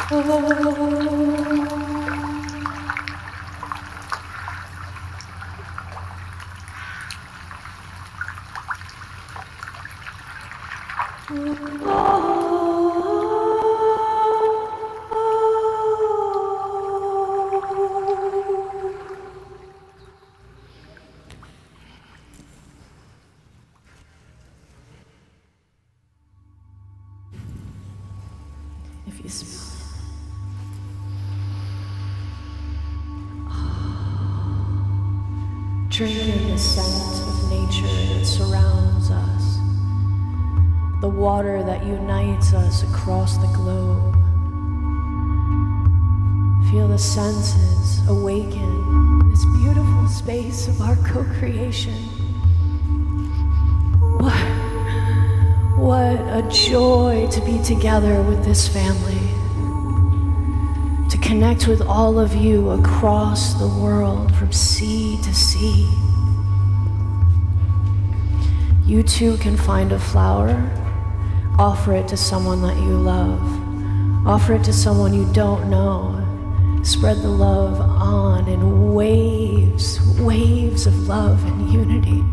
If you smell it. Drink in the scent of nature that surrounds us, the water that unites us across the globe. Feel the senses awaken in this beautiful space of our co-creation. What a joy to be together with this family, to connect with all of you across the world from sea to sea. You too can find a flower, offer it to someone that you love, offer it to someone you don't know. Spread the love on in waves, waves of love and unity.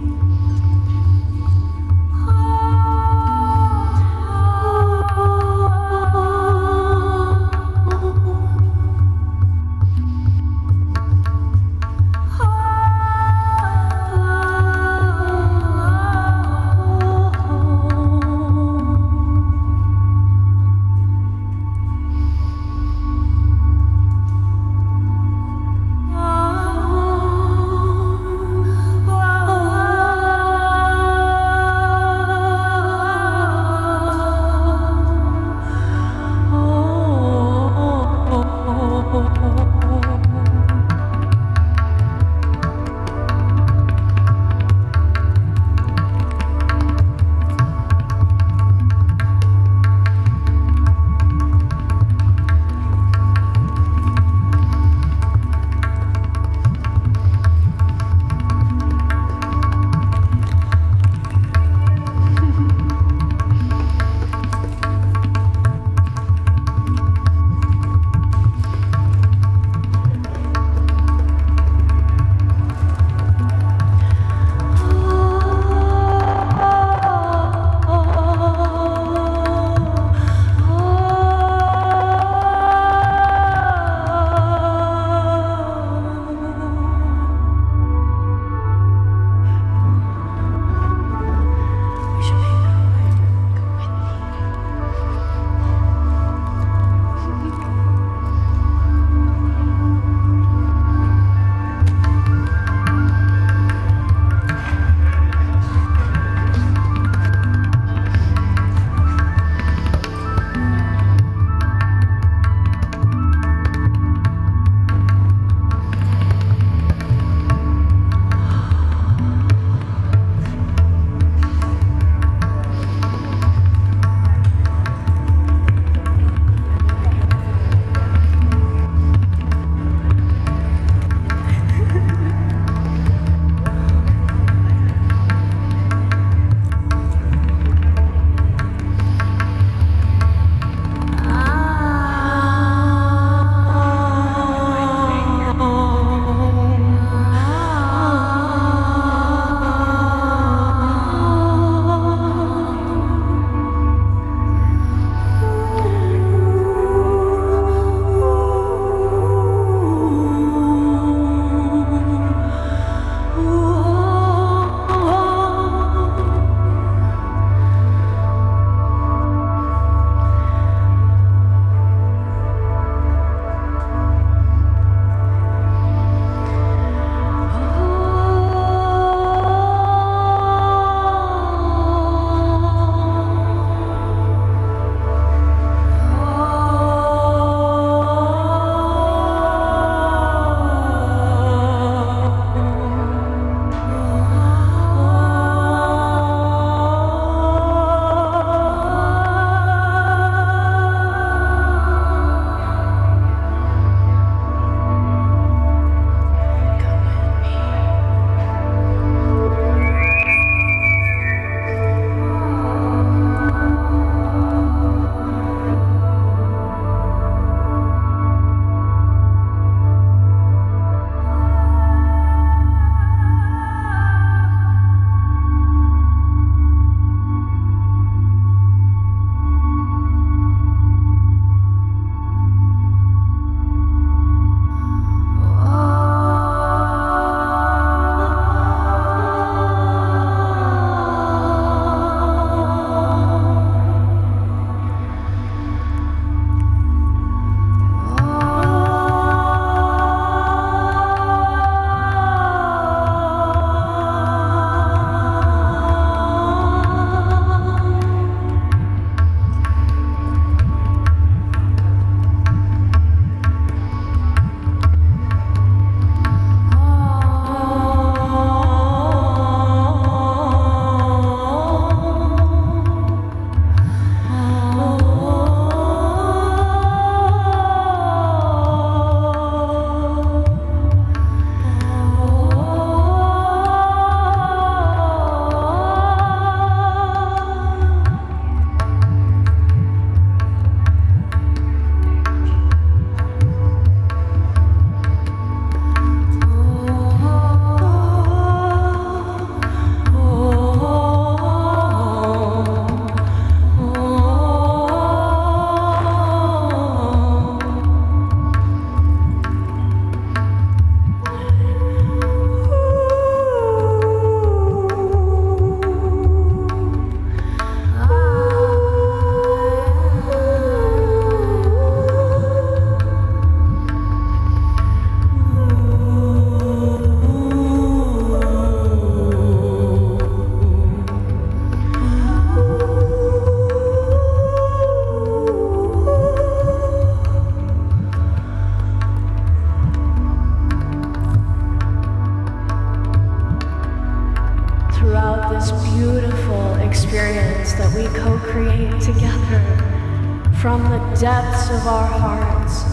from the depths of our hearts,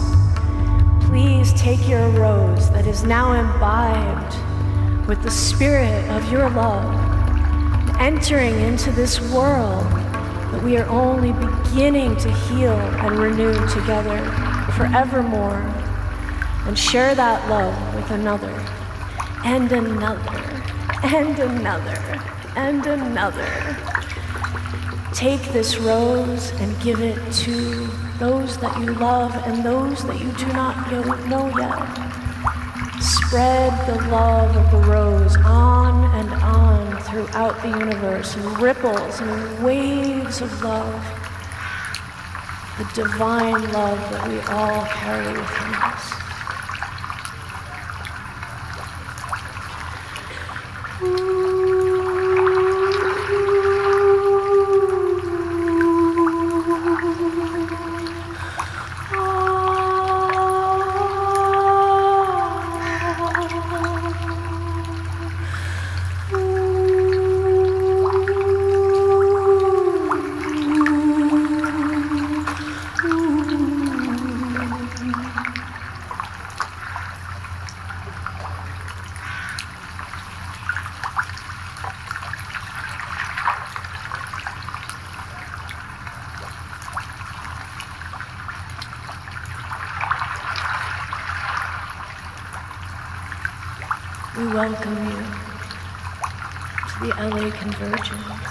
please take your rose that is now imbibed with the spirit of your love, entering into this world that we are only beginning to heal and renew together forevermore, and share that love with another, and another, and another, and another. Take this rose and give it to those that you love and those that you do not know yet. Spread the love of the rose on and on throughout the universe in ripples and waves of love, the divine love that we all carry within us. We welcome you to the LA Convergence.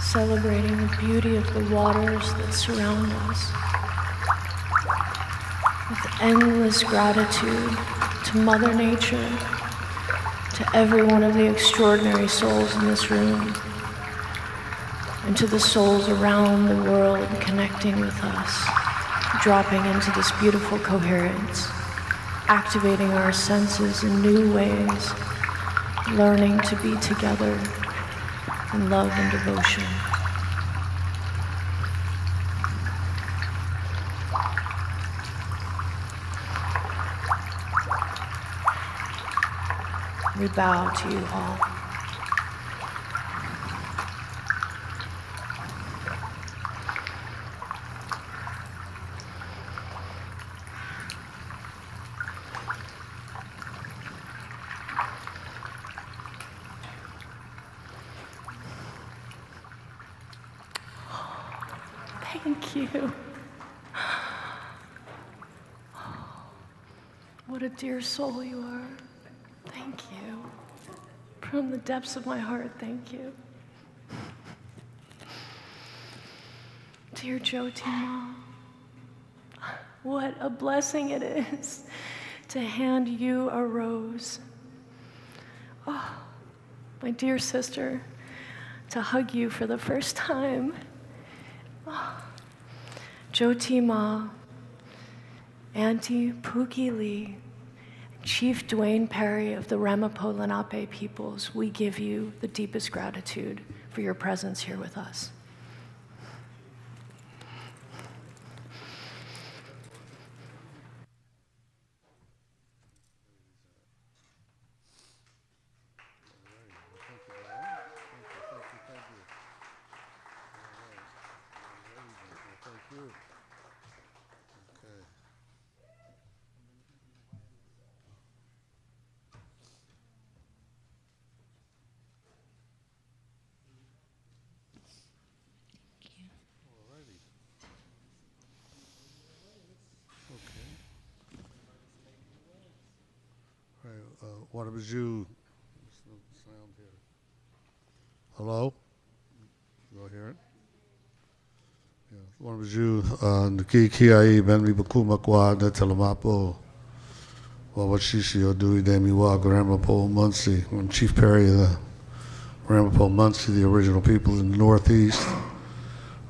Celebrating the beauty of the waters that surround us, with endless gratitude to Mother Nature, to every one of the extraordinary souls in this room, and to the souls around the world connecting with us, dropping into this beautiful coherence, activating our senses in new ways, learning to be together in love and devotion. We bow to you all. Thank you. What a dear soul you are. Thank you. From the depths of my heart, thank you. Dear Jyoti Ma, what a blessing it is to hand you a rose. Oh, my dear sister, to hug you for the first time. Oh. Jyoti Ma, Auntie Pookie Lee, Chief Dwayne Perry of the Ramapo Lenape peoples, we give you the deepest gratitude for your presence here with us. What was you? Sound here. Hello? Go hear it? Yeah. What was you? Naki Kiai Benli Bakuma Kwa Netelamapo. Wawashishi Odui Demiwa Ramapo Muncie. I'm Chief Perry of the Ramapo Muncie, the original people in the Northeast.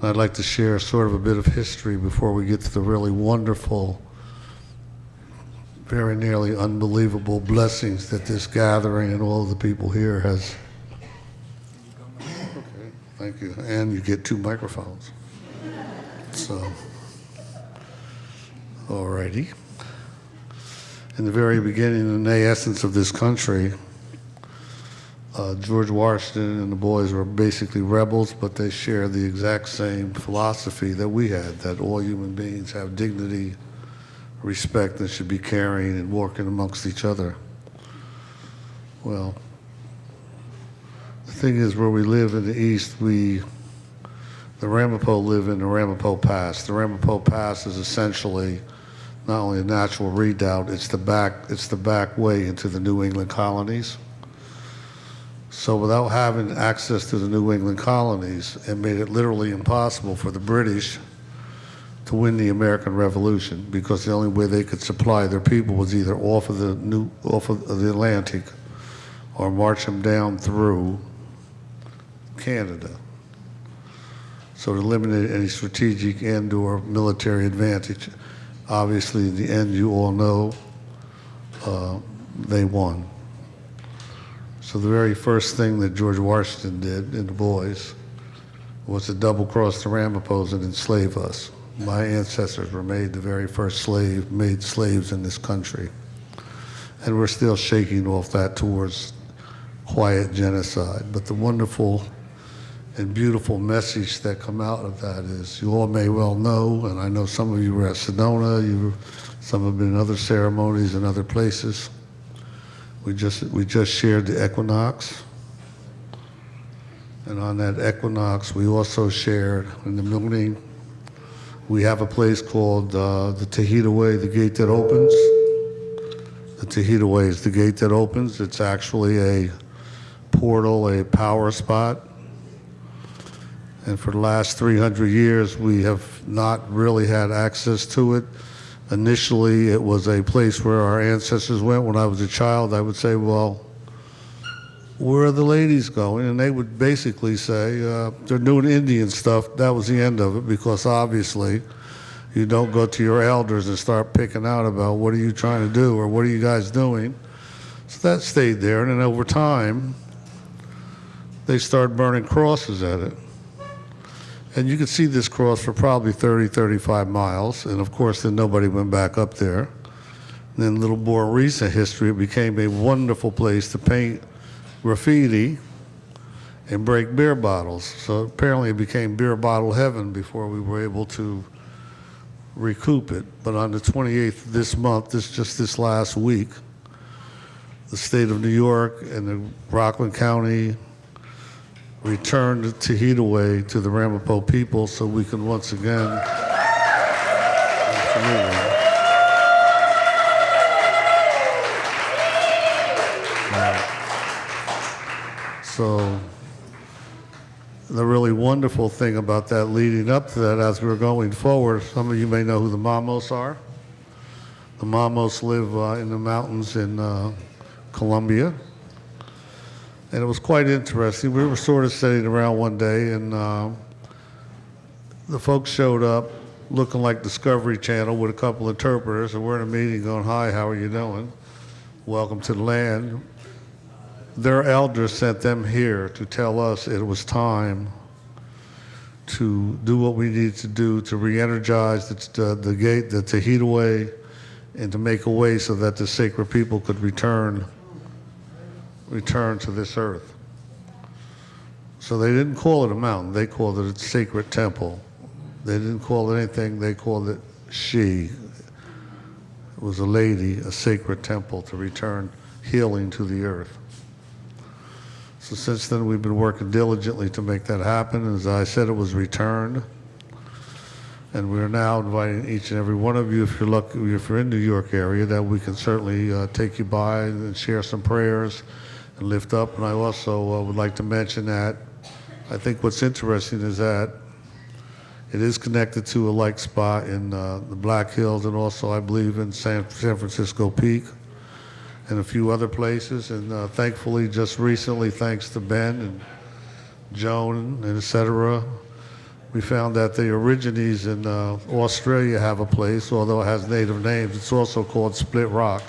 I'd like to share sort of a bit of history before we get to the really wonderful, very nearly unbelievable blessings that this gathering and all of the people here has. Okay, thank you. And you get 2 microphones. So, alrighty. In the very beginning, in the essence of this country, George Washington and the boys were basically rebels, but they shared the exact same philosophy that we had, that all human beings have dignity, respect, and should be caring and working amongst each other. Well, the thing is, where we live in the East, the Ramapo live in the Ramapo Pass. The Ramapo Pass is essentially not only a natural redoubt, it's the back way into the New England colonies. So without having access to the New England colonies, it made it literally impossible for the British to win the American Revolution, because the only way they could supply their people was either off of the Atlantic or march them down through Canada. So it eliminated any strategic and/or military advantage. Obviously, in the end, you all know they won. So the very first thing that George Washington did and the boys was to double-cross the Ramapos and enslave us. My ancestors were made the very first made slaves in this country. And we're still shaking off that towards quiet genocide. But the wonderful and beautiful message that come out of that is, you all may well know, and I know some of you were at Sedona, some have been in other ceremonies in other places. We just shared the equinox. And on that equinox, we also shared in the morning, we have a place called the Tahita Way, the gate that opens. The Tahita Way is the gate that opens. It's actually a portal, a power spot. And for the last 300 years, we have not really had access to it. Initially, it was a place where our ancestors went. When I was a child, I would say, well, where are the ladies going? And they would basically say, they're doing Indian stuff. That was the end of it, because obviously you don't go to your elders and start picking out about what are you trying to do or what are you guys doing. So that stayed there, and then over time, they started burning crosses at it. And you could see this cross for probably 30, 35 miles. And of course, then nobody went back up there. And then a little more recent history, it became a wonderful place to paint graffiti and break beer bottles. So apparently it became beer bottle heaven before we were able to recoup it. But on the 28th of this month, just this last week, the state of New York and the Rockland County returned Tahita Way to the Ramapo people so we can once again, so the really wonderful thing about that, leading up to that, as we were going forward, some of you may know who the Mamos are. The Mamos live in the mountains in Colombia. And it was quite interesting. We were sort of sitting around one day, and the folks showed up looking like Discovery Channel with a couple of interpreters, and we're in a meeting going, hi, how are you doing? Welcome to the land. Their elders sent them here to tell us it was time to do what we needed to do to re-energize the gate, the Tahita Way, and to make a way so that the sacred people could return to this earth. So they didn't call it a mountain, they called it a sacred temple. They didn't call it anything, they called it she. It was a lady, a sacred temple to return healing to the earth. So since then we've been working diligently to make that happen. As I said, it was returned. And we're now inviting each and every one of you, if you're in New York area, that we can certainly take you by and share some prayers and lift up. And I also would like to mention that I think what's interesting is that it is connected to a like spot in the Black Hills, and also I believe in San Francisco Peak and a few other places. And thankfully, just recently, thanks to Ben and Joan and et cetera, we found that the Aborigines in Australia have a place, although it has native names. It's also called Split Rock,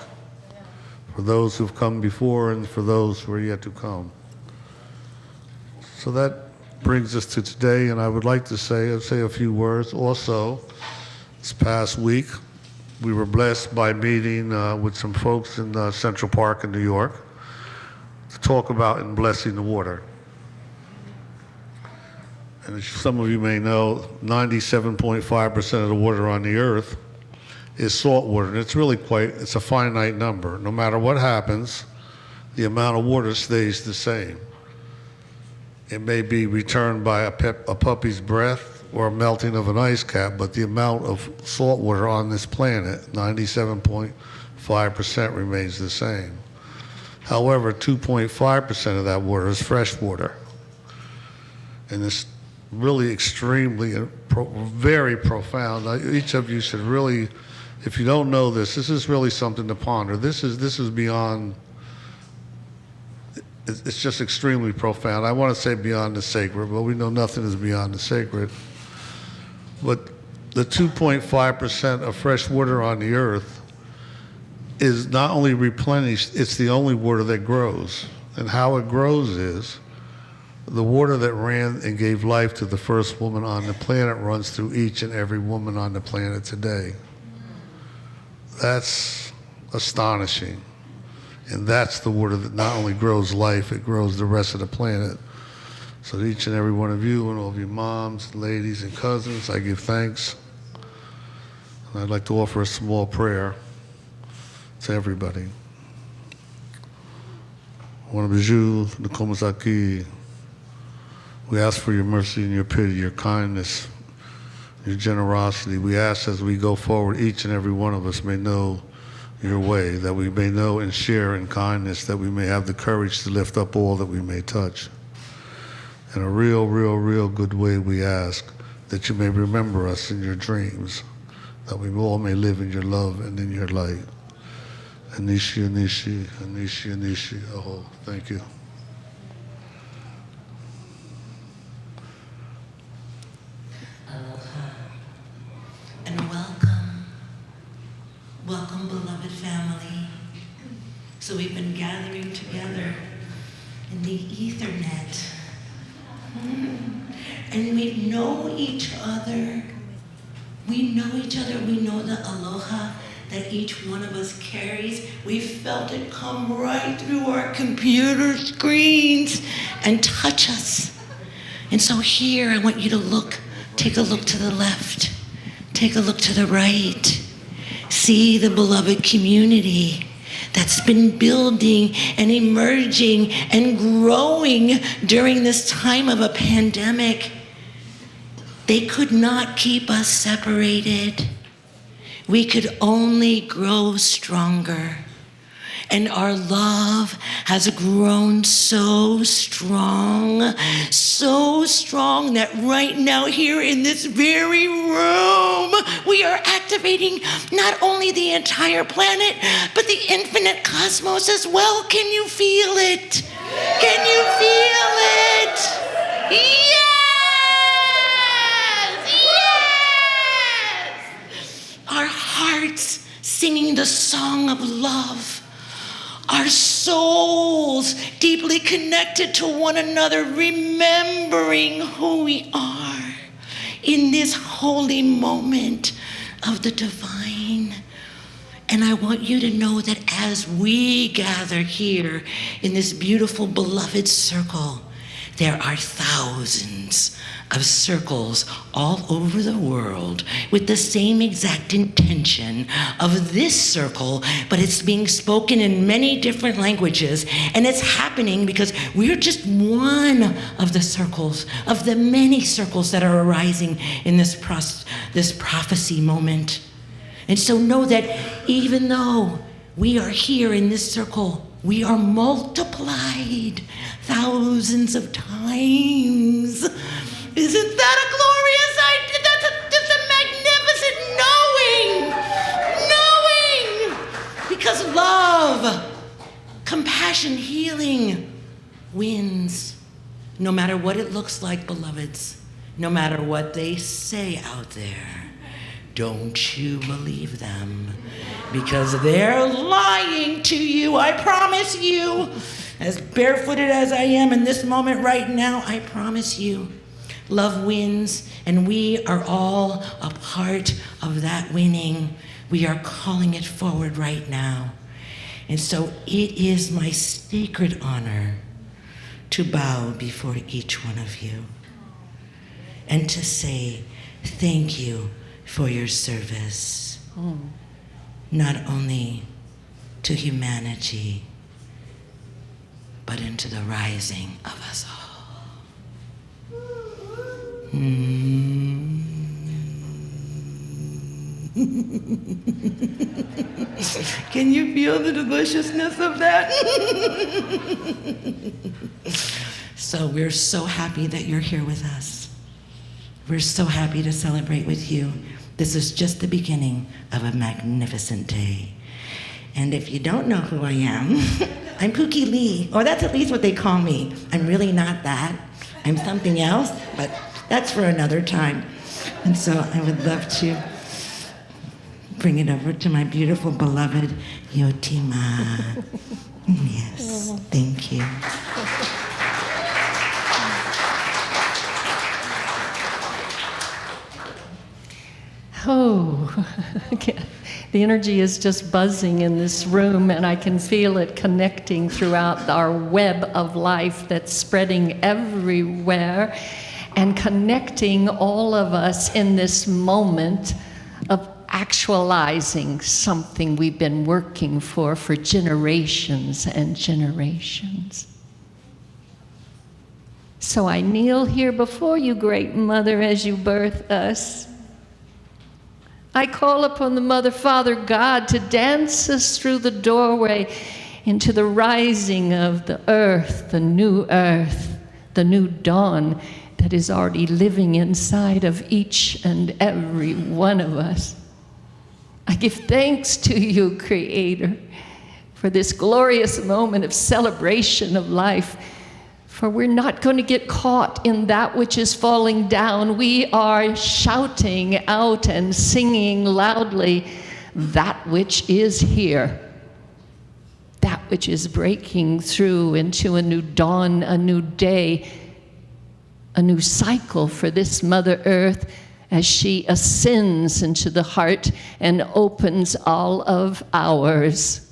for those who've come before and for those who are yet to come. So that brings us to today, and I would like to say a few words. Also, this past week, we were blessed by meeting with some folks in Central Park in New York. talk about in blessing the water. And as some of you may know, 97.5% of the water on the earth is salt water. And it's really it's a finite number. No matter what happens, the amount of water stays the same. It may be returned by a puppy's breath or a melting of an ice cap, but the amount of salt water on this planet, 97.5%, remains the same. However, 2.5% of that water is fresh water. And it's really extremely, very profound. Each of you should really, if you don't know this is really something to ponder. This is beyond, it's just extremely profound. I want to say beyond the sacred, but we know nothing is beyond the sacred. But the 2.5% of fresh water on the earth is not only replenished, it's the only water that grows. And how it grows is the water that ran and gave life to the first woman on the planet runs through each and every woman on the planet today. That's astonishing. And that's the water that not only grows life, it grows the rest of the planet. So to each and every one of you and all of your moms, ladies, and cousins, I give thanks. And I'd like to offer a small prayer to everybody. We ask for your mercy and your pity, your kindness, your generosity. We ask as we go forward, each and every one of us may know your way, that we may know and share in kindness, that we may have the courage to lift up all that we may touch. In a real, real, real good way, we ask that you may remember us in your dreams, that we all may live in your love and in your light. Anishi, Anishi, Anishi, Anishi. Oh, thank you. Aloha and welcome. Welcome, beloved family. So we've been gathering together in the Ethernet. And we know each other. We know each other. We know the aloha that each one of us carries. We felt it come right through our computer screens and touch us. And so here I want you to look. Take a look to the left. Take a look to the right. See the beloved community that's been building and emerging and growing during this time of a pandemic. They could not keep us separated. We could only grow stronger. And our love has grown so strong that right now here in this very room, we are activating not only the entire planet, but the infinite cosmos as well. Can you feel it? Can you feel it? Yes! Yes! Our hearts singing the song of love. Our souls deeply connected to one another, remembering who we are in this holy moment of the divine. And I want you to know that as we gather here in this beautiful beloved circle, there are thousands of circles all over the world with the same exact intention of this circle, but it's being spoken in many different languages. And it's happening because we're just one of the circles, of the many circles that are arising in this prophecy moment. And so know that even though we are here in this circle, we are multiplied thousands of times. Isn't that a glorious idea? That's a magnificent knowing. Because love, compassion, healing wins. No matter what it looks like, beloveds, no matter what they say out there, don't you believe them, because they're lying to you. I promise you, as barefooted as I am in this moment right now, I promise you, love wins, and we are all a part of that winning. We are calling it forward right now. And so it is my sacred honor to bow before each one of you and to say thank you for your service, not only to humanity, but into the rising of us all. Can you feel the deliciousness of that? So we're so happy that you're here with us. We're so happy to celebrate with you. This is just the beginning of a magnificent day. And if you don't know who I am, I'm Pookie Lee, or that's at least what they call me. I'm really not that. I'm something else, but that's for another time. And so I would love to bring it over to my beautiful beloved Yotima. Yes, thank you. Oh, the energy is just buzzing in this room, and I can feel it connecting throughout our web of life that's spreading everywhere and connecting all of us in this moment of actualizing something we've been working for generations and generations. So I kneel here before you, Great Mother, as you birth us. I call upon the Mother, Father, God to dance us through the doorway into the rising of the earth, the new dawn that is already living inside of each and every one of us. I give thanks to you, Creator, for this glorious moment of celebration of life. For we're not going to get caught in that which is falling down. We are shouting out and singing loudly that which is here, that which is breaking through into a new dawn, a new day, a new cycle for this Mother Earth as she ascends into the heart and opens all of ours.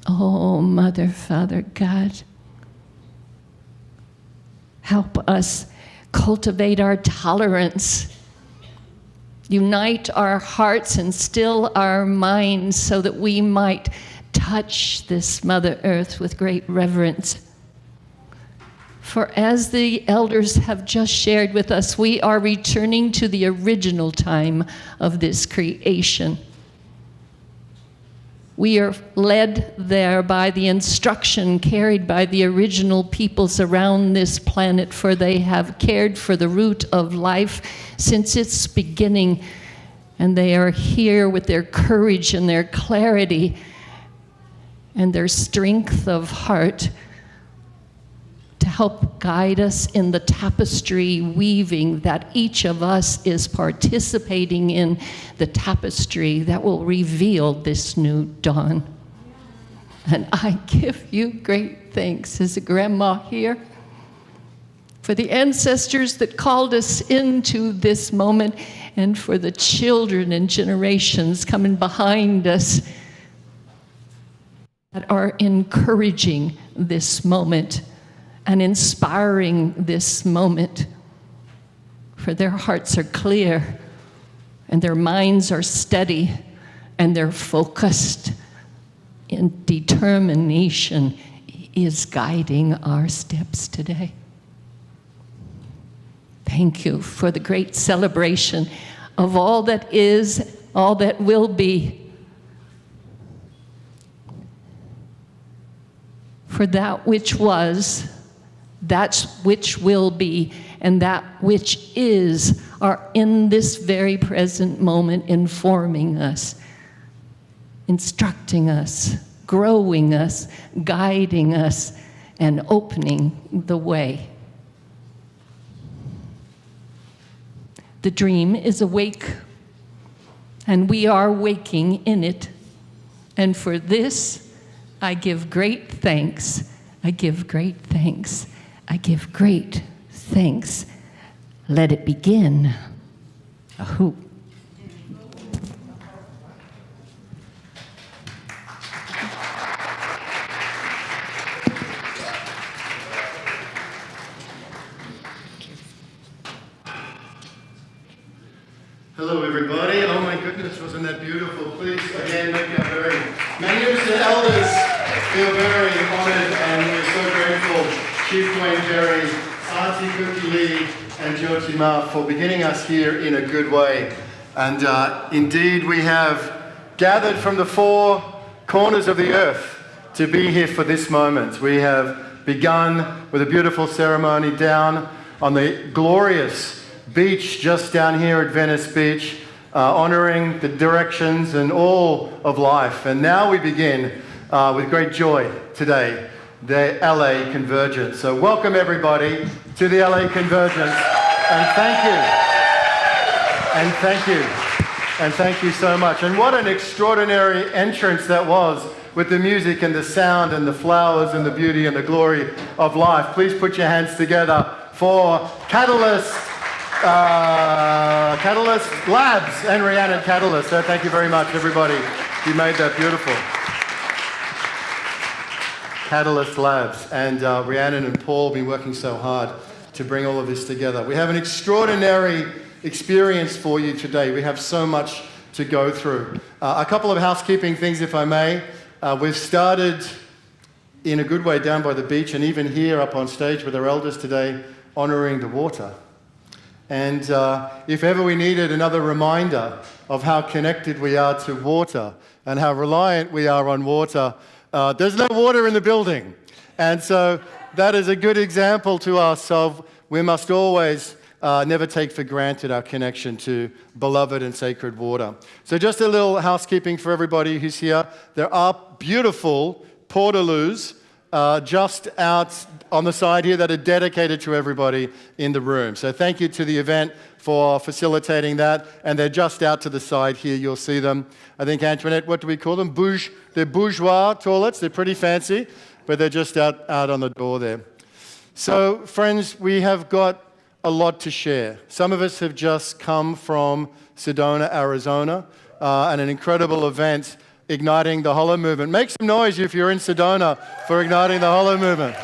Oh, Mother, Father, God, help us cultivate our tolerance, unite our hearts and still our minds so that we might touch this Mother Earth with great reverence. For as the elders have just shared with us, we are returning to the original time of this creation. We are led there by the instruction carried by the original peoples around this planet, for they have cared for the root of life since its beginning, and they are here with their courage and their clarity and their strength of heart to help guide us in the tapestry weaving that each of us is participating in, the tapestry that will reveal this new dawn. And I give you great thanks as a grandma here for the ancestors that called us into this moment, and for the children and generations coming behind us that are encouraging this moment and inspiring this moment, for their hearts are clear and their minds are steady and they're focused, and determination is guiding our steps today. Thank you for the great celebration of all that is, all that will be, for that which was, that which will be, and that which is are in this very present moment informing us, instructing us, growing us, guiding us, and opening the way. The dream is awake, and we are waking in it. And for this, I give great thanks. I give great thanks. I give great thanks. Let it begin. Ahoo. Hello, everybody. Oh my goodness, wasn't that beautiful? Please, again, make our very magnificent elders feel very honored, and we're so grateful, Chief Dwayne Jerry, Auntie Cookie Lee, and Jyoti Ma, for beginning us here in a good way. And indeed, we have gathered from the four corners of the earth to be here for this moment. We have begun with a beautiful ceremony down on the glorious beach just down here at Venice Beach, honoring the directions and all of life. And now we begin with great joy today, the LA Convergence. So welcome everybody to the LA Convergence, and thank you. And thank you. And thank you so much. And what an extraordinary entrance that was, with the music and the sound and the flowers and the beauty and the glory of life. Please put your hands together for Catalyst Labs and Rhiannon Catalyst. So thank you very much, everybody. You made that beautiful. Catalyst Labs. And Rhiannon and Paul have been working so hard to bring all of this together. We have an extraordinary experience for you today. We have so much to go through. A couple of housekeeping things, if I may. We've started in a good way down by the beach, and even here up on stage with our elders today, honouring the water. And if ever we needed another reminder of how connected we are to water and how reliant we are on water, there's no water in the building. And so that is a good example to us of we must always never take for granted our connection to beloved and sacred water. So just a little housekeeping for everybody who's here. There are beautiful portaloos just out on the side here that are dedicated to everybody in the room. So thank you to the event for facilitating that. And they're just out to the side here. You'll see them. I think, Antoinette, what do we call them? They're bourgeois toilets. They're pretty fancy, but they're just out on the door there. So, friends, we have got a lot to share. Some of us have just come from Sedona, Arizona, and an incredible event igniting the Hollow Movement. Make some noise if you're in Sedona for igniting the Hollow Movement.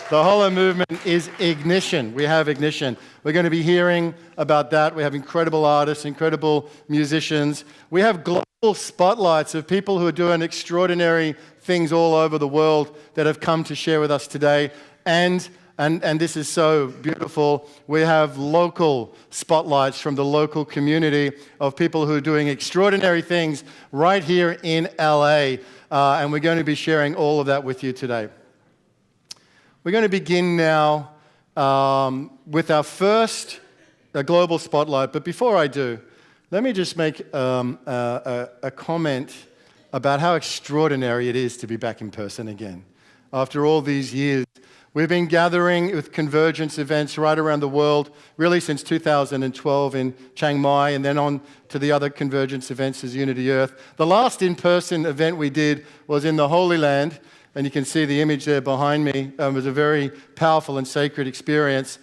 The Hollow Movement is ignition. We have ignition. We're going to be hearing about that. We have incredible artists, incredible musicians. We have global spotlights of people who are doing extraordinary things all over the world that have come to share with us today. And this is so beautiful. We have local spotlights from the local community of people who are doing extraordinary things right here in LA. And we're going to be sharing all of that with you today. We're going to begin now with our first global spotlight. But before I do, let me just make a comment about how extraordinary it is to be back in person again. After all these years, we've been gathering with Convergence events right around the world, really since 2012 in Chiang Mai, and then on to the other Convergence events as Unity Earth. The last in-person event we did was in the Holy Land, and you can see the image there behind me. It was a very powerful and sacred experience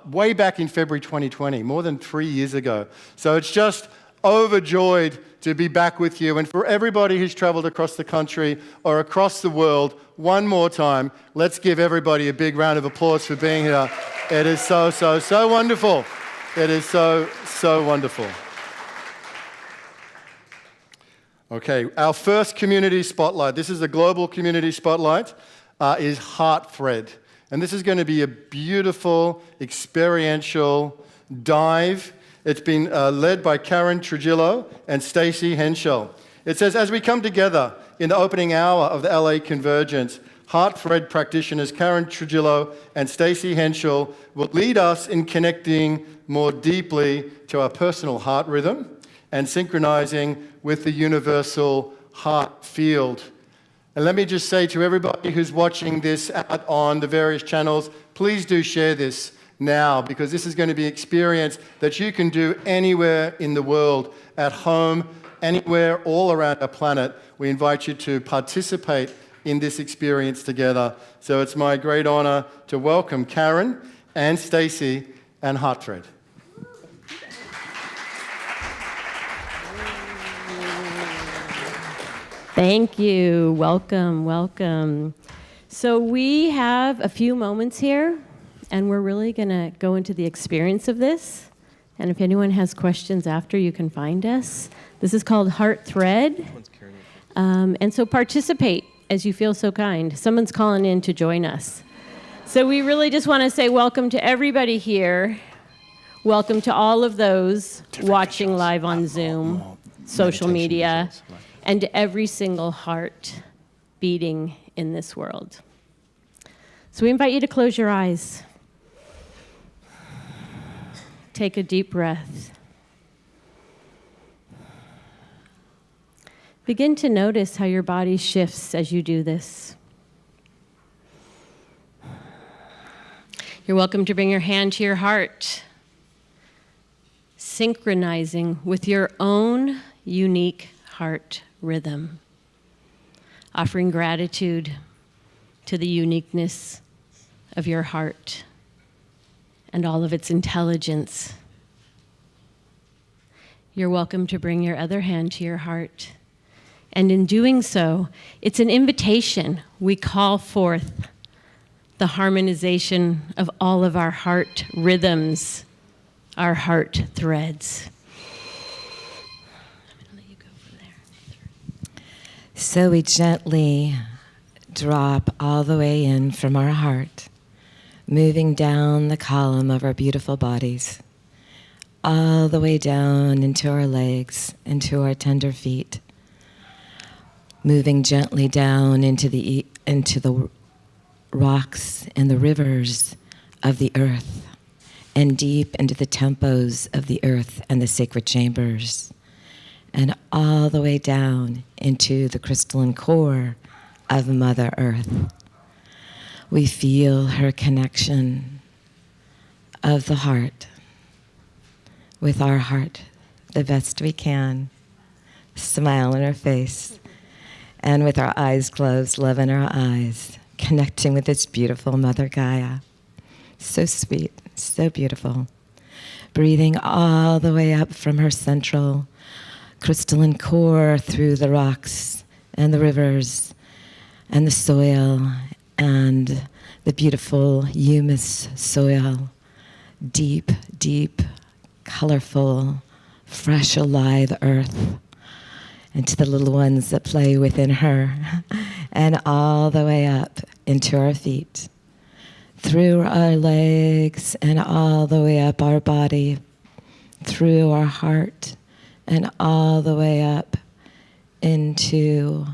way back in February 2020, more than 3 years ago. So it's just overjoyed to be back with you. And for everybody who's traveled across the country or across the world, one more time, let's give everybody a big round of applause for being here. It is so, so, so wonderful. It is so, so wonderful. Okay, our first community spotlight, this is a global community spotlight, is Heart Thread. And this is going to be a beautiful, experiential dive. It's been led by Karen Trujillo and Stacey Henschel. It says, as we come together in the opening hour of the LA Convergence, Heart Thread practitioners Karen Trujillo and Stacey Henschel will lead us in connecting more deeply to our personal heart rhythm and synchronizing with the universal heart field. And let me just say to everybody who's watching this out on the various channels, please do share this now, because this is going to be an experience that you can do anywhere in the world, at home, anywhere, all around our planet. We invite you to participate in this experience together. So it's my great honor to welcome Karen and Stacey and Heart Thread. Thank you. Welcome, welcome. So we have a few moments here, and we're really going to go into the experience of this And if anyone has questions after, you can find us. This is called Heart Thread. And so participate as you feel so kind. Someone's calling in to join us. So we really just want to say welcome to everybody here. Welcome to all of those watching live on Zoom, social media, and to every single heart beating in this world. So we invite you to close your eyes. Take a deep breath. Begin to notice how your body shifts as you do this. You're welcome to bring your hand to your heart, synchronizing with your own unique heart rhythm, offering gratitude to the uniqueness of your heart and all of its intelligence. You're welcome to bring your other hand to your heart. And in doing so, it's an invitation. We call forth the harmonization of all of our heart rhythms, our heart threads. I'm gonna let you go from there. So we gently drop all the way in from our heart, moving down the column of our beautiful bodies, all the way down into our legs, into our tender feet, moving gently down into the rocks and the rivers of the earth, and deep into the tempos of the earth and the sacred chambers, and all the way down into the crystalline core of Mother Earth. We feel her connection of the heart with our heart the best we can, smile in her face, and with our eyes closed, love in our eyes, connecting with this beautiful Mother Gaia. So sweet, so beautiful. Breathing all the way up from her central crystalline core through the rocks and the rivers and the soil and the beautiful humus soil. Deep, deep, colorful, fresh, alive earth. And to the little ones that play within her, and all the way up into our feet, through our legs, and all the way up our body, through our heart, and all the way up into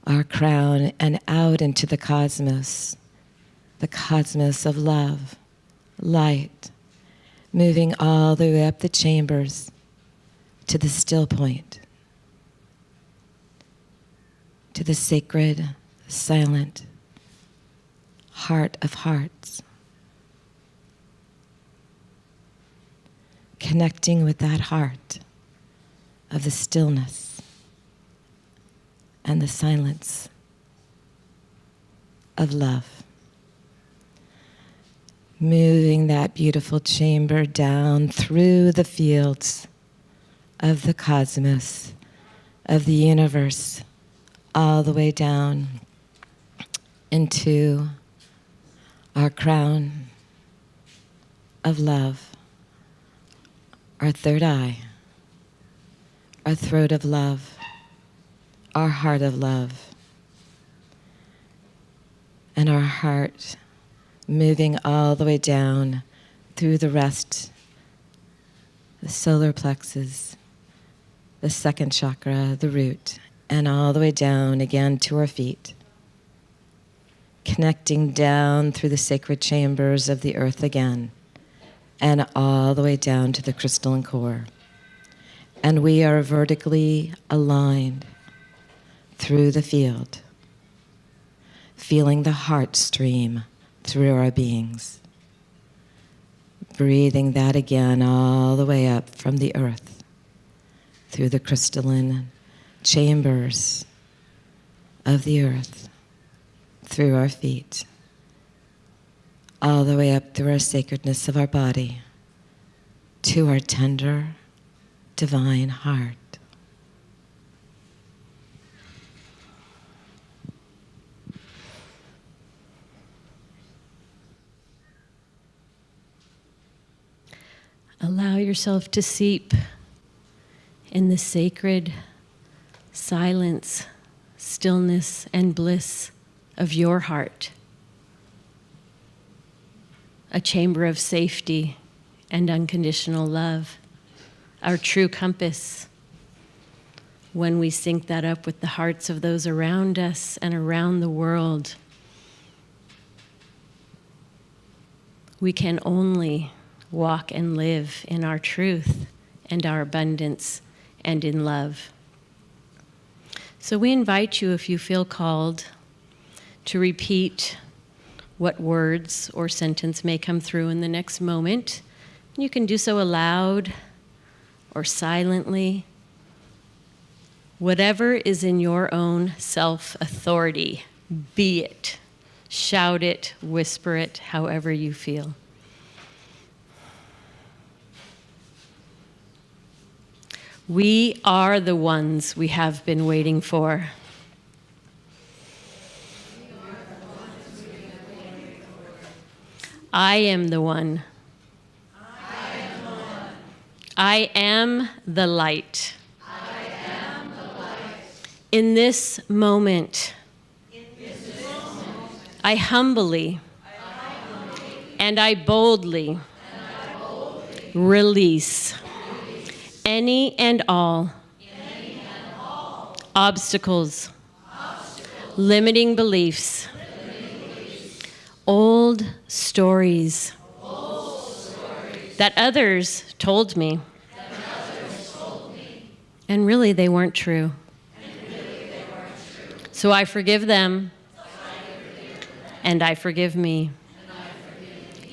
our crown, and out into the cosmos of love, light, moving all the way up the chambers to the still point, to the sacred, silent heart of hearts. Connecting with that heart of the stillness and the silence of love. Moving that beautiful chamber down through the fields of the cosmos, of the universe, all the way down into our crown of love, our third eye, our throat of love, our heart of love, and our heart moving all the way down through the rest, the solar plexus, the second chakra, the root, and all the way down again to our feet, connecting down through the sacred chambers of the earth again, and all the way down to the crystalline core. And we are vertically aligned through the field, feeling the heart stream through our beings, breathing that again all the way up from the earth, through the crystalline chambers of the earth, through our feet, all the way up through our sacredness of our body, to our tender, divine heart. Allow yourself to seep in the sacred silence, stillness, and bliss of your heart. A chamber of safety and unconditional love, our true compass. When we sync that up with the hearts of those around us and around the world, we can only walk and live in our truth and our abundance and in love. So we invite you, if you feel called, to repeat what words or sentence may come through in the next moment. You can do so aloud or silently. Whatever is in your own self-authority, be it. Shout it, whisper it, however you feel. We are the ones we have been waiting for. I am the one. I am the light. In this moment, I humbly and I boldly release any and all obstacles, limiting beliefs, old stories that others told me, and really they weren't true. So I forgive them, and I forgive me,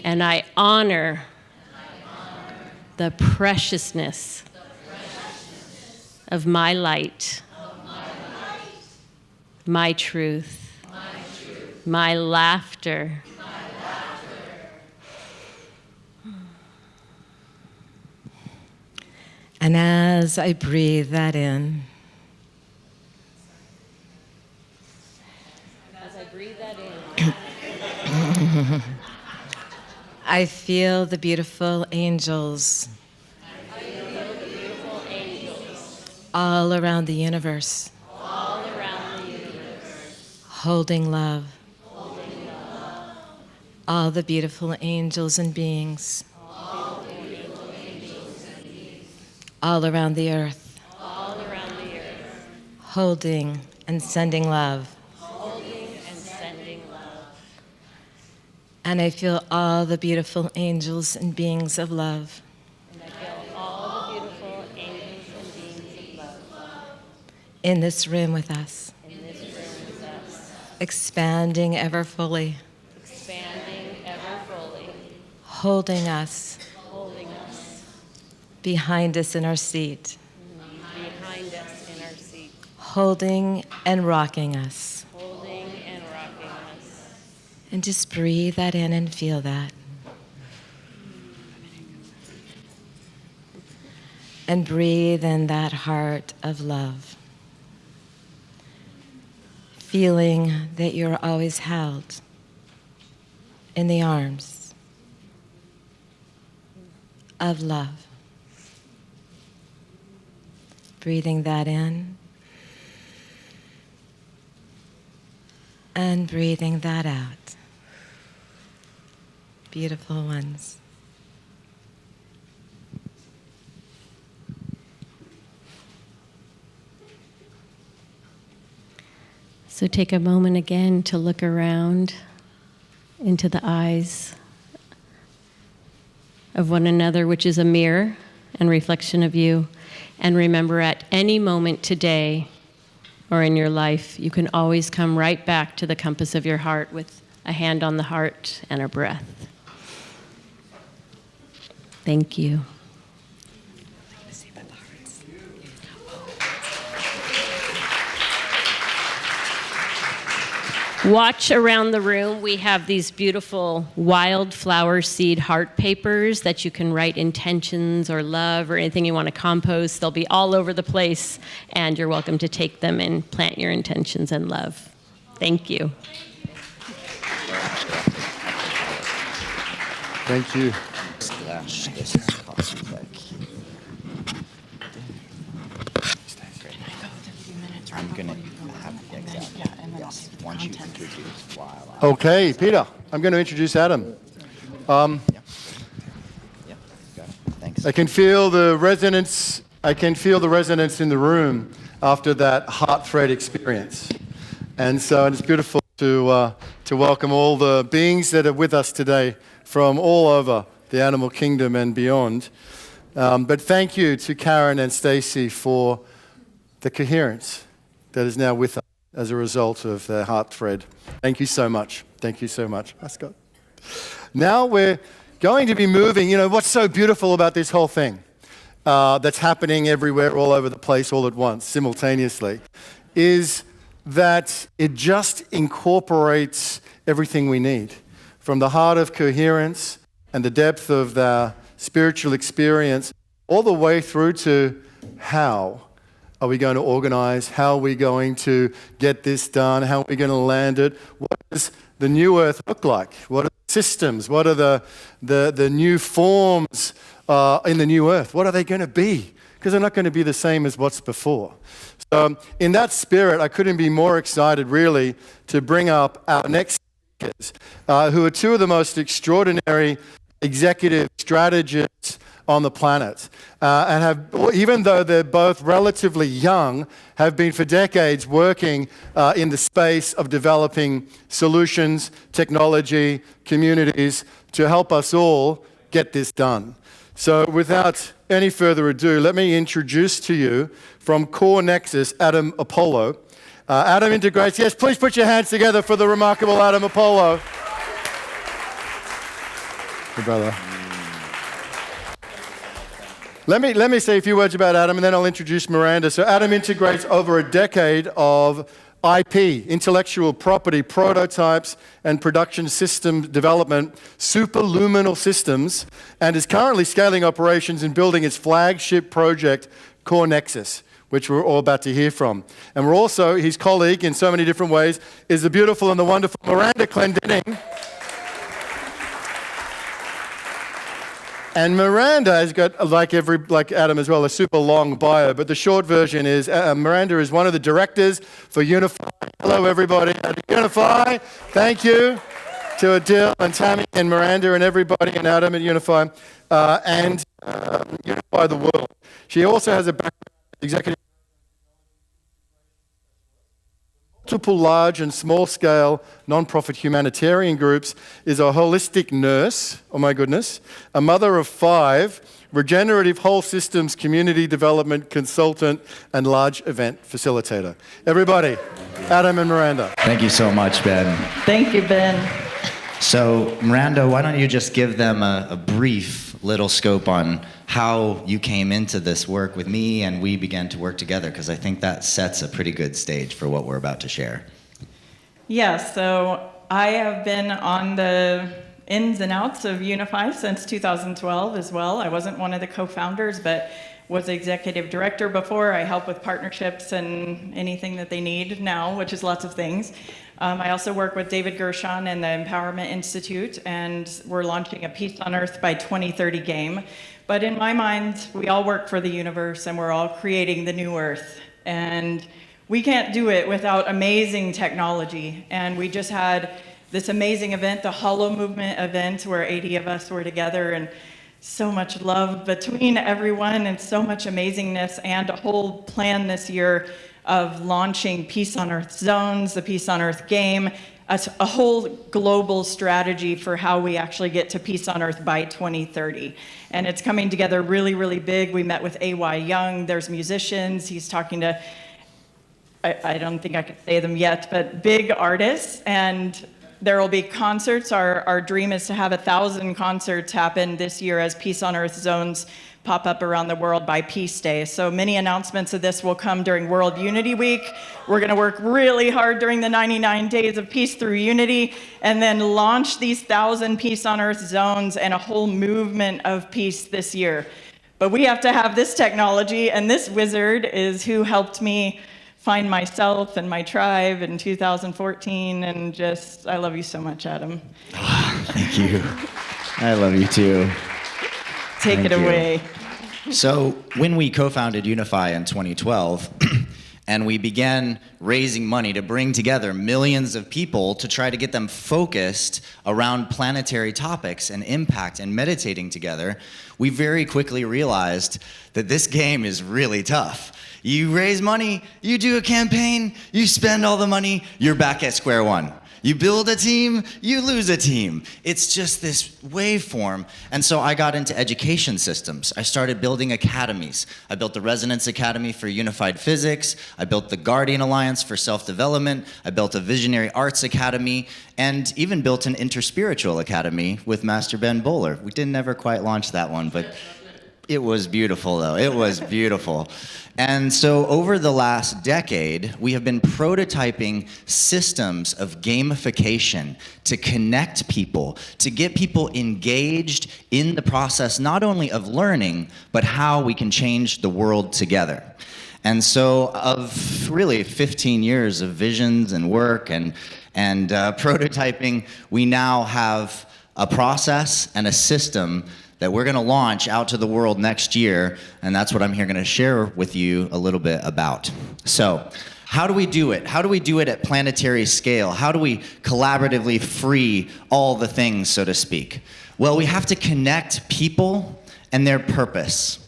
and I honor the preciousness of my light, my truth, my laughter. And as I breathe that in, I feel the beautiful angels all around the universe, holding love. All the beautiful angels and beings all around the earth, holding and sending love. And I feel all the beautiful angels and beings of love. In this room with us. Expanding ever fully. Holding us. Behind us in our seat. Holding and rocking us. And just breathe that in and feel that. And breathe in that heart of love. Feeling that you're always held in the arms of love. Breathing that in and breathing that out. Beautiful ones. So take a moment again to look around into the eyes of one another, which is a mirror and reflection of you. And remember, at any moment today or in your life, you can always come right back to the compass of your heart with a hand on the heart and a breath. Thank you. Watch around the room. We have these beautiful wildflower seed heart papers that you can write intentions or love or anything you want to compost. They'll be all over the place, and you're welcome to take them and plant your intentions and love. Thank you. Thank you. Splash this coffee. I'm going to have the exact want you to introduce while Okay, Peter, I'm going to introduce Adam. Yeah, got it. Thanks. I can feel the resonance. I can feel the resonance in the room after that heart thread experience, and so it's beautiful to welcome all the beings that are with us today from all over the animal kingdom and beyond. But thank you to Karen and Stacey for the coherence that is now with us as a result of the heart thread. Thank you so much. Thank you so much. Hi, Scott. Now we're going to be moving. You know, what's so beautiful about this whole thing that's happening everywhere, all over the place, all at once, simultaneously, is that it just incorporates everything we need. From the heart of coherence and the depth of the spiritual experience, all the way through to how are we going to organize? How are we going to get this done? How are we going to land it? What does the new earth look like? What are the systems? What are the new forms in the new earth? What are they going to be? Because they're not going to be the same as what's before. So in that spirit, I couldn't be more excited, really, to bring up our next speakers, who are two of the most extraordinary executive strategists on the planet, and have, even though they're both relatively young, have been for decades working in the space of developing solutions, technology, communities to help us all get this done. So without any further ado, let me introduce to you from Core Nexus, Adam Apollo. Adam integrates, yes, please put your hands together for the remarkable Adam Apollo. Hey, brother. Let me say a few words about Adam, and then I'll introduce Miranda. So Adam integrates over a decade of IP, intellectual property, prototypes, and production system development, superluminal systems, and is currently scaling operations and building its flagship project, Core Nexus, which we're all about to hear from. And we're also, his colleague in so many different ways, is the beautiful and the wonderful Miranda Clendenning. And Miranda has got, like Adam as well, a super long bio, but the short version is Miranda is one of the directors for Unify. Hello, everybody at Unify. Thank you to Adil and Tammy and Miranda and everybody and Adam at Unify and Unify the World. She also has a background as executive. Multiple large and small-scale non-profit humanitarian groups, is a holistic nurse, oh my goodness, a mother of 5, regenerative whole systems community development consultant, and large event facilitator. Everybody, Adam and Miranda. Thank you so much, Ben. Thank you, Ben. So, Miranda, why don't you just give them a brief little scope on how you came into this work with me and we began to work together, because I think that sets a pretty good stage for what we're about to share. Yeah, so I have been on the ins and outs of Unify since 2012 as well. I wasn't one of the co-founders, but was executive director before. I help with partnerships and anything that they need now, which is lots of things. I also work with David Gershon and the Empowerment Institute, and we're launching a Peace on Earth by 2030 game. But in my mind, we all work for the universe, and we're all creating the new Earth. And we can't do it without amazing technology. And we just had this amazing event, the Hollow Movement event, where 80 of us were together, and so much love between everyone and so much amazingness, and a whole plan this year of launching Peace on Earth zones, the Peace on Earth game, a whole global strategy for how we actually get to Peace on Earth by 2030. And it's coming together really, really big. We met with A.Y. Young. There's musicians. He's talking to, I don't think I could say them yet, but big artists. And there will be concerts. Our dream is to have 1,000 concerts happen this year as Peace on Earth zones pop up around the world by Peace Day. So many announcements of this will come during World Unity Week. We're going to work really hard during the 99 days of peace through unity, and then launch these 1,000 Peace on Earth zones and a whole movement of peace this year. But we have to have this technology, and this wizard is who helped me find myself and my tribe in 2014, and just, I love you so much, Adam. Thank you. I love you too. Take Thank it you. away. So when we co-founded Unify in 2012, and we began raising money to bring together millions of people to try to get them focused around planetary topics and impact and meditating together, we very quickly realized that this game is really tough. You raise money, you do a campaign, you spend all the money, you're back at square one. You build a team, you lose a team. It's just this waveform. And so I got into education systems. I started building academies. I built the Resonance Academy for Unified Physics. I built the Guardian Alliance for Self-Development. I built a Visionary Arts Academy, and even built an Interspiritual Academy with Master Ben Bowler. We didn't ever quite launch that one, but it was beautiful, though. It was beautiful. And so over the last decade, we have been prototyping systems of gamification to connect people, to get people engaged in the process, not only of learning, but how we can change the world together. And so of really 15 years of visions and work and prototyping, we now have a process and a system that we're going to launch out to the world next year, and that's what I'm here going to share with you a little bit about. So, how do we do it? How do we do it at planetary scale? How do we collaboratively free all the things, so to speak? Well, we have to connect people and their purpose.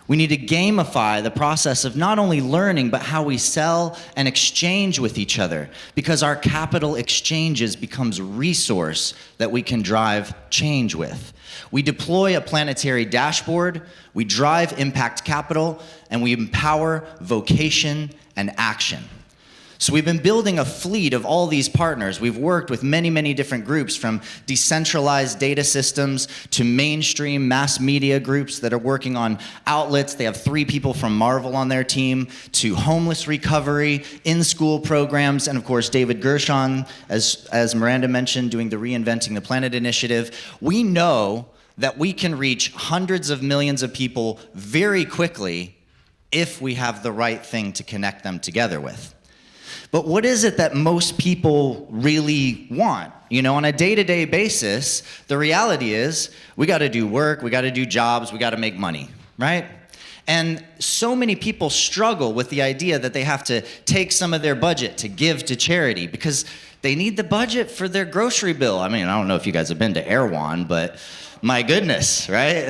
We need to gamify the process of not only learning, but how we sell and exchange with each other, because our capital exchanges becomes a resource that we can drive change with. We deploy a planetary dashboard, we drive impact capital, and we empower vocation and action. So we've been building a fleet of all these partners. We've worked with many, many different groups, from decentralized data systems to mainstream mass media groups that are working on outlets. They have 3 people from Marvel on their team, to homeless recovery, in-school programs, and of course David Gershon, as Miranda mentioned, doing the Reinventing the Planet initiative. We know that we can reach hundreds of millions of people very quickly if we have the right thing to connect them together with. But what is it that most people really want? You know, on a day-to-day basis, the reality is we got to do work, we got to do jobs, we got to make money, right? And so many people struggle with the idea that they have to take some of their budget to give to charity because they need the budget for their grocery bill. I mean, I don't know if you guys have been to Erewhon, but my goodness, right?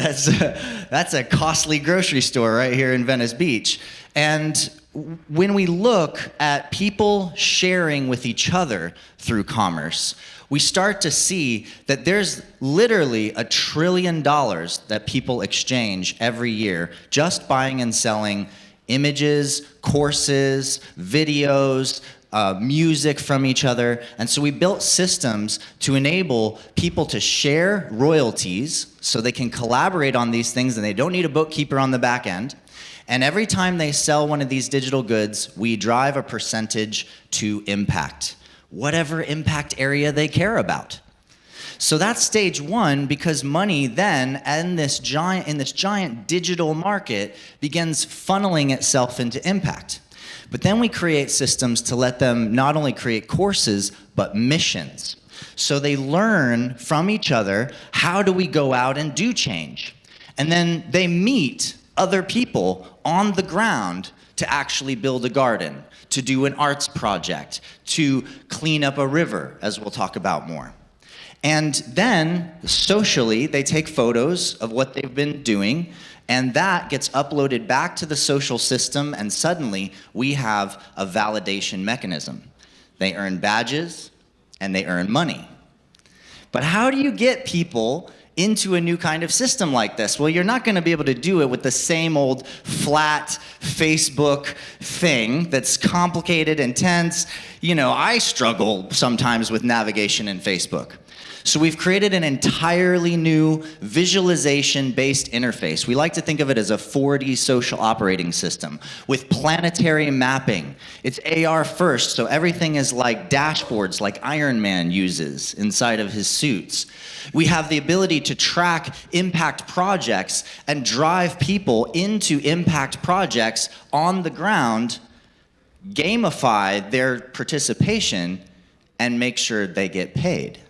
That's a costly grocery store right here in Venice Beach. And when we look at people sharing with each other through commerce, we start to see that there's literally $1 trillion that people exchange every year just buying and selling images, courses, videos, music from each other. And so we built systems to enable people to share royalties so they can collaborate on these things and they don't need a bookkeeper on the back end. And every time they sell one of these digital goods, we drive a percentage to impact, whatever impact area they care about. So that's stage one, because money then in this giant digital market begins funneling itself into impact. But then we create systems to let them not only create courses, but missions. So they learn from each other, how do we go out and do change? And then they meet other people on the ground to actually build a garden, to do an arts project, to clean up a river, as we'll talk about more. And then socially, they take photos of what they've been doing, and that gets uploaded back to the social system, and suddenly we have a validation mechanism. They earn badges and they earn money. But how do you get people into a new kind of system like this? Well, you're not going to be able to do it with the same old flat Facebook thing that's complicated, intense. You know, I struggle sometimes with navigation in Facebook. So we've created an entirely new visualization-based interface. We like to think of it as a 4D social operating system with planetary mapping. It's AR first, so everything is like dashboards like Iron Man uses inside of his suits. We have the ability to track impact projects and drive people into impact projects on the ground, gamify their participation, and make sure they get paid.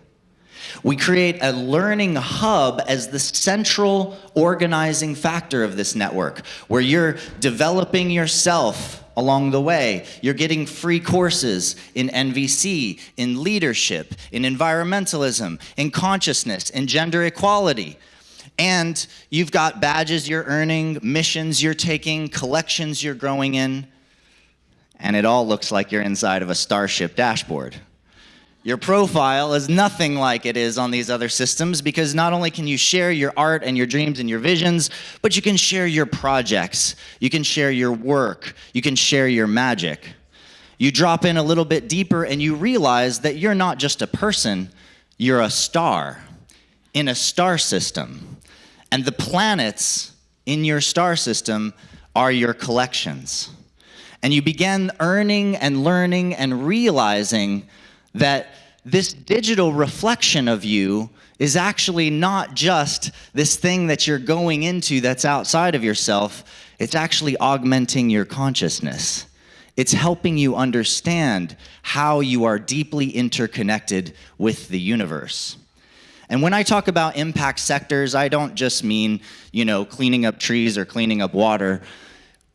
We create a learning hub as the central organizing factor of this network, where you're developing yourself along the way. You're getting free courses in NVC, in leadership, in environmentalism, in consciousness, in gender equality. And you've got badges you're earning, missions you're taking, collections you're growing in, and it all looks like you're inside of a Starship dashboard. Your profile is nothing like it is on these other systems, because not only can you share your art and your dreams and your visions, but you can share your projects, you can share your work, you can share your magic. You drop in a little bit deeper and you realize that you're not just a person, you're a star in a star system. And the planets in your star system are your collections. And you begin earning and learning and realizing that this digital reflection of you is actually not just this thing that you're going into that's outside of yourself. It's actually augmenting your consciousness. It's helping you understand how you are deeply interconnected with the universe. And when I talk about impact sectors, I don't just mean, cleaning up trees or cleaning up water.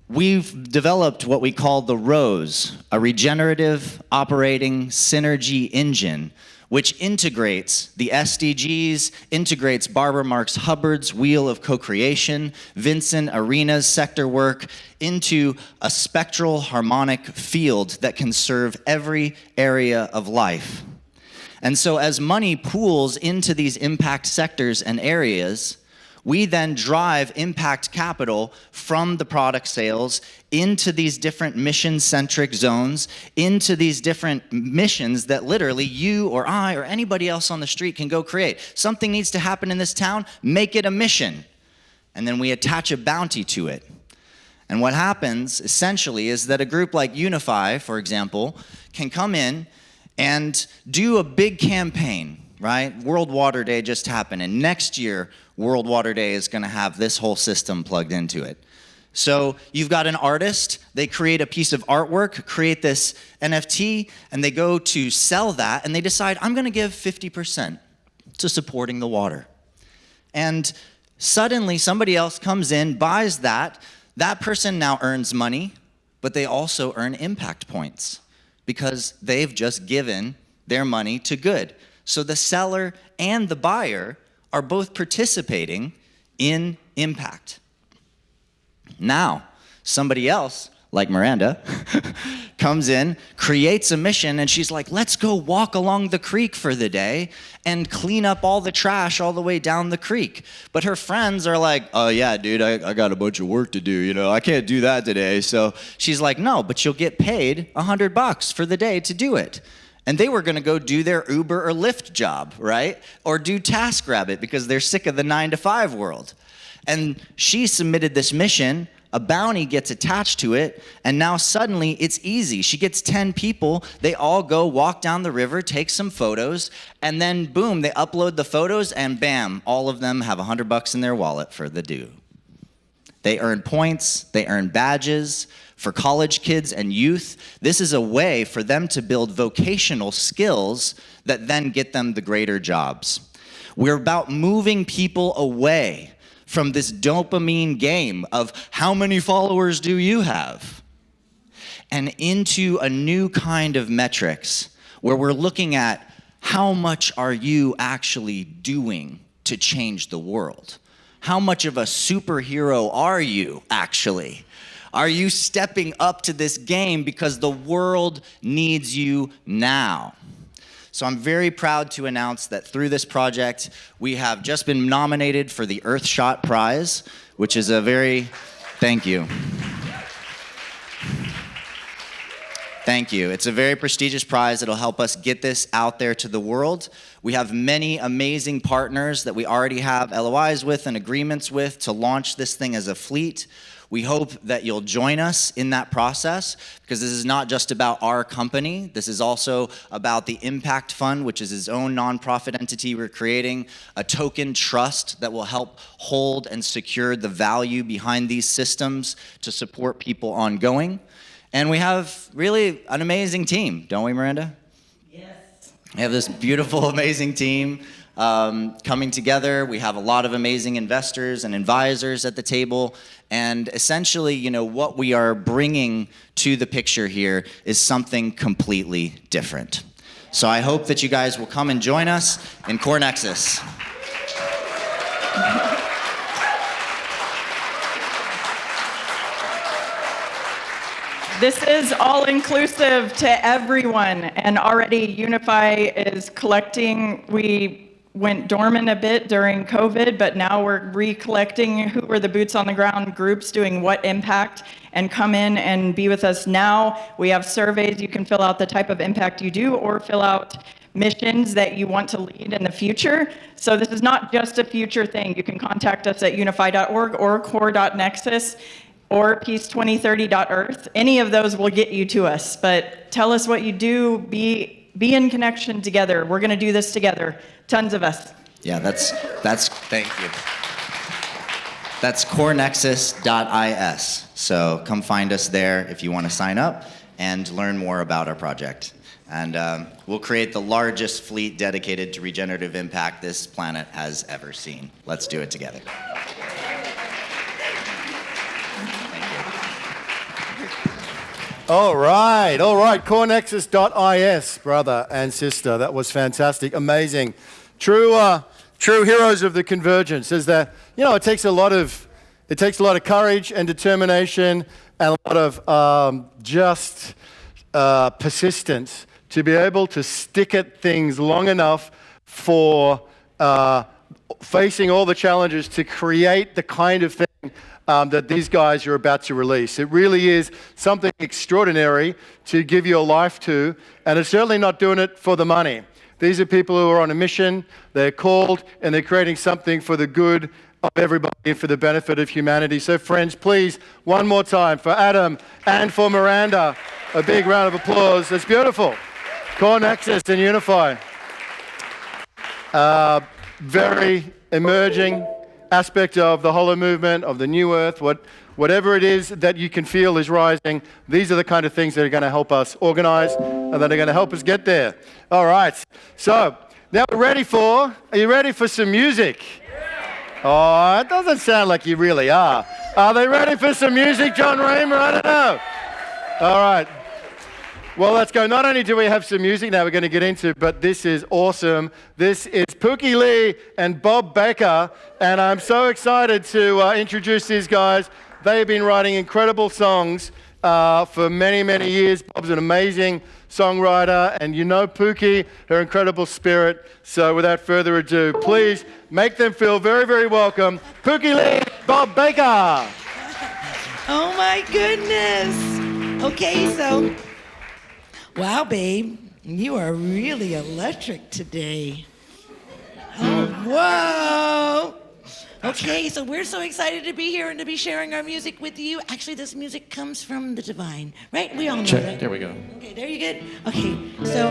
We've developed what we call the ROSE, a regenerative operating synergy engine, which integrates the SDGs, integrates Barbara Marx Hubbard's Wheel of Co-Creation, Vincent Arena's sector work into a spectral harmonic field that can serve every area of life. And so as money pools into these impact sectors and areas, we then drive impact capital from the product sales into these different mission-centric zones, into these different missions that literally you or I or anybody else on the street can go create. Something needs to happen in this town, make it a mission. And then we attach a bounty to it. And what happens, essentially, is that a group like Unify, for example, can come in and do a big campaign, right? World Water Day just happened, and next year, World Water Day is going to have this whole system plugged into it. So you've got an artist, they create a piece of artwork, create this NFT, and they go to sell that, and they decide, I'm going to give 50% to supporting the water. And suddenly somebody else comes in, buys that, that person now earns money, but they also earn impact points because they've just given their money to good. So the seller and the buyer are both participating in impact. Now, somebody else, like Miranda, comes in, creates a mission, and she's like, let's go walk along the creek for the day and clean up all the trash all the way down the creek. But her friends are like, oh yeah, dude, I got a bunch of work to do, I can't do that today. So she's like, no, but you'll get paid $100 for the day to do it. And they were going to go do their Uber or Lyft job, right? Or do TaskRabbit because they're sick of the 9-to-5 world. And she submitted this mission, a bounty gets attached to it, and now suddenly it's easy. She gets 10 people, they all go walk down the river, take some photos, and then boom, they upload the photos, and bam, all of them have $100 in their wallet for the do. They earn points, they earn badges. For college kids and youth, this is a way for them to build vocational skills that then get them the greater jobs. We're about moving people away from this dopamine game of how many followers do you have? And into a new kind of metrics where we're looking at how much are you actually doing to change the world? How much of a superhero are you actually? Are you stepping up to this game because the world needs you now? So I'm very proud to announce that through this project, we have just been nominated for the Earthshot Prize, which is a very, thank you. Thank you. It's a very prestigious prize that'll help us get this out there to the world. We have many amazing partners that we already have LOIs with and agreements with to launch this thing as a fleet. We hope that you'll join us in that process because this is not just about our company. This is also about the Impact Fund, which is its own nonprofit entity we're creating, a token trust that will help hold and secure the value behind these systems to support people ongoing. And we have really an amazing team, don't we, Miranda? Yes. We have this beautiful, amazing team. coming together. We have a lot of amazing investors and advisors at the table. And essentially, you know, what we are bringing to the picture here is something completely different. So I hope that you guys will come and join us in Core Nexus. This is all-inclusive to everyone, and already Unify is collecting. We went dormant a bit during COVID, but now we're recollecting who were the boots-on-the-ground groups doing what impact, and come in and be with us now. We have surveys. You can fill out the type of impact you do, or fill out missions that you want to lead in the future. So this is not just a future thing. You can contact us at unify.org or core.nexus. or peace2030.earth. Any of those will get you to us, but tell us what you do, be in connection together. We're gonna do this together, tons of us. Yeah, that's thank you. That's corenexus.is. So come find us there if you want to sign up and learn more about our project. And we'll create the largest fleet dedicated to regenerative impact this planet has ever seen. Let's do it together. All right, corenexus.is, brother and sister. That was fantastic, amazing. True heroes of the convergence. Is that, you know, it takes a lot of courage and determination and a lot of persistence to be able to stick at things long enough for facing all the challenges to create the kind of thing that these guys are about to release. It really is something extraordinary to give your life to, and it's certainly not doing it for the money. These are people who are on a mission, they're called, and they're creating something for the good of everybody and for the benefit of humanity. So friends, please, one more time for Adam and for Miranda, a big round of applause. It's beautiful. Core Nexus and Unify. Very emerging aspect of the Hollow Movement, of the New Earth, whatever it is that you can feel is rising, these are the kind of things that are going to help us organize and that are going to help us get there. All right, so now are you ready for some music? Oh, it doesn't sound like you really are. Are they ready for some music, John Raymer? I don't know. All right. Well, let's go. Not only do we have some music now we're going to get into, but this is awesome. This is Pookie Lee and Bob Baker, and I'm so excited to introduce these guys. They've been writing incredible songs for many, many years. Bob's an amazing songwriter, and you know Pookie, her incredible spirit. So without further ado, please make them feel very, very welcome. Pookie Lee, Bob Baker. Oh my goodness. Okay, so, wow, babe, you are really electric today. Oh, whoa. Okay, so we're so excited to be here and to be sharing our music with you. Actually, this music comes from the divine, right? We all know that. There we go. Okay, there you good? Okay, so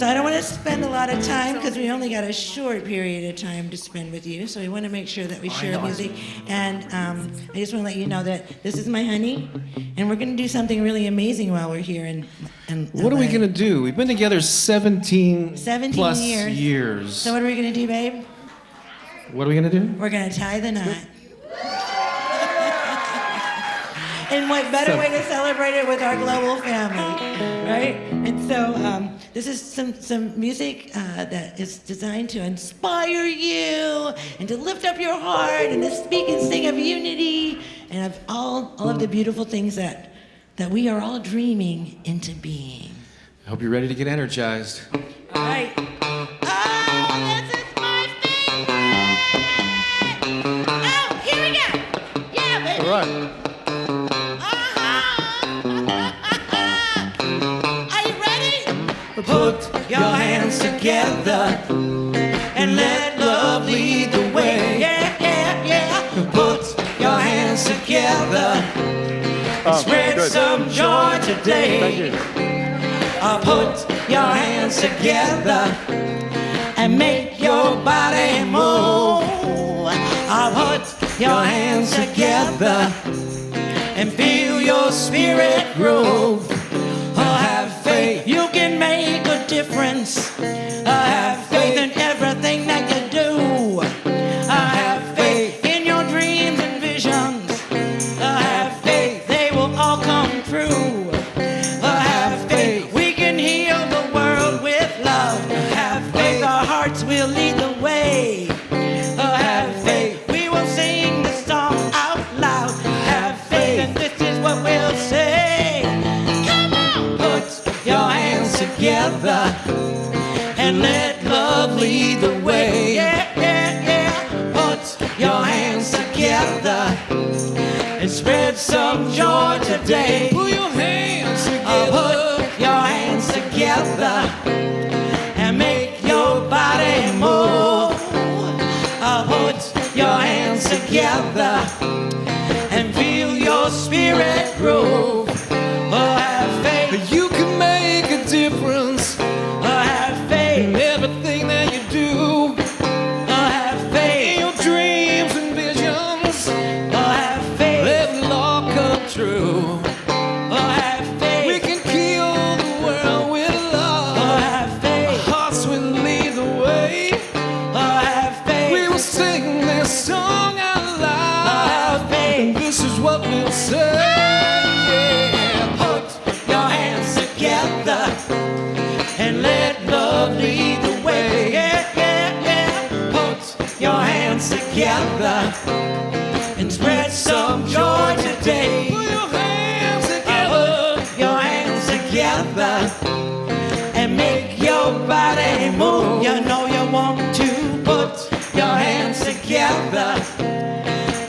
I don't want to spend a lot of time because we only got a short period of time to spend with you. So we want to make sure that we share music. And I just want to let you know that this is my honey, and we're going to do something really amazing while we're here. And what are we going to do? We've been together 17 plus years. So what are we going to do, babe? What are we going to do? We're going to tie the knot. And what better way to celebrate it with our global family, right? And so this is some music that is designed to inspire you and to lift up your heart and to speak and sing of unity and of all of the beautiful things that we are all dreaming into being. I hope you're ready to get energized. All right. Right. Are you ready? Put your hands together and let love lead the way. Yeah, yeah, yeah. Put your hands together and spread some joy today. Thank you. Put your hands together and make your body move. Put your hands together and feel your spirit groove. Have faith, you can make a difference. Have faith and your hands together and spread some joy today. Put your hands together. Put your hands together and make your body move. Put your hands together and feel your spirit groove. Have faith. You can make a difference Have faith. in everything that you do. Have faith. In your dreams and visions, Have faith. let it all come true. Have faith. We can heal the world with love. Have faith. Our hearts will lead the way. Have faith. We will sing this song out loud. Have faith. And this is what we'll say. Put your hands together and let love lead the way. Yeah, yeah, yeah. Put your hands together and spread some joy today. Put your hands together. Put your hands together and make your body move. You know you want to put your hands together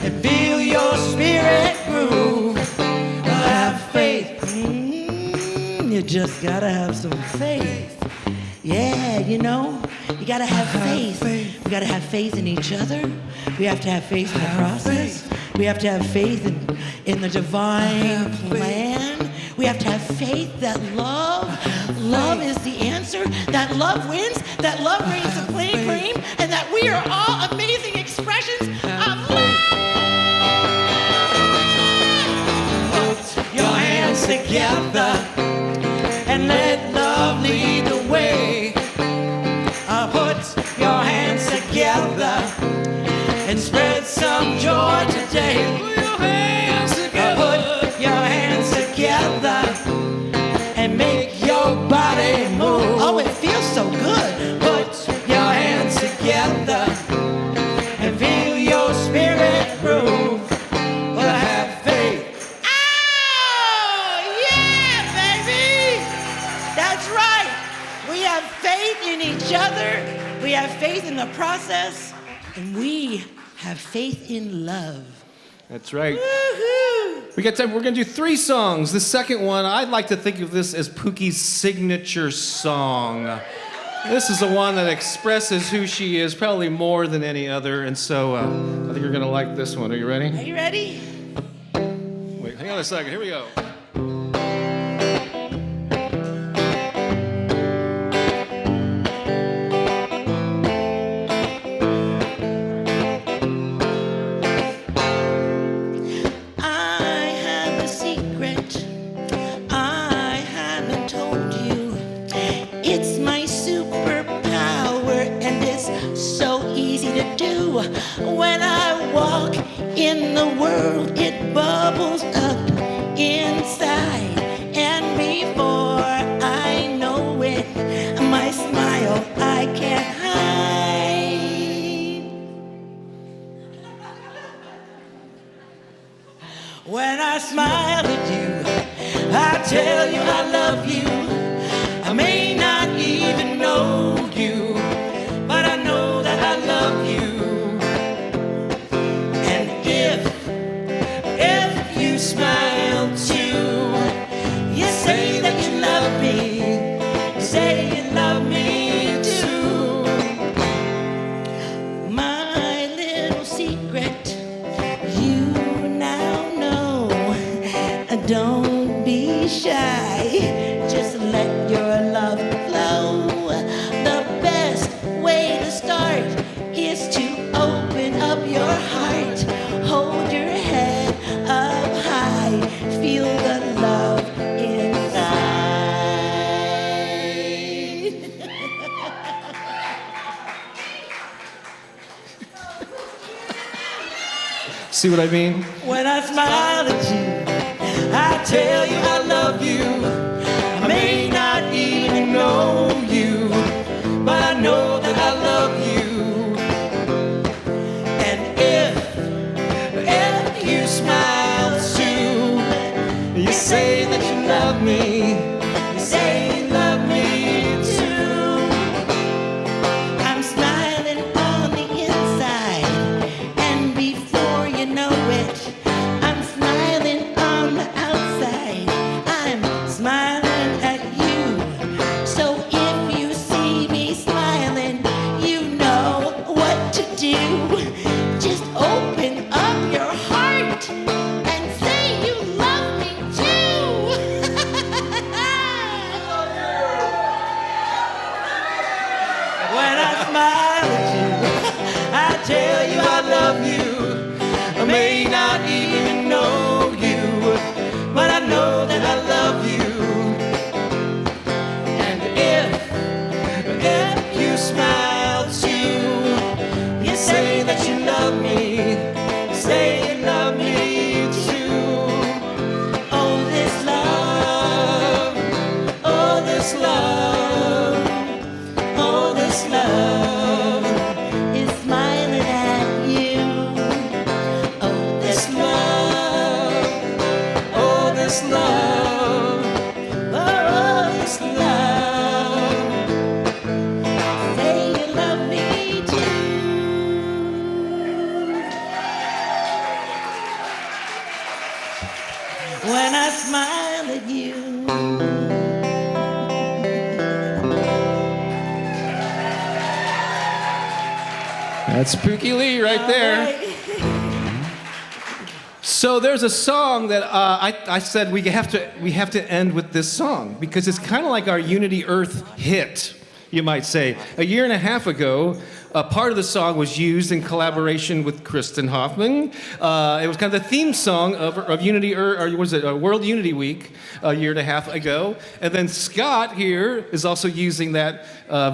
and feel your spirit groove. Have faith. You just gotta have some faith. Yeah, you know, you gotta have faith. We gotta have faith in each other. We have to have faith in the process. We have to have faith in the divine plan. We have to have faith that love is the answer, that love wins, that love reigns supreme, and that we are all amazing expressions of love. Put your hands together and let love lead the way. Put your hands together and spread some joy today. Put your hands together. Put your hands together and make your body move. Oh, it feels so good. Put your hands together and feel your spirit groove. Well, have faith. Oh, yeah, baby. That's right. We have faith in each other. We have faith in the process. And we have faith in love. That's right. Woohoo! We got time. We're going to do 3 songs. The second one, I'd like to think of this as Pookie's signature song. This is the one that expresses who she is, probably more than any other. And so I think you're going to like this one. Are you ready? Are you ready? Wait, hang on a second. Here we go. I have a secret I haven't told you. It's my superpower and it's so easy to do. When I walk in the world, it bubbles up inside. And before I know it, my smile I can't hide. When I smile at you, I tell you I love you. I may not even know you, but I know that I love you. And if you smile too, you say that you love me, you say you love me too. My little secret, you now know. Don't be shy, just let your love flow. The best way to start is to open up your heart. Hold your head up high, feel the love inside. See what I mean? When I smile at you, I tell you I love you. I may not even know you, but I know that I love you. And if you smile too, you say that you love me, you say you love me too. I'm smiling on the inside, and love you. I may not even know you, but I know that I love you. And if you smile too, you say that you love me, you say you love me too. Oh, this love, oh, this love, oh, this love is smiling at you. Oh, this love, oh, this love, oh, this love. Say you love me too. When I smile at you. That's Pookie Lee right there. So there's a song that I said we have to end with this song because it's kind of like our Unity Earth hit, you might say. A year and a half ago, a part of the song was used in collaboration with Kristen Hoffman. It was kind of the theme song of Unity Earth, or was it World Unity Week a year and a half ago. And then Scott here is also using that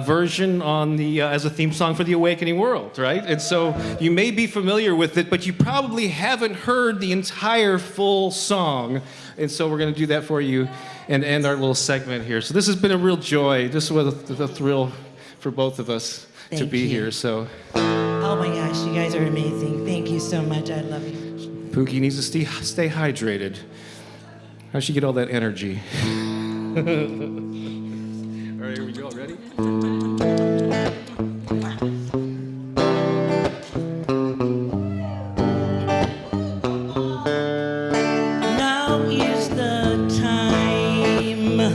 version on the as a theme song for the Awakening World, right? And so you may be familiar with it, but you probably haven't heard the entire full song. And so we're going to do that for you and end our little segment here. So this has been a real joy. This was a thrill for both of us to be here. So, Oh my gosh, you guys are amazing. Thank you so much. I love you. Pookie needs to stay hydrated. How'd she get all that energy? All right, here we go. Ready? Now is the time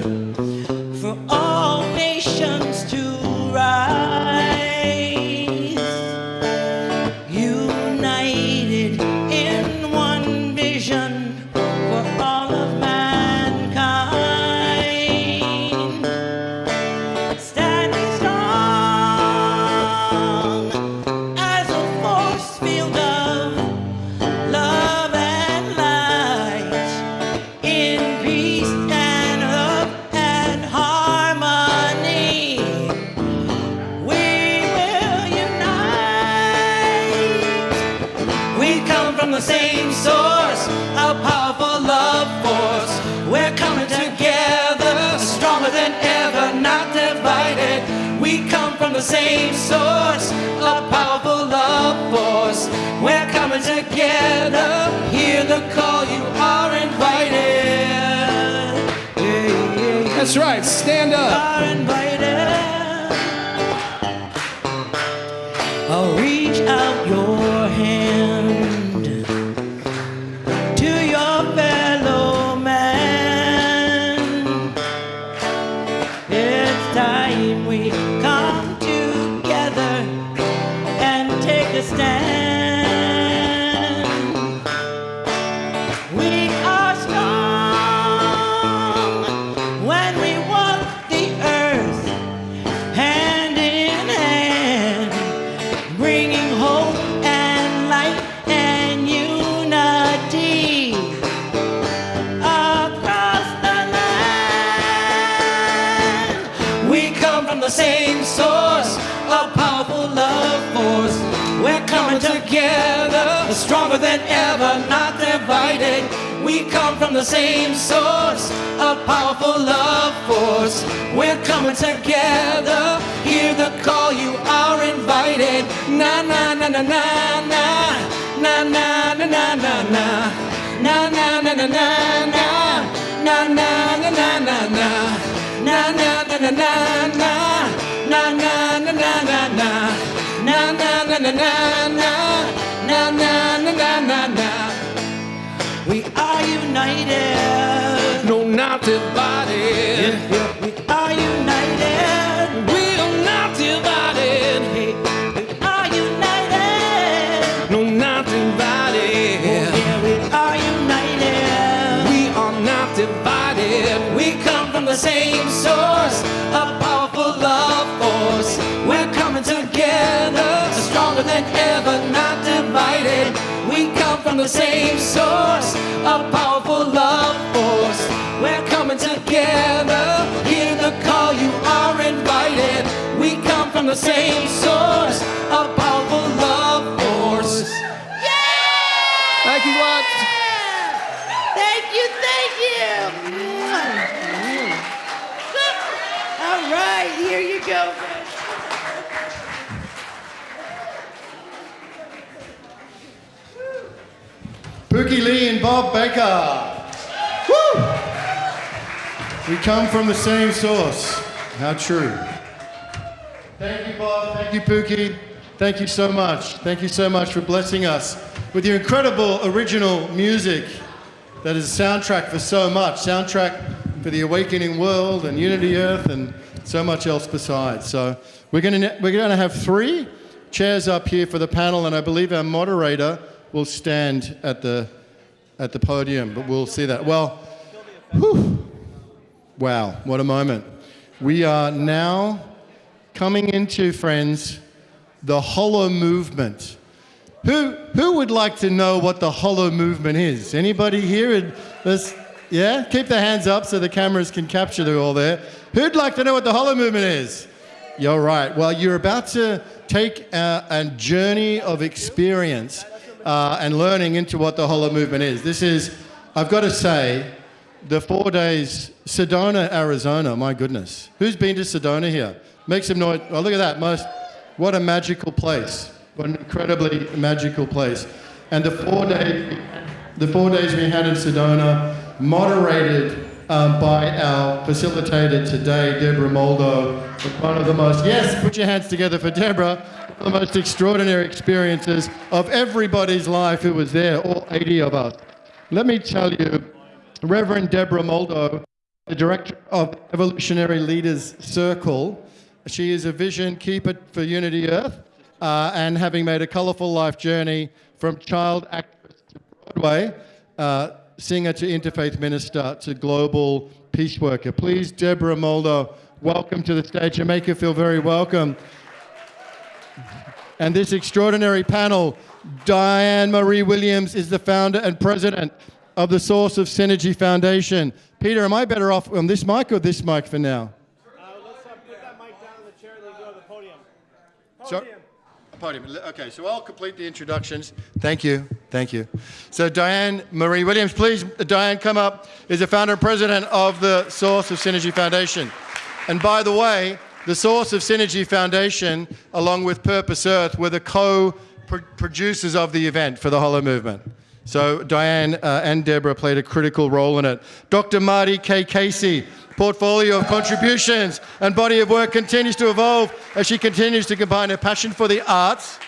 for all nations to rise, united in one vision for all of mankind, standing strong as a force field of love and light, in peace and love and harmony. We will unite. We come from the same source, a powerful love force. We're coming together, stronger than ever, not divided. We come from the same source, a powerful love force. We're coming together, hear the call, you are invited. That's right. Stand up. Are invited. Oh, reach out your hand to your fellow man. It's time we come together and take a stand. We are strong when we walk the earth hand in hand, bringing hope and light and unity across the land. We come from the same source, a powerful love force. We're coming together, stronger than ever, not divided. We come from the same source, a powerful love force. We're coming together, hear the call, you are invited. Na na na na na na, na na na na na na, na na na na na na, na na na na na na, na na na na na na, na na na na na na, na na na na na na, na na na na na na. We are united. No, not divided. We are united. We are not divided. We are united. No, not divided. Yeah, we are united. We are not divided. We come from the same source, a powerful love force. We're coming together, stronger than and ever not divided. We come from the same source, a powerful love force. We're coming together, hear the call, you are invited. We come from the same source, a powerful love force. Thank you, Lutz. Thank you, thank you. All right, here you go. Pookie Lee and Bob Baker. Woo! We come from the same source. How true. Thank you, Bob. Thank you, Pookie. Thank you so much. Thank you so much for blessing us with your incredible original music that is a soundtrack for so much. Soundtrack for the awakening world and Unity Earth and so much else besides. So we're going to have 3 chairs up here for the panel, and I believe our moderator will stand at the podium, but we'll see that. Well, whew, wow, what a moment. We are now coming into, friends, the hollow movement. Who would like to know what the hollow movement is? Anybody here? Yeah? Keep the hands up so the cameras can capture it all there. Who'd like to know what the hollow movement is? You're right. Well, you're about to take a journey of experience and learning into what the hollow movement is. This is, I've got to say, the 4 days, Sedona, Arizona, my goodness. Who's been to Sedona here? Make some noise. Oh, look at that. What a magical place. What an incredibly magical place. And the 4 days we had in Sedona, moderated by our facilitator today, Deborah Moldo, one of the most, yes, put your hands together for Deborah, one of the most extraordinary experiences of everybody's life who was there, all 80 of us. Let me tell you, Reverend Deborah Moldo, the director of Evolutionary Leaders Circle, she is a vision keeper for Unity Earth, and having made a colourful life journey from child actress to Broadway, singer to interfaith minister to global peace worker. Please, Deborah Moldo, welcome to the stage and make her feel very welcome. And this extraordinary panel, Diane Marie Williams is the founder and president of the Source of Synergy Foundation. Peter, am I better off on this mic or this mic for now? Let's put that mic down in the chair and then go to the podium. Podium. Okay, so I'll complete the introductions. Thank you. Thank you. So Diane Marie Williams, please, Diane, come up, is the founder and president of the Source of Synergy Foundation. And by the way, the Source of Synergy Foundation, along with Purpose Earth, were the co-producers of the event for the Hollow Movement. So Diane and Deborah played a critical role in it. Dr. Marty K. Casey, portfolio of contributions and body of work continues to evolve as she continues to combine her passion for the arts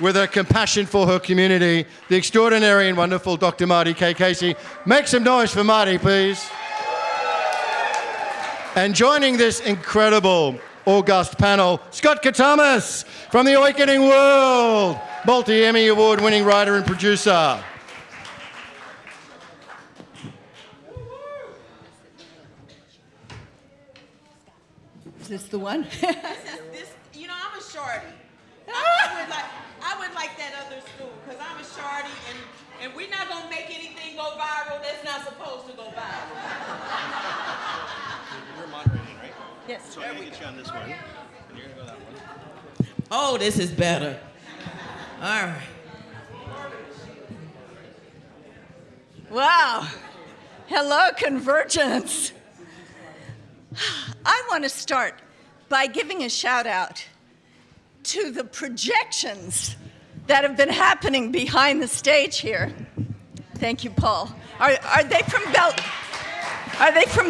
with her compassion for her community. The extraordinary and wonderful Dr. Marty K. Casey. Make some noise for Marty, please. And joining this incredible, august panel, Scott Katamas from The Awakening World, multi-Emmy award-winning writer and producer. Is this the one? This, you know, I'm a shorty. I would like that other stool because I'm a shorty and we're not gonna make anything go viral that's not supposed to go viral. You're moderating, right? Yes. So I'm gonna get you on this one, and you're gonna go that one. Oh, this is better. All right. Wow. Hello, Convergence. I want to start by giving a shout out to the projections that have been happening behind the stage here. Thank you, Paul. Are they from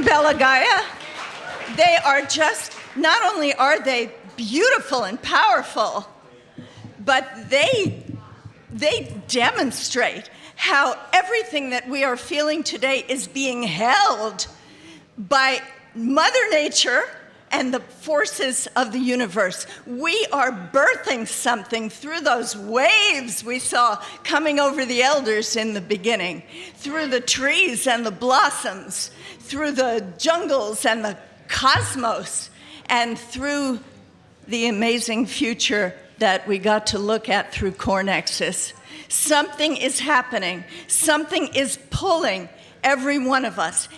Bella Gaia? They are just, not only are they beautiful and powerful, but they demonstrate how everything that we are feeling today is being held by Mother Nature and the forces of the universe. We are birthing something through those waves we saw coming over the elders in the beginning, through the trees and the blossoms, through the jungles and the cosmos, and through the amazing future that we got to look at through Cornexus. Something is happening. Something is pulling every one of us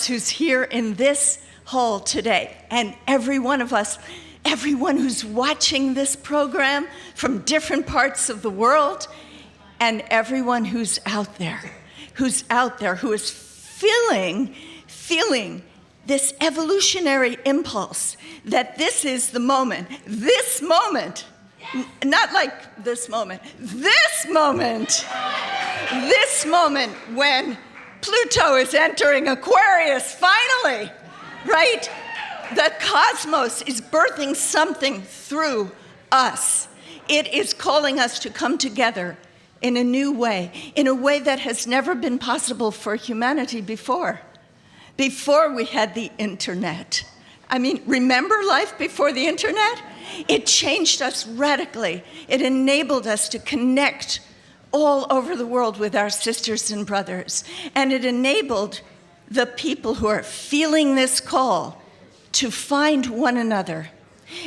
who's here in this hall today, and every one of us, everyone who's watching this program from different parts of the world, and everyone who's out there, who is feeling this evolutionary impulse that this is the moment, not like this moment when Pluto is entering Aquarius, finally, right? The cosmos is birthing something through us. It is calling us to come together in a new way, in a way that has never been possible for humanity before we had the internet. I mean, remember life before the internet? It changed us radically. It enabled us to connect all over the world with our sisters and brothers. And it enabled the people who are feeling this call to find one another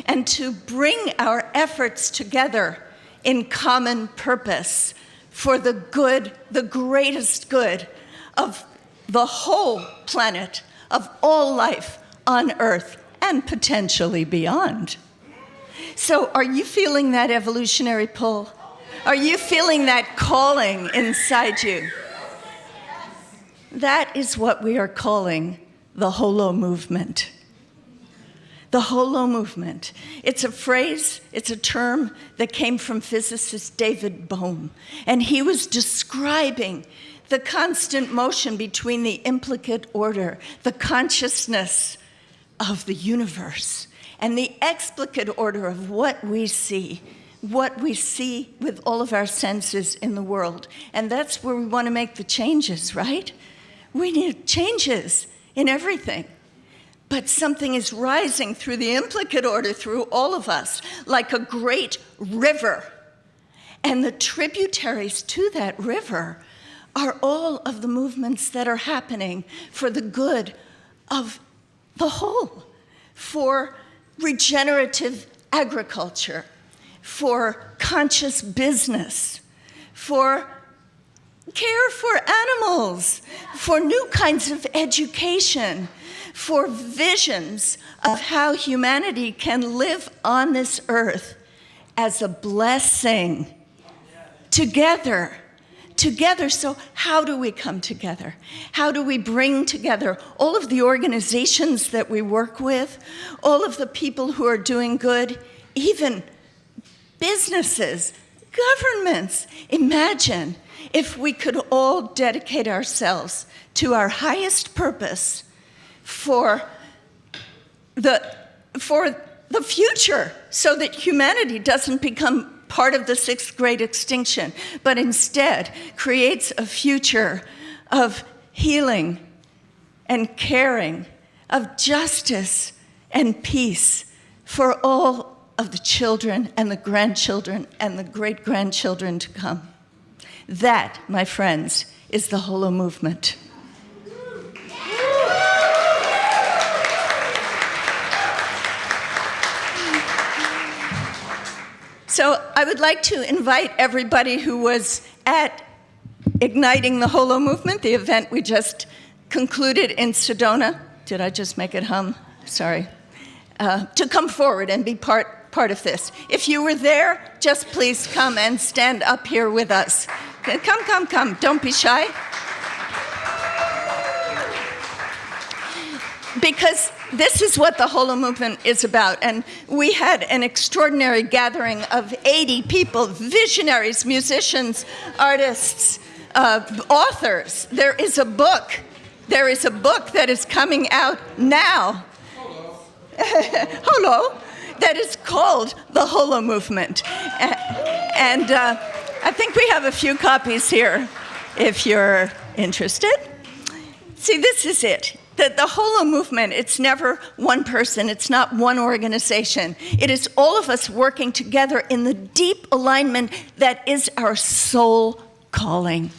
and to bring our efforts together in common purpose for the good, the greatest good of the whole planet, of all life on Earth, and potentially beyond. So are you feeling that evolutionary pull? Are you feeling that calling inside you? That is what we are calling the Holo movement. The Holo movement. It's a phrase, it's a term that came from physicist David Bohm. And he was describing the constant motion between the implicate order, the consciousness of the universe, and the explicate order of what we see with all of our senses in the world. And that's where we want to make the changes, right? We need changes in everything. But something is rising through the implicate order, through all of us, like a great river. And the tributaries to that river are all of the movements that are happening for the good of the whole, for regenerative agriculture, for conscious business, for care for animals, for new kinds of education, for visions of how humanity can live on this earth as a blessing together. So how do we come together? How do we bring together all of the organizations that we work with, all of the people who are doing good, even businesses, governments? Imagine if we could all dedicate ourselves to our highest purpose for the future, so that humanity doesn't become part of the sixth great extinction, but instead creates a future of healing and caring, of justice and peace for all of the children and the grandchildren and the great-grandchildren to come. That, my friends, is the Holo movement. So I would like to invite everybody who was at Igniting the Holo Movement, the event we just concluded in Sedona. Did I just make it hum? Sorry. To come forward and be part of this. If you were there, just please come and stand up here with us. Come. Don't be shy. Because this is what the Holo movement is about. And we had an extraordinary gathering of 80 people, visionaries, musicians, artists, authors. There is a book that is coming out now. Holo. That is called the Holo movement. And I think we have a few copies here if you're interested. See, this is it. The Holo movement, it's never one person, it's not one organization. It is all of us working together in the deep alignment that is our soul calling.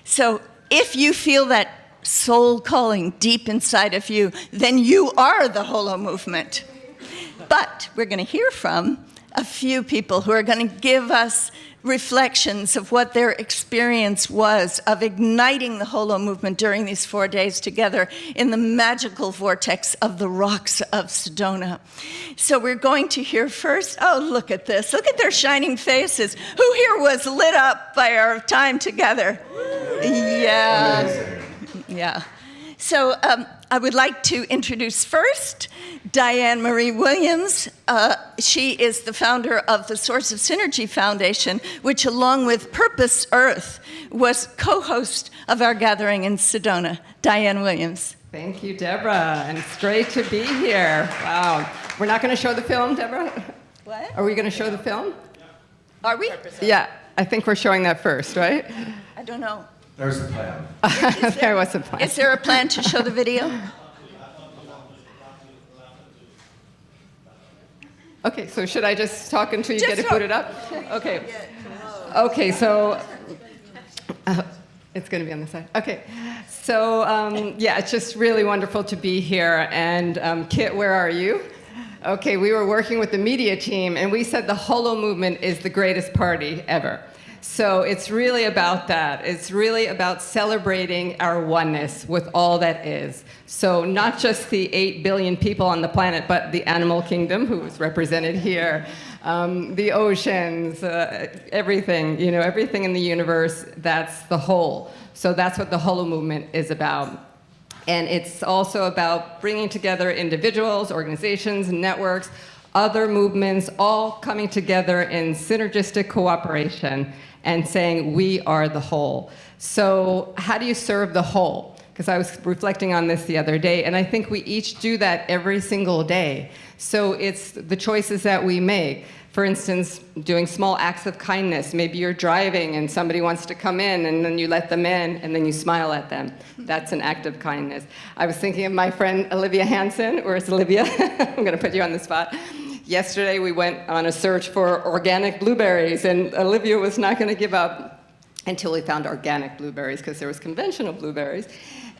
So if you feel that soul calling deep inside of you, then you are the Holo movement. But we're going to hear from a few people who are going to give us reflections of what their experience was of igniting the Holo movement during these 4 days together in the magical vortex of the rocks of Sedona. So we're going to hear first, oh, look at this. Look at their shining faces. Who here was lit up by our time together? Yeah. Amazing. Yeah. So I would like to introduce first Diane Marie Williams. She is the founder of the Source of Synergy Foundation, which along with Purpose Earth was co-host of our gathering in Sedona. Diane Williams. Thank you, Deborah, and it's great to be here. Wow. We're not going to show the film, Deborah? What? Are we going to show the film? Are we? Yeah, I think we're showing that first, right? I don't know. There's the plan. There was a plan. Is there a plan to show the video? Okay, so should I just talk until you Just get it talk. booted up? Okay. Okay, so it's going to be on the side. Okay, so yeah, it's just really wonderful to be here. And Kit, where are you? Okay, we were working with the media team, and we said the Holo movement is the greatest party ever. So it's really about that. It's really about celebrating our oneness with all that is. So not just the 8 billion people on the planet, but the animal kingdom, who is represented here, the oceans, everything, you know, everything in the universe, that's the whole. So that's what the Holo movement is about. And it's also about bringing together individuals, organizations, networks, other movements, all coming together in synergistic cooperation and saying, we are the whole. So how do you serve the whole? Because I was reflecting on this the other day, and I think we each do that every single day. So it's the choices that we make. For instance, doing small acts of kindness. Maybe you're driving and somebody wants to come in, and then you let them in, and then you smile at them. That's an act of kindness. I was thinking of my friend Olivia Hansen. Where's Olivia? I'm going to put you on the spot. Yesterday, we went on a search for organic blueberries, and Olivia was not going to give up until we found organic blueberries, because there was conventional blueberries.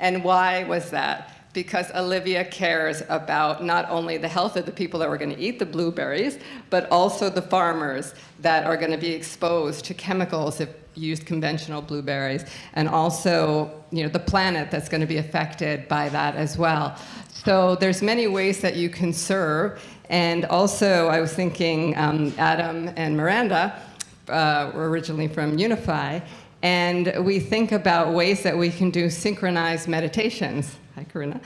And why was that? Because Olivia cares about not only the health of the people that were going to eat the blueberries, but also the farmers that are going to be exposed to chemicals if used conventional blueberries, and also, you know, the planet that's going to be affected by that as well. So there's many ways that you can serve. And also, I was thinking, Adam and Miranda were originally from Unify, and we think about ways that we can do synchronized meditations. Hi, Karina.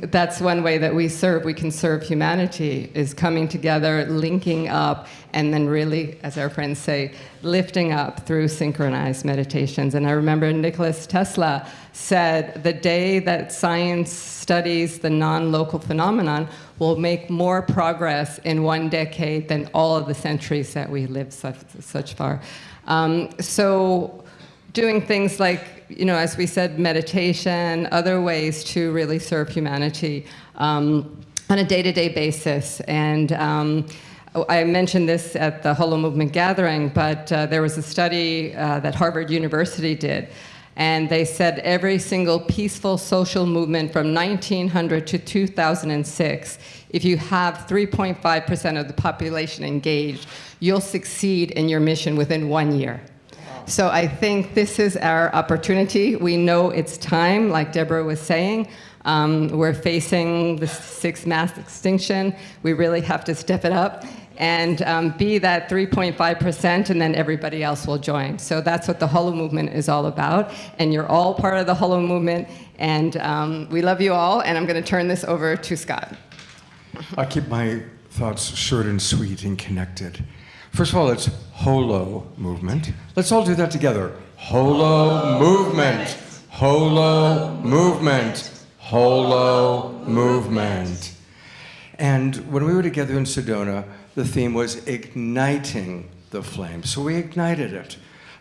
That's one way that we serve. We can serve humanity, is coming together, linking up, and then really, as our friends say, lifting up through synchronized meditations. And I remember Nikola Tesla said, the day that science studies the non-local phenomenon will make more progress in 1 decade than all of the centuries that we lived such far. So doing things like, you know, as we said, meditation, other ways to really serve humanity on a day-to-day basis. And I mentioned this at the Holo Movement Gathering, but there was a study that Harvard University did, and they said every single peaceful social movement from 1900 to 2006, if you have 3.5% of the population engaged, you'll succeed in your mission within 1 year. So I think this is our opportunity. We know it's time, like Deborah was saying. We're facing the 6th mass extinction. We really have to step it up and be that 3.5%, and then everybody else will join. So that's what the Holo movement is all about, and you're all part of the Holo movement, and we love you all, and I'm going to turn this over to Scott. I'll keep my thoughts short and sweet and connected. First of all, it's Holo movement. Let's all do that together. Holo movement. Holo movement. Holo movement. And when we were together in Sedona, the theme was igniting the flame. So we ignited it.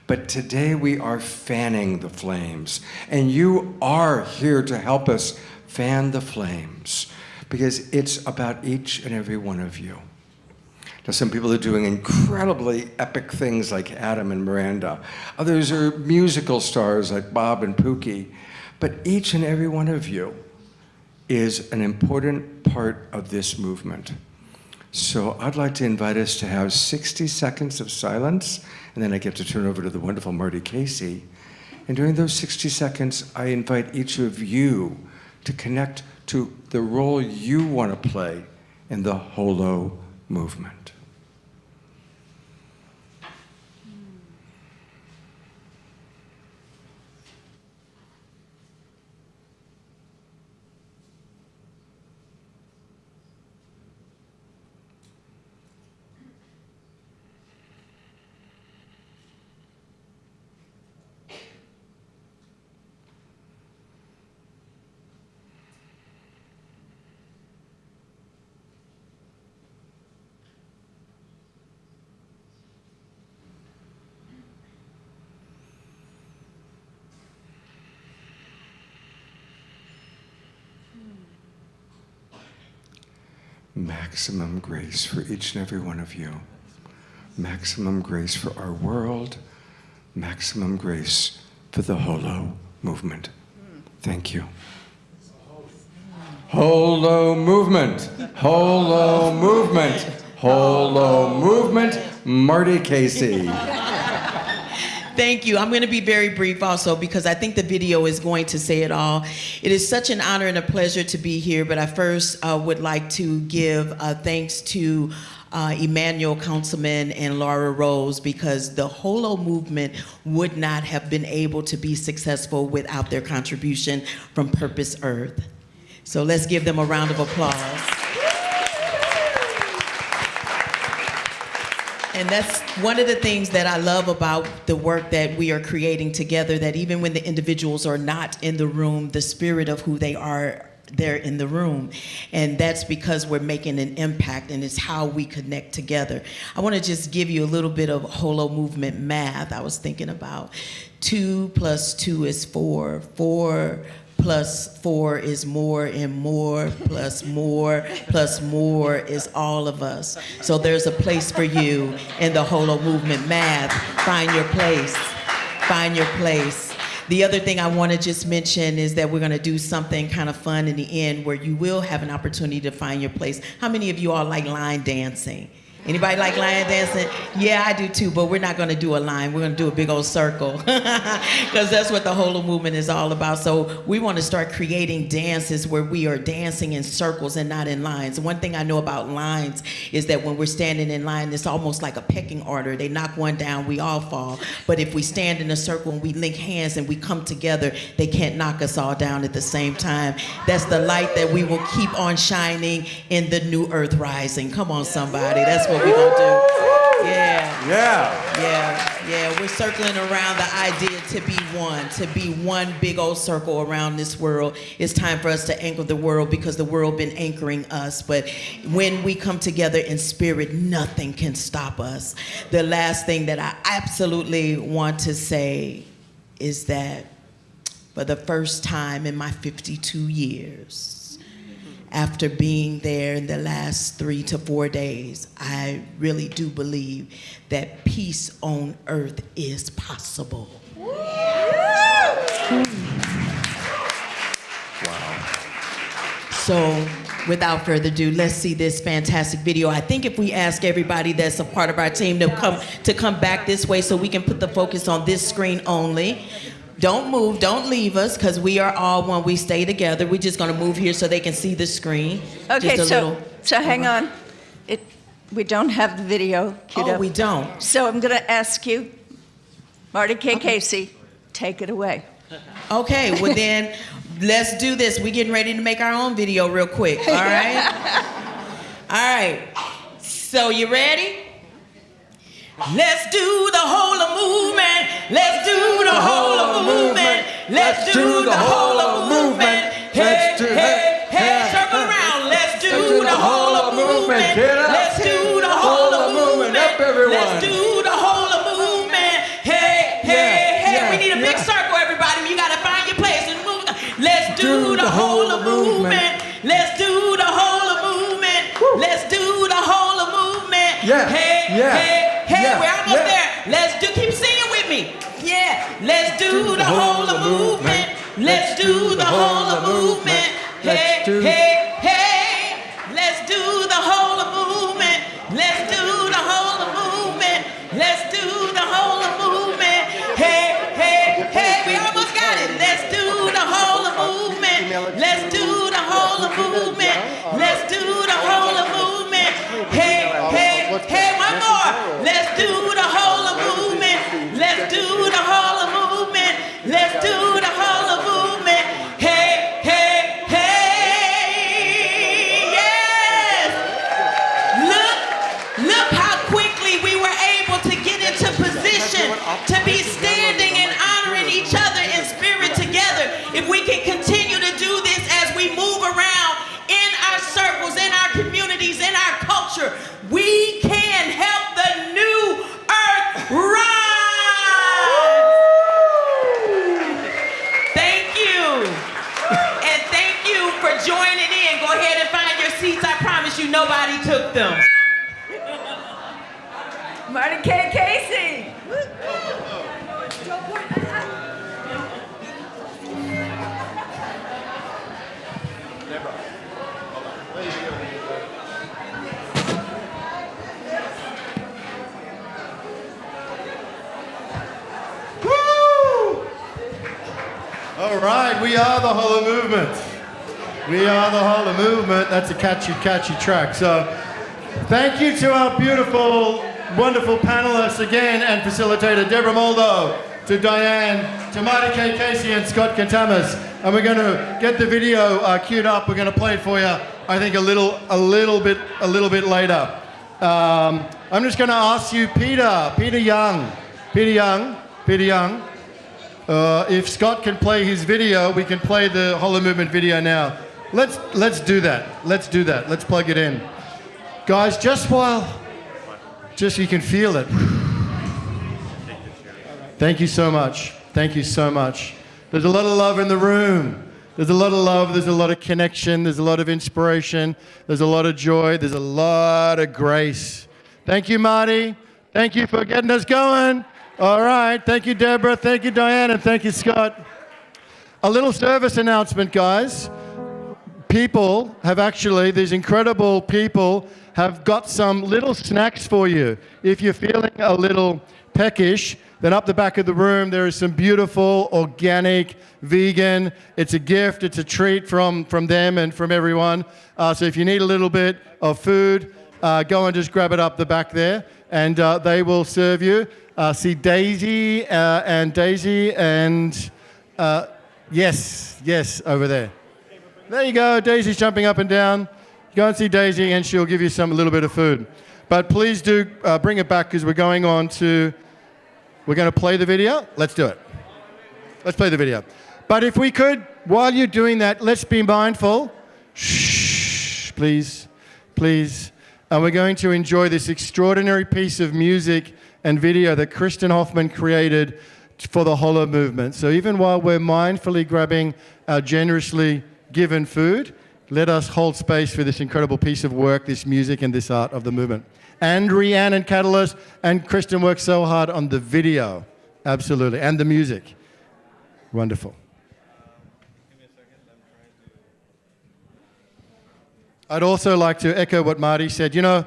But today we are fanning the flames. And you are here to help us fan the flames, because it's about each and every one of you. Now, some people are doing incredibly epic things like Adam and Miranda. Others are musical stars like Bob and Pookie. But each and every one of you is an important part of this movement. So I'd like to invite us to have 60 seconds of silence, and then I get to turn over to the wonderful Marty Casey. And during those 60 seconds, I invite each of you to connect to the role you want to play in the holo movement. Maximum grace for each and every one of you. Maximum grace for our world. Maximum grace for the holo movement. Thank you. Holo movement. Holo movement. Holo movement. Marty Casey. Thank you. I'm going to be very brief also because I think the video is going to say it all. It is such an honor and a pleasure to be here, but I first would like to give thanks to Emmanuel Councilman and Laura Rose, because the holo movement would not have been able to be successful without their contribution from Purpose Earth. So let's give them a round of applause. And that's one of the things that I love about the work that we are creating together, that even when the individuals are not in the room, the spirit of who they are, they're in the room. And that's because we're making an impact, and it's how we connect together. I want to just give you a little bit of holo movement math. I was thinking about 2 + 2 is 4. 4 + 4 is more, and more plus more plus more is all of us. So there's a place for you in the holo movement math. Find your place. Find your place. The other thing I want to just mention is that we're going to do something kind of fun in the end where you will have an opportunity to find your place. How many of you all like line dancing? Anybody like line dancing? Yeah, I do too, but we're not going to do a line. We're going to do a big old circle because that's what the holo movement is all about. So we want to start creating dances where we are dancing in circles and not in lines. One thing I know about lines is that when we're standing in line, it's almost like a pecking order. They knock one down, we all fall. But if we stand in a circle and we link hands and we come together, they can't knock us all down at the same time. That's the light that we will keep on shining in the new earth rising. Come on, somebody. That's what we're gonna do. Yeah. We're circling around the idea to be one big old circle around this world. It's time for us to anchor the world because the world been anchoring us. But when we come together in spirit, nothing can stop us. The last thing that I absolutely want to say is that for the first time in my 52 years, after being there in the last 3 to 4 days, I really do believe that peace on earth is possible. Wow. So, without further ado, let's see this fantastic video. I think if we ask everybody that's a part of our team to come back this way so we can put the focus on this screen only. Don't move, don't leave us, because we are all one. We stay together. We're just going to move here so they can see the screen. Okay, so hang on. We don't have the video queued up. Oh, we don't. So I'm going to ask you, Marty K. Casey, take it away. Okay, well then, let's do this. We're getting ready to make our own video real quick, all right? All right, so you ready? Let's do the holo movement. Let's do the holo movement. Let's do the holo movement. Hey, hey, hey, circle around. Let's do the holo movement. Let's do the holo movement. Let's do the holo movement. Hey, hey, hey. We need a big circle, everybody. You gotta find your place and move. Let's do the holo movement. Let's do the holo movement. Let's do the holo movement. Hey, hey. Hey, we're almost there. Let's keep singing with me. Yeah, let's do the holo movement. Let's do the holo movement. Hey, hey, hey. Let's do the holo movement. them. Marty K. Casey. All right, we are the Hollow Movement. We are the Hollow Movement. That's a catchy, catchy track. So thank you to our beautiful, wonderful panelists again and facilitator Deborah Moldo, to Diane, to Marty K. Casey and Scott Kantamas. And we're going to get the video queued up. We're going to play it for you, I think, a little bit later. I'm just going to ask you, Peter Young, if Scott can play his video, we can play the Hollow Movement video now. Let's do that. Let's do that. Let's plug it in. Guys, just you can feel it. Thank you so much. Thank you so much. There's a lot of love in the room. There's a lot of love, there's a lot of connection, there's a lot of inspiration, there's a lot of joy, there's a lot of grace. Thank you, Marty. Thank you for getting us going. All right. Thank you, Deborah. Thank you, Diane. And thank you, Scott. A little service announcement, guys. People have actually, these incredible people have got some little snacks for you. If you're feeling a little peckish, then up the back of the room, there is some beautiful, organic, vegan. It's a gift. It's a treat from them and from everyone. So if you need a little bit of food, go and just grab it up the back there, and they will serve you. See Daisy and yes, over there. There you go. Daisy's jumping up and down. Go and see Daisy, and she'll give you a little bit of food. But please do bring it back, because we're going to play the video. Let's do it. Let's play the video. But if we could, while you're doing that, let's be mindful. Shh, please. And we're going to enjoy this extraordinary piece of music and video that Kristen Hoffman created for the Hollow Movement. So even while we're mindfully grabbing our generously given food, let us hold space for this incredible piece of work, this music and this art of the movement. And Rhiannon and Catalyst and Kristen worked so hard on the video, absolutely, and the music. Wonderful. I'd also like to echo what Marty said. You know,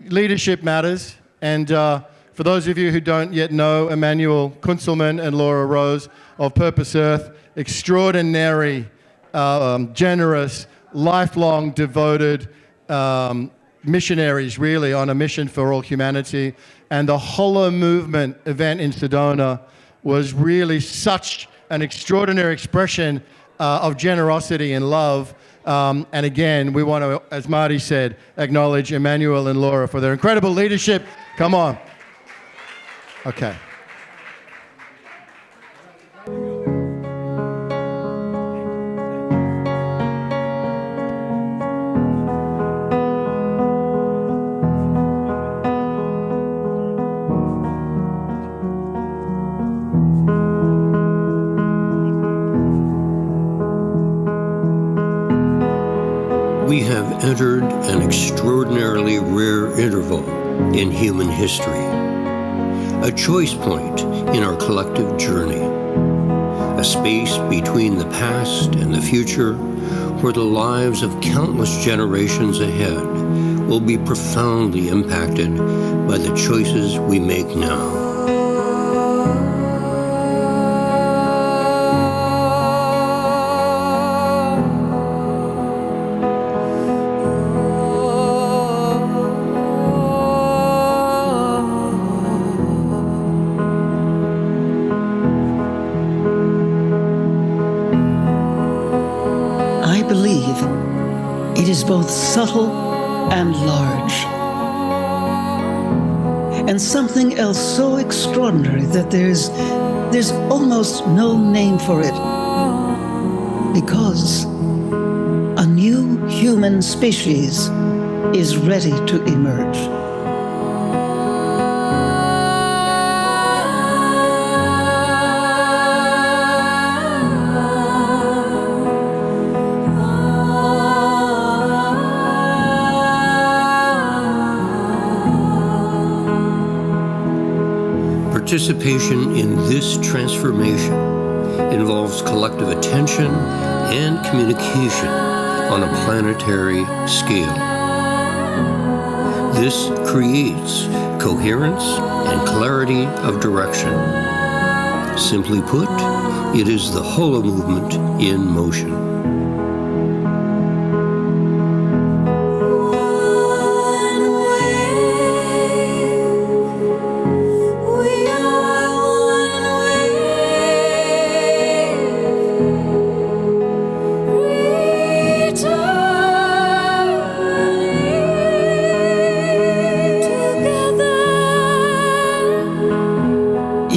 leadership matters. And for those of you who don't yet know, Emmanuel Kunzelman and Laura Rose of Purpose Earth, extraordinary, generous, lifelong devoted missionaries, really, on a mission for all humanity. And the Hollow Movement event in Sedona was really such an extraordinary expression of generosity and love. And again, we want to, as Marty said, acknowledge Emmanuel and Laura for their incredible leadership. Come on. Okay. We have entered an extraordinarily rare interval in human history, a choice point in our collective journey, a space between the past and the future where the lives of countless generations ahead will be profoundly impacted by the choices we make now. It is both subtle and large, and something else so extraordinary that there's almost no name for it, because a new human species is ready to emerge. Participation in this transformation involves collective attention and communication on a planetary scale. This creates coherence and clarity of direction. Simply put, it is the holo movement in motion.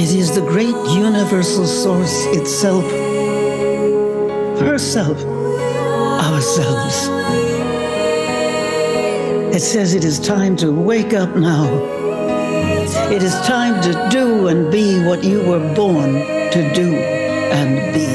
It is the great universal source itself, herself, ourselves. It says it is time to wake up now. It is time to do and be what you were born to do and be.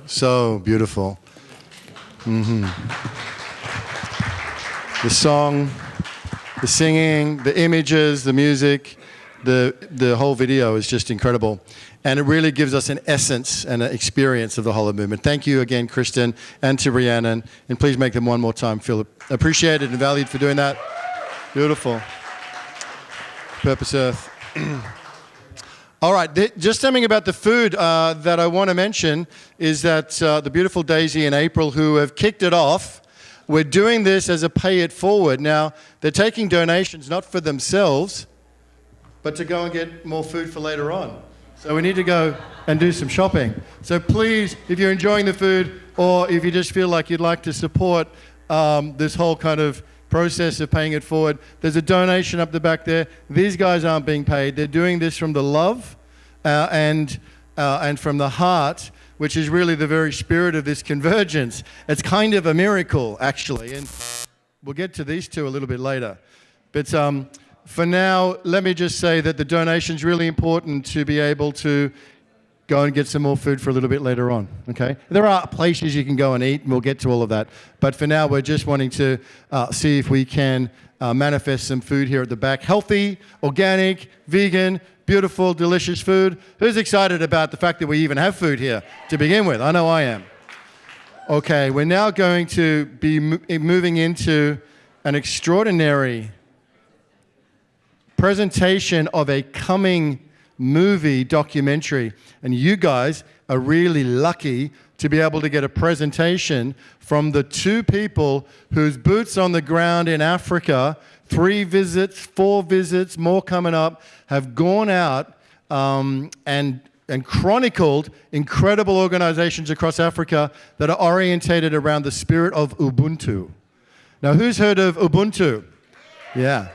So beautiful. The song, the singing, the images, the music, the whole video is just incredible. And it really gives us an essence and an experience of the holo movement. Thank you again, Kristen, and to Rhiannon. And please make them one more time feel appreciated and valued for doing that. Beautiful. Purpose Earth. All right, just something about the food that I want to mention is that the beautiful Daisy and April, who have kicked it off, we're doing this as a pay it forward. Now, they're taking donations not for themselves, but to go and get more food for later on. So we need to go and do some shopping. So please, if you're enjoying the food, or if you just feel like you'd like to support this whole kind of process of paying it forward, there's a donation up the back there. These guys aren't being paid. They're doing this from the love and and from the heart, which is really the very spirit of this convergence. It's kind of a miracle, actually, and we'll get to these two a little bit later. But for now, let me just say that the donation's really important to be able to go and get some more food for a little bit later on, okay? There are places you can go and eat, and we'll get to all of that. But for now, we're just wanting to see if we can manifest some food here at the back. Healthy, organic, vegan, beautiful, delicious food. Who's excited about the fact that we even have food here to begin with? I know I am. Okay, we're now going to be moving into an extraordinary presentation of a coming movie documentary. And you guys are really lucky to be able to get a presentation from the two people whose boots on the ground in Africa, 3 visits, 4 visits, more coming up, have gone out and chronicled incredible organizations across Africa that are orientated around the spirit of Ubuntu. Now, who's heard of Ubuntu? Yeah.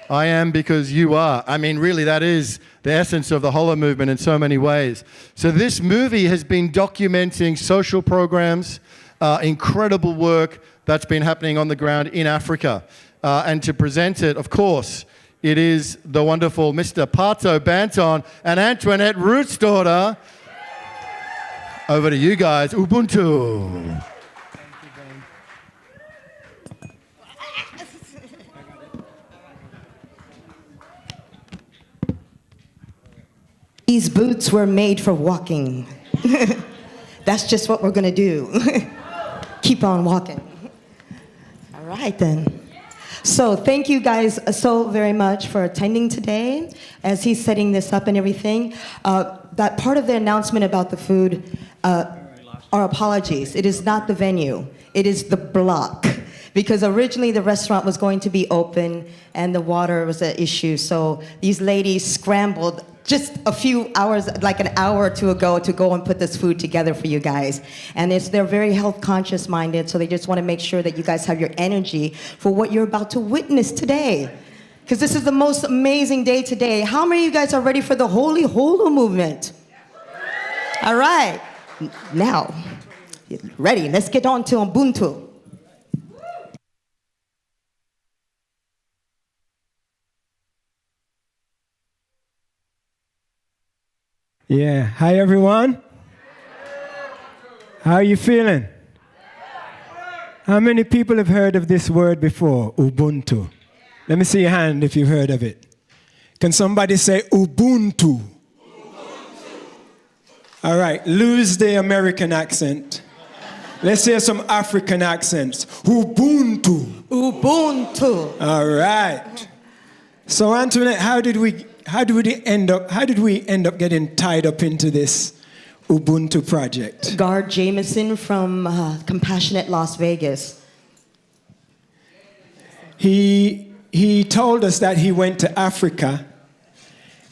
I am because you are. I mean, really, that is the essence of the Holo movement in so many ways. So this movie has been documenting social programs, incredible work that's been happening on the ground in Africa. And to present it, of course, it is the wonderful Mr. Pato Banton and Antoinette Root's daughter. Over to you guys. Ubuntu. These boots were made for walking. That's just what we're gonna do. Keep on walking. All right then. So thank you guys so very much for attending today as he's setting this up and everything. That part of the announcement about the food, our apologies. It is not the venue, it is the block. Because originally the restaurant was going to be open and the water was an issue. So these ladies scrambled just a few hours, like an hour or two ago, to go and put this food together for you guys. And they're very health conscious minded, so they just want to make sure that you guys have your energy for what you're about to witness today. Because this is the most amazing day today. How many of you guys are ready for the Holy Holo movement? All right. Now, ready, let's get on to Ubuntu. Yeah, hi everyone. How are you feeling? How many people have heard of this word before, Ubuntu? Let me see your hand if you've heard of it. Can somebody say Ubuntu? All right, lose the American accent. Let's hear some African accents. Ubuntu. Ubuntu. All right. So Antoinette, how did we end up getting tied up into this Ubuntu project? Gar Jameson from Compassionate Las Vegas. He told us that he went to Africa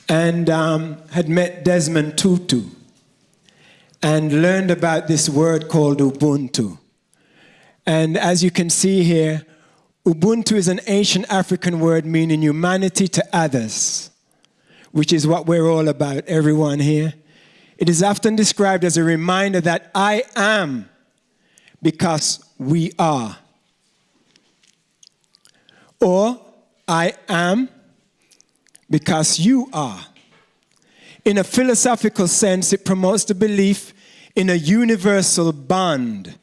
and had met Desmond Tutu and learned about this word called Ubuntu. And as you can see here, Ubuntu is an ancient African word meaning humanity to others, which is what we're all about, everyone here. It is often described as a reminder that I am because we are. Or I am because you are. In a philosophical sense, it promotes the belief in a universal bond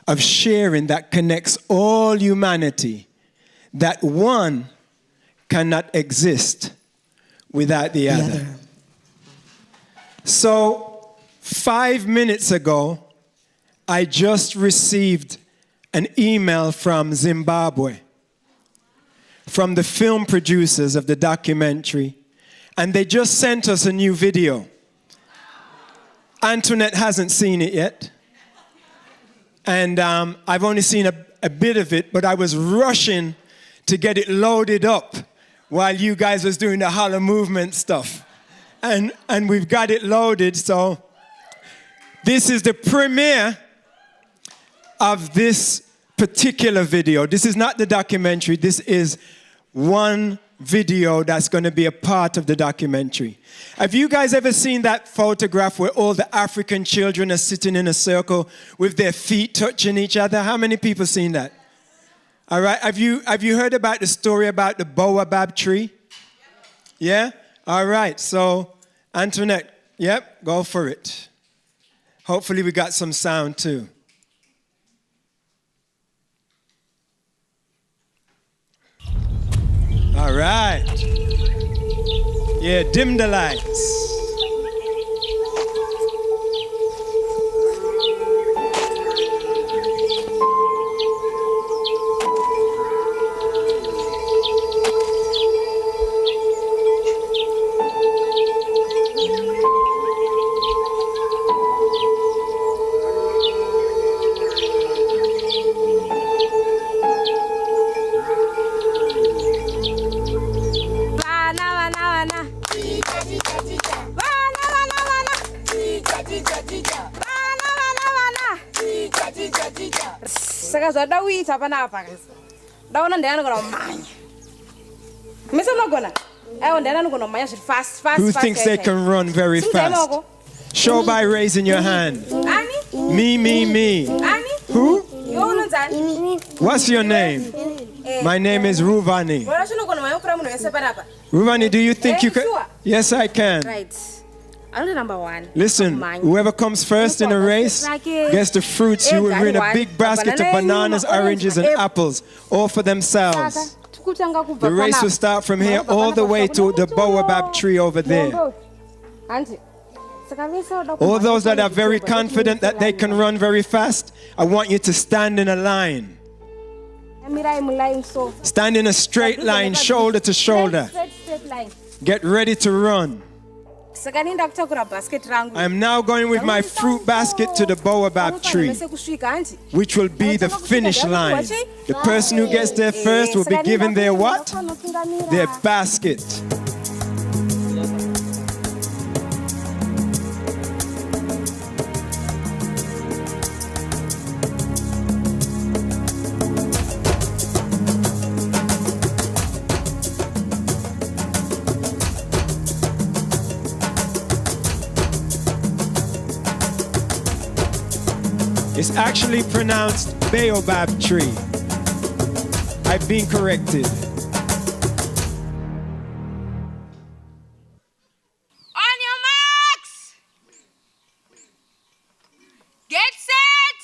of sharing that connects all humanity, that one cannot exist without the other. So 5 minutes ago, I just received an email from Zimbabwe, from the film producers of the documentary, and they just sent us a new video. Antoinette hasn't seen it yet, and I've only seen a bit of it, but I was rushing to get it loaded up while you guys was doing the Holo movement stuff. And we've got it loaded, so this is the premiere of this particular video. This is not the documentary, this is one video that's going to be a part of the documentary. Have you guys ever seen that photograph where all the African children are sitting in a circle with their feet touching each other? How many people seen that? All right. Have you heard about the story about the baobab tree? Yeah? All right. So, Antoinette, yep, go for it. Hopefully we got some sound too. All right. Yeah, dim the lights. Who thinks they can run very fast? Show by raising your hand. Me. Who? What's your name? My name is Ruvani. Ruvani, do you think you can? Yes, I can. Right. I'm the number one. Listen, whoever comes first in a race gets the fruits. You will win a big basket of bananas, oranges, and apples, all for themselves. The race will start from here all the way to the baobab tree over there. All those that are very confident that they can run very fast, I want you to stand in a line. Stand in a straight line, shoulder to shoulder. Get ready to run. I am now going with my fruit basket to the baobab tree, which will be the finish line. The person who gets there first will be given their what? Their basket. It's actually pronounced baobab tree. I've been corrected. On your marks! Get set!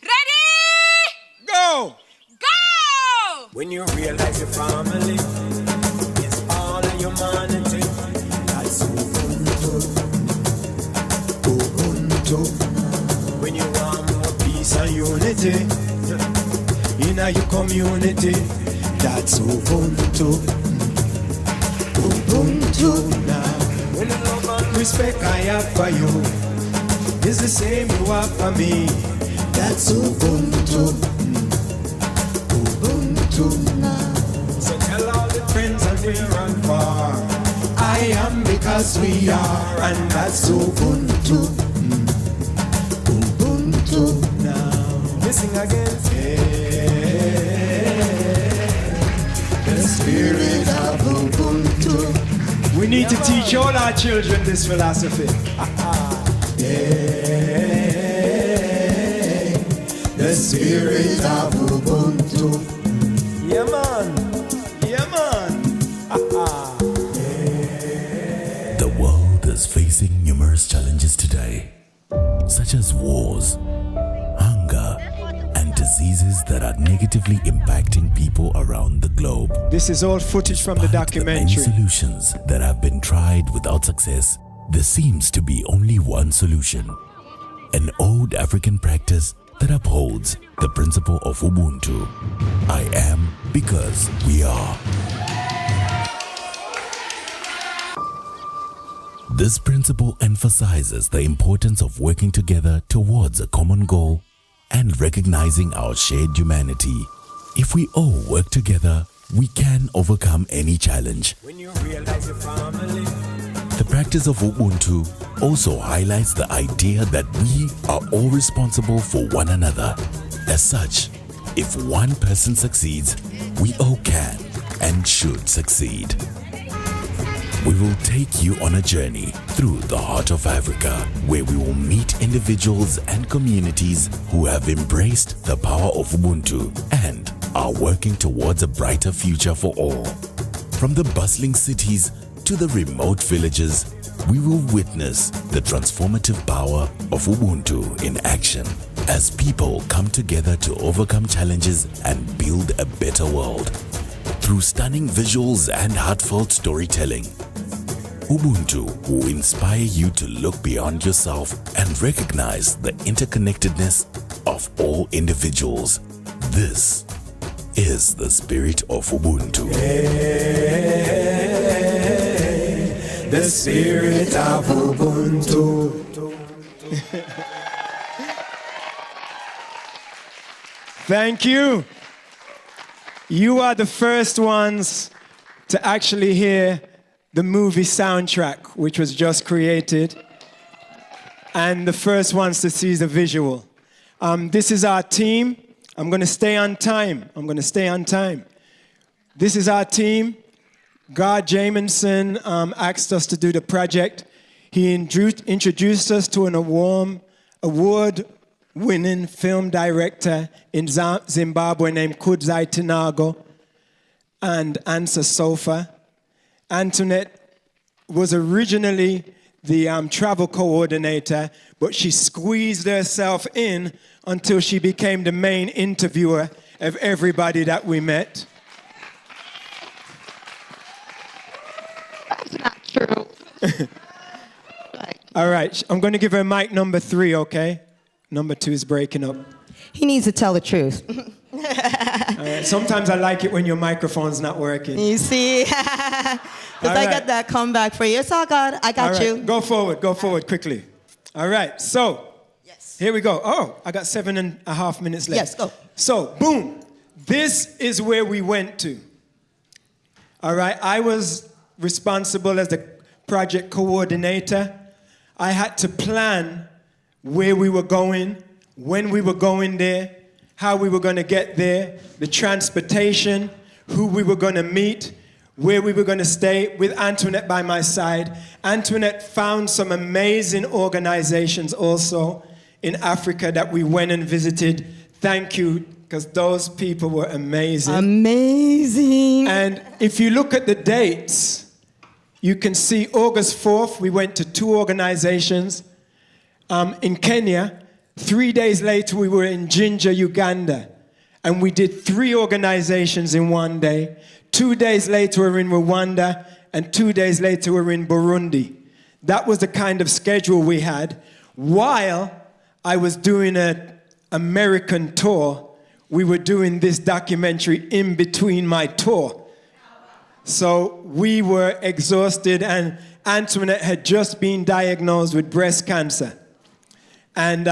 Ready! Go! Go! When you realize your family is all of humanity, that's Ubuntu. When you want more peace and unity in your community, that's Ubuntu. Ubuntu now. When the love and respect I have for you is the same you have for me, that's Ubuntu. Ubuntu now. So tell all the friends and near and far, I am because we are, and that's Ubuntu. Now, listen again. The spirit of Ubuntu. We need to teach all our children this philosophy. The spirit of Ubuntu. Yeah, man. Yeah, man. The world is facing numerous challenges today, such as wars, hunger, and diseases that are negatively impacting people around the globe. This is all footage from the documentary. Many solutions that have been tried without success, there seems to be only one solution. An old African practice that upholds the principle of Ubuntu. I am because we are. This principle emphasizes the importance of working together towards a common goal and recognizing our shared humanity. If we all work together, we can overcome any challenge. When you realize your family. The practice of Ubuntu also highlights the idea that we are all responsible for one another. As such, if one person succeeds, we all can. and should succeed. We will take you on a journey through the heart of Africa, where we will meet individuals and communities who have embraced the power of Ubuntu and are working towards a brighter future for all. From the bustling cities to the remote villages, we will witness the transformative power of Ubuntu in action as people come together to overcome challenges and build a better world. Through stunning visuals and heartfelt storytelling, Ubuntu will inspire you to look beyond yourself and recognize the interconnectedness of all individuals. This is the spirit of Ubuntu. The spirit of Ubuntu. Thank you. You are the first ones to actually hear the movie soundtrack, which was just created, and the first ones to see the visual. This is our team. I'm going to stay on time. This is our team. Gar Jamieson asked us to do the project. He introduced us to an award-winning film director in Zimbabwe named Kudzai Tinago and Ansa Sofa. Antoinette was originally the travel coordinator, but she squeezed herself in until she became the main interviewer of everybody that we met. That's not true. All right, I'm going to give her mic number 3, okay? Number 2 is breaking up. He needs to tell the truth. All right, sometimes I like it when your microphone's not working. You see? Because I got that comeback for you. It's all good. I got you. Go forward quickly. All right, so here we go. Oh, I got 7.5 minutes left. Yes, go. So, boom. This is where we went to. All right, I was responsible as the project coordinator. I had to plan where we were going, when we were going there, how we were going to get there, the transportation, who we were going to meet, where we were going to stay, with Antoinette by my side. Antoinette found some amazing organizations also in Africa that we went and visited. Thank you, because those people were amazing. Amazing. And if you look at the dates, you can see August 4th, we went to 2 organizations in Kenya. 3 days later, we were in Jinja, Uganda. And we did 3 organizations in one day. 2 days later, we were in Rwanda. And 2 days later, we were in Burundi. That was the kind of schedule we had. While I was doing an American tour, we were doing this documentary in between my tour. So we were exhausted, and Antoinette had just been diagnosed with breast cancer. And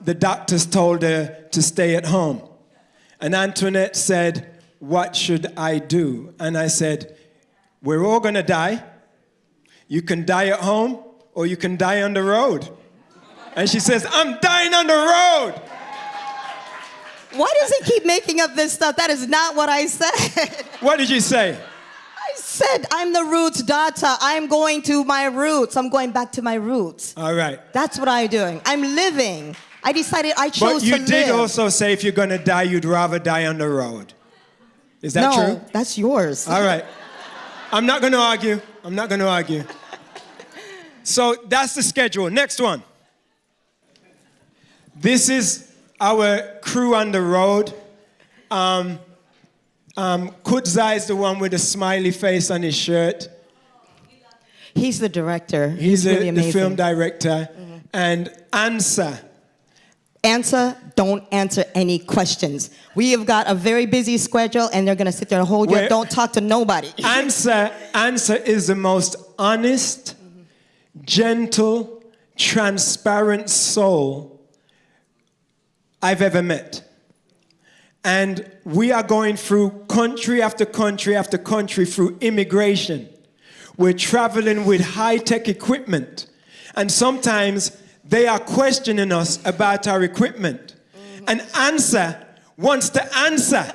the doctors told her to stay at home. And Antoinette said, "What should I do?" And I said, "We're all going to die. You can die at home, or you can die on the road." And she says, "I'm dying on the road." Why does he keep making up this stuff? That is not what I said. What did you say? I said, I'm the roots daughter. I'm going to my roots. I'm going back to my roots. All right. That's what I'm doing. I'm living. I decided I chose to live. But you did also say if you're going to die, you'd rather die on the road. Is that true? No, that's yours. All right. I'm not going to argue. So that's the schedule. Next one. This is our crew on the road. Kudzai is the one with the smiley face on his shirt. He's the director. He's really the film director. Mm-hmm. And Ansa. Don't answer any questions. We have got a very busy schedule, and they're going to sit there and hold you. Don't talk to nobody. Ansa is the most honest, gentle, transparent soul I've ever met. And we are going through country after country after country through immigration. We're traveling with high-tech equipment. And sometimes they are questioning us about our equipment. And Ansa wants to answer.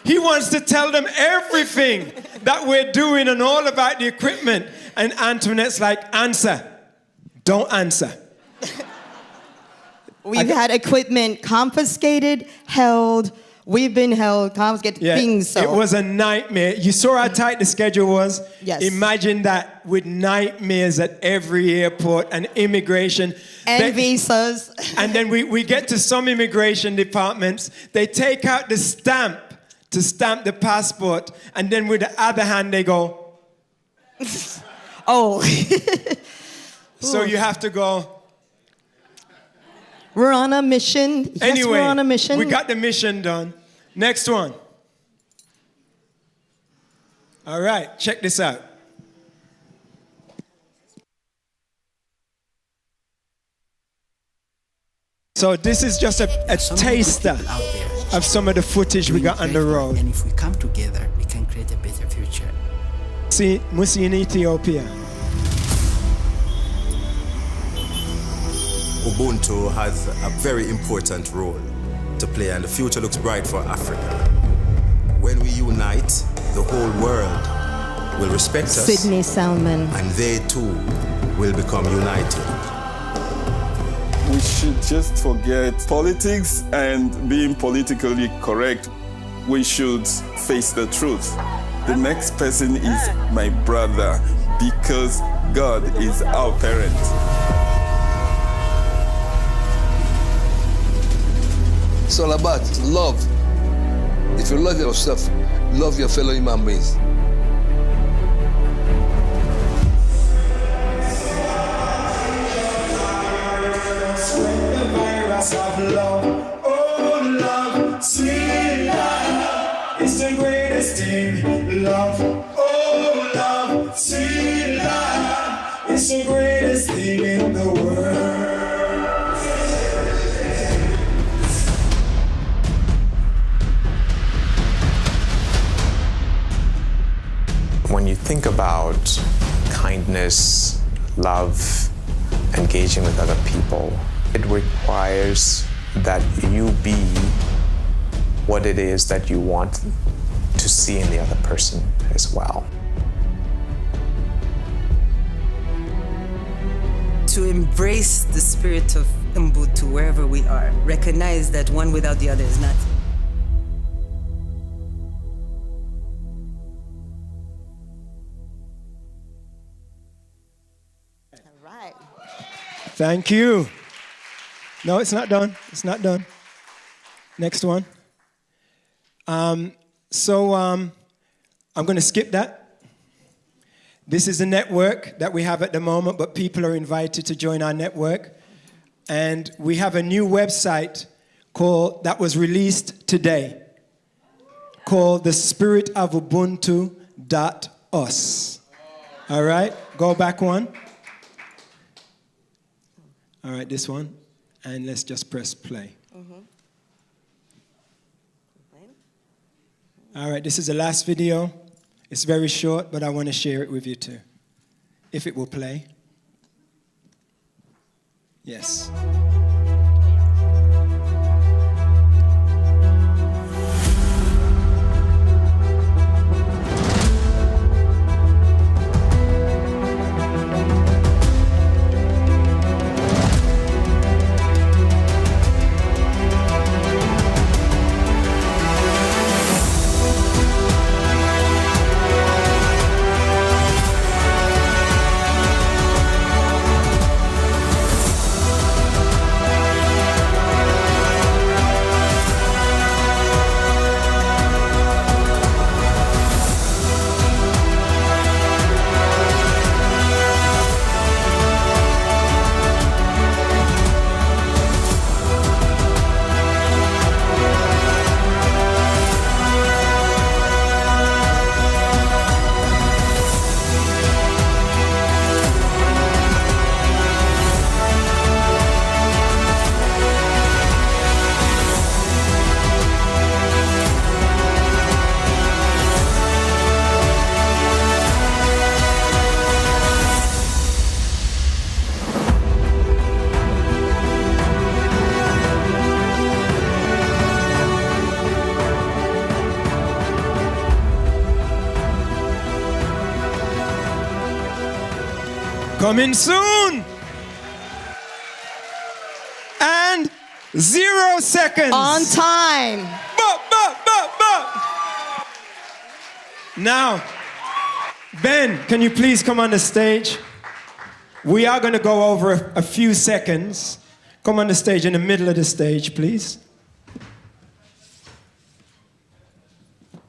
He wants to tell them everything that we're doing and all about the equipment. And Antoinette's like, answer. Don't answer. We've had equipment confiscated, held. We've been held, confiscated, things. So. It was a nightmare. You saw how tight the schedule was? Yes. Imagine that with nightmares at every airport and immigration. And visas. And then we get to some immigration departments. They take out the stamp to stamp the passport. And then with the other hand, they go. Oh. So you have to go. We're on a mission. Anyway, yes, we're on a mission. We got the mission done. Next one. All right, check this out. So this is just a taster of some of the footage we got on the road. And if we come together, we can create a better future. See, Musi in Ethiopia. Ubuntu has a very important role to play, and the future looks bright for Africa. When we unite, the whole world will respect us. Sydney Salmon. And they too will become united. We should just forget politics and being politically correct. We should face the truth. The next person is my brother, because God is our parent. It's all about love. If you love yourself, love your fellow human beings. Of love, oh love, sweet love, it's the greatest thing. Love, oh love, sweet love, it's the greatest thing in the world. When you think about kindness, love, engaging with other people, it requires that you be what it is that you want to see in the other person as well. To embrace the spirit of Ubuntu wherever we are, recognize that one without the other is nothing. Thank you. No, it's not done. It's not done. Next one. I'm going to skip that. This is a network that we have at the moment, but people are invited to join our network. And we have a new website that was released today called thespiritofubuntu.us. All right, go back one. All right, this one. And let's just press play. All right, this is the last video. It's very short, but I want to share it with you too. If it will play. Yes. Coming soon. And 0 seconds. On time. Now, Ben, can you please come on the stage? We are going to go over a few seconds. Come on the stage, in the middle of the stage, please.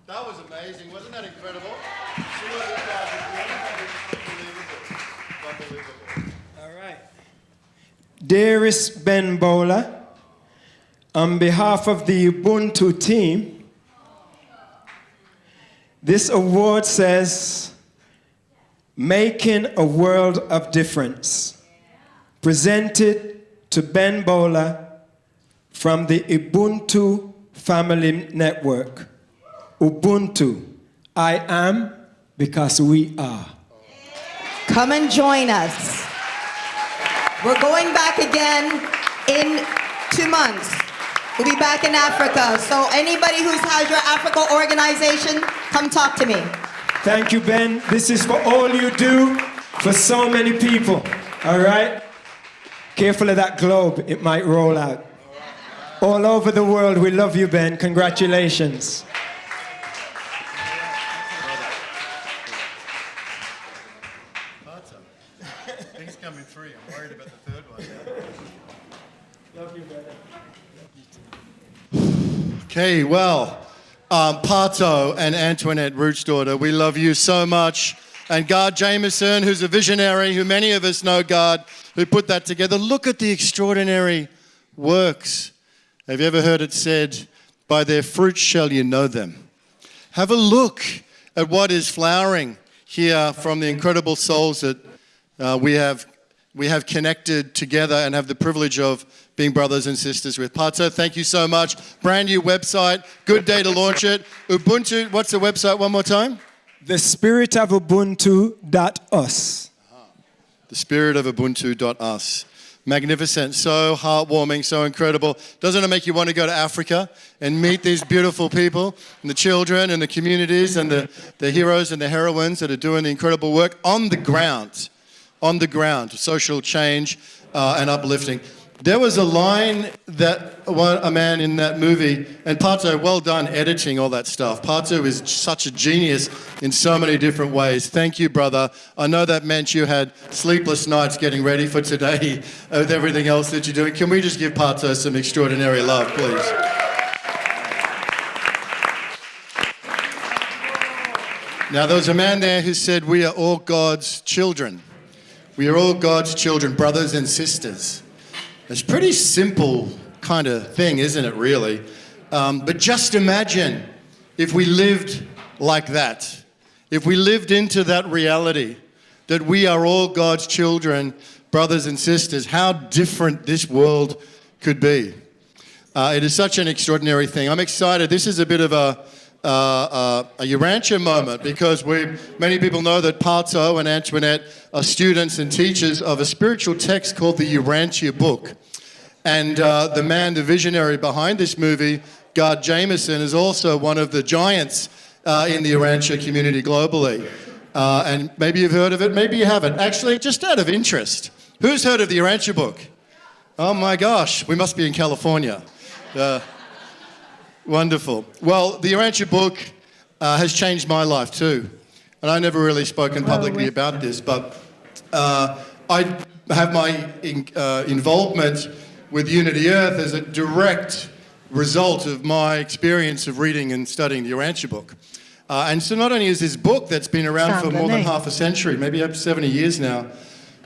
That was amazing. Wasn't that incredible? All right. Dearest Ben Bowler, on behalf of the Ubuntu team, this award says, Making a World of Difference, presented to Ben Bowler from the Ubuntu Family Network. Ubuntu, I am because we are. Come and join us. We're going back again in 2 months. We'll be back in Africa. So anybody who's had your Africa organization, come talk to me. Thank you, Ben. This is for all you do for so many people. All right? Careful of that globe. It might roll out. All over the world, we love you, Ben. Congratulations. Things come in three. I'm worried about the third one. Love you, brother. Okay, well, Pato and Antoinette Root's daughter, we love you so much. And Gard Jameson, who's a visionary, who many of us know, Gard, who put that together. Look at the extraordinary works. Have you ever heard it said, by their fruits shall you know them? Have a look at what is flowering here from the incredible souls that we have connected together and have the privilege of being brothers and sisters with. Pato, thank you so much. Brand new website. Good day to launch it. Ubuntu, what's the website one more time? thespiritofubuntu.us. Thespiritofubuntu.us. Magnificent, so heartwarming, so incredible. Doesn't it make you want to go to Africa and meet these beautiful people and the children and the communities and the heroes and the heroines that are doing the incredible work on the ground, social change and uplifting. There was a line that a man in that movie, and Pato, well done editing all that stuff. Pato is such a genius in so many different ways. Thank you, brother. I know that meant you had sleepless nights getting ready for today with everything else that you're doing. Can we just give Pato some extraordinary love, please? Now, there was a man there who said, we are all God's children. We are all God's children, brothers and sisters. It's a pretty simple kind of thing, isn't it, really? But just imagine if we lived like that. If we lived into that reality, that we are all God's children, brothers and sisters, how different this world could be. It is such an extraordinary thing. I'm excited. This is a bit of a Urantia moment because many people know that Pato and Antoinette are students and teachers of a spiritual text called the Urantia book. And the man, the visionary behind this movie, Gard Jameson, is also one of the giants in the Urantia community globally. And maybe you've heard of it, maybe you haven't. Actually, just out of interest, who's heard of the Urantia book? Oh my gosh, we must be in California. Wonderful. Well, the Urantia book has changed my life too. And I've never really spoken publicly about this, but I have my involvement with Unity Earth as a direct result of my experience of reading and studying the Urantia book. And so not only is this book that's been around for more than half a century, maybe up to 70 years now,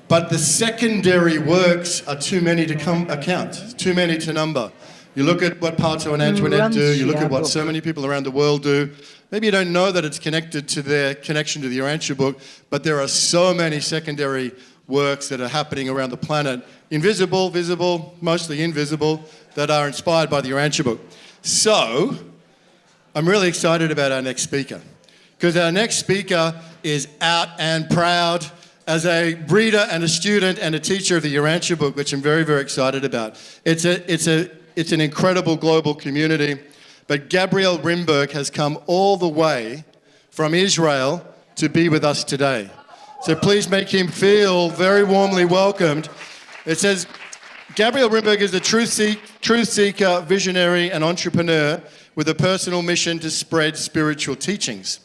but the secondary works are too many to count, too many to number. You look at what Pato and Antoinette do, you look at what so many people around the world do. Maybe you don't know that it's connected to their connection to the Urantia book, but there are so many secondary works that are happening around the planet, invisible, visible, mostly invisible, that are inspired by the Urantia book. So, I'm really excited about our next speaker, because our next speaker is out and proud as a reader and a student and a teacher of the Urantia book, which I'm very, very excited about. It's an incredible global community, but Gabriel Rimberg has come all the way from Israel to be with us today. So please make him feel very warmly welcomed. It says, Gabriel Rimberg is a truth seeker, visionary, and entrepreneur with a personal mission to spread spiritual teachings.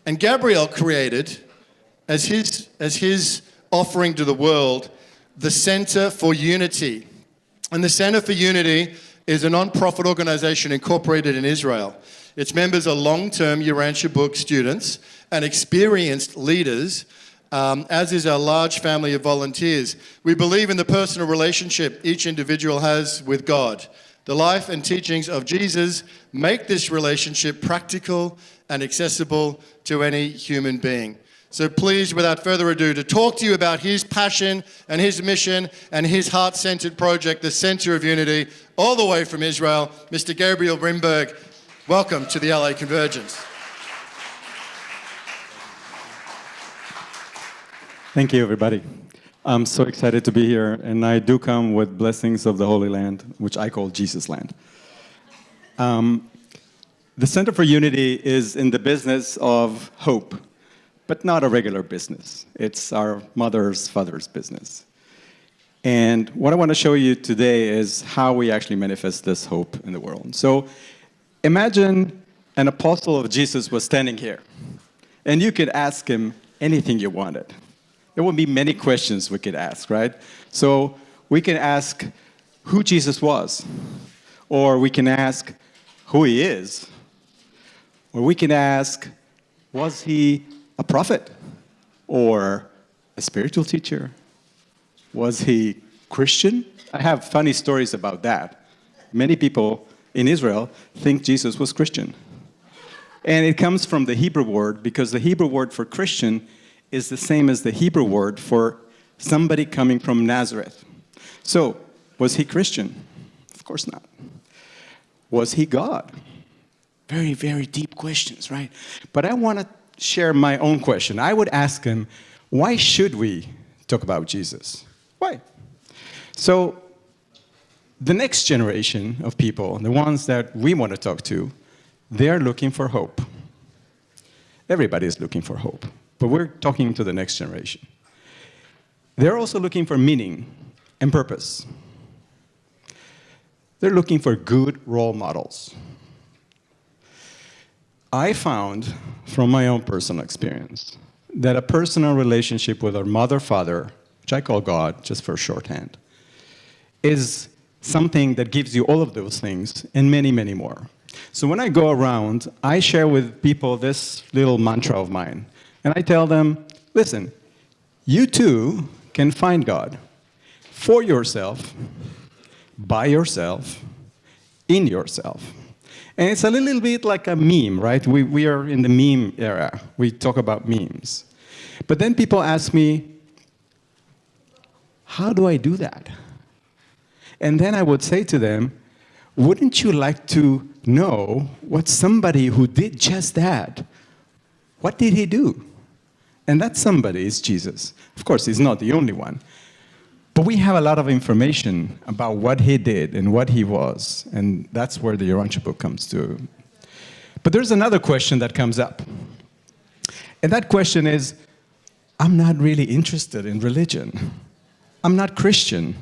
And Gabriel created, as his offering to the world, the Center for Unity. And the Center for Unity is a non-profit organization incorporated in Israel. Its members are long-term Urantia Book students and experienced leaders, as is our large family of volunteers. We believe in the personal relationship each individual has with God. The life and teachings of Jesus make this relationship practical and accessible to any human being. So please, without further ado, to talk to you about his passion and his mission and his heart-centered project, the Center of Unity, all the way from Israel, Mr. Gabriel Rimberg. Welcome to the LA Convergence. Thank you, everybody. I'm so excited to be here, and I do come with blessings of the Holy Land, which I call Jesus Land. The Center for Unity is in the business of hope, but not a regular business. It's our mother's father's business. And what I want to show you today is how we actually manifest this hope in the world. So imagine an apostle of Jesus was standing here, and you could ask him anything you wanted. There would be many questions we could ask, right? So we can ask who Jesus was, or we can ask who he is, or we can ask, was he a prophet or a spiritual teacher? Was he Christian? I have funny stories about that. Many people in Israel think Jesus was Christian. And it comes from the Hebrew word, because the Hebrew word for Christian is the same as the Hebrew word for somebody coming from Nazareth. So, was he Christian? Of course not. Was he God? Very, very deep questions, right? But I want to share my own question. I would ask him, why should we talk about Jesus? Why? So, the next generation of people, the ones that we want to talk to, they're looking for hope. Everybody is looking for hope, but we're talking to the next generation. They're also looking for meaning and purpose. They're looking for good role models. I found from my own personal experience that a personal relationship with our mother, father, which I call God, just for shorthand, is something that gives you all of those things and many, many more. So when I go around, I share with people this little mantra of mine. And I tell them, listen, you too can find God for yourself, by yourself, in yourself. And it's a little bit like a meme, right? We are in the meme era. We talk about memes. But then people ask me, how do I do that? And then I would say to them, wouldn't you like to know what somebody who did just that, what did he do? And that somebody is Jesus. Of course, he's not the only one. But we have a lot of information about what he did and what he was. And that's where the Urantia book comes to. But there's another question that comes up. And that question is, I'm not really interested in religion. I'm not Christian.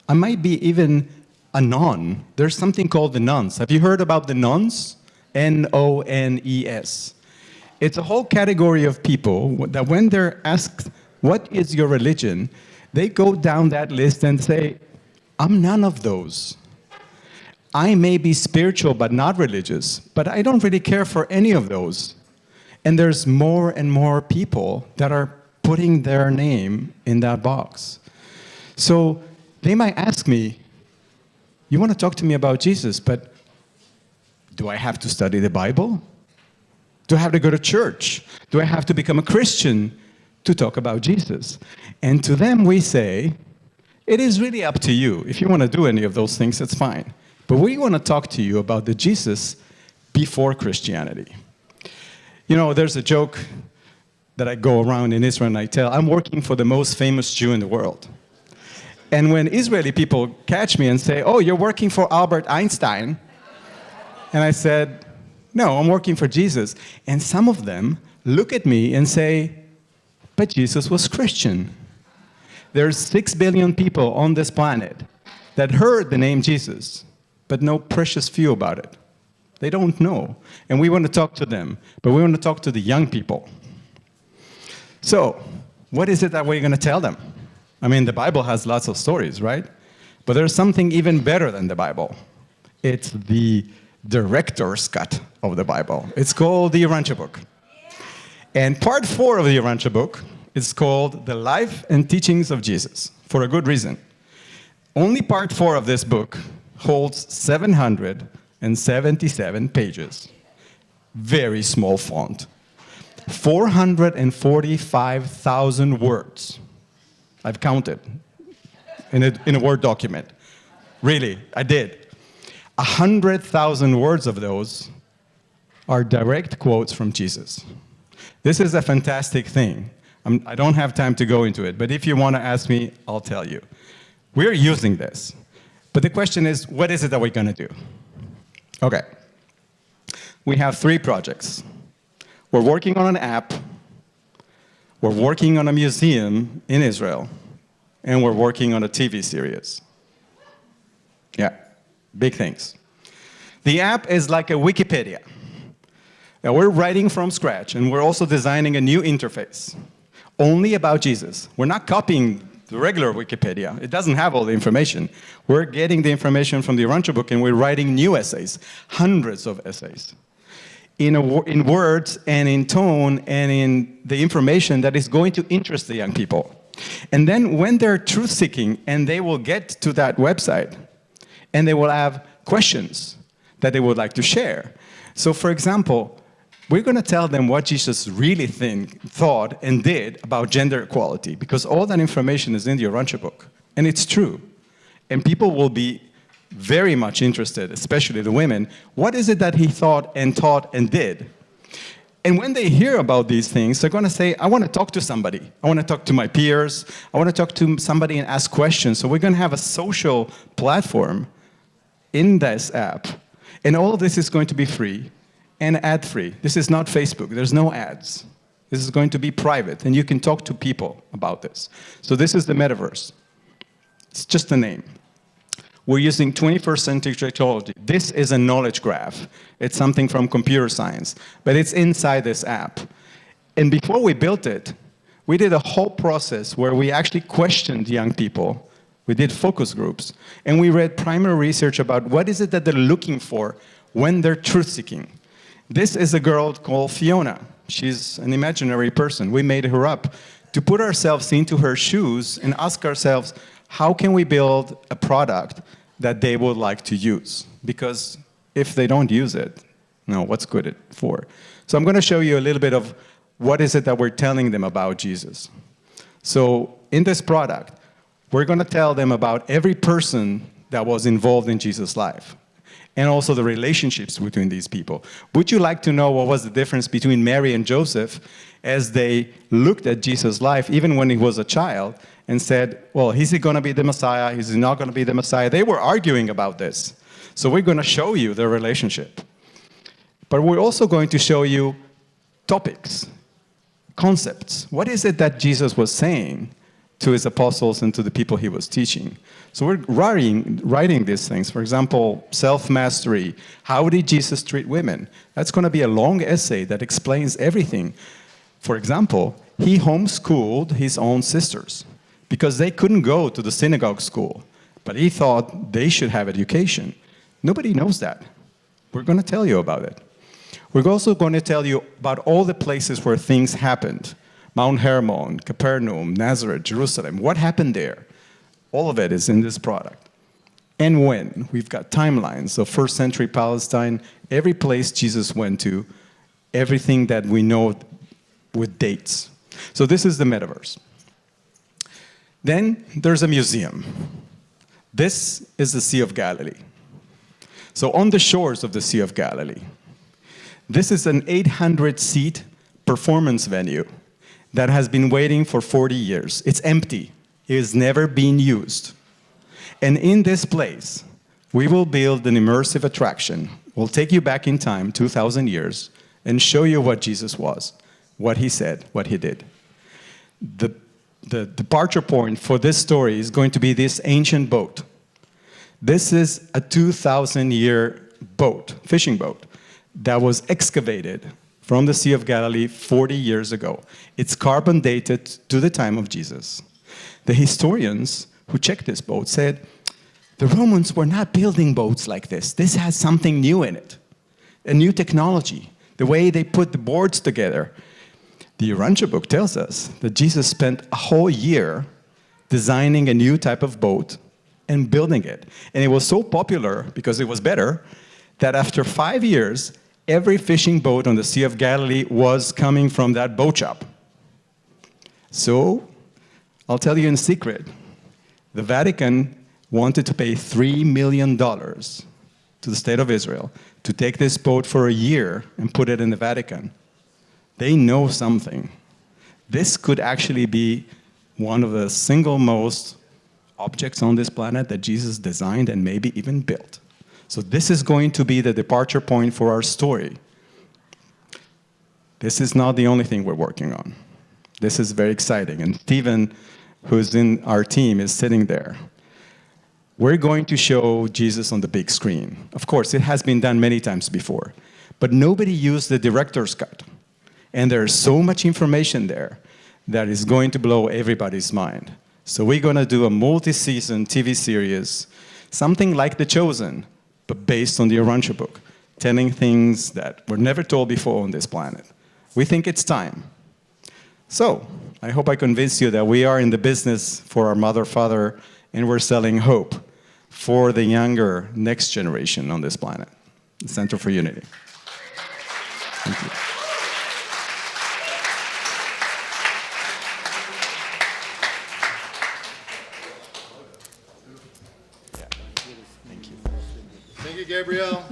I might be even a non. There's something called the nuns. Have you heard about the nuns? N-O-N-E-S. It's a whole category of people that when they're asked, what is your religion? They go down that list and say, I'm none of those. I may be spiritual but not religious, but I don't really care for any of those. And there's more and more people that are putting their name in that box. So they might ask me, you want to talk to me about Jesus, but do I have to study the Bible? Do I have to go to church? Do I have to become a Christian to talk about Jesus? And to them we say, it is really up to you. If you want to do any of those things, that's fine. But we want to talk to you about the Jesus before Christianity. You know, there's a joke that I go around in Israel and I tell, I'm working for the most famous Jew in the world. And when Israeli people catch me and say, oh, you're working for Albert Einstein, and I said, no, I'm working for Jesus. And some of them look at me and say, But Jesus was Christian. There's 6 billion people on this planet that heard the name Jesus, but know precious few about it. They don't know. And we want to talk to them, but we want to talk to the young people. So, what is it that we're going to tell them? I mean, the Bible has lots of stories, right? But there's something even better than the Bible. It's the director's cut of the Bible. It's called the Urantia book. And part 4 of the Urantia book is called The Life and Teachings of Jesus, for a good reason. Only part 4 of this book holds 777 pages. Very small font. 445,000 words. I've counted in a Word document. Really, I did. 100,000 words of those are direct quotes from Jesus. This is a fantastic thing. I don't have time to go into it, but if you want to ask me, I'll tell you. We're using this. But the question is, what is it that we're going to do? Okay. We have 3 projects. We're working on an app, we're working on a museum in Israel, and we're working on a TV series. Yeah, big things. The app is like a Wikipedia. Now, we're writing from scratch, and we're also designing a new interface, only about Jesus. We're not copying the regular Wikipedia. It doesn't have all the information. We're getting the information from the Urantia book, and we're writing new essays, hundreds of essays, in words and in tone and in the information that is going to interest the young people. And then when they're truth-seeking, and they will get to that website, and they will have questions that they would like to share. So, for example, we're going to tell them what Jesus really thought and did about gender equality, because all that information is in the Urantia book, and it's true. And people will be very much interested, especially the women. What is it that he thought and taught and did? And when they hear about these things, they're going to say, I want to talk to somebody. I want to talk to my peers. I want to talk to somebody and ask questions. So we're going to have a social platform in this app. And all of this is going to be free and ad-free. This is not Facebook. There's no ads. This is going to be private, and you can talk to people about this. So this is the metaverse. It's just a name. We're using 21st century technology. This is a knowledge graph. It's something from computer science, but it's inside this app. And before we built it, we did a whole process where we actually questioned young people. We did focus groups, and we read primary research about what is it that they're looking for when they're truth-seeking. This is a girl called Fiona. She's an imaginary person. We made her up to put ourselves into her shoes and ask ourselves, how can we build a product that they would like to use? Because if they don't use it, no, what's good for? So I'm going to show you a little bit of what is it that we're telling them about Jesus. So in this product, we're going to tell them about every person that was involved in Jesus' life, and also the relationships between these people. Would you like to know what was the difference between Mary and Joseph as they looked at Jesus' life, even when he was a child, and said, well, is he going to be the Messiah? Is he not going to be the Messiah? They were arguing about this. So we're going to show you their relationship. But we're also going to show you topics, concepts. What is it that Jesus was saying to his apostles and to the people he was teaching? So we're writing these things. For example, self-mastery. How did Jesus treat women? That's going to be a long essay that explains everything. For example, he homeschooled his own sisters because they couldn't go to the synagogue school, but he thought they should have education. Nobody knows that. We're going to tell you about it. We're also going to tell you about all the places where things happened. Mount Hermon, Capernaum, Nazareth, Jerusalem. What happened there? All of it is in this product. And when? We've got timelines. So first century Palestine, every place Jesus went to, everything that we know with dates. So this is the metaverse. Then there's a museum. This is the Sea of Galilee. So on the shores of the Sea of Galilee, this is an 800-seat performance venue that has been waiting for 40 years. It's empty. It has never been used. And in this place, we will build an immersive attraction. We'll take you back in time, 2,000 years, and show you what Jesus was, what he said, what he did. the departure point for this story is going to be this ancient boat. This is a 2,000-year boat, fishing boat, that was excavated from the Sea of Galilee 40 years ago. It's carbon dated to the time of Jesus. The historians who checked this boat said, the Romans were not building boats like this. This has something new in it, a new technology, the way they put the boards together. The Urantia book tells us that Jesus spent a whole year designing a new type of boat and building it. And it was so popular, because it was better, that after 5 years, every fishing boat on the Sea of Galilee was coming from that boat shop. So, I'll tell you in secret, the Vatican wanted to pay $3 million to the state of Israel to take this boat for a year and put it in the Vatican. They know something. This could actually be one of the single most objects on this planet that Jesus designed and maybe even built. So this is going to be the departure point for our story. This is not the only thing we're working on. This is very exciting. And Stephen, who's in our team, is sitting there. We're going to show Jesus on the big screen. Of course, it has been done many times before, but nobody used the director's cut. And there's so much information there that is going to blow everybody's mind. So we're going to do a multi-season TV series, something like The Chosen, but based on the Urantia book, telling things that were never told before on this planet. We think it's time. So, I hope I convinced you that we are in the business for our mother, father, and we're selling hope for the younger next generation on this planet. The Center for Unity. Thank you. Thank you, Gabriel.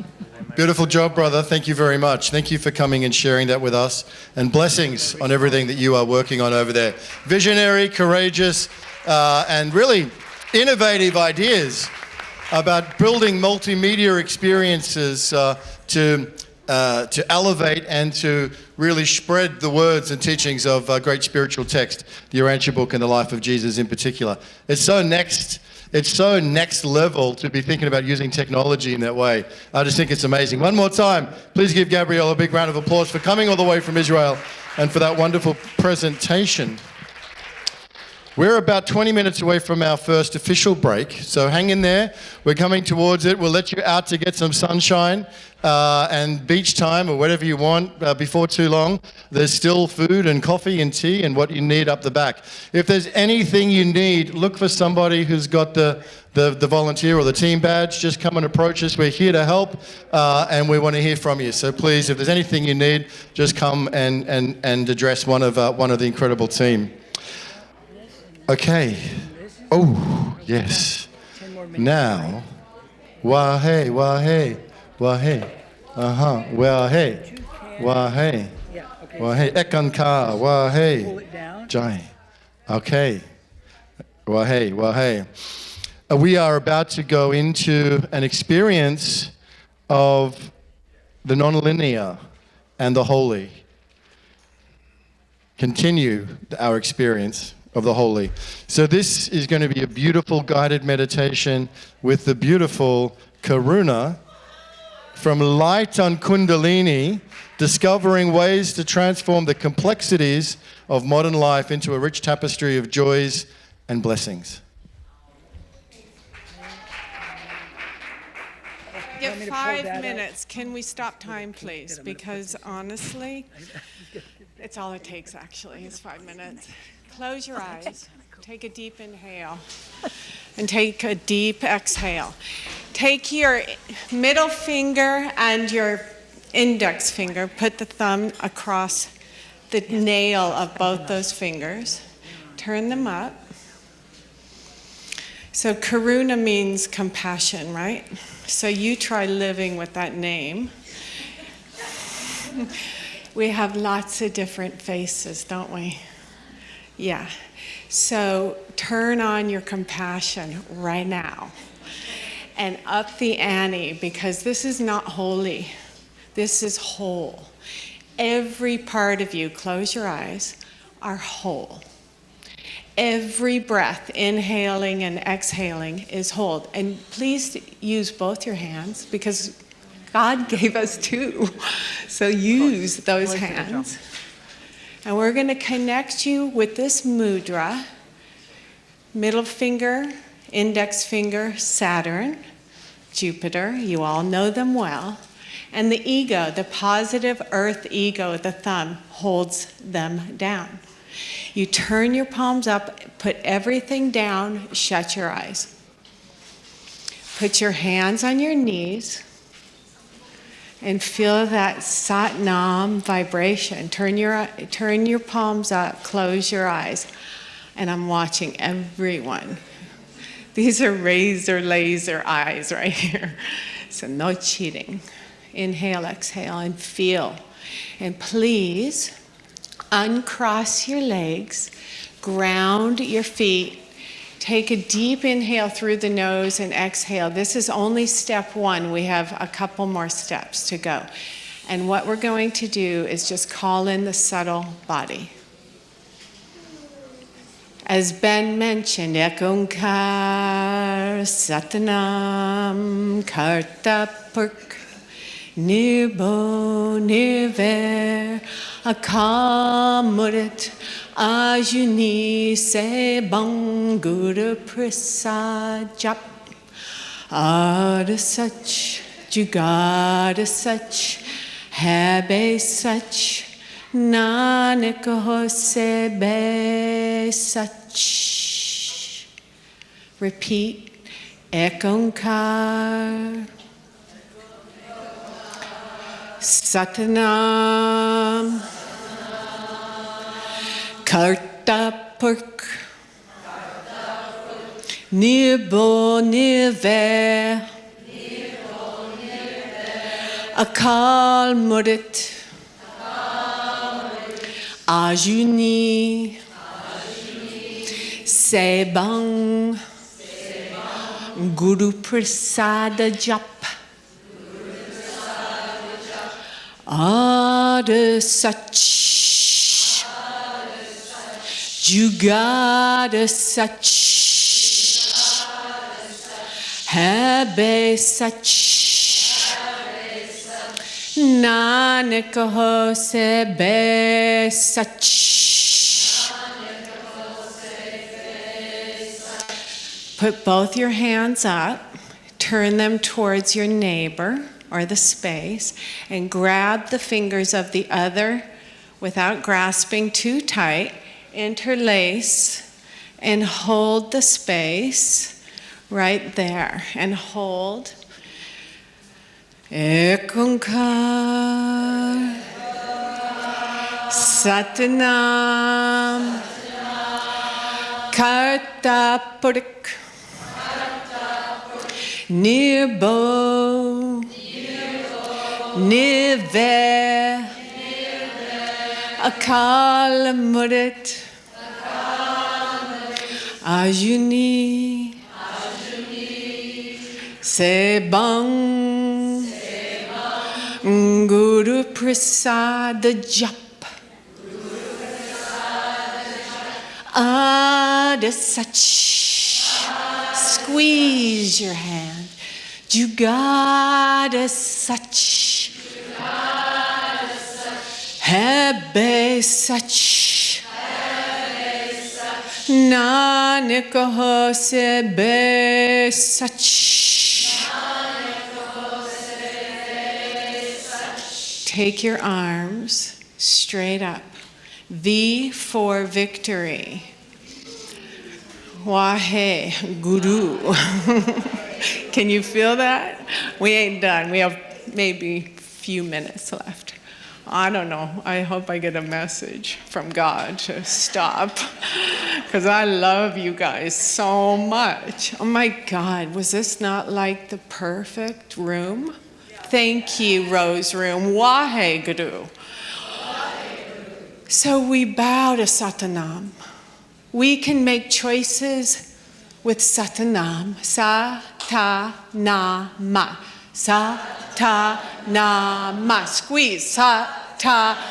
Beautiful job, brother. Thank you very much. Thank you for coming and sharing that with us. And blessings on everything that you are working on over there. Visionary, courageous, and really innovative ideas about building multimedia experiences to elevate and to really spread the words and teachings of great spiritual text, the Urantia book and the life of Jesus in particular. It's so next level to be thinking about using technology in that way. I just think it's amazing. One more time, please give Gabrielle a big round of applause for coming all the way from Israel and for that wonderful presentation. We're about 20 minutes away from our first official break, so hang in there. We're coming towards it. We'll let you out to get some sunshine and beach time or whatever you want before too long. There's still food and coffee and tea and what you need up the back. If there's anything you need, look for somebody who's got the volunteer or the team badge. Just come and approach us. We're here to help and we want to hear from you. So please, if there's anything you need, just come and address one of the incredible team. Okay. Oh, yes. Now, wahe, wahe, wahe. Wahe, wahe, wahe. Ekanka, wahe. Jai. Okay. Wahe, wahe. We are about to go into an experience of the nonlinear and the holy. Continue our experience of the holy. So this is going to be a beautiful guided meditation with the beautiful Karuna from Light on Kundalini, discovering ways to transform the complexities of modern life into a rich tapestry of joys and blessings. Give 5 minutes. Can we stop time, please? Because honestly, it's all it takes, actually, is 5 minutes. Close your eyes. Take a deep inhale and take a deep exhale. Take your middle finger and your index finger, put the thumb across the nail of both those fingers. Turn them up. So Karuna means compassion, right? So you try living with that name. We have lots of different faces, don't we? Yeah. So turn on your compassion right now and up the ante, because this is not holy. This is whole. Every part of you, close your eyes, are whole. every breath, inhaling and exhaling, is hold. And please use both your hands because God gave us two. So use those hands. And we're going to connect you with this mudra. Middle finger, index finger, Saturn, Jupiter. You all know them well. And the ego, the positive earth ego, the thumb, holds them down. You turn your palms up, put everything down, shut your eyes. Put your hands on your knees and feel that Sat Nam vibration. Turn your palms up, close your eyes. And I'm watching everyone. These are razor laser eyes right here. So no cheating. Inhale, exhale, and feel. And please uncross your legs, ground your feet, take a deep inhale through the nose and exhale. This is only step one. We have a couple more steps to go. And what we're going to do is just call in the subtle body. As Ben mentioned, Ekonkar Satanam Kartapurk Nirbo Nirver Akamurit Ajuni Se Bangura Prasad Jap Ada Such Jugada Such Habe Such Nanak Hose Be Such. Repeat. Ekonkar Satanam Kartapurk Nirbo Nirve Akal Murit Ajuni Sebang Guru Prasada Jap Ada Sach Jugada Sach Habe Sach Nanak Hose Be Sach. Put both your hands up, turn them towards your neighbor or the space, and grab the fingers of the other without grasping too tight. Interlace and hold the space right there and hold. Ekonkar Satanam Kartapurik Nirbo Nirve Akal Murit Ajuni Sebang Guru Prasada Jap Ada Sach. Squeeze your hand. Jugada Sach. Habe Sach. Nanak Hose Be Sach. Take your arms straight up. V for victory. Wahe Guru. Can you feel that? We ain't done. We have maybe a few minutes left. I don't know. I hope I get a message from God to stop. Because I love you guys so much. Oh my God, was this not like the perfect room? Thank you, Rose Room. Wahe Guru. So we bow to Satanam. We can make choices with Satanam. Sa-ta-na-ma. Sa-ta-na-ma. Squeeze. Sa-ta-na-ma.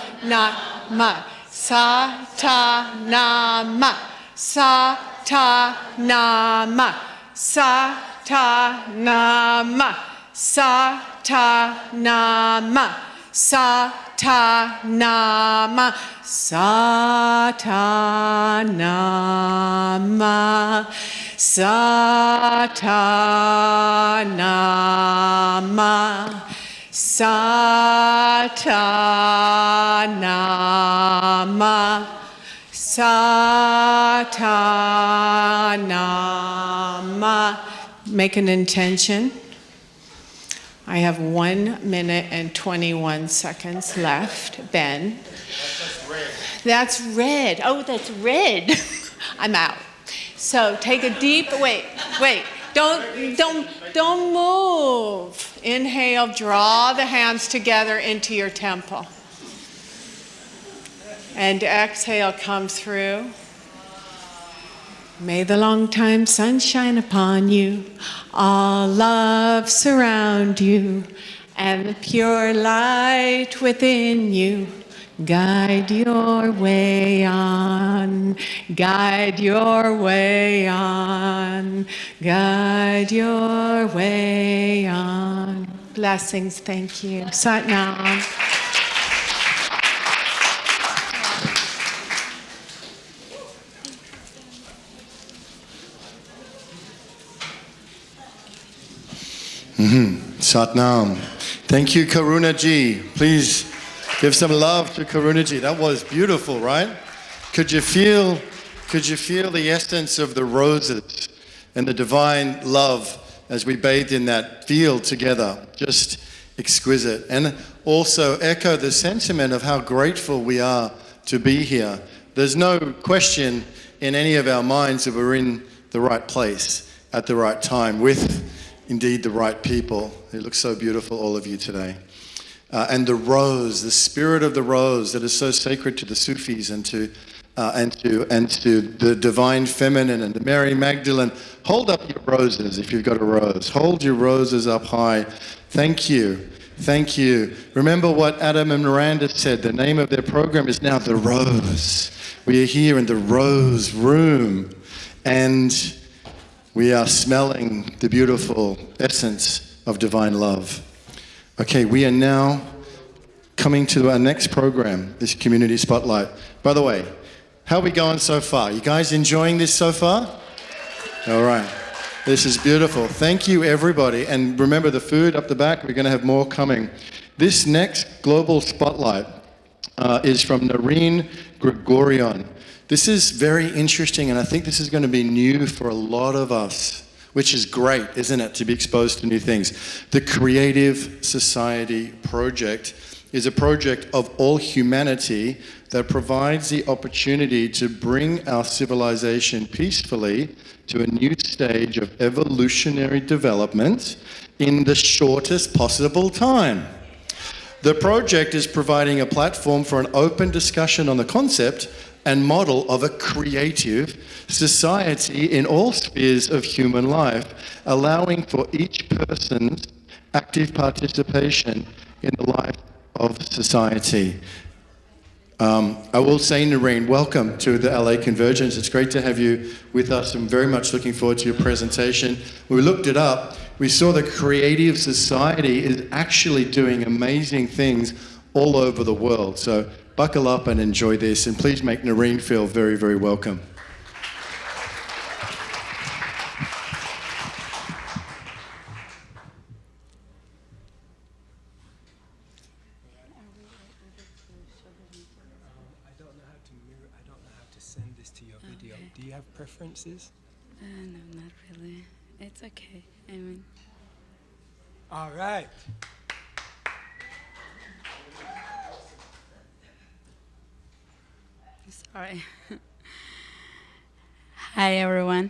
Sa-ta-na-ma. Satanama. Satanama. Satanama. Satanama. Satanama. Satanama. Satanama. Satanama. Make an intention. I have 1 minute and 21 seconds left. Ben. That's red. Oh, that's red. I'm out. So take a deep, wait. Don't move. Inhale, draw the hands together into your temple. And exhale, come through. May the long time sun shine upon you, all love surround you, and the pure light within you guide your way on, guide your way on, guide your way on. Blessings, thank you. Sat Nam. Satnam. Thank you, Karuna Ji. Please give some love to Karuna Ji. That was beautiful, right? Could you feel the essence of the roses and the divine love as we bathed in that field together? Just exquisite. And also echo the sentiment of how grateful we are to be here. There's no question in any of our minds that we're in the right place at the right time with indeed the right people. You look so beautiful, all of you today. And the rose, the spirit of the rose that is so sacred to the Sufis and to the divine feminine and the Mary Magdalene. Hold up your roses if you've got a rose. Hold your roses up high. Thank you. Thank you. Remember what Adam and Miranda said. The name of their program is now The Rose. We are here in the Rose Room. And we are smelling the beautiful essence of divine love. Okay, we are now coming to our next program, this Community Spotlight. By the way, how are we going so far? You guys enjoying this so far? All right. This is beautiful. Thank you, everybody. And remember the food up the back. We're going to have more coming. This next Global Spotlight is from Noreen Gregorian. This is very interesting, and I think this is going to be new for a lot of us, which is great, isn't it, to be exposed to new things. The Creative Society Project is a project of all humanity that provides the opportunity to bring our civilization peacefully to a new stage of evolutionary development in the shortest possible time. The project is providing a platform for an open discussion on the concept and model of a creative society in all spheres of human life, allowing for each person's active participation in the life of society. I will say, Noreen, welcome to the LA Convergence. It's great to have you with us. I'm very much looking forward to your presentation. We looked it up. We saw the Creative Society is actually doing amazing things all over the world. So buckle up and enjoy this. And please make Noreen feel very, very welcome. Do you have preferences? No, not really. It's okay. I mean. All right. Sorry. Hi, everyone.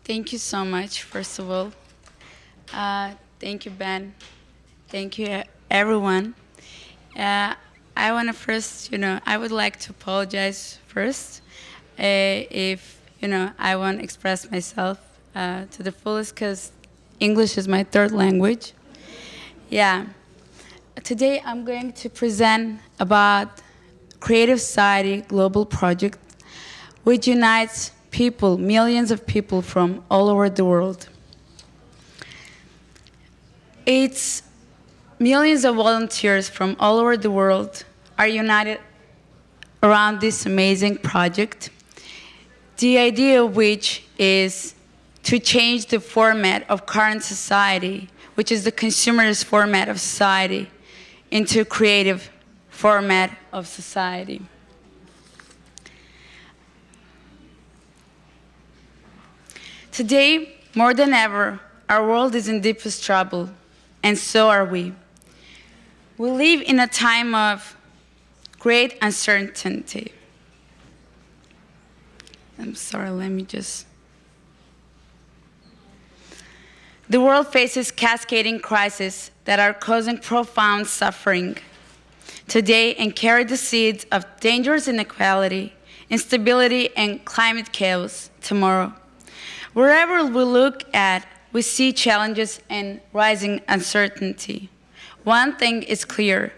Thank you so much, first of all. Thank you, Ben. Thank you, everyone. I want to first, I would like to apologize first if, I want to express myself to the fullest, because English is my third language. Yeah. Today I'm going to present about Creative Society Global Project, which unites people, millions of people from all over the world. It's millions of volunteers from all over the world are united around this amazing project, the idea of which is to change the format of current society, which is the consumerist format of society, into a creative format of society. Today, more than ever, our world is in deepest trouble, and so are we. We live in a time of great uncertainty. I'm sorry, let me just... The world faces cascading crises that are causing profound suffering today and carry the seeds of dangerous inequality, instability, and climate chaos tomorrow. Wherever we look at, we see challenges and rising uncertainty. One thing is clear: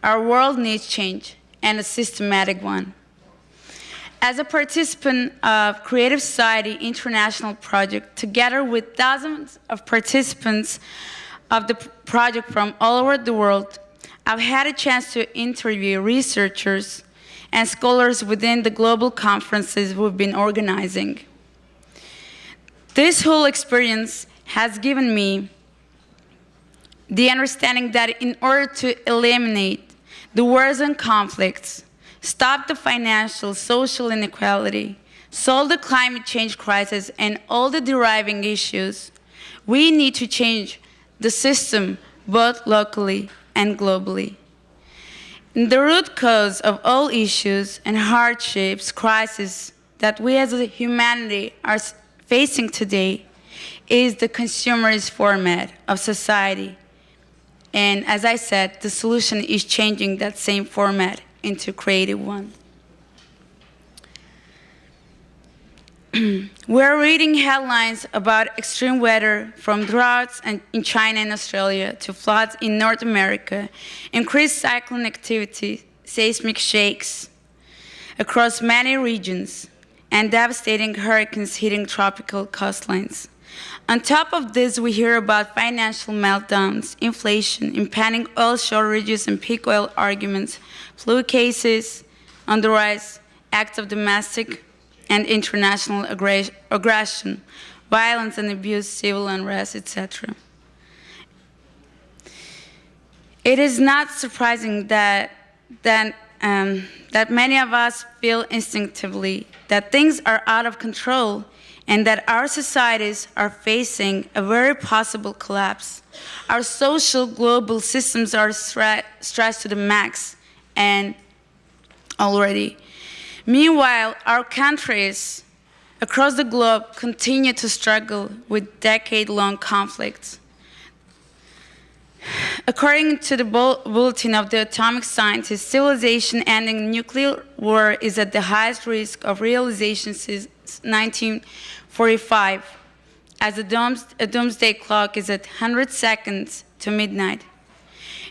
our world needs change, and a systematic one. As a participant of Creative Society International Project, together with thousands of participants of the project from all over the world, I've had a chance to interview researchers and scholars within the global conferences we've been organizing. This whole experience has given me the understanding that in order to eliminate the wars and conflicts, stop the financial, social inequality, solve the climate change crisis and all the deriving issues, we need to change the system both locally and globally. The root cause of all issues and hardships, crises that we as a humanity are facing today is the consumerist format of society. And as I said, the solution is changing that same format into a creative one. We're reading headlines about extreme weather, from droughts in China and Australia to floods in North America, increased cyclone activity, seismic shakes across many regions, and devastating hurricanes hitting tropical coastlines. On top of this, we hear about financial meltdowns, inflation, impending oil shortages and peak oil arguments, flu cases on the rise, acts of domestic and international aggression, violence and abuse, civil unrest, etc. It is not surprising that many of us feel instinctively that things are out of control and that our societies are facing a very possible collapse. Our social global systems are stressed to the max and already. Meanwhile, our countries across the globe continue to struggle with decade-long conflicts. According to the Bulletin of the Atomic Scientists, civilization ending nuclear war is at the highest risk of realization since 1945, as a doomsday clock is at 100 seconds to midnight.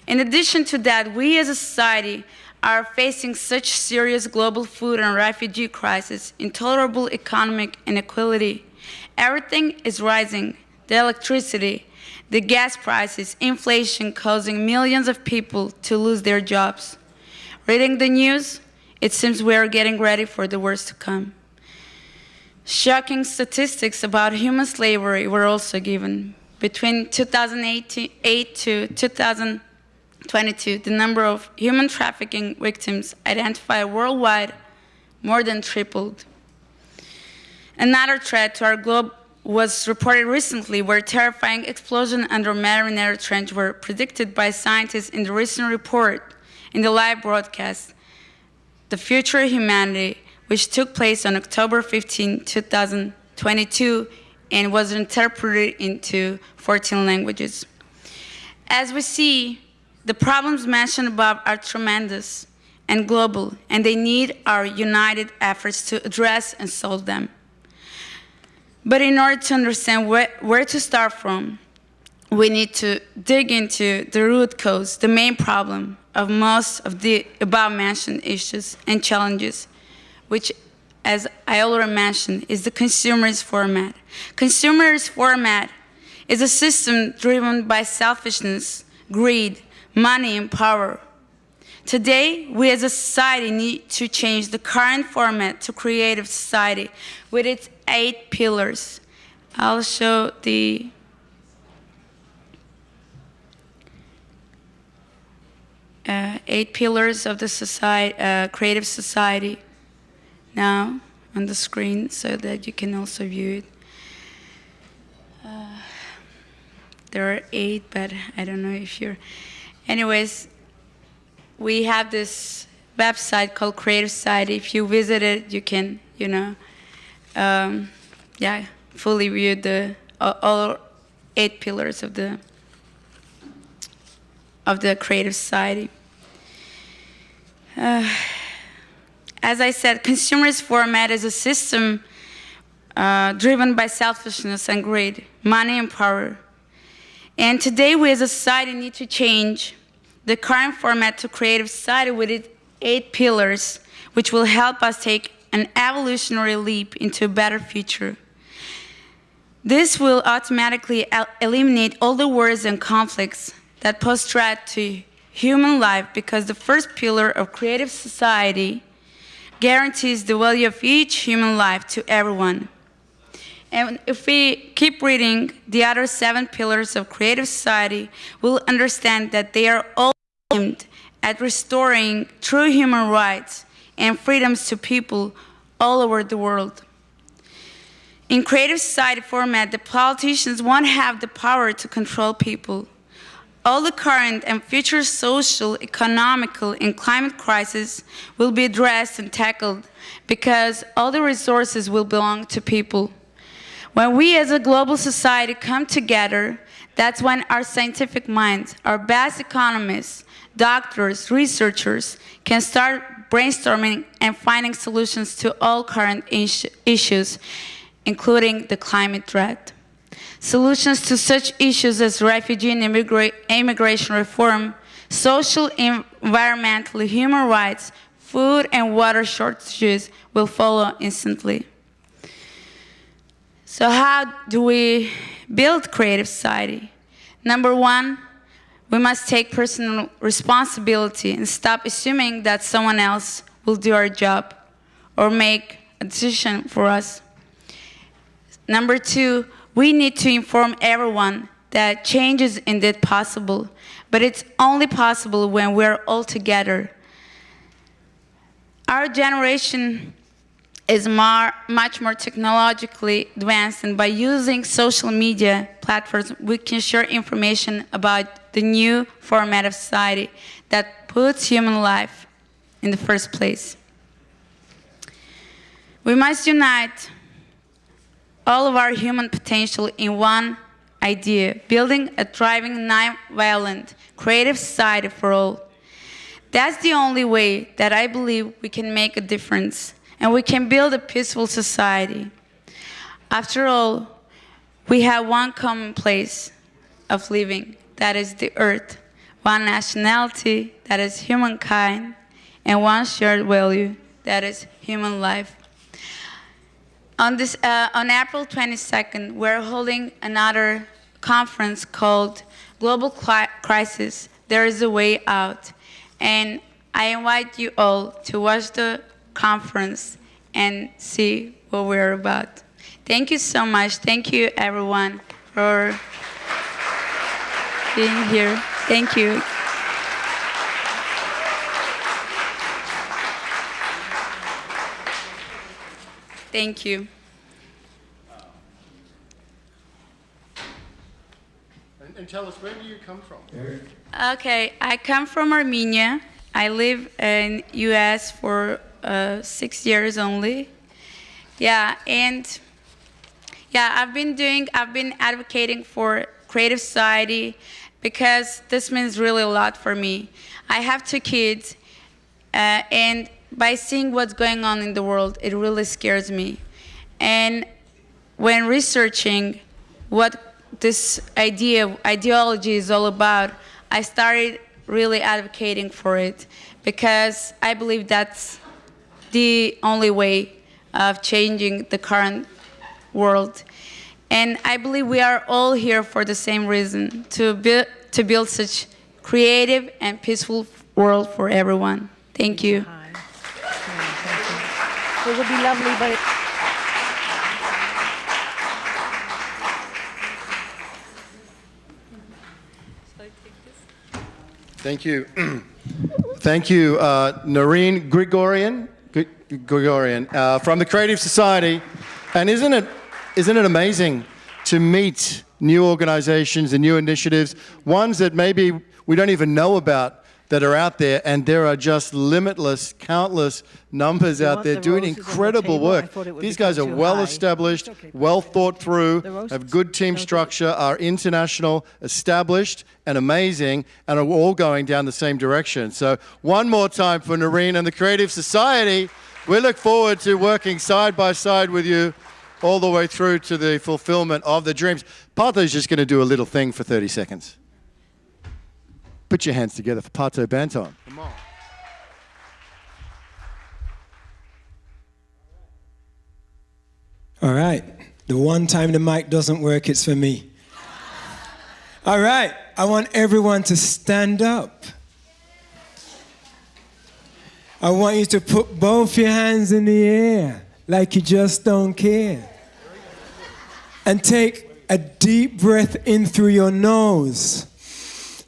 In addition to that, we as a society are facing such serious global food and refugee crisis, intolerable economic inequality. Everything is rising: the electricity, the gas prices, inflation causing millions of people to lose their jobs. Reading the news, it seems we are getting ready for the worst to come. Shocking statistics about human slavery were also given. Between 2008 to 2022, the number of human trafficking victims identified worldwide more than tripled. Another threat to our globe was reported recently, where terrifying explosions under Marinero Trench were predicted by scientists in the recent report in the live broadcast, The Future of Humanity, which took place on October 15, 2022, and was interpreted into 14 languages. As we see, the problems mentioned above are tremendous and global, and they need our united efforts to address and solve them. But in order to understand where to start from, we need to dig into the root cause, the main problem of most of the above-mentioned issues and challenges, which, as I already mentioned, is the consumerist format. Consumerist format is a system driven by selfishness, greed, money, and power. Today, we as a society need to change the current format to creative society with its 8 pillars. I'll show the 8 pillars of the society, creative society now on the screen so that you can also view it. There are 8, but I don't know if you're... Anyways, we have this website called Creative Society. If you visit it, you can, fully view all 8 pillars of the Creative Society. As I said, consumerist format is a system driven by selfishness and greed, money and power. And today we as a society need to change the current format to creative society with its 8 pillars, which will help us take an evolutionary leap into a better future. This will automatically eliminate all the wars and conflicts that pose threat to human life, because the first pillar of creative society guarantees the value of each human life to everyone. And if we keep reading the other 7 pillars of creative society, we'll understand that they are all aimed at restoring true human rights and freedoms to people all over the world. In creative society format, the politicians won't have the power to control people. All the current and future social, economical, and climate crises will be addressed and tackled because all the resources will belong to people. When we as a global society come together, that's when our scientific minds, our best economists, doctors, researchers can start brainstorming and finding solutions to all current issues, including the climate threat. Solutions to such issues as refugee and immigration reform, social, environmental, human rights, food and water shortages will follow instantly. So how do we build creative society? Number 1, we must take personal responsibility and stop assuming that someone else will do our job or make a decision for us. Number 2, we need to inform everyone that change is indeed possible, but it's only possible when we're all together. Our generation is much more technologically advanced, and by using social media platforms, we can share information about the new format of society that puts human life in the first place. We must unite all of our human potential in one idea, building a thriving, non-violent, creative society for all. That's the only way that I believe we can make a difference, and we can build a peaceful society. After all, we have one common place of living, that is the earth, one nationality, that is humankind, and one shared value, that is human life. On April 22nd, we're holding another conference called Global Crisis, There is a Way Out. And I invite you all to watch the conference and see what we're about. Thank you so much. Thank you, everyone, for being here. Thank you. Thank you. And tell us, where do you come from? Okay, I come from Armenia. I live in US for 6 years only. Yeah, and yeah, I've been advocating for creative society because this means really a lot for me. I have 2 kids, and by seeing what's going on in the world, it really scares me. And when researching what this ideology is all about, I started really advocating for it because I believe that's the only way of changing the current world. And I believe we are all here for the same reason, to build such creative and peaceful world for everyone. Thank you. It would be lovely, but Thank you. Thank you, Noreen Grigorian from the Creative Society. And isn't it amazing to meet new organizations and new initiatives, ones that maybe we don't even know about, that are out there, and there are just limitless, countless numbers out there doing incredible work. These guys are well established, well thought through, have good team structure, are international, established, and amazing, and are all going down the same direction. So one more time for Noreen and the Creative Society. We look forward to working side by side with you all the way through to the fulfillment of the dreams. Partho's just going to do a little thing for 30 seconds. Put your hands together for Partho Banton. Come on. All right. The one time the mic doesn't work, it's for me. All right. I want everyone to stand up. I want you to put both your hands in the air like you just don't care. And take a deep breath in through your nose.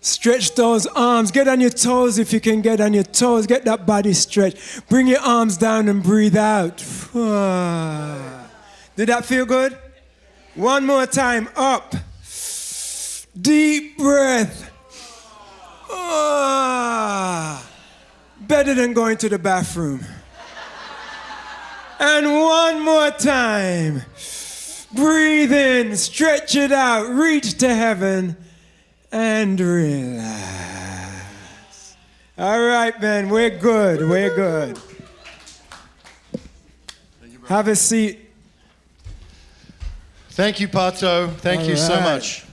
Stretch those arms. Get on your toes if you can get on your toes. Get that body stretched. Bring your arms down and breathe out. Did that feel good? One more time. Up. Deep breath. Better than going to the bathroom. And one more time. Breathe in. Stretch it out. Reach to heaven. And relax. All right, man, we're good, we're good. Have a seat. Thank you, Partho. Thank you so much.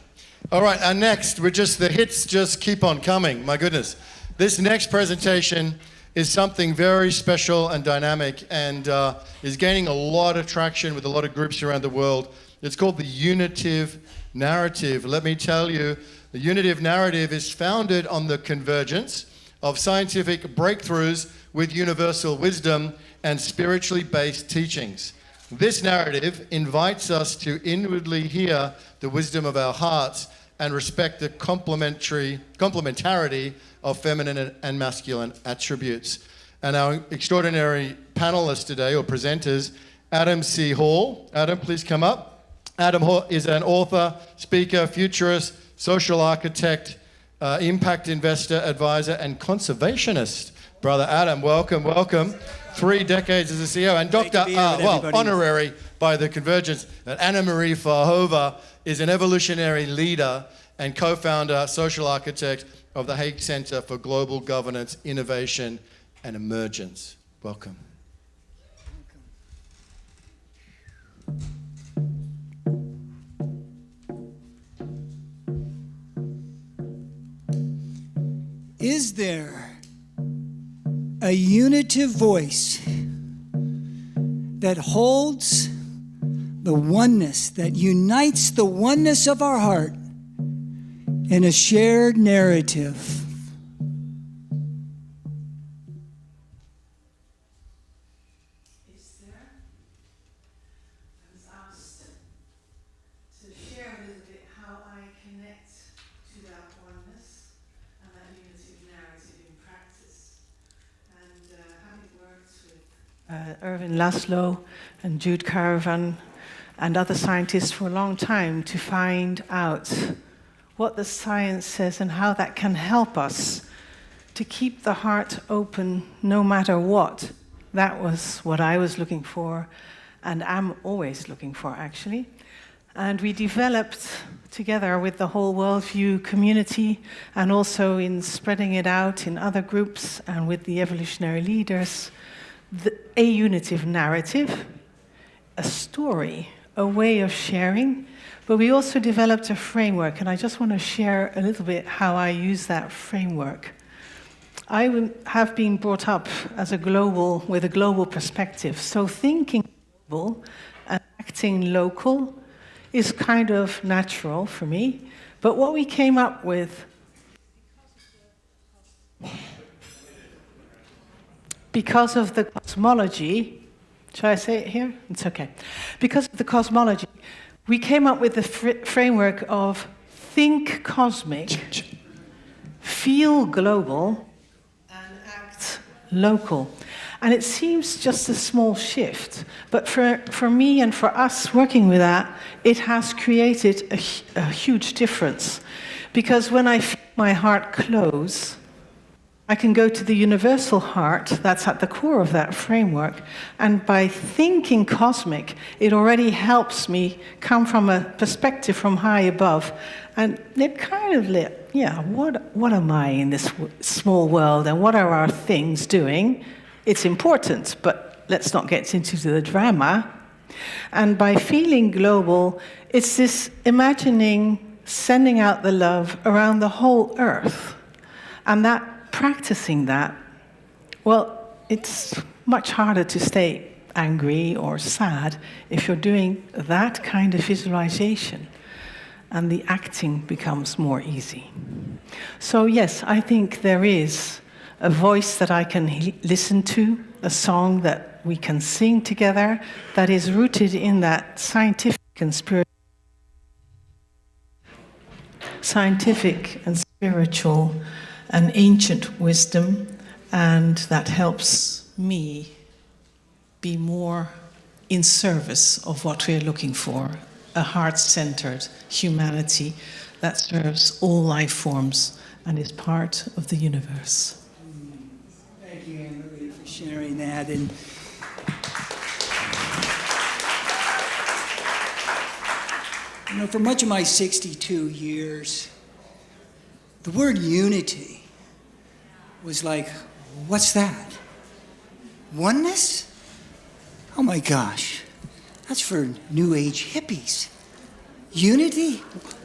All right, and next, the hits just keep on coming, my goodness. This next presentation is something very special and dynamic, and is gaining a lot of traction with a lot of groups around the world. It's called the UNITY narrative. Let me tell you, the UNITY narrative is founded on the convergence of scientific breakthroughs with universal wisdom and spiritually based teachings. This narrative invites us to inwardly hear the wisdom of our hearts and respect the complementarity of feminine and masculine attributes. And our extraordinary panelists today, or presenters, Adam C. Hall. Adam, please come up. Adam Hall is an author, speaker, futurist, social architect, impact investor, advisor, and conservationist. Brother Adam, welcome, welcome. 3 decades as a CEO, and Dr. Honorary by the Convergence. And Anna Marie Farhova is an evolutionary leader and co-founder, social architect of the Hague Center for Global Governance, Innovation, and Emergence. Welcome. Is there a unitive voice that holds the oneness, that unites the oneness of our heart in a shared narrative? Irvin Laszlo and Jude Caravan and other scientists for a long time to find out what the science says and how that can help us to keep the heart open no matter what. That was what I was looking for, and am always looking for, actually. And we developed together with the whole worldview community, and also in spreading it out in other groups and with the evolutionary leaders, a unitive narrative, a story, a way of sharing But we also developed a framework, and I just want to share a little bit how I use that framework. I have been brought up as with a global perspective, so thinking global and acting local is kind of natural for me. But what we came up with, because of the cosmology, shall I say it here? It's okay. Because of the cosmology, we came up with the framework of think cosmic, feel global, and act local. And it seems just a small shift, but for me and for us working with that, it has created a huge difference. Because when I feel my heart close, I can go to the universal heart that's at the core of that framework, and by thinking cosmic, it already helps me come from a perspective from high above, and it kind of what am I in this small world, and what are our things doing? It's important, but let's not get into the drama. And by feeling global, it's this imagining sending out the love around the whole earth, and that practicing that, well, it's much harder to stay angry or sad if you're doing that kind of visualization, and the acting becomes more easy. So yes, I think there is a voice that I can listen to, a song that we can sing together that is rooted in that scientific and spiritual and ancient wisdom, and that helps me be more in service of what we're looking for, a heart-centered humanity that serves all life forms and is part of the universe. Thank you, Anne-Marie, for sharing that. And for much of my 62 years, the word unity was like, what's that? Oneness? Oh my gosh, that's for New Age hippies. Unity?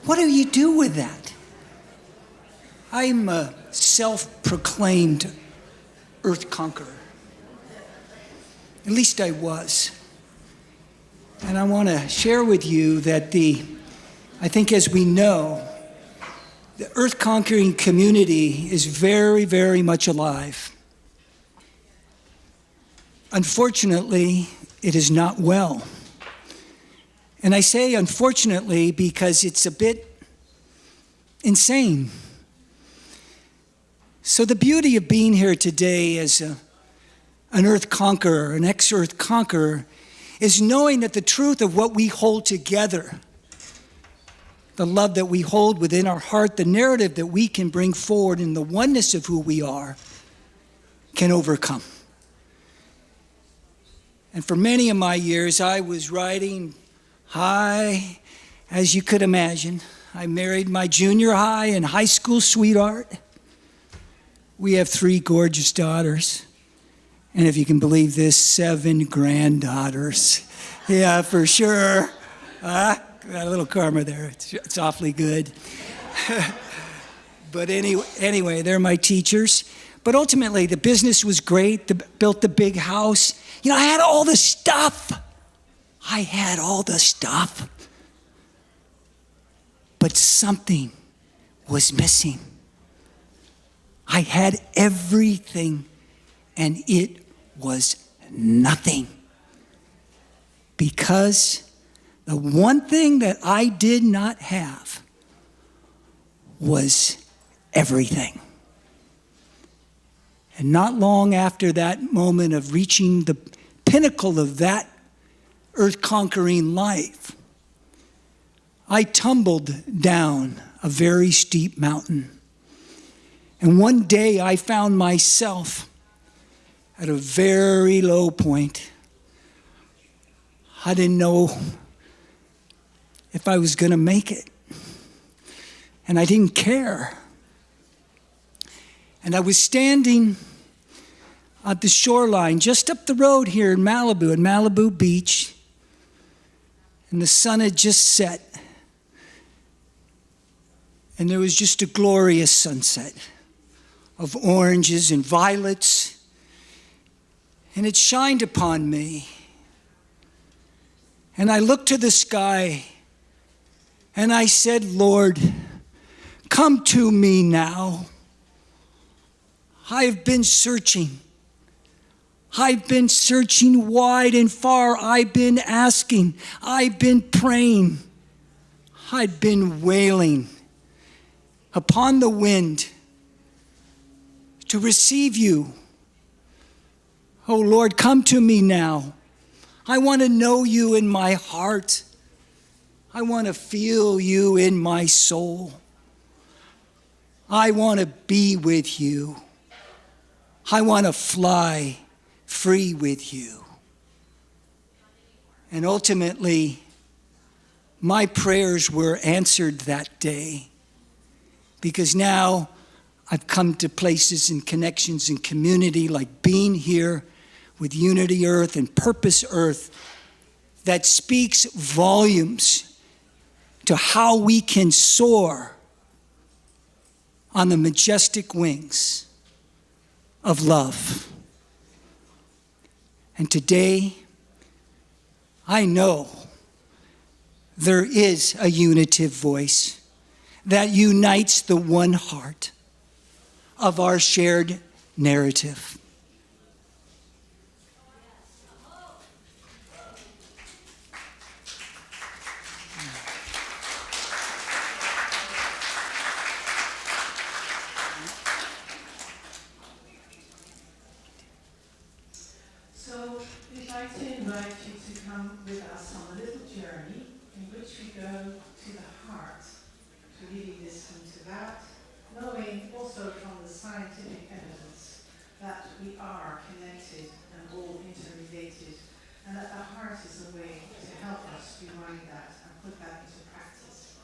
What do you do with that? I'm a self-proclaimed earth conqueror. At least I was. And I want to share with you that I think as we know, the earth conquering community is very, very much alive. Unfortunately, it is not well. And I say unfortunately because it's a bit insane. So the beauty of being here today as an earth conqueror, an ex-earth conqueror, is knowing that the truth of what we hold together, the love that we hold within our heart, the narrative that we can bring forward in the oneness of who we are, can overcome. And for many of my years, I was riding high, as you could imagine. I married my junior high and high school sweetheart. We have 3 gorgeous daughters. And if you can believe this, 7 granddaughters. Yeah, for sure. Got a little karma there. It's awfully good. But anyway, they're my teachers. But ultimately, the business was great. Built the big house. I had all the stuff. But something was missing. I had everything, and it was nothing. Because the one thing that I did not have was everything. And not long after that moment of reaching the pinnacle of that earth-conquering life, I tumbled down a very steep mountain. And one day I found myself at a very low point. I didn't know if I was going to make it. And I didn't care. And I was standing at the shoreline just up the road here in Malibu Beach. And the sun had just set. And there was just a glorious sunset of oranges and violets, and it shined upon me. And I looked to the sky, and I said, Lord, come to me now. I've been searching. I've been searching wide and far. I've been asking. I've been praying. I've been wailing upon the wind to receive you. Oh Lord, come to me now. I want to know you in my heart. I want to feel you in my soul. I want to be with you. I want to fly free with you. And ultimately, my prayers were answered that day, because now I've come to places and connections and community like being here with Unity Earth and Purpose Earth that speaks volumes to how we can soar on the majestic wings of love. And today, I know there is a unitive voice that unites the one heart of our shared narrative. So we'd like to invite you to come with us on a little journey in which we go to the heart, to really listen to that, knowing also from the scientific evidence that we are connected and all interrelated, and that the heart is a way to help us rewind that and put that into practice.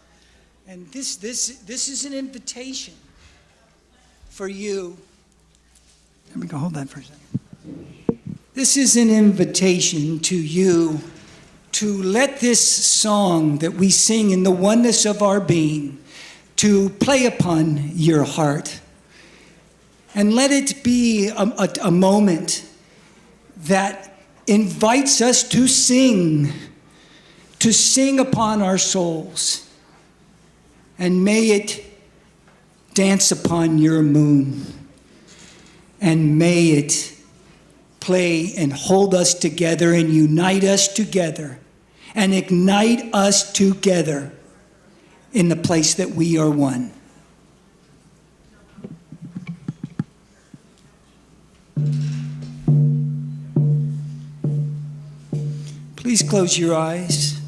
And this is an invitation for you. Let me go hold that for a second. This is an invitation to you to let this song that we sing in the oneness of our being to play upon your heart. And let it be a moment that invites us to sing upon our souls. And may it dance upon your moon. And may it play and hold us together and unite us together and ignite us together in the place that we are one. Please close your eyes.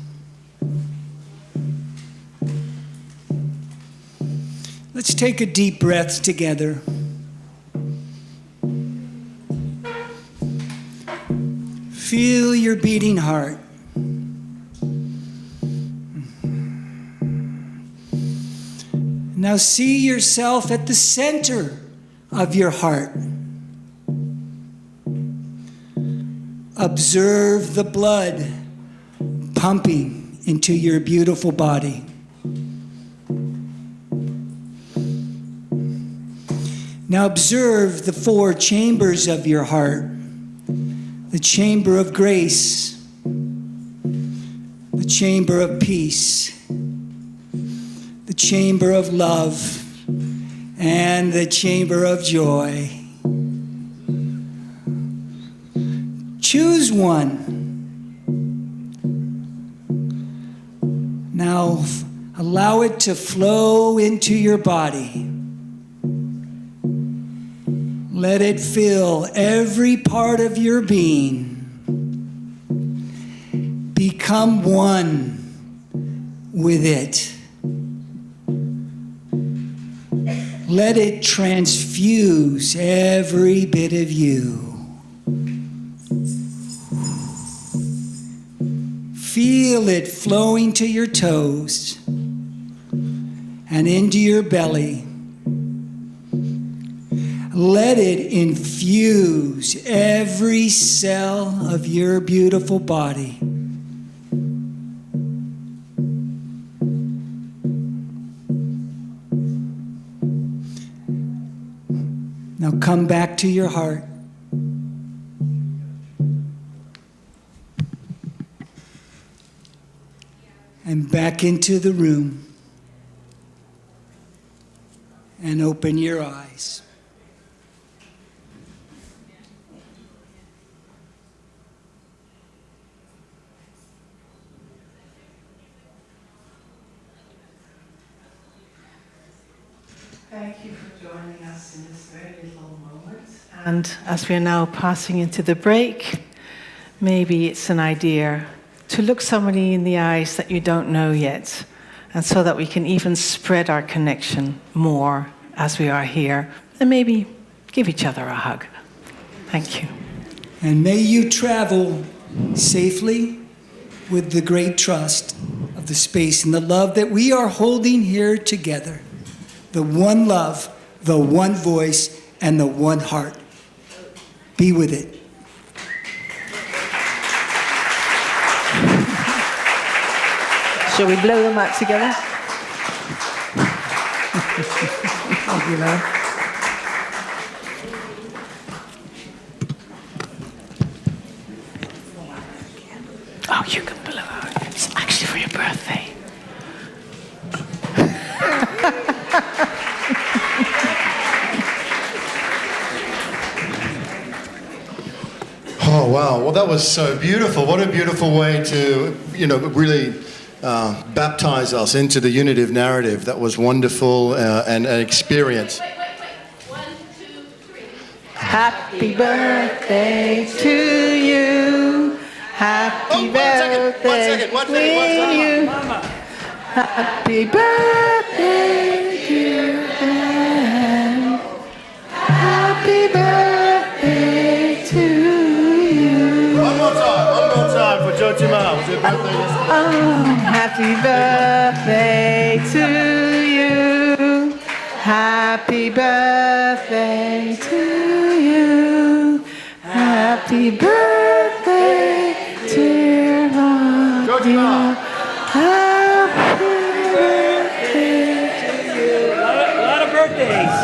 Let's take a deep breath together. Feel your beating heart. Now see yourself at the center of your heart. Observe the blood pumping into your beautiful body. Now observe the 4 chambers of your heart. The chamber of grace, the chamber of peace, the chamber of love, and the chamber of joy. Choose one. Now allow it to flow into your body. Let it fill every part of your being. Become one with it. Let it transfuse every bit of you. Feel it flowing to your toes and into your belly. Let it infuse every cell of your beautiful body. Now come back to your heart. And back into the room. And open your eyes. Thank you for joining us in this very little moment. And as we are now passing into the break, maybe it's an idea to look somebody in the eyes that you don't know yet, and so that we can even spread our connection more as we are here, and maybe give each other a hug. Thank you. And may you travel safely with the great trust of the space and the love that we are holding here together. The one love, the one voice, and the one heart. Be with it. Shall we blow them out together? You know. Oh, you can blow out. It's actually for your birthday. Oh, wow. Well, that was so beautiful. What a beautiful way to, really baptize us into the unitive narrative. That was wonderful and an experience. Wait. 1, 2, 3. Happy birthday to you. Happy birthday to you. Happy birthday, dear Anne. Happy birthday to you. One more time for Joe Timar. Was your birthday yesterday? Oh, happy birthday to you. Happy birthday to you. Happy birthday, dear Claudia. Happy birthday to you. A lot of birthdays.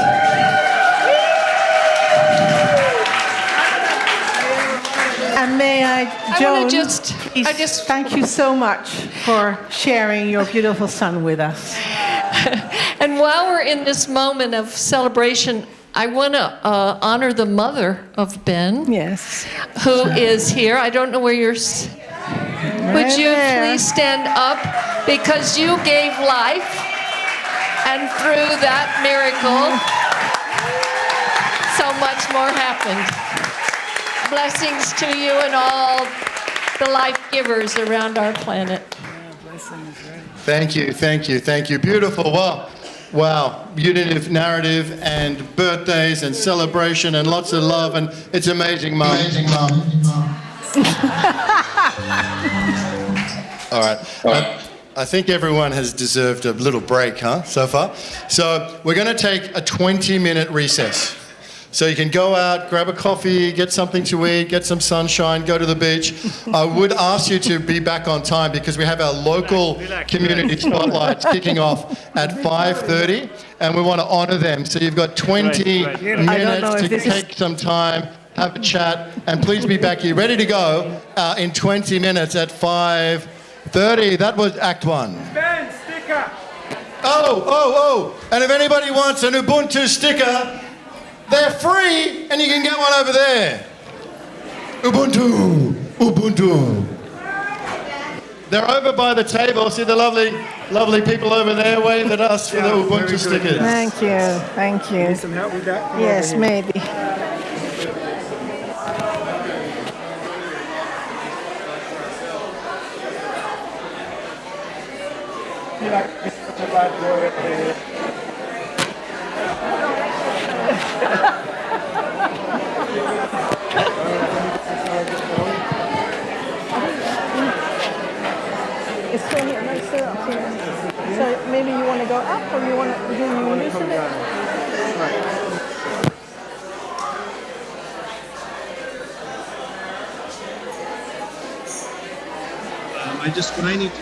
And may I, Joan, please, thank you so much for sharing your beautiful son with us. And while we're in this moment of celebration, I want to honor the mother of Ben. Yes. Who is here. I don't know where you're... Would you please stand up? Because you gave life, and through that miracle, so much more happened. Blessings to you and all the life givers around our planet. Thank you. Beautiful. Wow. Unitive narrative and birthdays and celebration and lots of love, and it's amazing, Mum. All right. I think everyone has deserved a little break, so far? So we're going to take a 20-minute recess. So you can go out, grab a coffee, get something to eat, get some sunshine, go to the beach. I would ask you to be back on time because we have our local community spotlights kicking off at 5:30, and we want to honor them. So you've got 20 minutes to take some time, have a chat, and please be back here ready to go in 20 minutes at 5:30. That was Act 1. Ben, sticker. Oh. And if anybody wants an Ubuntu sticker, they're free, and you can get one over there. Ubuntu. They're over by the table. See the lovely people over there waving at us for the Ubuntu stickers. Thank you. Need some help with that? Yes, maybe. It's still here, no, it's still up here. So maybe you want to go up, or you want to loosen it? What I need to...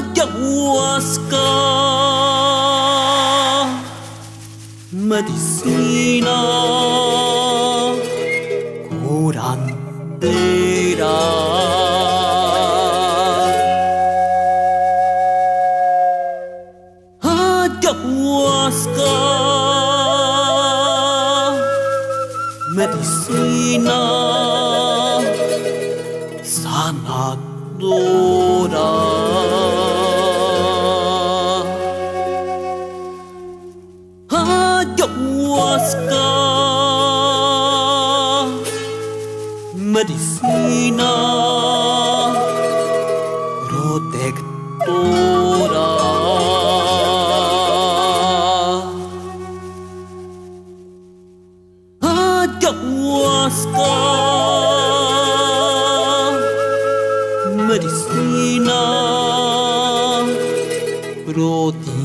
ayahuasca, medicina, curandera. Ayahuasca, medicina sanadora. Ayahuasca, medicina protectora. Ayahuasca, medicina prodigiosa.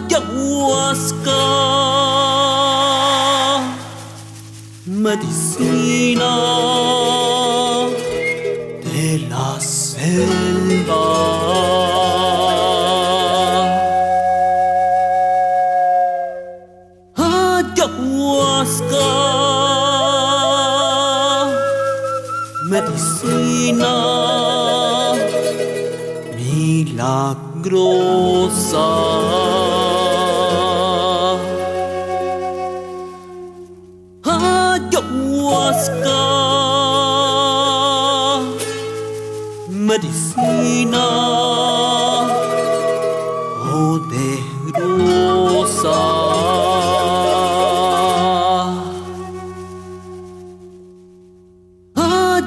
Ayahuasca, medicina de la selva. Ayahuasca, medicina milagrosa. Ayahuasca, medicina poderosa.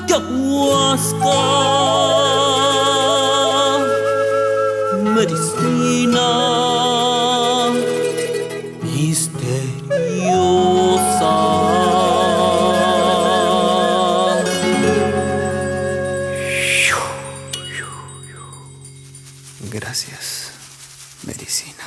Ayahuasca, medicina misteriosa. Gracias, medicina.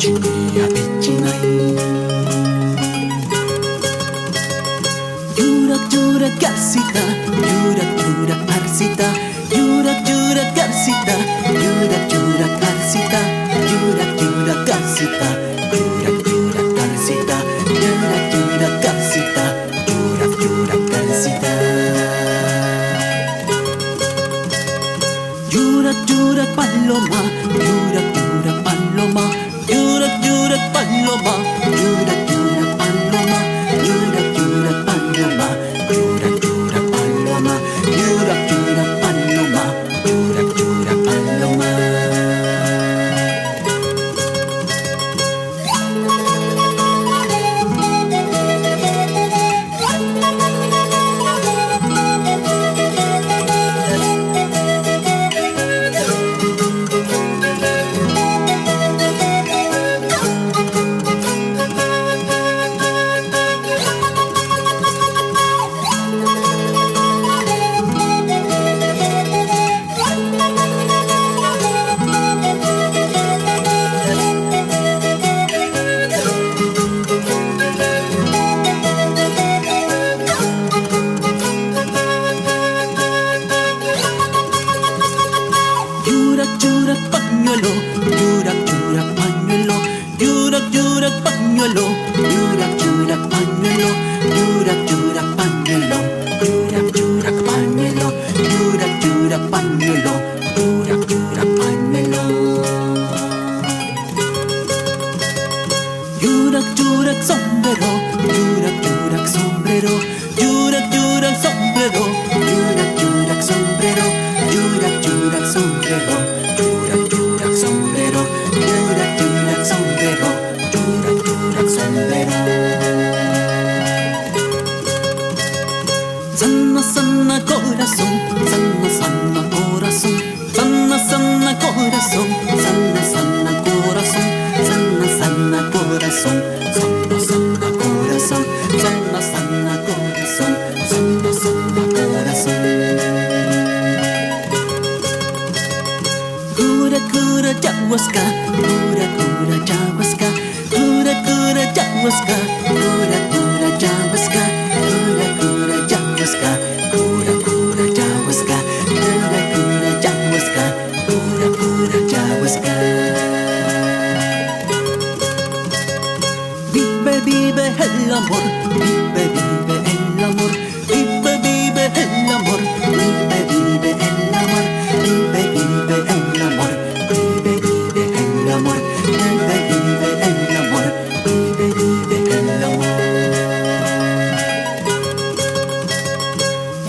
주야 빛이나이 유락유락 가시다 유락유락 가시다 유락유락 가시다 유락유락 가시다 유락유락 가시다 유락유락 가시다 유락유락 가시다 유락유락 가시다 유락유락 paloma 유락유락 paloma 유락유락 paloma 유락유락 paloma 유락유락 paloma 유락유락 paloma 유락유락 paloma 유락유락 paloma 유락유락 pañuelo 유락유락 pañuelo 유락유락 pañuelo 유락유락 pañuelo 유락유락 pañuelo 유락유락 pañuelo 유락유락 pañuelo 유락유락 pañuelo 유락유락 sombrero 유락유락 sombrero 유락유락 sombrero 유락유락 sombrero 유락유락 sombrero 유락유락 sombrero 유락유락 sombrero 유락유락 sombrero Sana sana corazón sana sana corazón sana sana corazón sana sana corazón sana sana corazón sana sana corazón sana sana corazón sana sana corazón Cura cura jawaska cura cura jawaska cura cura jawaska cura cura jawaska cura cura jawaska cura cura jawaska cura cura jawaska cura cura jawaska Vive vive el amor vive vive el amor vive vive el amor vive vive el amor vive vive el amor vive vive el amor vive vive el amor vive vive el amor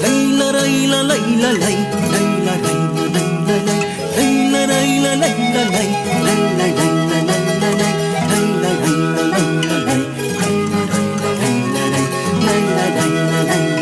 Laila laila laila lay laila laila laila lay laila laila laila lay laila laila laila lay laila laila laila lay laila laila laila lay laila laila laila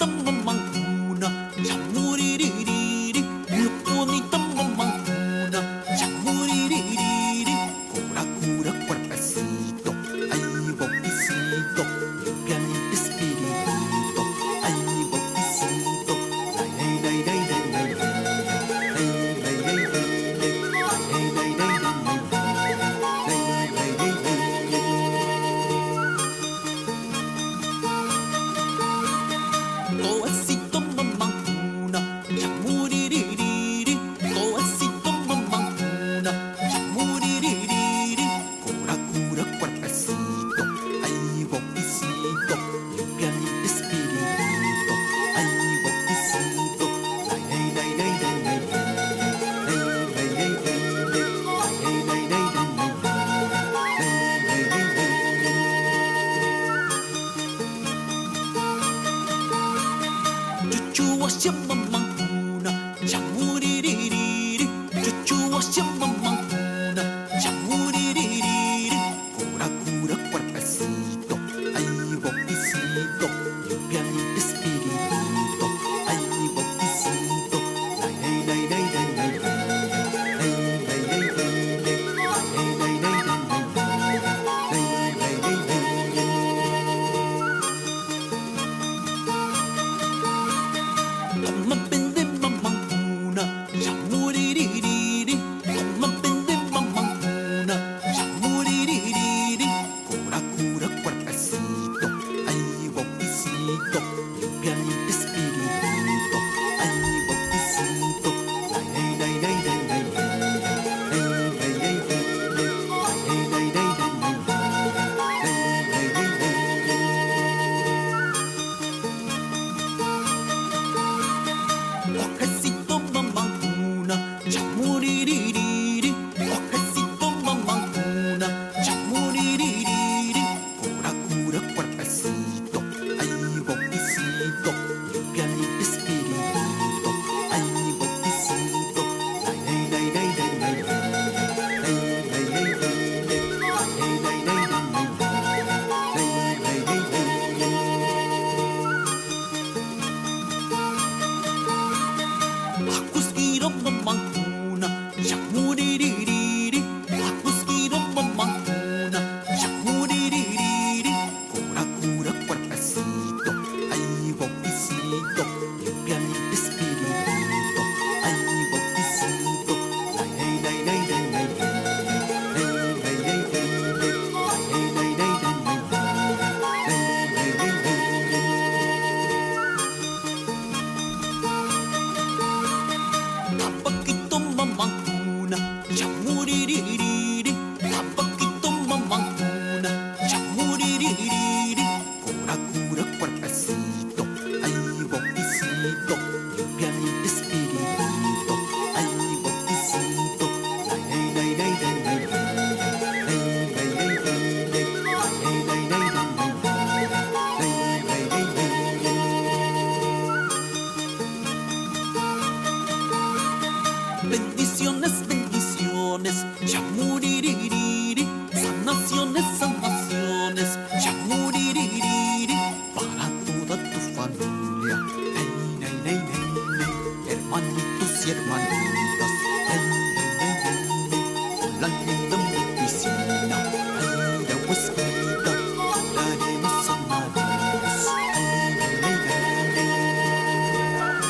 tamamanguna, chamuririri, bonita mamanguna, chamuririri, cura cura cuerpecito, ay bauticito, limpia mi espíritu, ay bauticito, lay lay lay lay lay lay lay lay Toasito mamanguna, chamuririri, toasito mamanguna, chamuririri, cura cura cuerpecito, ay bauticito, limpia mi espíritu, ay bauticito, lay lay lay lay lay lay lay lay lay lay Chuchua mamanguna, chamuririri, chuchua mamanguna, chamuririri, cura cura cuerpecito, ay bauticito, limpia mi espíritu, ay bauticito, lay lay lay lay lay Toma pende mamanguna, chamuririri, toma pende mamanguna, chamuririri, cura cura cuerpecito, ay bauticito, limpia mi espíritu, ay bauticito, lay lay lay lay lay Ojecito mamanguna, chamuririri, ojecito mamanguna, chamuririri, cura cura cuerpecito, ay bauticito, limpia mi espíritu, ay bauticito, lay lay lay lay lay Akusquiro mamanguna, chamuririri, akusquiro mamanguna, chamuririri, cura cura cuerpecito, ay bauticito, limpia mi espíritu, ay bauticito, lay lay lay lay lay Tapakito mamanguna, chamuririri, tapakito mamanguna, chamuririri, cura cura cuerpecito, ay bauticito, limpia mi espíritu, ay bauticito, lay lay lay lay lay Bendiciones, bendiciones, chamuririri, sanaciones, sanaciones, chamuririri, para toda tu familia, hey, hey, hey, hey, hey, hermanitos y hermanitas, hey, hey, hey, hey, con la linda medicina, hey, de huesquita, daremos sanados, hey, hey, hey, hey, hey.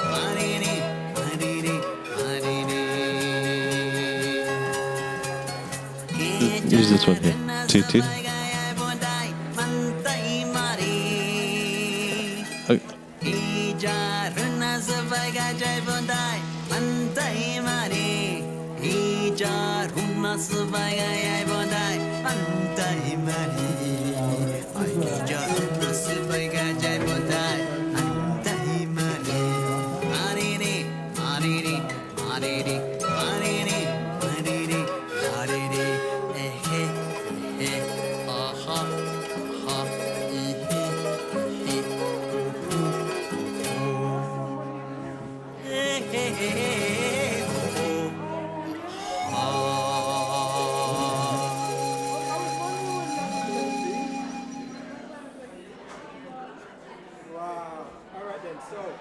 Mariri, Use this one here. 2-2.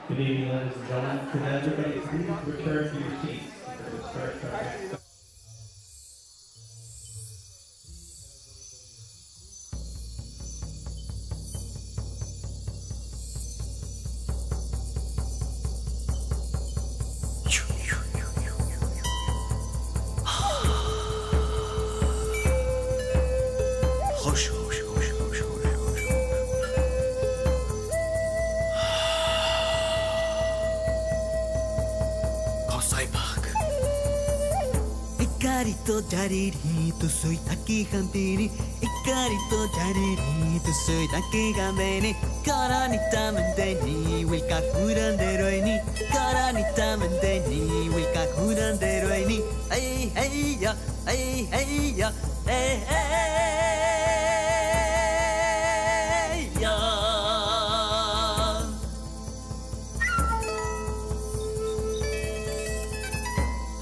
Good evening, ladies and gentlemen. Can everybody please return to your seats? Ikarito jaririto soy taki hampiri. Ikarito jaririto soy taki gambeni. Karani tamandeni wilka kuranderoini. Karani tamandeni wilka kuranderoini. Hey hey ya, hey hey ya, hey hey ya.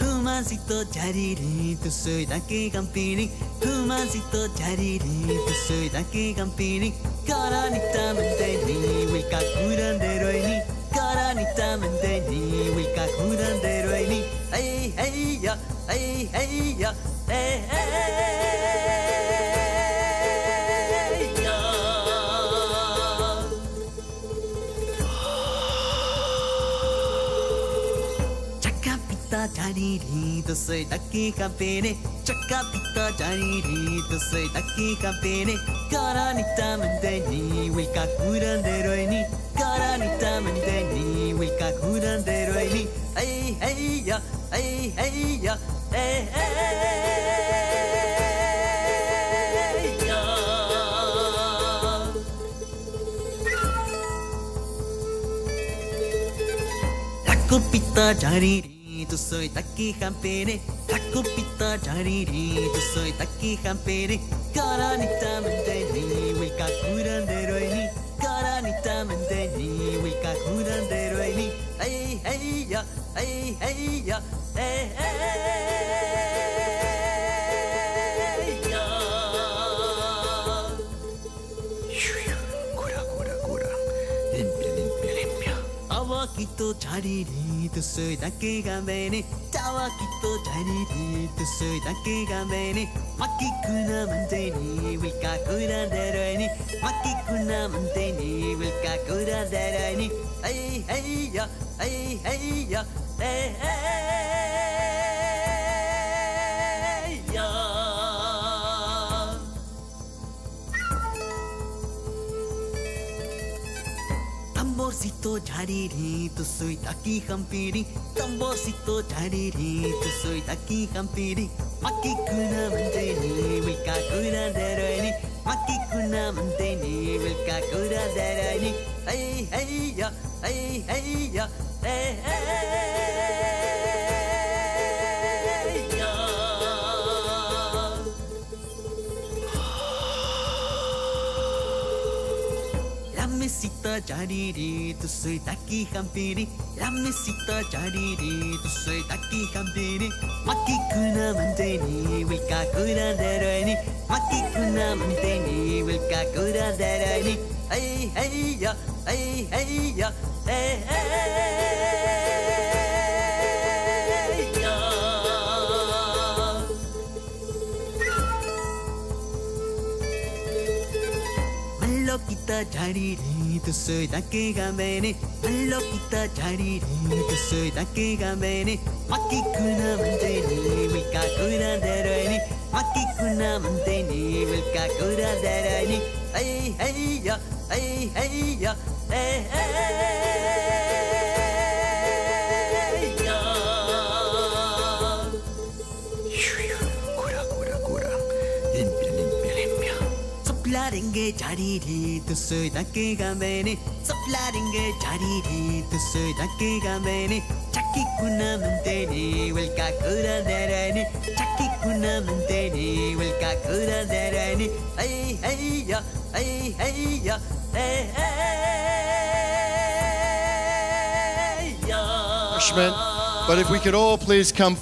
Humancito jaririto soy taki gampini. Humancito jaririto soy taki gampini. Karani tamandeni wilka kuranderoini. Karani tamandeni wilka kuranderoini. Hey hey ya, hey hey ya, hey hey ya. Chakapita jaririto soy taki gampini. Chakapita jaririto soy taki gampini. Karani tamandeni wilka kuranderoini. Karani tamandeni wilka kuranderoini. Hey hey ya, hey hey ya, hey hey ya. La copita jaririto soy taki gampini. La copita jaririto soy taki gampini. Karani tamandeni wilka kuranderoini. Karani tamandeni wilka kuranderoini. Hey hey ya, hey hey ya, hey hey ya. Cura cura cura, limpia limpia limpia. Tawakito jaririto soy taki gambeni. Tawakito jaririto soy taki gambeni. Makikuna mandeni wilka kuranderoini. Makikuna mandeni wilka kuranderoini. Hey hey ya, hey hey ya, hey hey ya. Tamborcito jaririto soy taki gampiri. Tamborcito jaririto soy taki gampiri. Makikuna mandeni wilka kuranderoini. Makikuna mandeni wilka kuranderoini. Hey hey ya, hey hey ya, hey hey ya. La mesita jaririto soy taki gampiri. La mesita jaririto soy taki gampiri. Makikuna mandeni wilka kuranderoini. Makikuna mandeni wilka kuranderoini. Hey hey ya, hey hey ya, hey hey ya. Malokita jaririto soy taki gambeni. Malokita jaririto soy taki gambeni. Makikuna mandeni wilka kuranderoini. makikuna manteni welka kura darani hey hey ya hey hey ya hey ya cura limpia soplaringe jariri tu soy dake gamene soplaringe jariri tu soy dake gamene chaki kuna manteni welka kura darani chaki kuna manteni welka kura darani hey hey ya hey hey ya hey ya But if we could all please come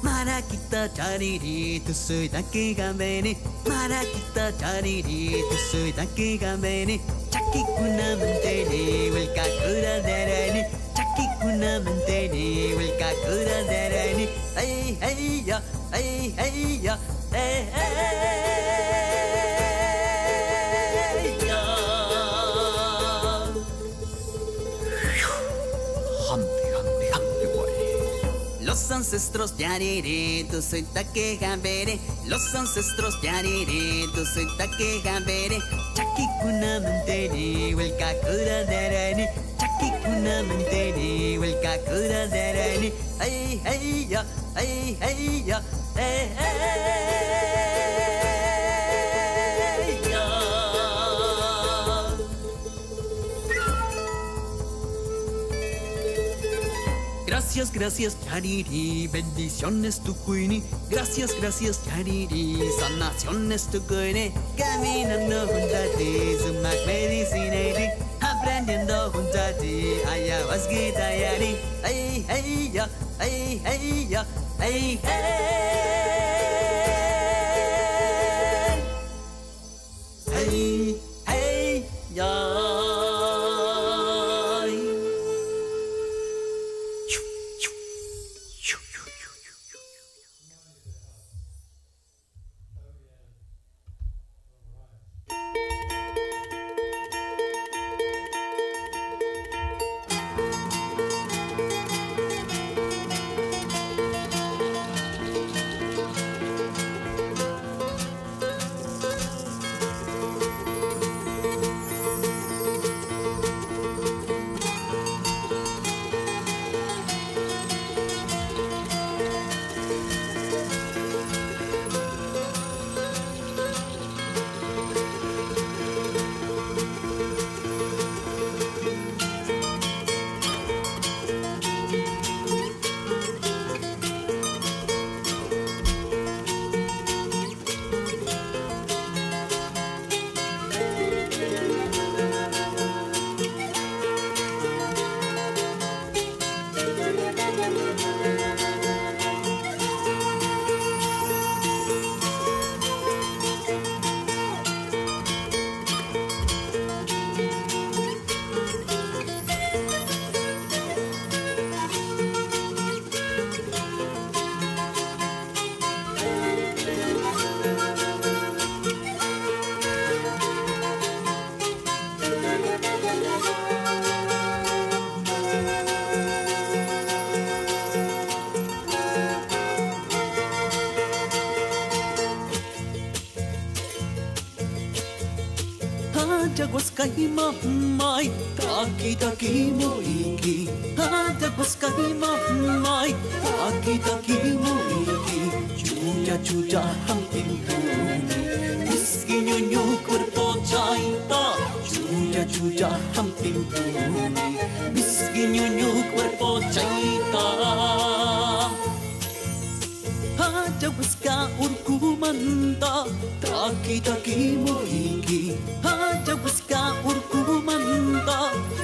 Mara kita jariri tu soy dake gamene Mara kita jariri tu soy dake gamene Chaki kuna manteni welka kura darani Chaki kuna manteni welka kura darani hey hey ya hey hey ya hey ya Los ancestros yariri tu soy dake gamene Los ancestros yariri tu soy dake gamene Chaki kuna manteni welka kura darani Chaki kuna manteni welka kura darani hey hey ya hey hey ya hey ya Gracias, gracias, Yariri, bendiciones tu cuini. Gracias, gracias, Yariri, sanaciones tu cuini. Caminando junto a ti, sumac medicina, aprendiendo junto a ti, ayahuasca, Yari. Hey, hey, ya, hey, hey, ya, hey, hey. Hey, hey, ya. Jaguascaima mai taki taki moiki Jaguascaima mai taki taki moiki Chucha chucha hampim puni Miski nyonyo cuerpo chaita Chucha chucha hampim puni Miski nyonyo cuerpo chaita Jaguasca urkumanta taki taki moiki Jaguasca urkumanta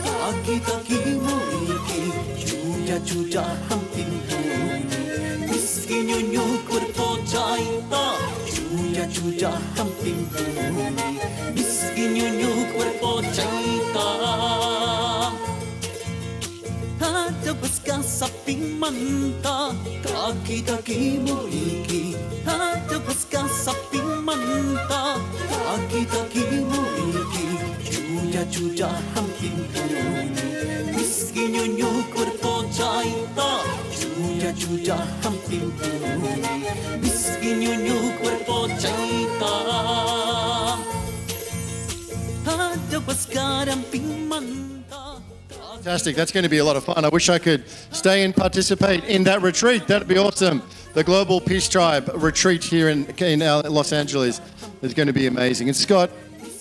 taki taki moiki Chucha chucha hampim puni Miski nyonyo cuerpo chaita Chucha chucha hampim puni Miski nyonyo cuerpo chaita Jaguasca saping manta taki taki moiki Jaguasca saping manta taki taki moiki Chucha chucha hampim puni Miski nyonyo cuerpo chaita Chucha ayuda ang pimpuni Miskin yung cuerpo chaita Adawas garang pimanta Fantastic. That's going to be a lot of fun. I wish I could stay and participate in that retreat. That'd be awesome. The Global Peace Tribe retreat here in Los Angeles is going to be amazing. And Scott,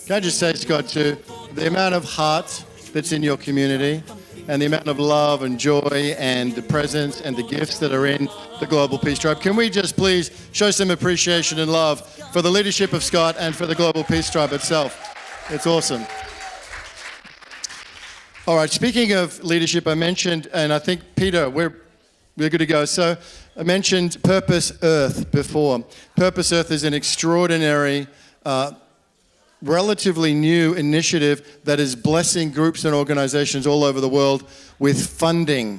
can I just say, Scott, too, the amount of heart that's in your community and the amount of love and joy and the presence and the gifts that are in the Global Peace Tribe. Can we just please show some appreciation and love for the leadership of Scott and for the Global Peace Tribe itself? It's awesome. All right, speaking of leadership, I mentioned, and I think, Peter, we're good to go. So I mentioned Purpose Earth before. Purpose Earth is an extraordinary, relatively new initiative that is blessing groups and organizations all over the world with funding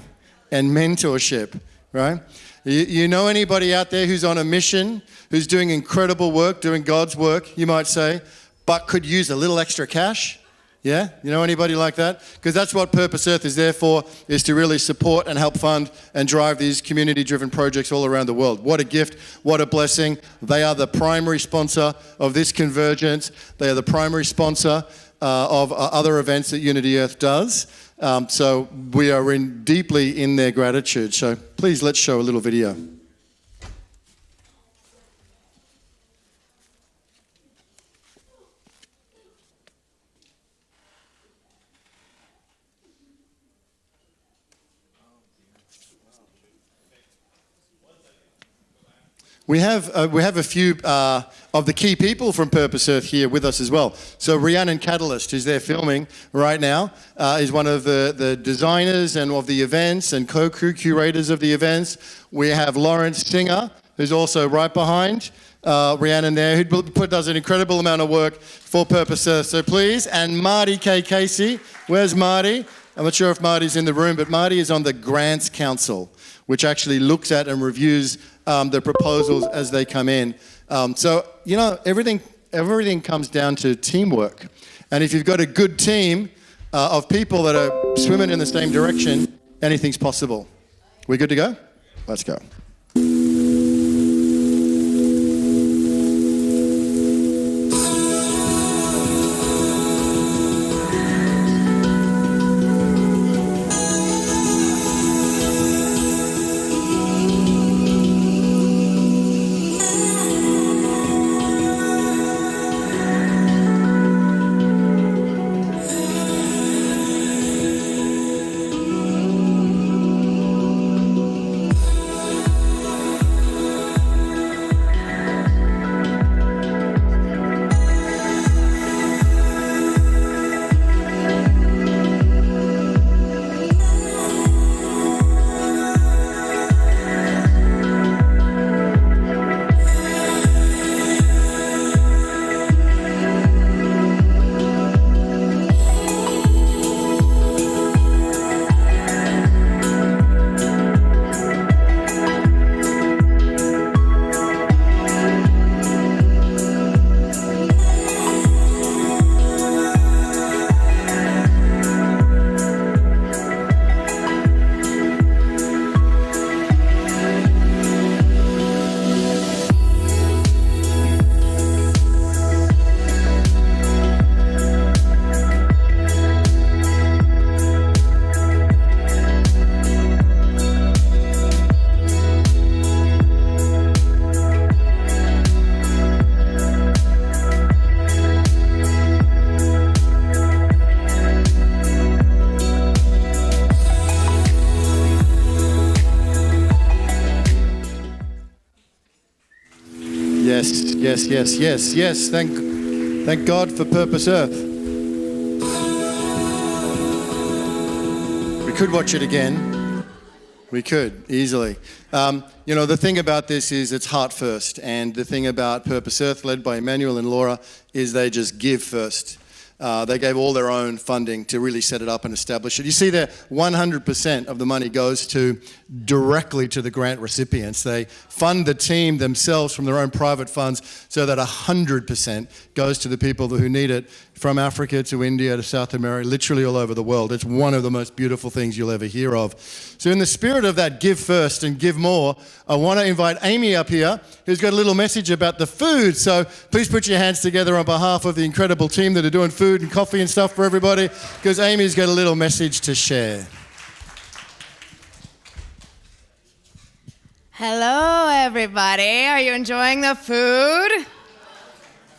and mentorship, right? You know anybody out there who's on a mission, who's doing incredible work, doing God's work, you might say, but could use a little extra cash? Yeah? You know anybody like that? Because that's what Purpose Earth is there for, is to really support and help fund and drive these community-driven projects all around the world. What a gift, what a blessing. They are the primary sponsor of this Convergence. They are the primary sponsor of other events that Unity Earth does. So we are deeply in their gratitude. So please, let's show a little video. We have a few of the key people from Purpose Earth here with us as well. So Rhiannon Catalyst, who's there filming right now, is one of the designers and of the events and co-crew curators of the events. We have Lawrence Singer, who's also right behind Rhiannon there, who does an incredible amount of work for Purpose Earth. So please, and Marty K. Casey. Where's Marty? I'm not sure if Marty's in the room, but Marty is on the Grants Council, which actually looks at and reviews the proposals as they come in. So, you know, everything comes down to teamwork. And if you've got a good team of people that are swimming in the same direction, anything's possible. We good to go? Let's go. Yes. Thank God for Purpose Earth. We could watch it again. We could, easily. You know, the thing about this is it's heart first. And the thing about Purpose Earth, led by Emmanuel and Laura, is they just give first. They gave all their own funding to really set it up and establish it. You see there, 100% of the money goes directly to the grant recipients. They fund the team themselves from their own private funds so that 100% goes to the people who need it from Africa to India to South America, literally all over the world. It's one of the most beautiful things you'll ever hear of. So in the spirit of that give first and give more, I want to invite Amy up here, who's got a little message about the food. So please put your hands together on behalf of the incredible team that are doing food and coffee and stuff for everybody, because Amy's got a little message to share. Hello, everybody. Are you enjoying the food?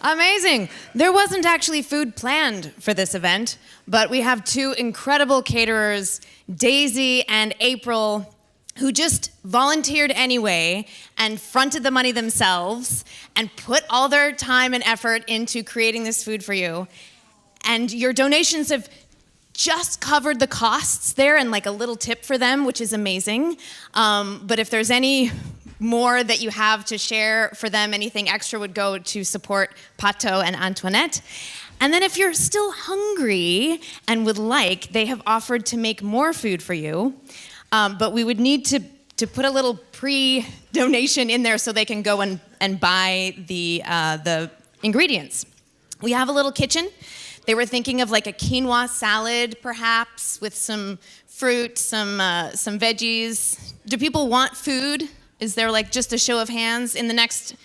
Amazing. There wasn't actually food planned for this event, but we have two incredible caterers, Daisy and April, who just volunteered anyway and fronted the money themselves and put all their time and effort into creating this food for you. And your donations have just covered the costs there, and like a little tip for them, which is amazing. But if there's any more that you have to share for them, anything extra would go to support Pato and Antoinette. And then if you're still hungry and would like, they have offered to make more food for you. But we would need to put a little pre-donation in there so they can go and buy the ingredients. We have a little kitchen. They were thinking of like a quinoa salad, perhaps, with some fruit, some veggies. Do people want food? Is there like just a show of hands in the next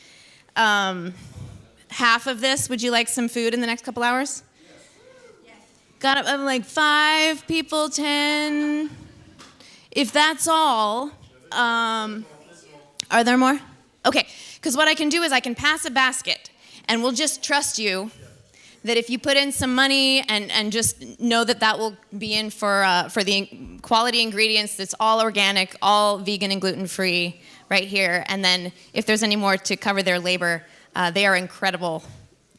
half of this? Would you like some food in the next couple hours? Yes. Got like 5 people, 10. If that's all, are there more? Okay, because what I can do is I can pass a basket, and we'll just trust you that if you put in some money and just know that that will be in for the quality ingredients, that's all organic, all vegan and gluten-free right here. And then if there's any more to cover their labor, they are an incredible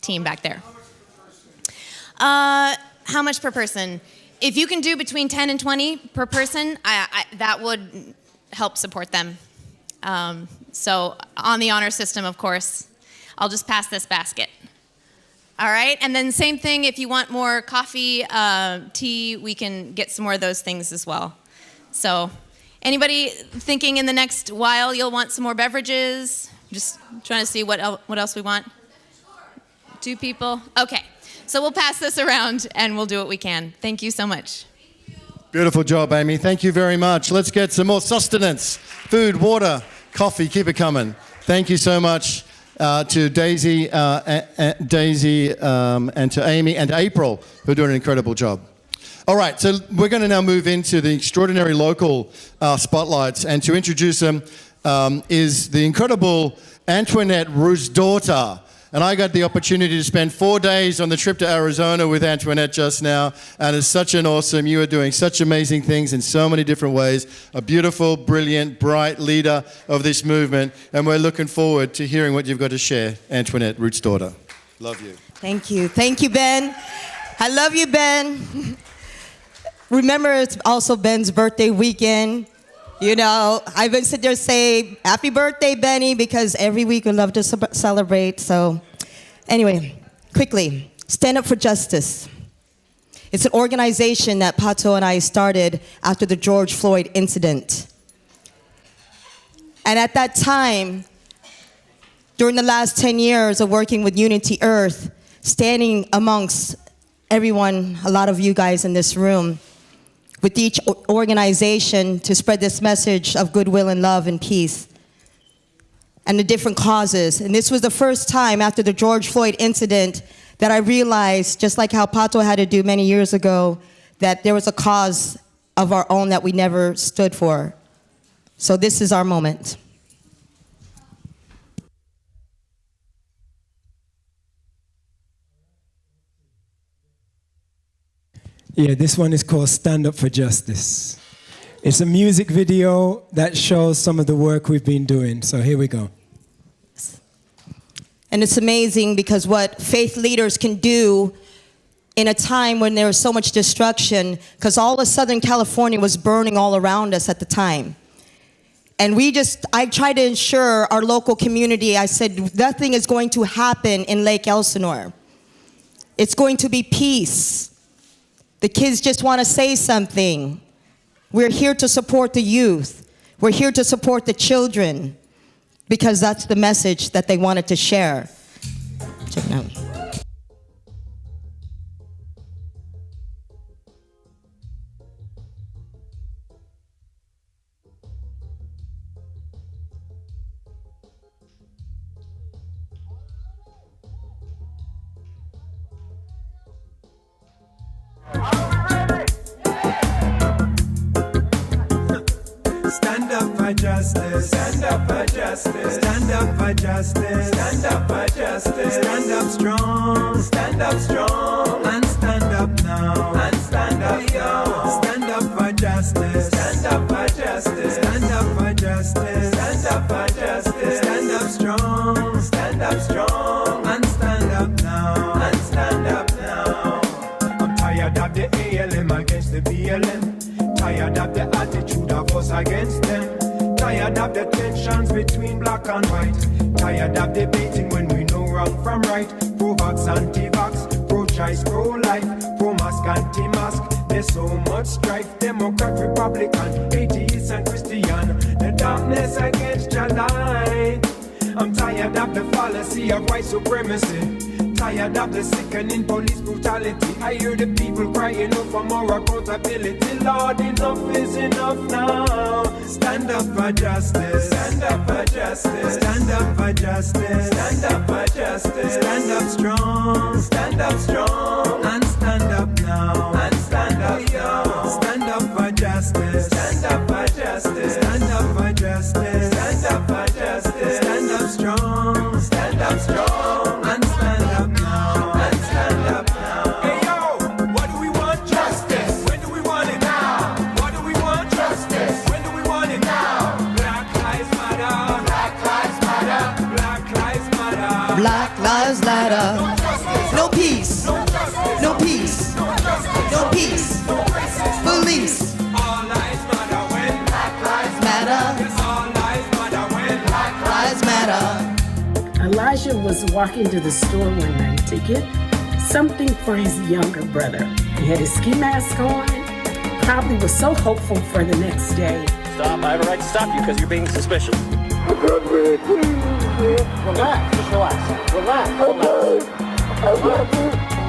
team back there. How much per person? If you can do between 10 and 20 per person, that would help support them. So on the honor system, of course, I'll just pass this basket. All right, and then same thing, if you want more coffee, tea, we can get some more of those things as well. So anybody thinking in the next while you'll want some more beverages? Just trying to see what else we want. 2 people? Okay, so we'll pass this around and we'll do what we can. Thank you so much. Beautiful job, Amy. Thank you very much. Let's get some more sustenance. Food, water, coffee, keep it coming. Thank you so much. To Daisy, and to Amy and April, who are doing an incredible job. All right, so we're going to now move into the extraordinary local spotlights, and to introduce them is the incredible Antoinette Ruth's daughter. And I got the opportunity to spend 4 days on the trip to Arizona with Antoinette just now, and it's such an awesome, you are doing such amazing things in so many different ways, a beautiful, brilliant, bright leader of this movement, and we're looking forward to hearing what you've got to share, Antoinette, Ruth's daughter. Love you. Thank you. Thank you, Ben. I love you, Ben. Remember, it's also Ben's birthday weekend. You know, I've been sitting there saying, happy birthday, Benny, because every week we love to celebrate. So anyway, quickly, Stand Up for Justice. It's an organization that Pato and I started after the George Floyd incident. And at that time, during the last 10 years of working with UNITY EARTH, standing amongst everyone, a lot of you guys in this room, with each organization to spread this message of goodwill and love and peace and the different causes. And this was the first time after the George Floyd incident that I realized, just like how Pato had to do many years ago, that there was a cause of our own that we never stood for. So this is our moment. Yeah, this one is called Stand Up for Justice. It's a music video that shows some of the work we've been doing. So here we go. And it's amazing because what faith leaders can do in a time when there was so much destruction, because all of Southern California was burning all around us at the time. And I tried to ensure our local community, I said, nothing is going to happen in Lake Elsinore. It's going to be peace. The kids just want to say something. We're here to support the youth. We're here to support the children because that's the message that they wanted to share. Check it out. for justice. Stand up for justice. Stand up for justice. Stand up for justice. Stand up strong. Stand up strong. And stand up now. And stand up now. Stand up for justice. Stand up for justice. Stand up for justice. Stand up for justice. Stand up strong. Stand up strong. And stand up now. And stand up now. I'm tired of the ALM against the BLM. Tired of the attitude of us against them. Tired of the tensions between black and white. Tired of debating when we know wrong from right. Pro-vax, anti-vax, pro-choice, pro-life, pro-mask, anti-mask. There's so much strife. Democrat, Republican, atheist and Christian. The darkness against your light. I'm tired of the fallacy of white supremacy. Tired of the sickening police brutality. I hear the people crying out for more accountability. Lord, enough is enough now. Stand up for justice. Stand up for justice. Stand up for justice. Stand up for justice. Stand up strong. Stand up strong. And stand up now. And stand up now. Stand up for justice. Stand up for justice. Stand up for justice. Stand up for justice. Stand up strong. Stand up strong. And stand up now. And stand up now. Hey yo, what do we want? Justice. When do we want it now? What do we want? Justice. When do we want it now? Black lives matter. Black lives matter. Black lives matter. Black lives matter. No peace. No peace. No peace. Police. All lives matter when black lives matter. Yes, all lives matter when black Lives matter. Elijah was walking to the store one night to get something for his younger brother. He had his ski mask on, probably was so hopeful for the next day. Stop, I have a right to stop you because you're being suspicious. Relax, just relax. Relax.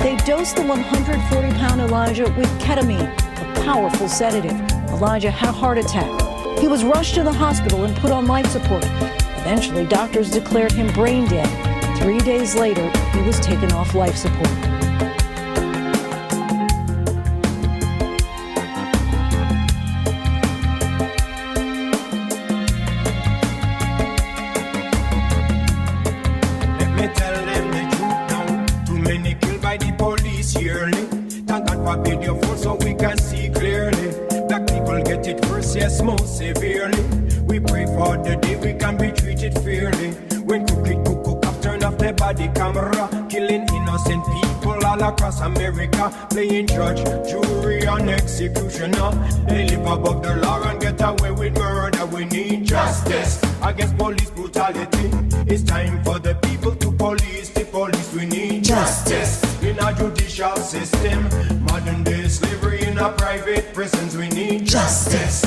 They dosed the 140-pound Elijah with ketamine, a powerful sedative. Elijah had a heart attack. He was rushed to the hospital and put on life support. Eventually, doctors declared him brain dead. 3 days later, he was taken off life support. Let me tell them the truth now. Too many killed by the police yearly. Thank God forbid your fault so we can see clearly. Black people get it worse, yes, most severely. We pray for the day we can be treated fairly. When cook up, turn off the body camera. Killing innocent people all across America. Playing judge, jury and executioner. They live above the law and get away with murder. We need justice against police brutality. It's time for the people to police the police. We need justice in our judicial system. Modern day slavery in our private prisons. We need justice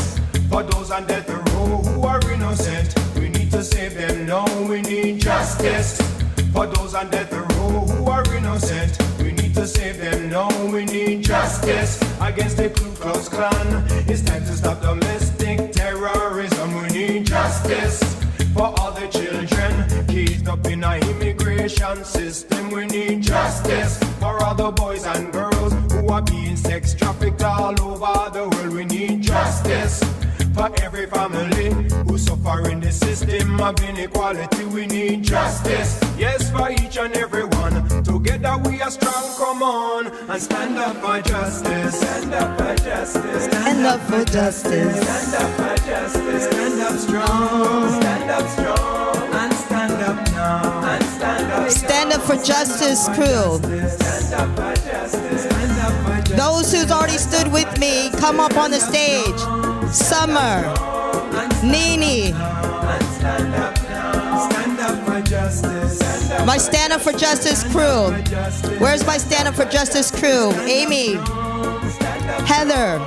for those on death row who are innocent. We need to save them now. We need justice for those on death row who are innocent. We need to save them now. We need justice against the Ku Klux Klan. It's time to stop domestic terrorism. We need justice for all the children caged up in our immigration system. We need justice for all the boys and girls who are being sex trafficked all over the world. We need justice for every family who suffer in the system of inequality. We need justice, yes, for each and every one. Together we are strong, come on, and stand up for justice. Stand up for justice. Stand up for justice. Stand up for justice. Stand up strong. Stand up strong. And stand up now. And stand up. Stand up for justice, crew. Stand up for justice. Stand up for justice. Those who's already stood with me, come up on the stage. Summer, Nini, my Stand Up for Justice crew. Where's my Stand Up for Justice crew? Amy, Heather.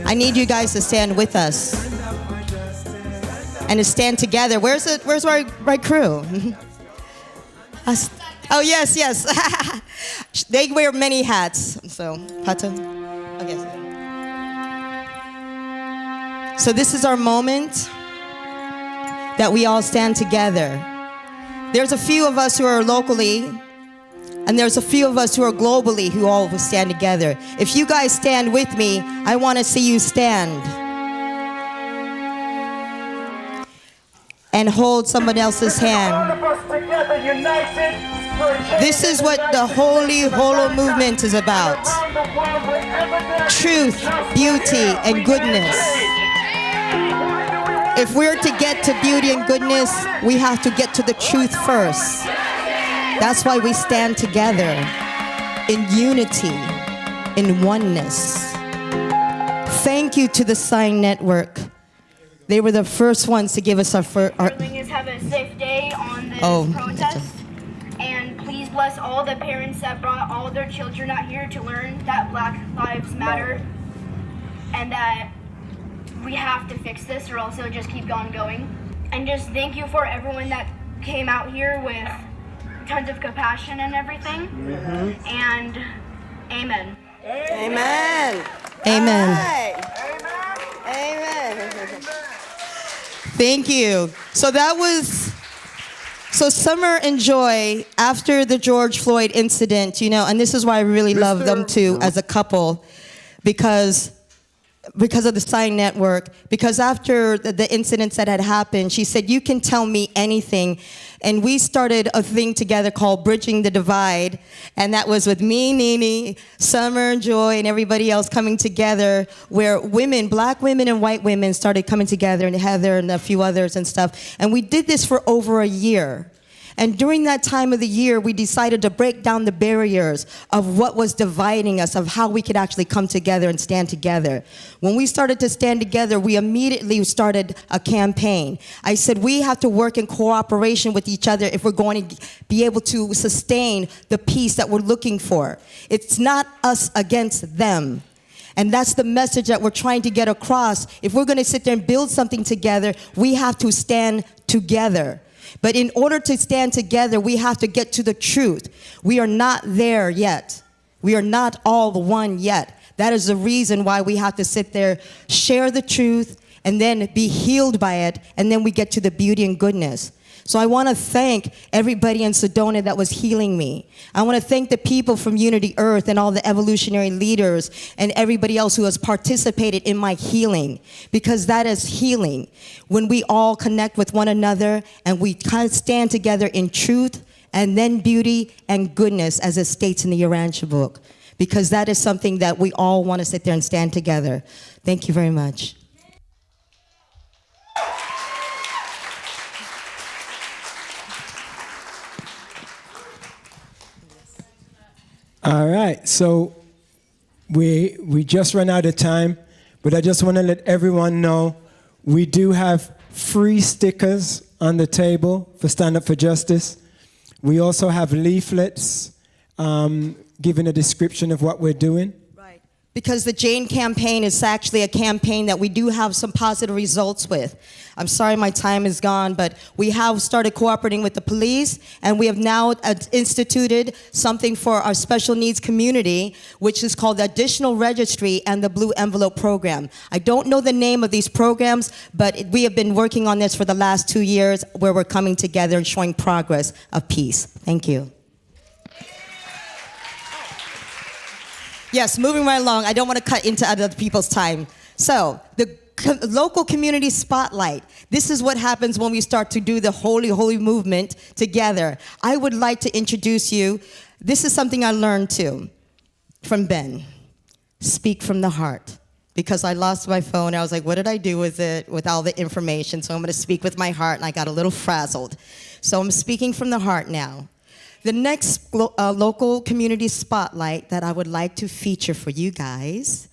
I need you guys to stand with us and to stand together. Where's my crew? Oh, yes, yes. They wear many hats. So, okay. So this is our moment that we all stand together. There's a few of us who are locally And there's a few of us who are globally who all will stand together. If you guys stand with me, I want to see you stand. And hold someone else's hand. This is what the Holy Holo movement is about. Truth, beauty, and goodness. If we're to get to beauty and goodness, we have to get to the truth first. That's why we stand together in unity, in oneness. Thank you to the Sign Network. They were the first ones to give us our first. Have a safe day on this protest. And please bless all the parents that brought all their children out here to learn that Black Lives Matter. And that we have to fix this or else it'll just keep on going. And just thank you for everyone that came out here with tons of compassion and everything. And amen. Amen. Amen. Amen. Thank you. So Summer and Joy, after the George Floyd incident, and this is why I really love them too as a couple, because of the Sign Network, because after the incidents that had happened, she said, you can tell me anything. And we started a thing together called Bridging the Divide. And that was with me, Nene, Summer, and Joy, and everybody else coming together, where women, Black women and white women started coming together, and Heather and a few others and stuff. And we did this for over a year. And during that time of the year, we decided to break down the barriers of what was dividing us, of how we could actually come together and stand together. When we started to stand together, we immediately started a campaign. I said, we have to work in cooperation with each other if we're going to be able to sustain the peace that we're looking for. It's not us against them. And that's the message that we're trying to get across. If we're going to sit there and build something together, we have to stand together. But in order to stand together, we have to get to the truth. We are not there yet. We are not all the one yet. That is the reason why we have to sit there, share the truth, and then be healed by it, and then we get to the beauty and goodness. So I want to thank everybody in Sedona that was healing me. I want to thank the people from Unity Earth and all the evolutionary leaders and everybody else who has participated in my healing, because that is healing. When we all connect with one another and we kind of stand together in truth and then beauty and goodness, as it states in the Urantia book, because that is something that we all want to sit there and stand together. Thank you very much. All right, so we just ran out of time, but I just want to let everyone know we do have free stickers on the table for Stand Up for Justice. We also have leaflets giving a description of what we're doing. Because the Jane campaign is actually a campaign that we do have some positive results with. I'm sorry my time is gone, but we have started cooperating with the police, and we have now instituted something for our special needs community, which is called the Additional Registry and the Blue Envelope Program. I don't know the name of these programs, but we have been working on this for the last 2 years, where we're coming together and showing progress of peace. Thank you. Yes, moving right along. I don't want to cut into other people's time. So, the local community spotlight. This is what happens when we start to do the holy movement together. I would like to introduce you. This is something I learned too from Ben. Speak from the heart. Because I lost my phone. I was like, what did I do with it, with all the information? So I'm going to speak with my heart, and I got a little frazzled. So I'm speaking from the heart now. The next local community spotlight that I would like to feature for you guys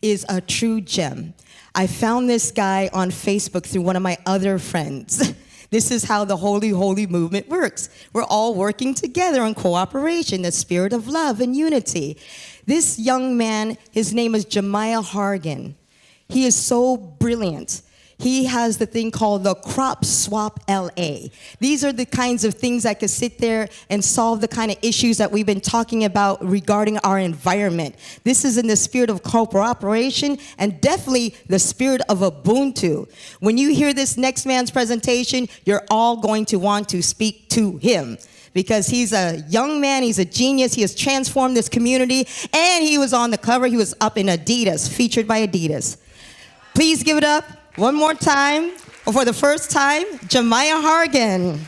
is a true gem. I found this guy on Facebook through one of my other friends. This is how the holy movement works. We're all working together in cooperation, the spirit of love and unity. This young man, his name is Jemiah Hargan. He is so brilliant. He has the thing called the Crop Swap LA. These are the kinds of things that could sit there and solve the kind of issues that we've been talking about regarding our environment. This is in the spirit of cooperation and definitely the spirit of Ubuntu. When you hear this next man's presentation, you're all going to want to speak to him, because he's a young man, he's a genius, he has transformed this community, and he was on the cover, he was up in Adidas, featured by Adidas. Please give it up one more time, or for the first time, Jemiah Hargan.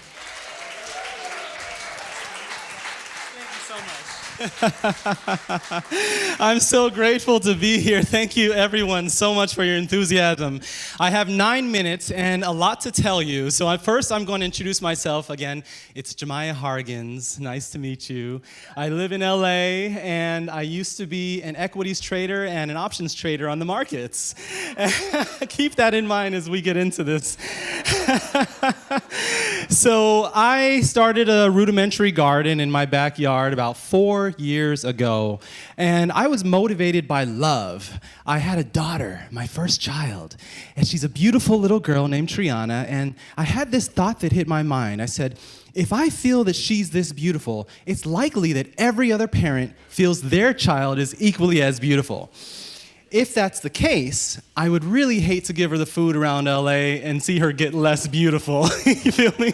I'm so grateful to be here. Thank you, everyone, so much for your enthusiasm. I have 9 minutes and a lot to tell you. So first, I'm going to introduce myself again. It's Jemiah Hargans. Nice to meet you. I live in LA, and I used to be an equities trader and an options trader on the markets. Keep that in mind as we get into this. So I started a rudimentary garden in my backyard about 4 years ago, and I was motivated by love. I had a daughter, my first child, and she's a beautiful little girl named Triana, and I had this thought that hit my mind. I said, if I feel that she's this beautiful, it's likely that every other parent feels their child is equally as beautiful. If that's the case, I would really hate to give her the food around LA and see her get less beautiful. You feel me?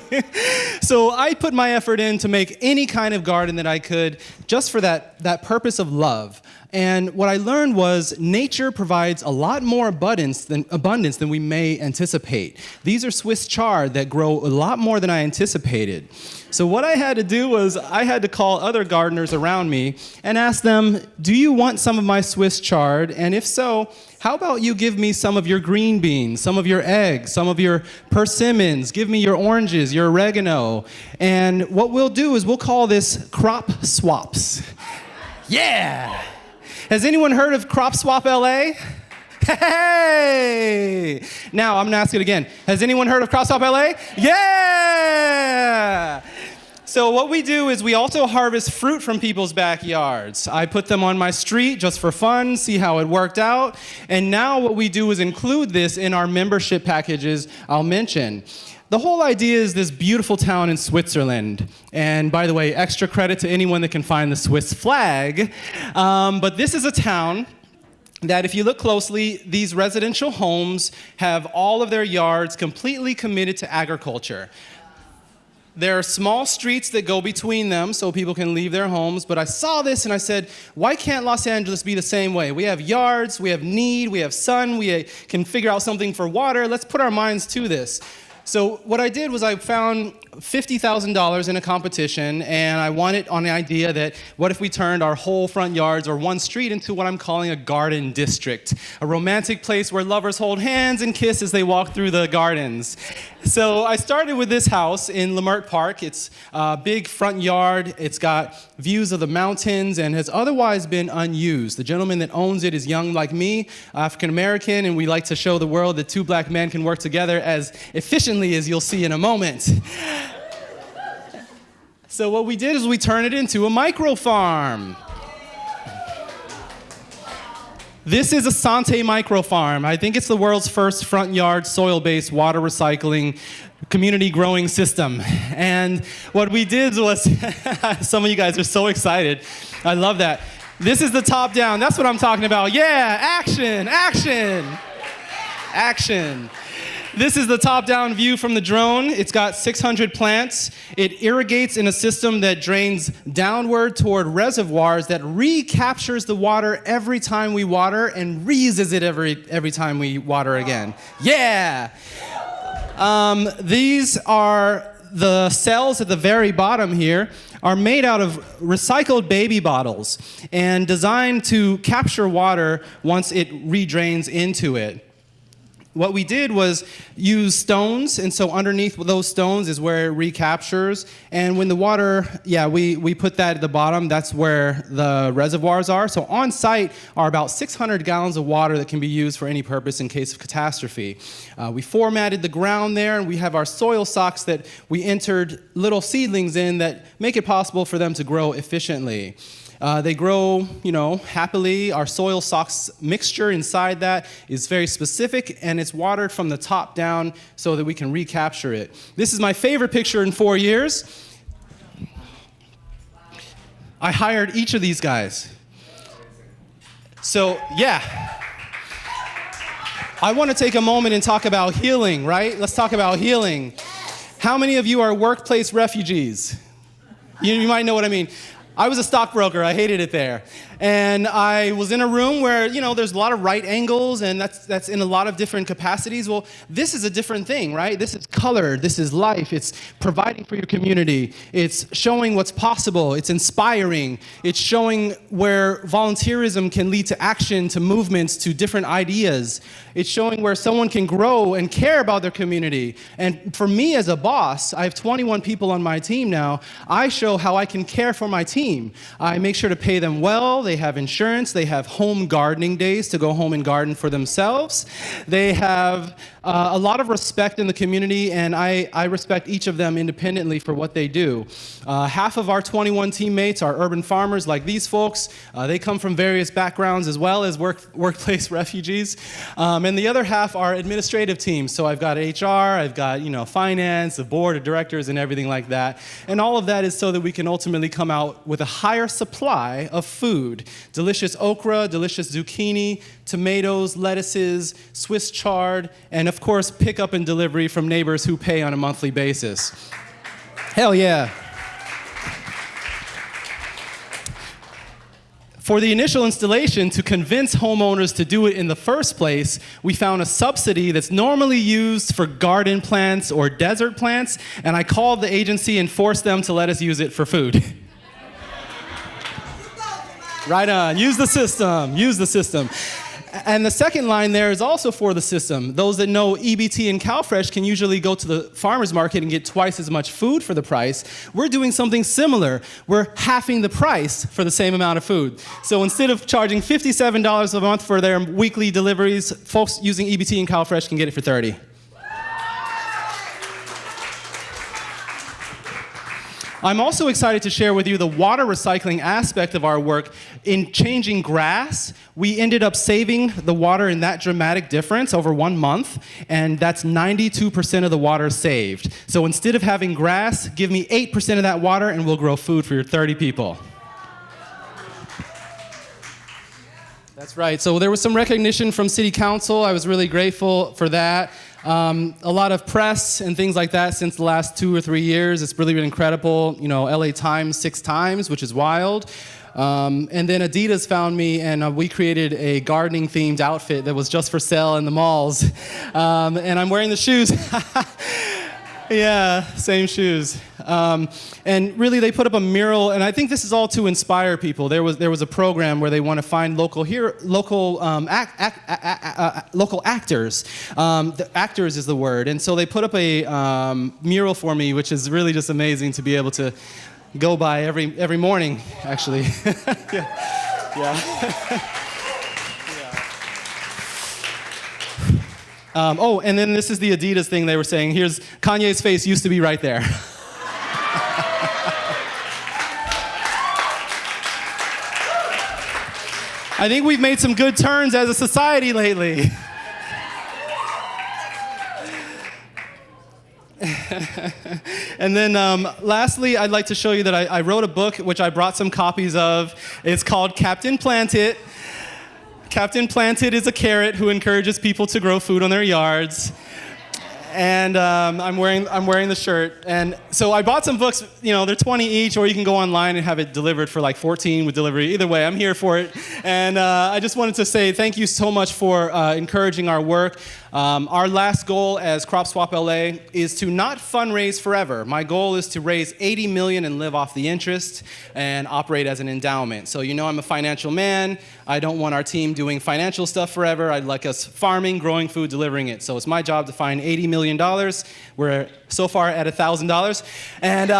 So I put my effort in to make any kind of garden that I could just for that purpose of love. And what I learned was nature provides a lot more abundance than we may anticipate. These are Swiss chard that grow a lot more than I anticipated. So what I had to do was I had to call other gardeners around me and ask them, do you want some of my Swiss chard? And if so, how about you give me some of your green beans, some of your eggs, some of your persimmons, give me your oranges, your oregano. And what we'll do is we'll call this crop swaps. Yeah! Has anyone heard of Crop Swap LA? Hey! Now, I'm gonna ask it again. Has anyone heard of Crop Swap LA? Yeah! So what we do is we also harvest fruit from people's backyards. I put them on my street just for fun, see how it worked out. And now what we do is include this in our membership packages I'll mention. The whole idea is this beautiful town in Switzerland. And by the way, extra credit to anyone that can find the Swiss flag. But this is a town that if you look closely, these residential homes have all of their yards completely committed to agriculture. There are small streets that go between them so people can leave their homes, but I saw this and I said, why can't Los Angeles be the same way? We have yards, we have need, we have sun, we can figure out something for water. Let's put our minds to this. So what I did was I found $50,000 in a competition, and I won it on the idea that what if we turned our whole front yards or one street into what I'm calling a garden district, a romantic place where lovers hold hands and kiss as they walk through the gardens. So I started with this house in Leimert Park. It's a big front yard. It's got views of the mountains and has otherwise been unused. The gentleman that owns it is young like me, African American, and we like to show the world that two black men can work together as efficiently as you'll see in a moment. So what we did is we turned it into a micro farm. This is a Sante micro farm. I think it's the world's first front yard soil-based water recycling community growing system. And what we did was, some of you guys are so excited. I love that. This is the top down. That's what I'm talking about. Yeah, action, action, action. This is the top-down view from the drone. It's got 600 plants. It irrigates in a system that drains downward toward reservoirs that recaptures the water every time we water and reuses it every time we water again. Yeah! These are the cells at the very bottom here are made out of recycled baby bottles and designed to capture water once it redrains into it. What we did was use stones, and so underneath those stones is where it recaptures. And when the water, we put that at the bottom, that's where the reservoirs are. So on site are about 600 gallons of water that can be used for any purpose in case of catastrophe. We formatted the ground there, and we have our soil socks that we entered little seedlings in that make it possible for them to grow efficiently. They grow, happily. Our soil socks mixture inside that is very specific, and it's watered from the top down so that we can recapture it. This is my favorite picture in 4 years. I hired each of these guys. So, I want to take a moment and talk about healing, right? Let's talk about healing. How many of you are workplace refugees? You might know what I mean. I was a stockbroker. I hated it there. And I was in a room where, there's a lot of right angles, and that's in a lot of different capacities. Well, this is a different thing, right? This is color. This is life. It's providing for your community. It's showing what's possible. It's inspiring. It's showing where volunteerism can lead to action, to movements, to different ideas. It's showing where someone can grow and care about their community. And for me as a boss, I have 21 people on my team now. I show how I can care for my team. I make sure to pay them well. They have insurance. They have home gardening days to go home and garden for themselves. They have a lot of respect in the community, and I respect each of them independently for what they do. Half of our 21 teammates are urban farmers like these folks. They come from various backgrounds as well as workplace refugees. And the other half are administrative teams. So I've got HR, I've got finance, the board of directors, and everything like that. And all of that is so that we can ultimately come out with a higher supply of food. Delicious okra, delicious zucchini, tomatoes, lettuces, Swiss chard, and of course, pickup and delivery from neighbors who pay on a monthly basis. Hell yeah. For the initial installation, to convince homeowners to do it in the first place, we found a subsidy that's normally used for garden plants or desert plants, and I called the agency and forced them to let us use it for food. Right on, use the system, use the system. And the second line there is also for the system. Those that know EBT and CalFresh can usually go to the farmer's market and get twice as much food for the price. We're doing something similar. We're halving the price for the same amount of food. So instead of charging $57 a month for their weekly deliveries, folks using EBT and CalFresh can get it for $30. I'm also excited to share with you the water recycling aspect of our work. In changing grass, we ended up saving the water in that dramatic difference over 1 month, and that's 92% of the water saved. So instead of having grass, give me 8% of that water and we'll grow food for your 30 people. That's right. So there was some recognition from City Council. I was really grateful for that. A lot of press and things like that since the last 2 or 3 years. It's really been incredible. LA Times 6 times, which is wild. And then Adidas found me, and we created a gardening themed outfit that was just for sale in the malls. And I'm wearing the shoes. Yeah, same shoes. And really, they put up a mural, and I think this is all to inspire people. There was a program where they want to find local actors. The actors is the word, and so they put up a mural for me, which is really just amazing to be able to go by every morning, actually. Yeah. Oh, and then this is the Adidas thing they were saying. Here's Kanye's face used to be right there. I think we've made some good turns as a society lately. And then lastly, I'd like to show you that I wrote a book, which I brought some copies of. It's called Captain Plant It. Captain Planted is a carrot who encourages people to grow food on their yards. And I'm wearing the shirt. And so I bought some books, they're 20 each, or you can go online and have it delivered for like 14 with delivery. Either way, I'm here for it. And I just wanted to say thank you so much for encouraging our work. Our last goal as Crop Swap LA is to not fundraise forever. My goal is to raise $80 million and live off the interest and operate as an endowment. So I'm a financial man. I don't want our team doing financial stuff forever. I'd like us farming, growing food, delivering it. So it's my job to find $80 million. We're so far at $1,000. And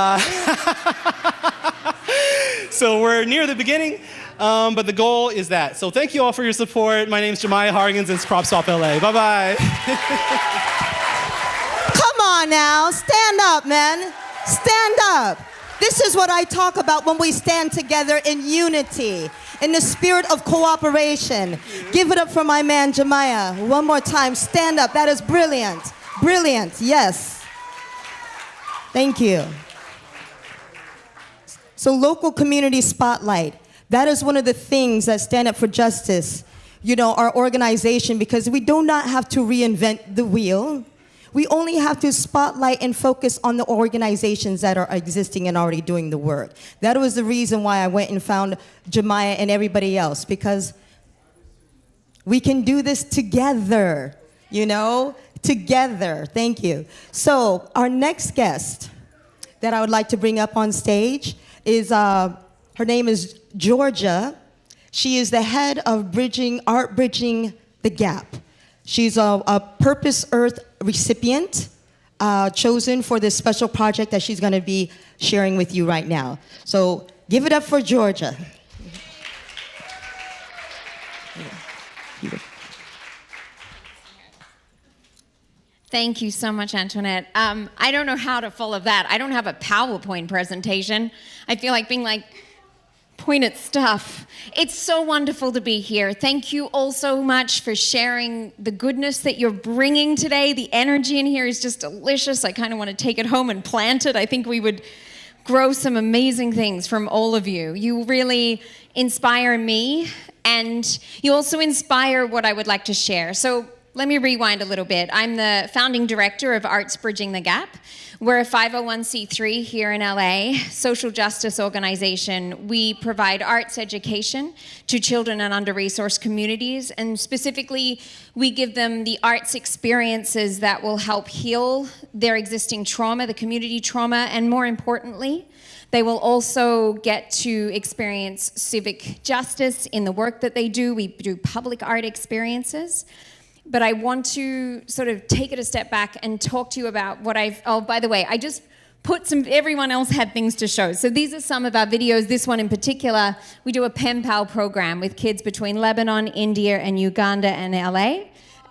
so we're near the beginning. But the goal is that. So thank you all for your support. My name's Jemiah Hargens, and it's Crop Swap LA. Bye-bye. Come on now, stand up, man. Stand up. This is what I talk about when we stand together in unity, in the spirit of cooperation. Give it up for my man, Jemiah. One more time, stand up. That is brilliant. Brilliant, yes. Thank you. So local community spotlight. That is one of the things that Stand Up for Justice, our organization, because we do not have to reinvent the wheel. We only have to spotlight and focus on the organizations that are existing and already doing the work. That was the reason why I went and found Jemiah and everybody else, because we can do this together, you know? Together. Thank you. So our next guest that I would like to bring up on stage is, her name is Georgia. She is the head of Art Bridging the Gap. She's a Purpose Earth recipient, chosen for this special project that she's going to be sharing with you right now. So give it up for Georgia. Thank you so much, Antoinette. I don't know how to follow that. I don't have a PowerPoint presentation. I feel like being like, point at stuff. It's so wonderful to be here. Thank you all so much for sharing the goodness that you're bringing today. The energy in here is just delicious. I kind of want to take it home and plant it. I think we would grow some amazing things from all of you. You really inspire me, and you also inspire what I would like to share. So let me rewind a little bit. I'm the founding director of Arts Bridging the Gap. We're a 501c3 here in LA, social justice organization. We provide arts education to children in under-resourced communities, and specifically, we give them the arts experiences that will help heal their existing trauma, the community trauma, and more importantly, they will also get to experience civic justice in the work that they do. We do public art experiences. But I want to sort of take it a step back and talk to you about what oh, by the way, I just put everyone else had things to show. So these are some of our videos. This one in particular, we do a pen pal program with kids between Lebanon, India, and Uganda and LA.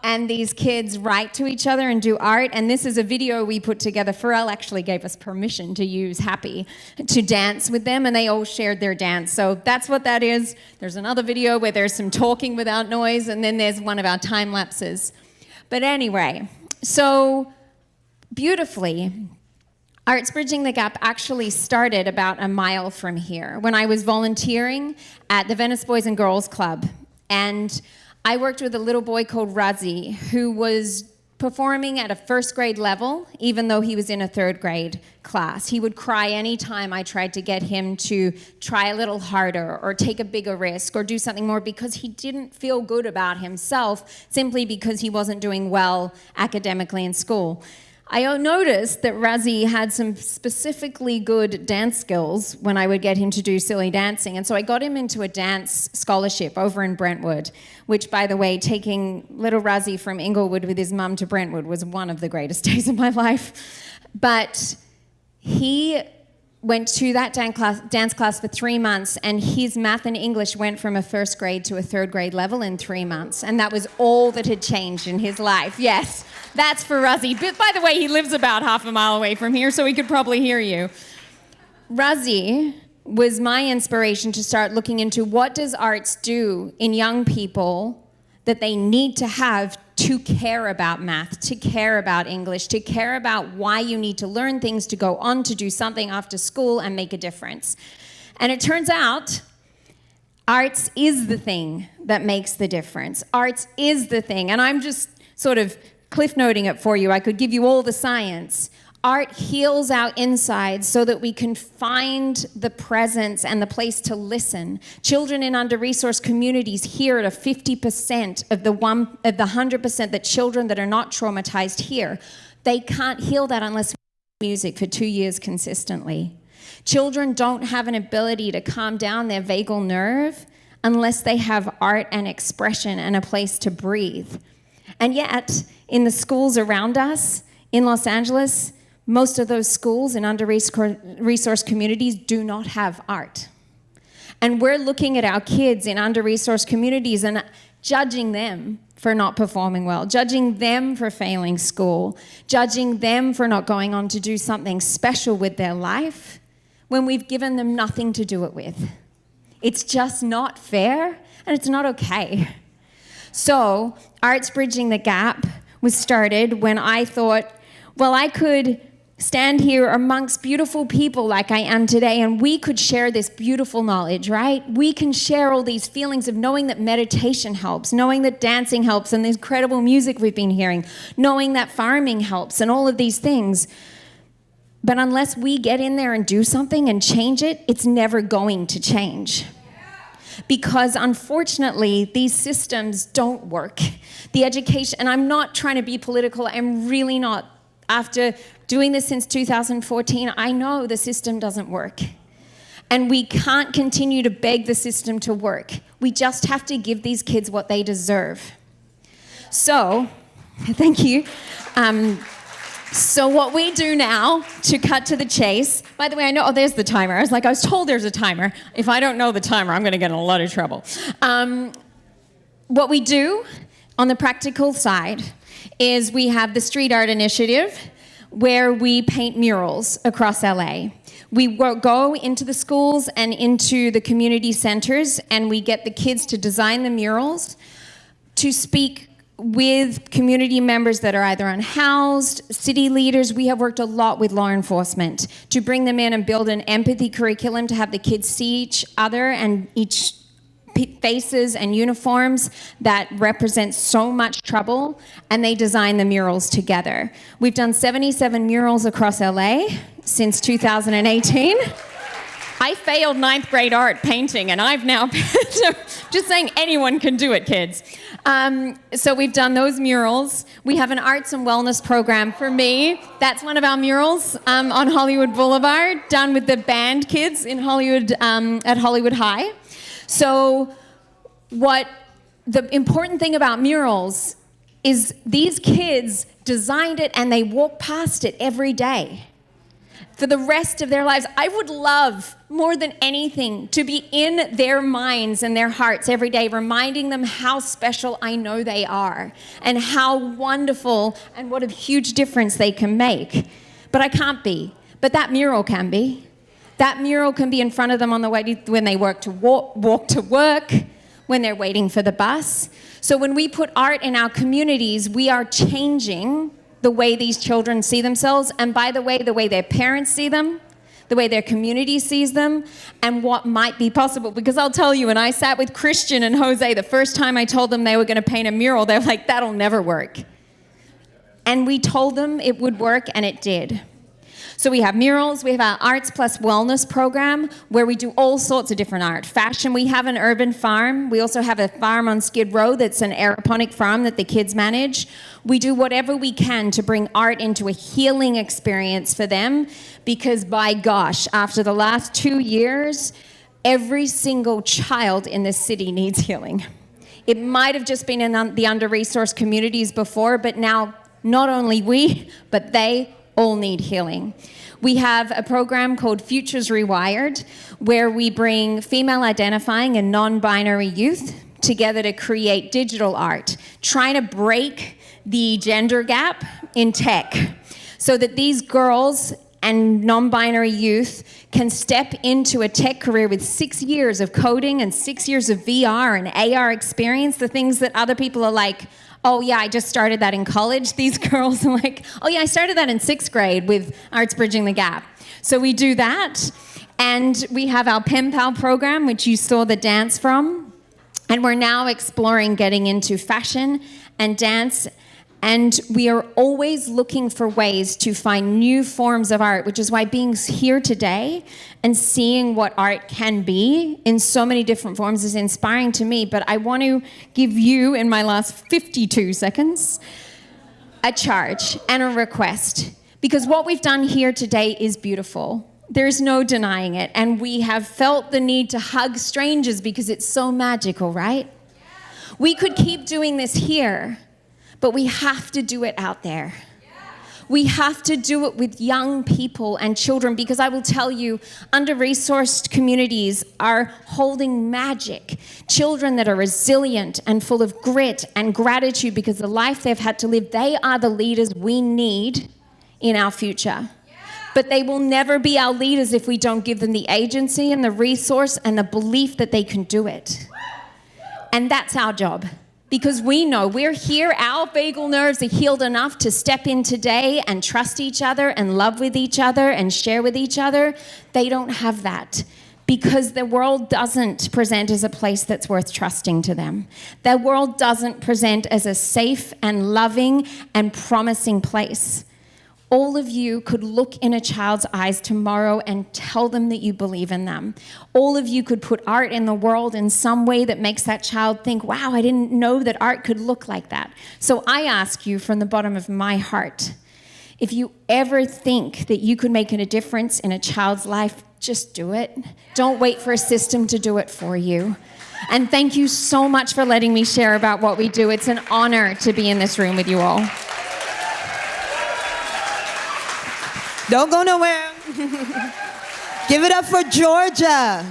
And these kids write to each other and do art. And this is a video we put together. Pharrell actually gave us permission to use Happy to dance with them, and they all shared their dance. So that's what that is. There's another video where there's some talking without noise, and then there's one of our time lapses. But anyway, so beautifully, Arts Bridging the Gap actually started about a mile from here when I was volunteering at the Venice Boys and Girls Club. And I worked with a little boy called Razi who was performing at a first grade level, even though he was in a third grade class. He would cry anytime I tried to get him to try a little harder or take a bigger risk or do something more, because he didn't feel good about himself simply because he wasn't doing well academically in school. I noticed that Razi had some specifically good dance skills when I would get him to do silly dancing. And so I got him into a dance scholarship over in Brentwood, which, by the way, taking little Razi from Inglewood with his mum to Brentwood was one of the greatest days of my life. But he went to that dance class for 3 months, and his math and English went from a first grade to a third grade level in 3 months. And that was all that had changed in his life. Yes, that's for Razi. But by the way, he lives about half a mile away from here, so he could probably hear you. Razi was my inspiration to start looking into what does arts do in young people that they need to have to care about math, to care about English, to care about why you need to learn things to go on to do something after school and make a difference. And it turns out arts is the thing that makes the difference. Arts is the thing. And I'm just sort of cliff noting it for you. I could give you all the science. Art heals our insides so that we can find the presence and the place to listen. Children in under-resourced communities hear at a 50% of the 100% that children that are not traumatized hear. They can't heal that unless we play music for 2 years consistently. Children don't have an ability to calm down their vagal nerve unless they have art and expression and a place to breathe. And yet, in the schools around us, in Los Angeles, most of those schools in under-resourced communities do not have art. And we're looking at our kids in under-resourced communities and judging them for not performing well, judging them for failing school, judging them for not going on to do something special with their life when we've given them nothing to do it with. It's just not fair, and it's not okay. So, Arts Bridging the Gap was started when I thought, well, I could stand here amongst beautiful people like I am today, and we could share this beautiful knowledge, right? We can share all these feelings of knowing that meditation helps, knowing that dancing helps, and the incredible music we've been hearing, knowing that farming helps, and all of these things. But unless we get in there and do something and change it, it's never going to change. Because unfortunately, these systems don't work. The education, and I'm not trying to be political, I'm really not. After doing this since 2014, I know the system doesn't work. And we can't continue to beg the system to work. We just have to give these kids what they deserve. So, thank you. So what we do now, to cut to the chase, by the way, I know, oh, there's the timer. I was told there's a timer. If I don't know the timer, I'm gonna get in a lot of trouble. What we do on the practical side is we have the Street Art Initiative, where we paint murals across LA. We go into the schools and into the community centers, and we get the kids to design the murals, to speak with community members that are either unhoused, city leaders. We have worked a lot with law enforcement to bring them in and build an empathy curriculum to have the kids see each other and each faces and uniforms that represent so much trouble, and they design the murals together. We've done 77 murals across LA since 2018. I failed 9th grade art painting, and I've now, just saying anyone can do it, kids. So we've done those murals. We have an arts and wellness program for me. That's one of our murals on Hollywood Boulevard, done with the band kids in Hollywood, at Hollywood High. So what the important thing about murals is these kids designed it and they walk past it every day for the rest of their lives. I would love more than anything to be in their minds and their hearts every day, reminding them how special I know they are and how wonderful and what a huge difference they can make. But I can't be. But that mural can be. That mural can be in front of them on the way when they walk to work, when they're waiting for the bus. So when we put art in our communities, we are changing the way these children see themselves, and by the way their parents see them, the way their community sees them, and what might be possible. Because I'll tell you, when I sat with Christian and Jose, the first time I told them they were going to paint a mural, they're like, that'll never work. And we told them it would work, and it did. So we have murals, we have our Arts Plus Wellness program, where we do all sorts of different art. Fashion, we have an urban farm. We also have a farm on Skid Row that's an aeroponic farm that the kids manage. We do whatever we can to bring art into a healing experience for them, because by gosh, after the last 2 years, every single child in this city needs healing. It might have just been in the under-resourced communities before, but now not only we, but they all need healing. We have a program called Futures Rewired, where we bring female identifying and non-binary youth together to create digital art, trying to break the gender gap in tech so that these girls and non-binary youth can step into a tech career with 6 years of coding and 6 years of VR and AR experience, the things that other people are like, oh yeah, I just started that in college. These girls are like, oh yeah, I started that in 6th grade with Arts Bridging the Gap. So we do that. And we have our Pen Pal program, which you saw the dance from. And we're now exploring getting into fashion and dance. And we are always looking for ways to find new forms of art, which is why being here today and seeing what art can be in so many different forms is inspiring to me. But I want to give you, in my last 52 seconds, a charge and a request. Because what we've done here today is beautiful. There's no denying it. And we have felt the need to hug strangers because it's so magical, right? We could keep doing this here, but we have to do it out there. We have to do it with young people and children, because I will tell you, under-resourced communities are holding magic. Children that are resilient and full of grit and gratitude because the life they've had to live, they are the leaders we need in our future. But they will never be our leaders if we don't give them the agency and the resource and the belief that they can do it. And that's our job. Because we know we're here, our vagal nerves are healed enough to step in today and trust each other and love with each other and share with each other. They don't have that because the world doesn't present as a place that's worth trusting to them. The world doesn't present as a safe and loving and promising place. All of you could look in a child's eyes tomorrow and tell them that you believe in them. All of you could put art in the world in some way that makes that child think, wow, I didn't know that art could look like that. So I ask you from the bottom of my heart, if you ever think that you could make a difference in a child's life, just do it. Don't wait for a system to do it for you. And thank you so much for letting me share about what we do. It's an honor to be in this room with you all. Don't go nowhere. Give it up for Georgia.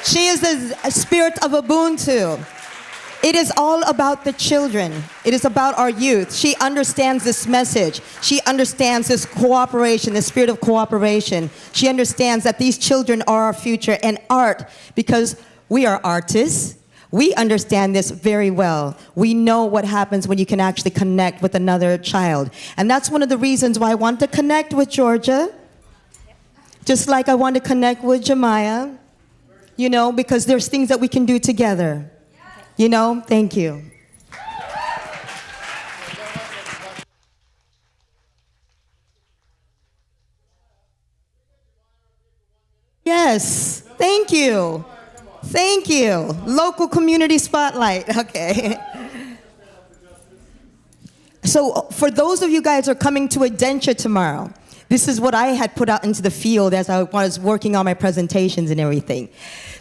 She is the spirit of Ubuntu. It is all about the children. It is about our youth. She understands this message. She understands this cooperation, the spirit of cooperation. She understands that these children are our future, and art, because we are artists, we understand this very well. We know what happens when you can actually connect with another child. And that's one of the reasons why I want to connect with Georgia, just like I want to connect with Jemiah, you know, because there's things that we can do together. You know, thank you. Yes, thank you. Thank you. Local community spotlight. Okay. So for those of you guys who are coming to Adentia tomorrow, this is what I had put out into the field as I was working on my presentations and everything.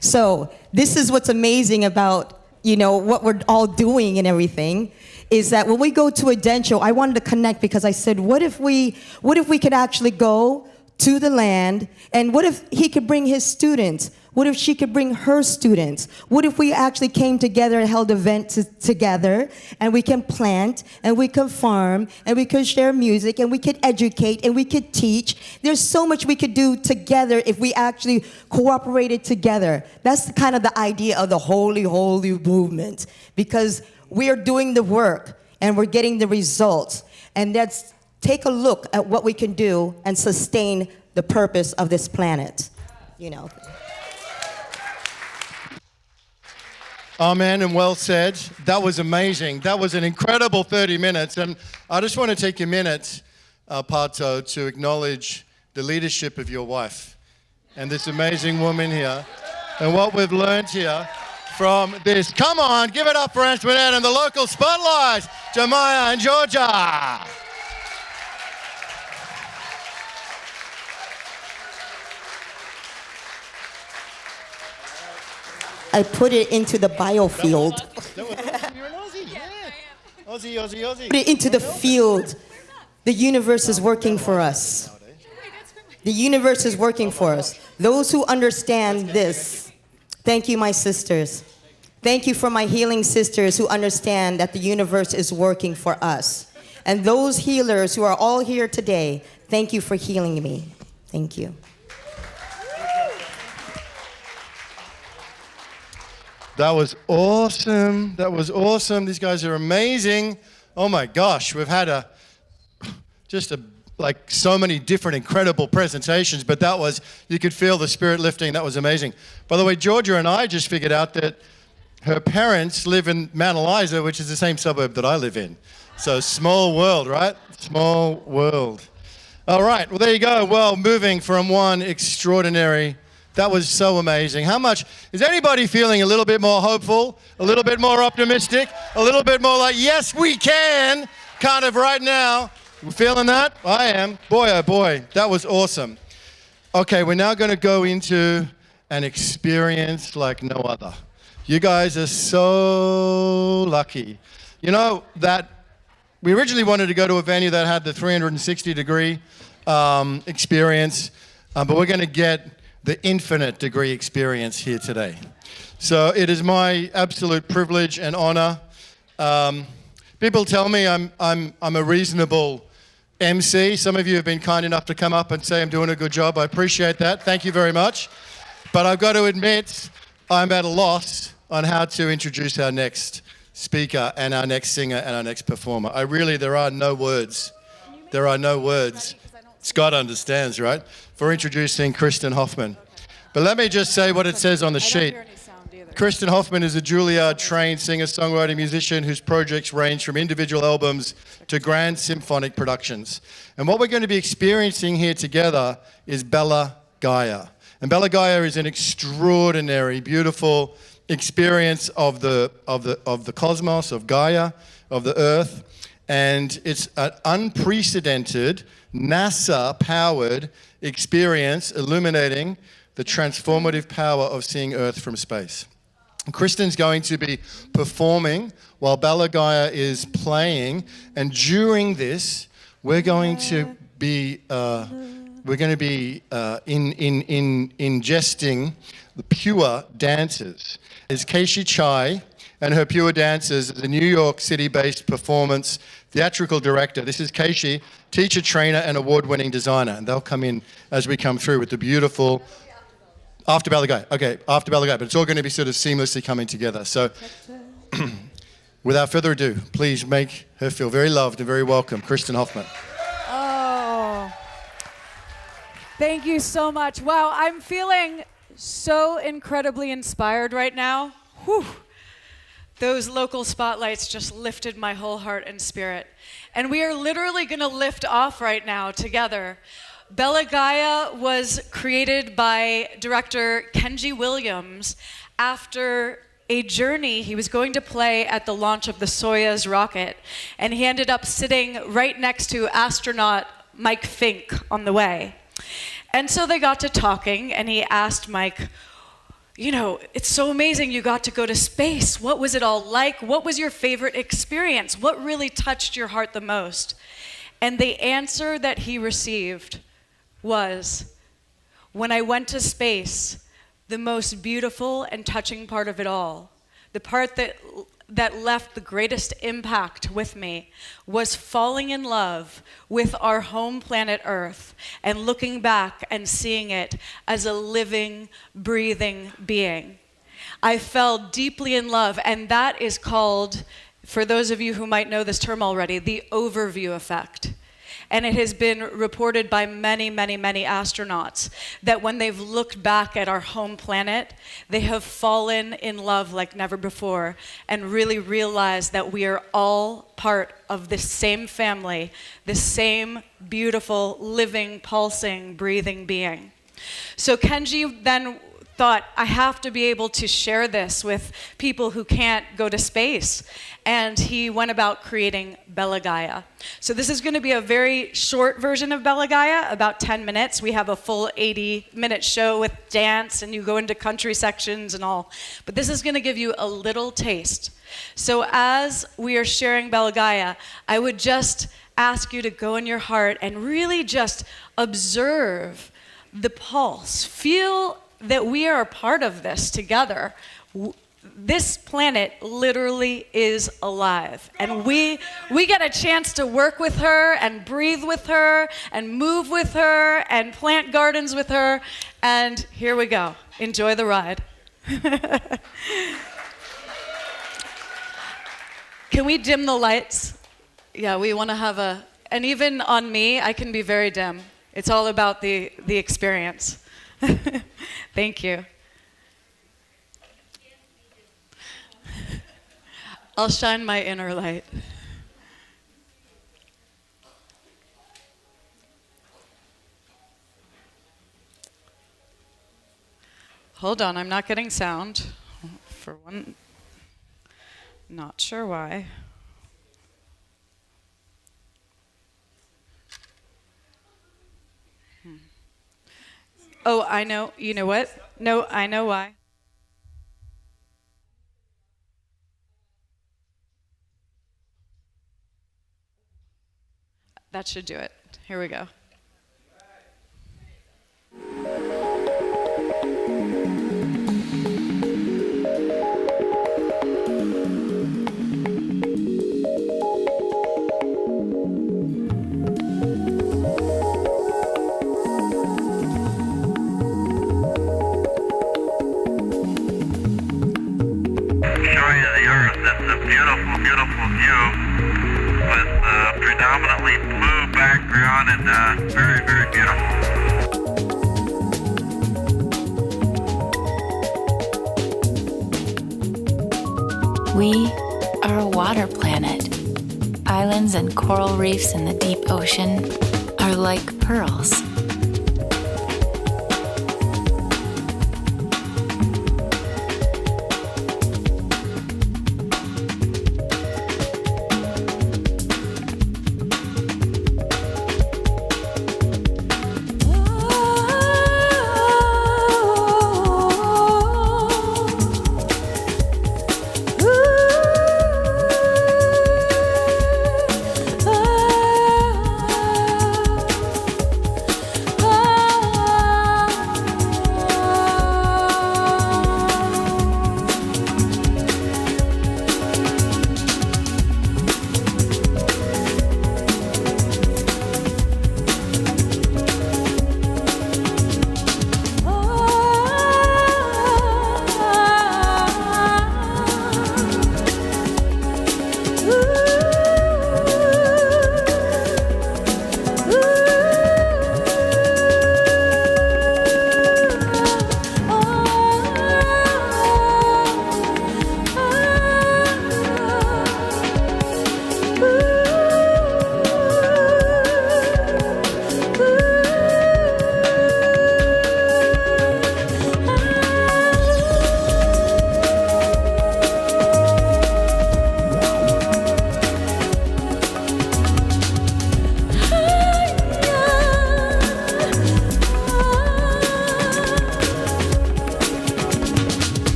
So this is what's amazing about, you know, what we're all doing and everything, is that when we go to Adentia, I wanted to connect because I said, what if we could actually go to the land, and what if he could bring his students? What if she could bring her students? What if we actually came together and held events together, and we can plant, and we can farm, and we could share music, and we could educate, and we could teach. There's so much we could do together if we actually cooperated together. That's kind of the idea of the holy, holy movement, because we are doing the work, and we're getting the results. And that's take a look at what we can do and sustain the purpose of this planet, you know. Amen, and well said. That was amazing. That was an incredible 30 minutes. And I just want to take a minute, Pato, to acknowledge the leadership of your wife and this amazing woman here and what we've learned here from this. Come on, give it up for Antoinette and the local spotlights, Jemiah and Georgia. I put it into the biofield. You're an Aussie, yeah. Aussie. Put it into the field. The universe is working for us. The universe is working for us. Those who understand this, thank you, my sisters. Thank you for my healing sisters who understand that the universe is working for us. And those healers who are all here today, thank you for healing me. Thank you. That was awesome. That was awesome. These guys are amazing. Oh my gosh, we've had like so many different incredible presentations, but that was, you could feel the spirit lifting. That was amazing. By the way, Georgia and I just figured out that her parents live in Mount Eliza, which is the same suburb that I live in. So small world, right? Small world. All right, well, there you go. Well, moving from one extraordinary. That was so amazing. How much, is anybody feeling a little bit more hopeful, a little bit more optimistic, a little bit more like, yes, we can, kind of right now? You feeling that? I am. Boy, oh boy, that was awesome. Okay, we're now going to go into an experience like no other. You guys are so lucky. You know that we originally wanted to go to a venue that had the 360-degree experience, but we're going to get the infinite degree experience here today. So it is my absolute privilege and honor. People tell me I'm a reasonable MC. Some of you have been kind enough to come up and say I'm doing a good job. I appreciate that. Thank you very much. But I've got to admit, I'm at a loss on how to introduce our next speaker and our next singer and our next performer. There are no words. There are no words. Scott understands, right? For introducing Kristen Hoffman. But let me just say what it says on the sheet. Kristen Hoffman is a Juilliard-trained singer-songwriter musician whose projects range from individual albums to grand symphonic productions. And what we're going to be experiencing here together is Bella Gaia. And Bella Gaia is an extraordinary, beautiful experience of the cosmos, of Gaia, of the Earth. And it's an unprecedented, NASA-powered experience illuminating the transformative power of seeing Earth from space. Kristen's going to be performing while Bella Gaia is playing, and during this, we're going to be ingesting the pure dancers. Is Keishi Chai and her Pure Dancers, the New York City-based performance theatrical director. This is Keishi, teacher, trainer, and award-winning designer, and they'll come in as we come through with the beautiful. After Bella Gaia. Okay, after Bella Gaia, but it's all going to be sort of seamlessly coming together. So, without further ado, please make her feel very loved and very welcome, Kristen Hoffman. Oh, thank you so much. Wow, I'm feeling so incredibly inspired right now. Whew. Those local spotlights just lifted my whole heart and spirit. And we are literally going to lift off right now together. Bella Gaia was created by director Kenji Williams after a journey he was going to play at the launch of the Soyuz rocket. And he ended up sitting right next to astronaut Mike Fink on the way. And so they got to talking, and he asked Mike, you know, it's so amazing you got to go to space. What was it all like? What was your favorite experience? What really touched your heart the most? And the answer that he received was, when I went to space, the most beautiful and touching part of it all, the part that left the greatest impact with me, was falling in love with our home planet Earth and looking back and seeing it as a living, breathing being. I fell deeply in love, and that is called, for those of you who might know this term already, the overview effect. And it has been reported by many, many, many astronauts that when they've looked back at our home planet, they have fallen in love like never before and really realized that we are all part of this same family, this same beautiful, living, pulsing, breathing being. So Kenji then thought, I have to be able to share this with people who can't go to space. And he went about creating Bella Gaia. So this is going to be a very short version of Bella Gaia, about 10 minutes. We have a full 80-minute show with dance, and you go into country sections and all. But this is going to give you a little taste. So as we are sharing Bella Gaia, I would just ask you to go in your heart and really just observe the pulse. Feel that we are a part of this together. This planet literally is alive, and we get a chance to work with her and breathe with her and move with her and plant gardens with her, and here we go. Enjoy the ride. Can we dim the lights? Yeah, we want to have and even on me, I can be very dim. It's all about the experience. Thank you. I'll shine my inner light. Hold on, I'm not getting sound. For one, not sure why. Oh, I know. You know what? No, I know why. That should do it. Here we go. Showing you the Earth, it's a beautiful, beautiful view with predominantly blue background and very, very beautiful. We are a water planet. Islands and coral reefs in the deep ocean are like pearls.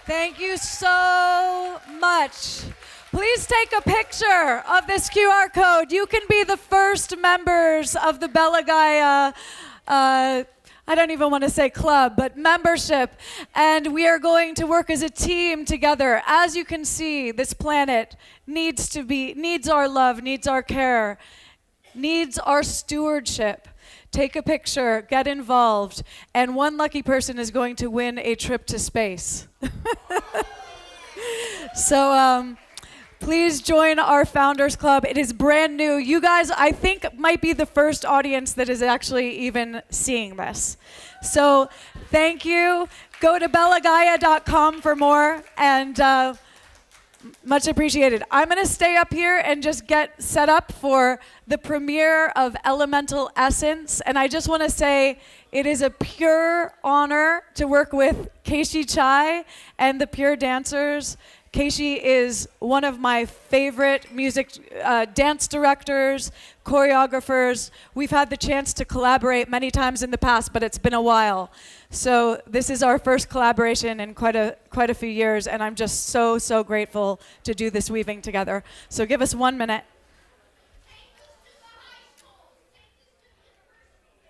Thank you so much. Please take a picture of this QR code. You can be the first members of the Bella Gaia, I don't even want to say club, but membership. And we are going to work as a team together. As you can see, this planet needs our love, needs our care, needs our stewardship. Take a picture, get involved, and one lucky person is going to win a trip to space. So please join our Founders Club. It is brand new. You guys, I think, might be the first audience that is actually even seeing this. So thank you. Go to bellagaia.com for more, and much appreciated. I'm going to stay up here and just get set up for the premiere of Elemental Essence. And I just want to say it is a pure honor to work with Keishi Chai and the Pure Dancers. Keishi is one of my favorite dance directors, choreographers. We've had the chance to collaborate many times in the past, but it's been a while. So this is our first collaboration in quite a few years, and I'm just so grateful to do this weaving together. So give us 1 minute.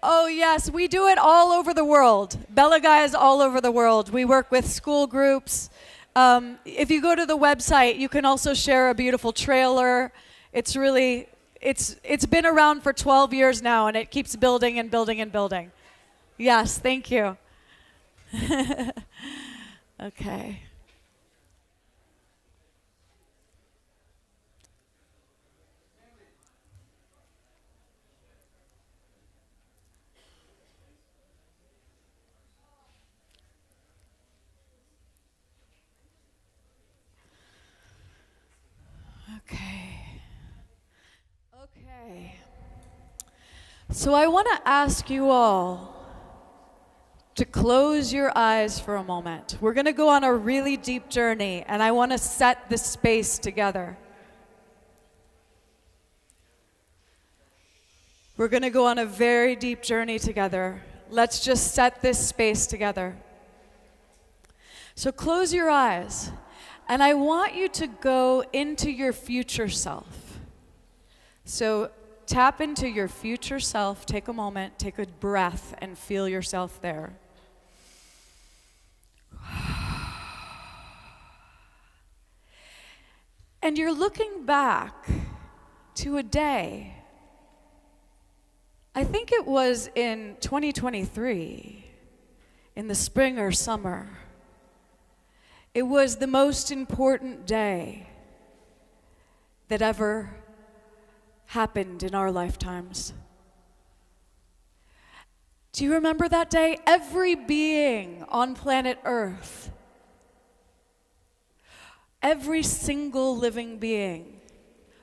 Oh yes, we do it all over the world. Bella Gaia is all over the world. We work with school groups. If you go to the website, you can also share a beautiful trailer. It's been around for 12 years now, and it keeps building and building and building. Yes, thank you. Okay. Okay. So I want to ask you all to close your eyes for a moment. We're going to go on a really deep journey, and I want to set this space together. We're going to go on a very deep journey together. Let's just set this space together. So close your eyes, and I want you to go into your future self. So tap into your future self, take a moment, take a breath, and feel yourself there. And you're looking back to a day, I think it was in 2023, in the spring or summer. It was the most important day that ever happened in our lifetimes. Do you remember that day? Every being on planet Earth, every single living being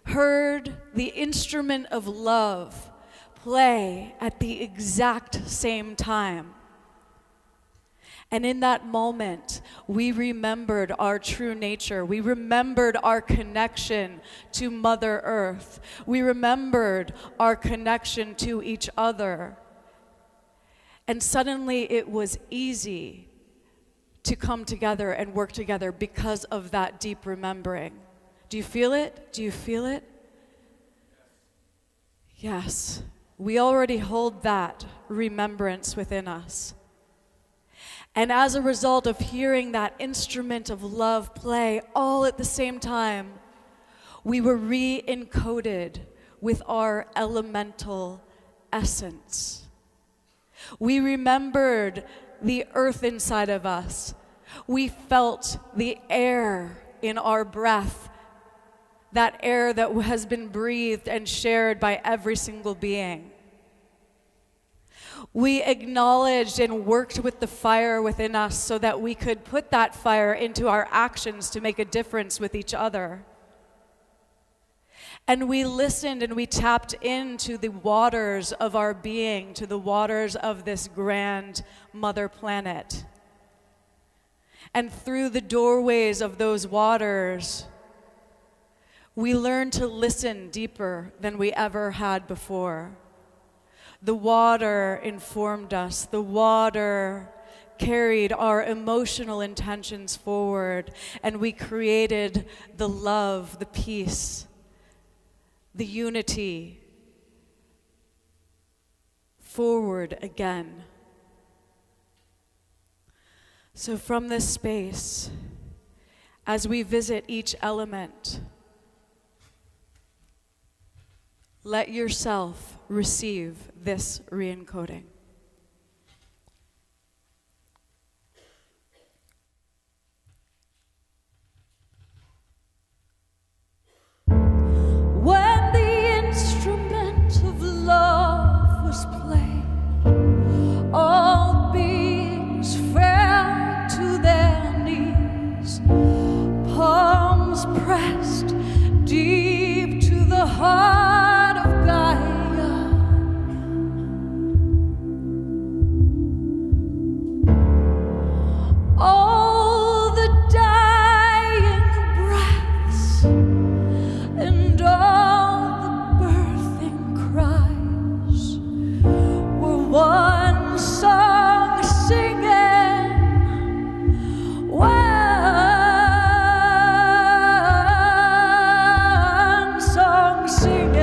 heard the instrument of love play at the exact same time. And in that moment, we remembered our true nature. We remembered our connection to Mother Earth. We remembered our connection to each other. And suddenly it was easy to come together and work together because of that deep remembering. Do you feel it? Do you feel it? Yes. We already hold that remembrance within us. And as a result of hearing that instrument of love play all at the same time, we were re-encoded with our elemental essence. We remembered the earth inside of us. We felt the air in our breath, that air that has been breathed and shared by every single being. We acknowledged and worked with the fire within us so that we could put that fire into our actions to make a difference with each other. And we listened and we tapped into the waters of our being, to the waters of this grand mother planet. And through the doorways of those waters, we learned to listen deeper than we ever had before. The water informed us. The water carried our emotional intentions forward, and we created the love, the peace, the unity forward again. So from this space, as we visit each element, let yourself receive this re-encoding. When the instrument of love was played, all beings fell to their knees, palms pressed deep to the heart of Gaia. All the dying breaths and all the birthing cries were one song singing, one song singing.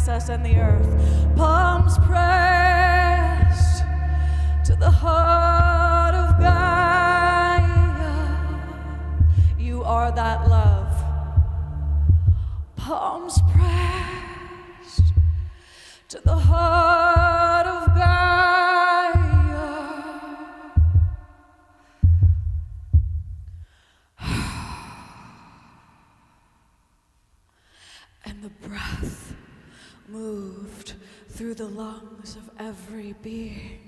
princess and the earth. Palms pressed to the heart of Gaia. You are that love. Palms pressed to the heart of Gaia. And the breath moved through the lungs of every being,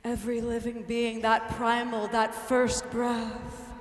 every living being, that primal, that first breath.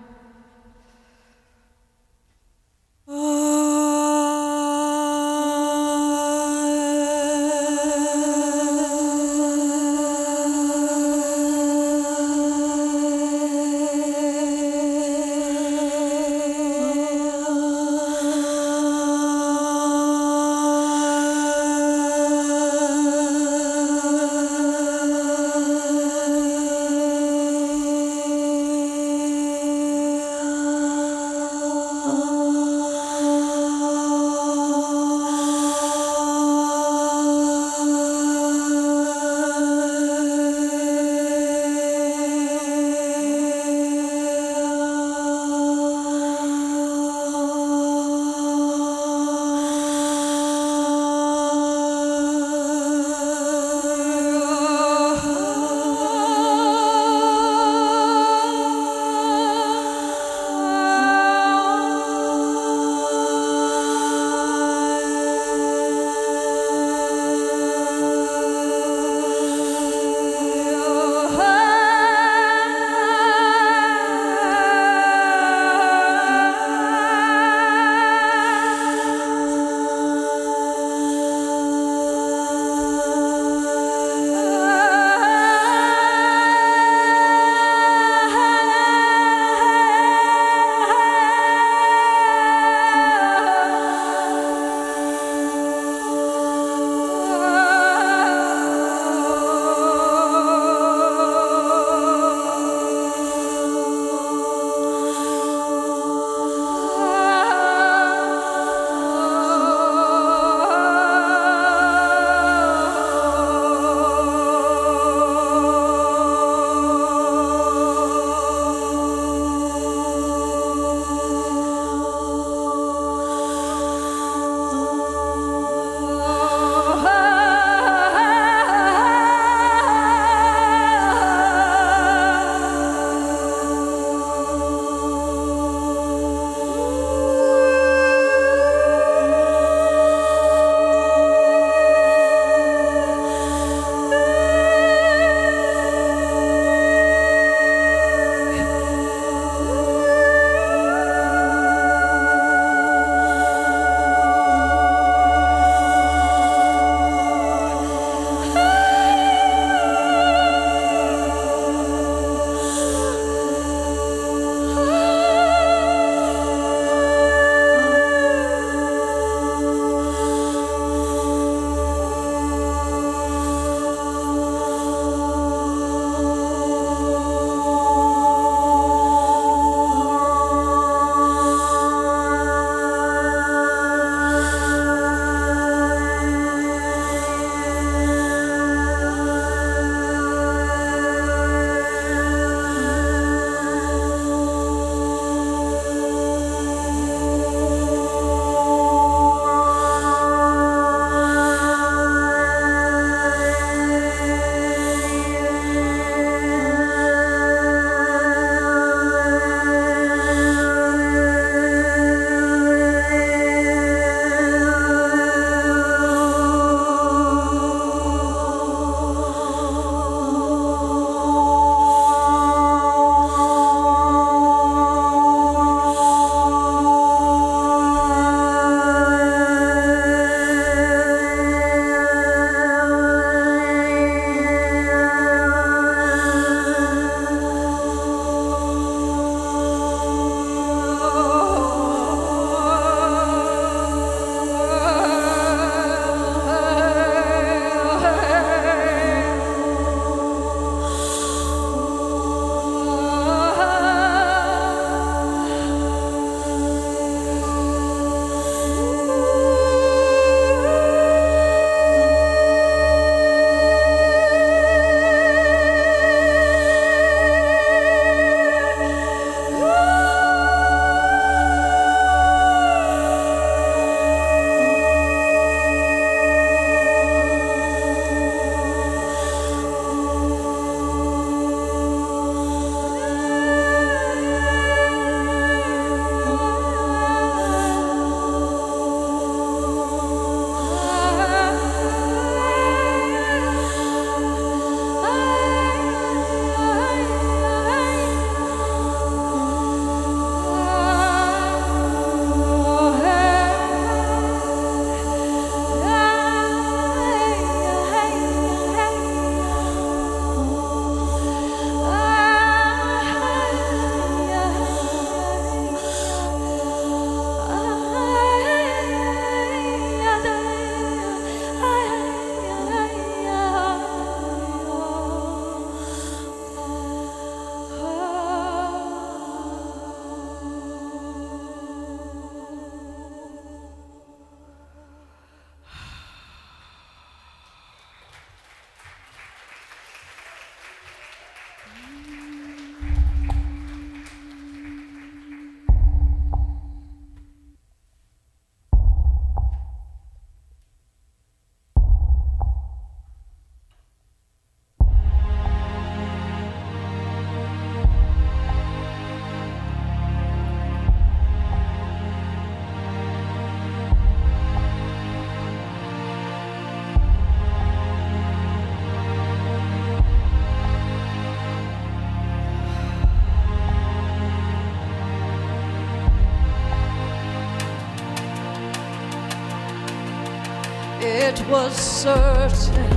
It was certain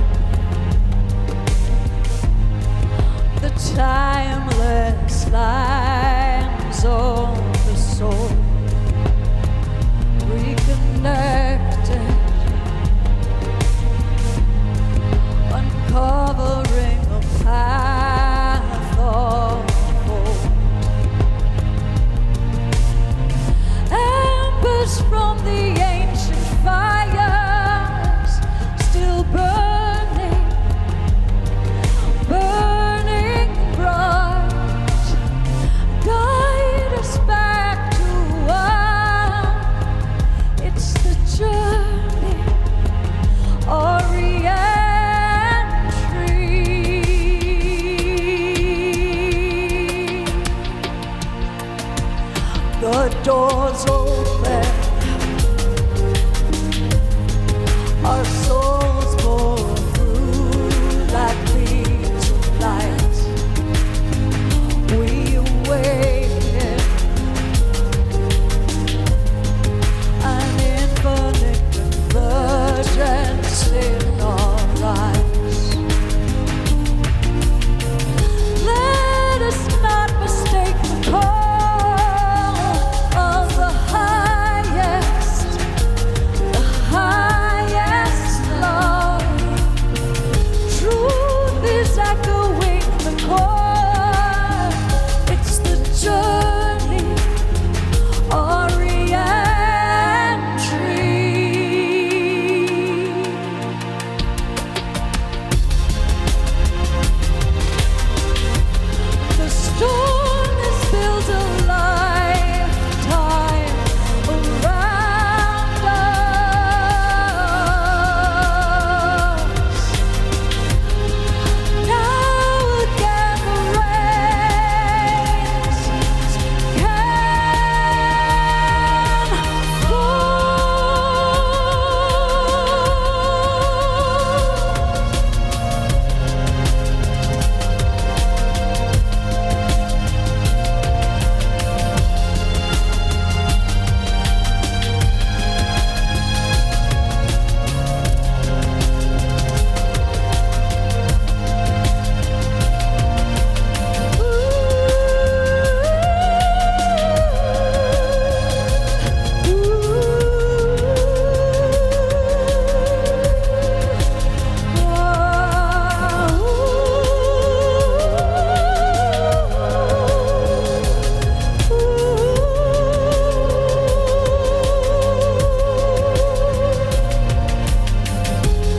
the timeless lines of the soul reconnected, uncovering a path of hope. Embers from the ancient fires still burning, burning bright, guide us back to it's the journey, our re-entry. The doors open, our souls pour through like beams of light. We awaken an infinite convergence in our lives. Let us not mistake the call of the highest love. Truth is echoing the core. It's the journey, our re-entry. The storm has built a lifetime around us. Now again the rains can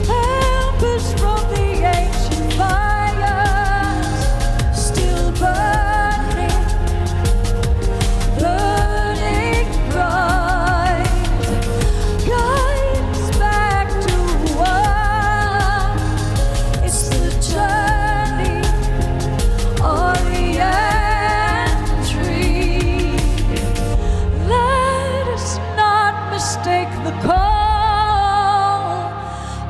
embers from the ancient fires still burning, burning bright, guides back to it's the journey, our re-entry. Let us not mistake the call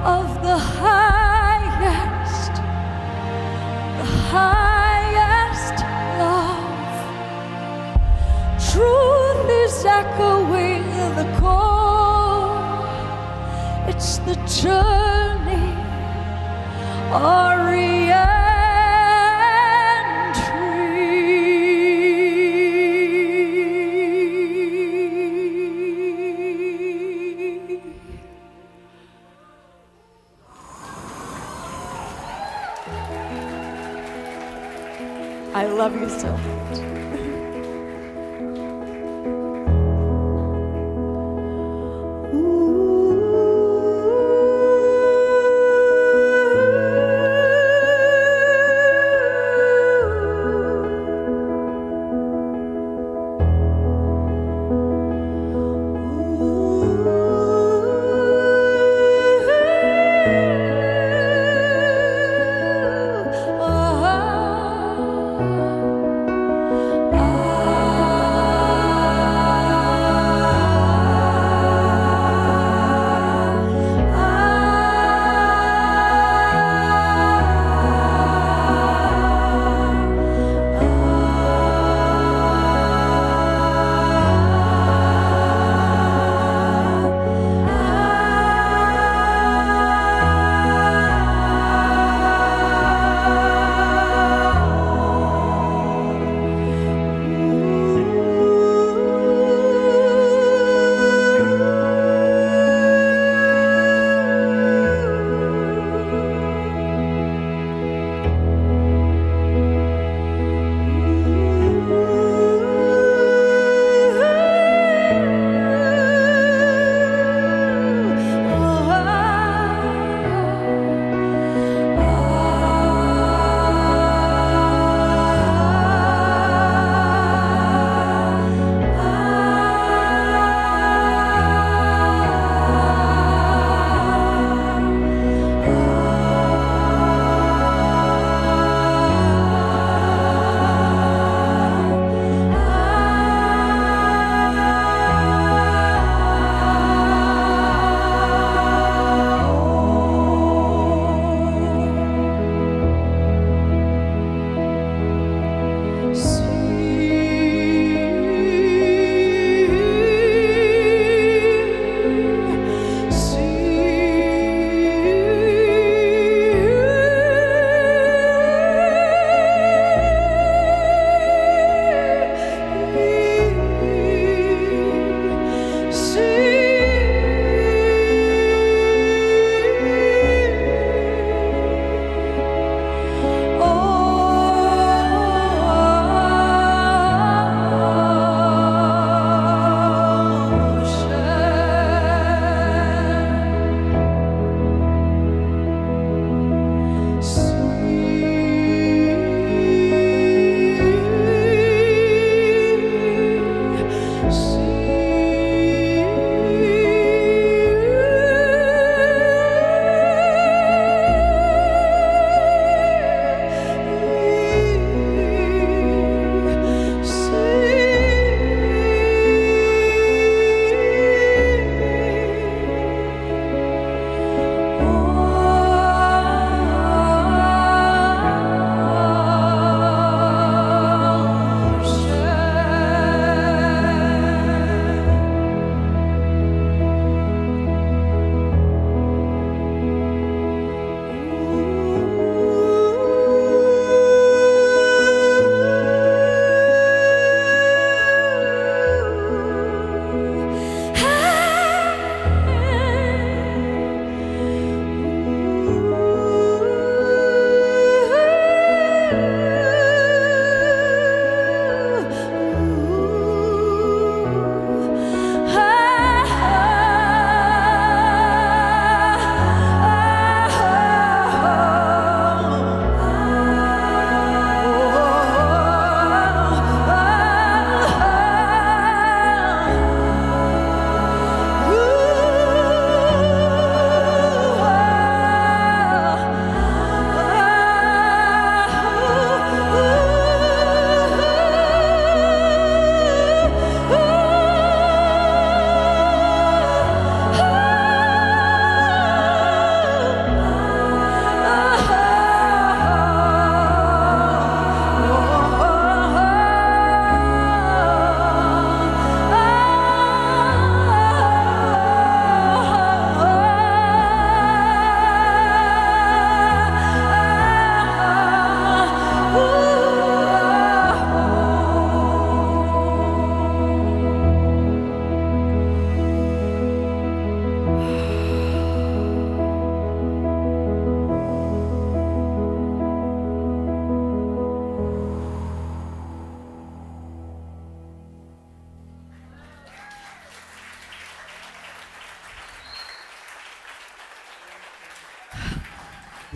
of the highest love. Truth is echoing the core. It's the journey, our re-entry. I love you so much.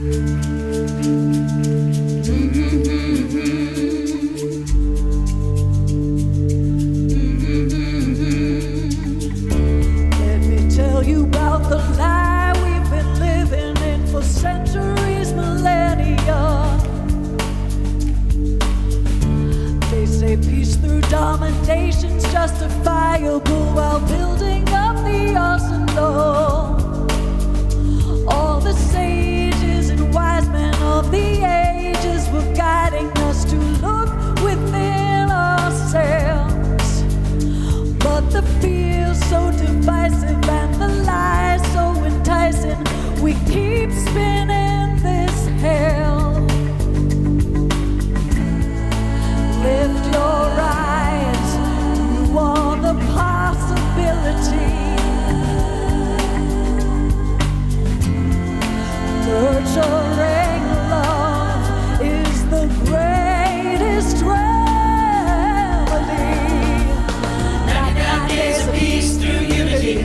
Let me tell you about the lie we've been living in for centuries, millennia. They say peace through domination's justifiable while building up the arsenal. All the sages and wise men of the ages were guiding us to look within ourselves. But the fear's so divisive and the lies so enticing, we keep spinning this hell. Lift your eyes to all the possibility. Nurturing love is the greatest remedy. 99 days of peace through unity.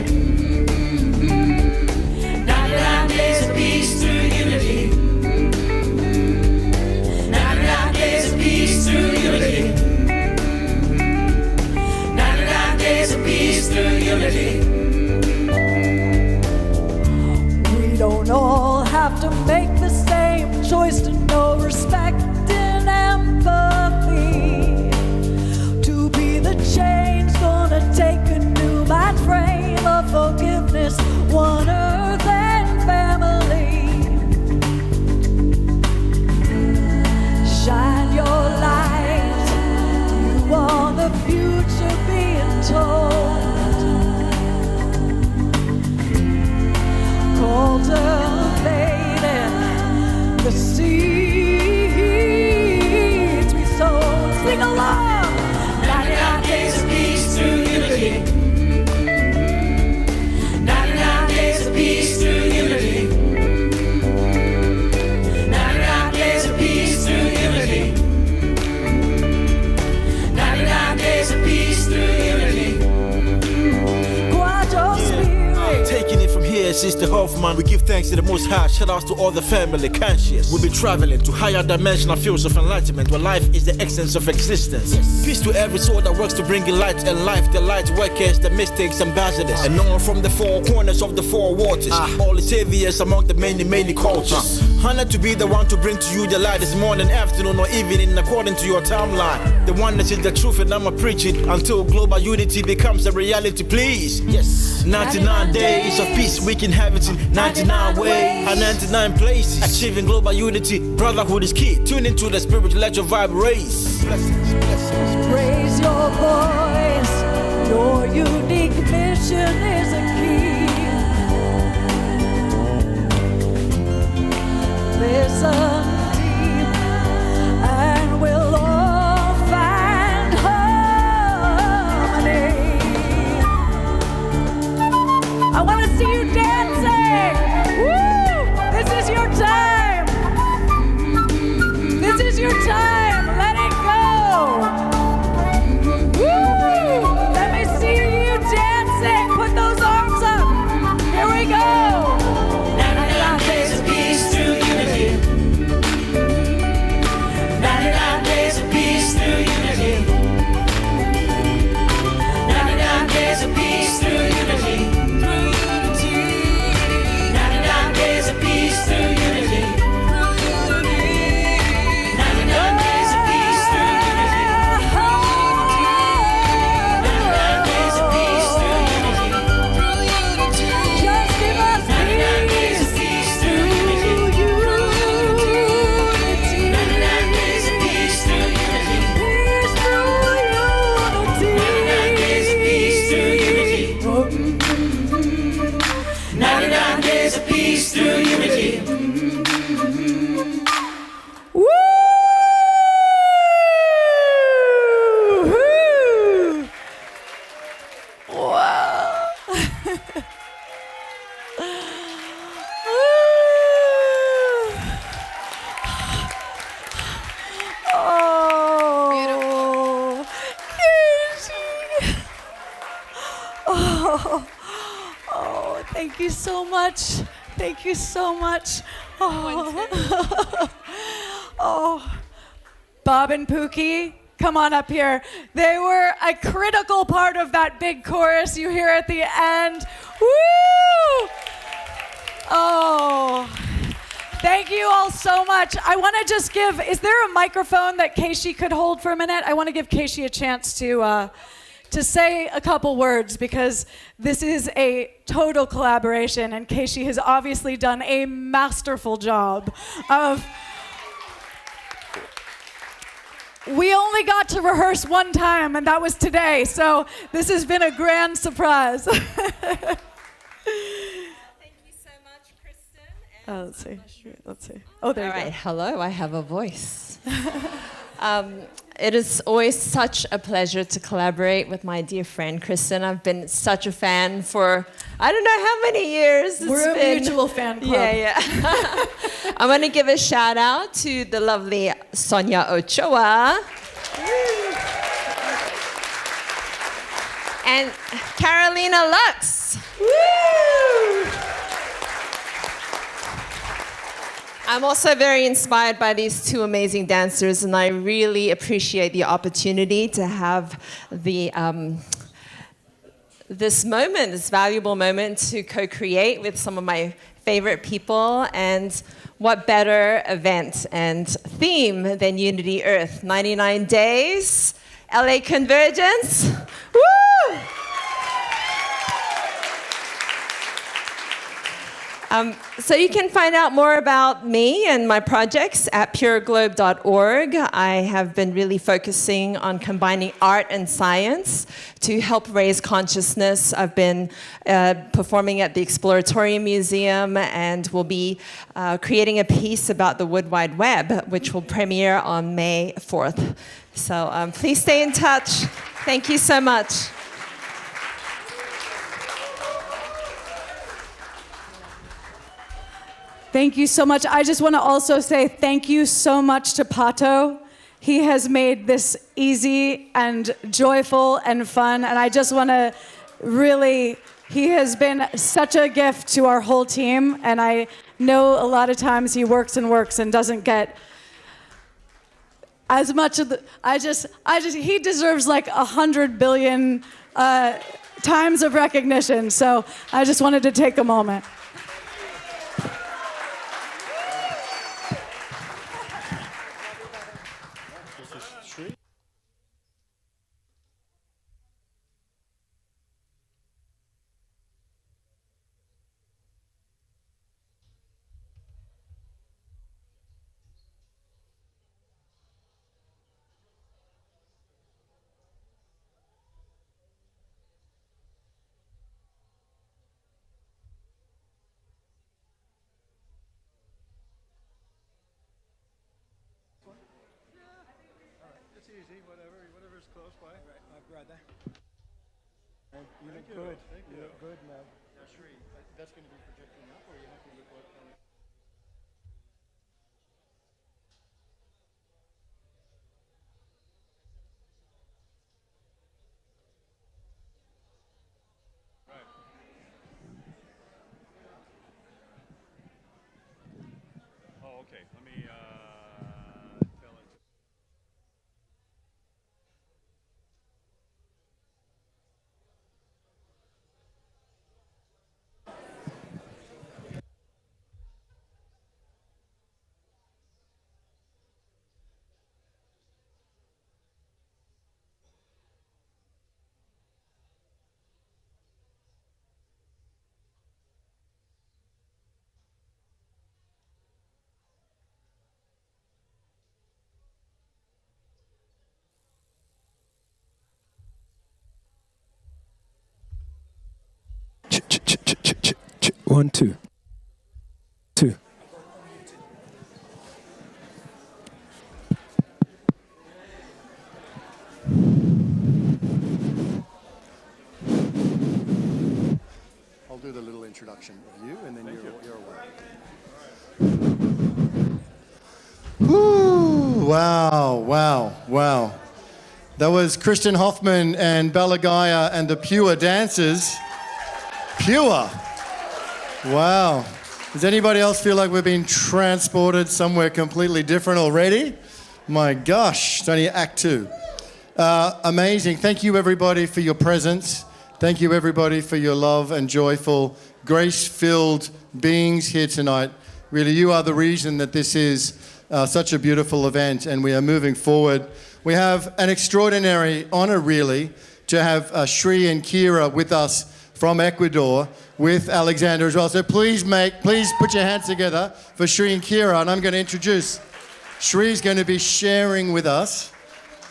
99 days of peace through unity. 99 days of peace through unity. 99 days of peace through unity. We don't all have to make the same choice to know respect and empathy. To be the change, gonna take a new mind frame of forgiveness, one earth and family. Shine your light, you are the future being told. Cultivating the seeds we sowed. Sing along! 99 days of peace through unity. 99 days of peace through unity. 99 days of peace through unity. 99 days of peace through unity. Quiet your spirit. Taking it from here, Sister Hoffman, we give thanks to the Most High. Shout out to all the family conscious. We'll be traveling to higher dimensional fields of enlightenment where life is the essence of existence. Peace to every soul that works to bring in light and life. The light workers, the mistakes ambassadors, and all from the four corners of the four waters. All the saviors among the many, many cultures. Honored to be the one to bring to you the light this morning, afternoon, or evening according to your timeline. The one that is the truth and I'ma preach it until global unity becomes a reality, please. Yes. 99 days of peace we can have it in 99 ways and 99 places. Achieving global unity, brotherhood is key. Tune into the spirit, let your vibe raise. Blessings, blessings. Raise your voice, your unique mission is a key. Listen deep and we'll all find harmony. I want to see you dancing. Woo! This is your time. This is your time. Let it go. Woo! Let me see you dancing. Put those arms up. Here we go. 99 days of peace through unity. 99 days of peace through unity. 99 days of peace through unity. 99 days of peace through unity. 99 days of peace through unity. 99 days of peace through unity. Just give us 99 days of peace through unity. 99 days of peace through unity. Peace through unity. 99 days of peace through unity. 99 days of peace through unity. Woo! Wow. Oh, oh, thank you so much. Thank you so much. Oh, Bob and Pookie, come on up here. They were a critical part of that big chorus you hear at the end. Woo! Oh, thank you all so much. I want to just give, is there a microphone that Casey could hold for a minute? I want to give Casey a chance to say a couple words because this is a total collaboration and Casey has obviously done a masterful job of... We only got to rehearse one time, and that was today, so this has been a grand surprise. Thank you so much, Kristen. Let's see. Oh, there you go. All right, hello, I have a voice. It is always such a pleasure to collaborate with my dear friend, Kristen. I've been such a fan for, I don't know how many years. We're a mutual fan club. Yeah. I want to give a shout out to the lovely Sonia Ochoa. And Carolina Lux. Woo! I'm also very inspired by these two amazing dancers, and I really appreciate the opportunity to have this moment, this valuable moment to co-create with some of my favorite people. And what better event and theme than Unity Earth? 99 days, LA Convergence. Woo! So you can find out more about me and my projects at pureglobe.org. I have been really focusing on combining art and science to help raise consciousness. I've been performing at the Exploratorium Museum and will be creating a piece about the Wood Wide Web, which will premiere on May 4th. So please stay in touch. Thank you so much. Thank you so much. I just want to also say thank you so much to Pato. He has made this easy and joyful and fun, and I just want to really, he has been such a gift to our whole team, and I know a lot of times he works and doesn't get as much of the, he deserves like 100 billion times of recognition, so I just wanted to take a moment. Whatever's close by. Right, my brother. You look good. You look good, man. Yeah, sure. That's going to be projecting up, or you have to look what? Right. Oh, okay. Let me tell it. One, two. I'll do the little introduction of you, and then you're away. Woo! Wow. That was Kristen Hoffman and Balagaya and the Pure Dancers. Pure. Wow. Does anybody else feel like we're being transported somewhere completely different already? My gosh, it's only Act 2. Amazing. Thank you, everybody, for your presence. Thank you, everybody, for your love and joyful, grace-filled beings here tonight. Really, you are the reason that this is such a beautiful event, and we are moving forward. We have an extraordinary honor, really, to have Shri and Kira with us from Ecuador, with Alexander as well. So please put your hands together for Shri and Kira, and I'm going to introduce. Shri's going to be sharing with us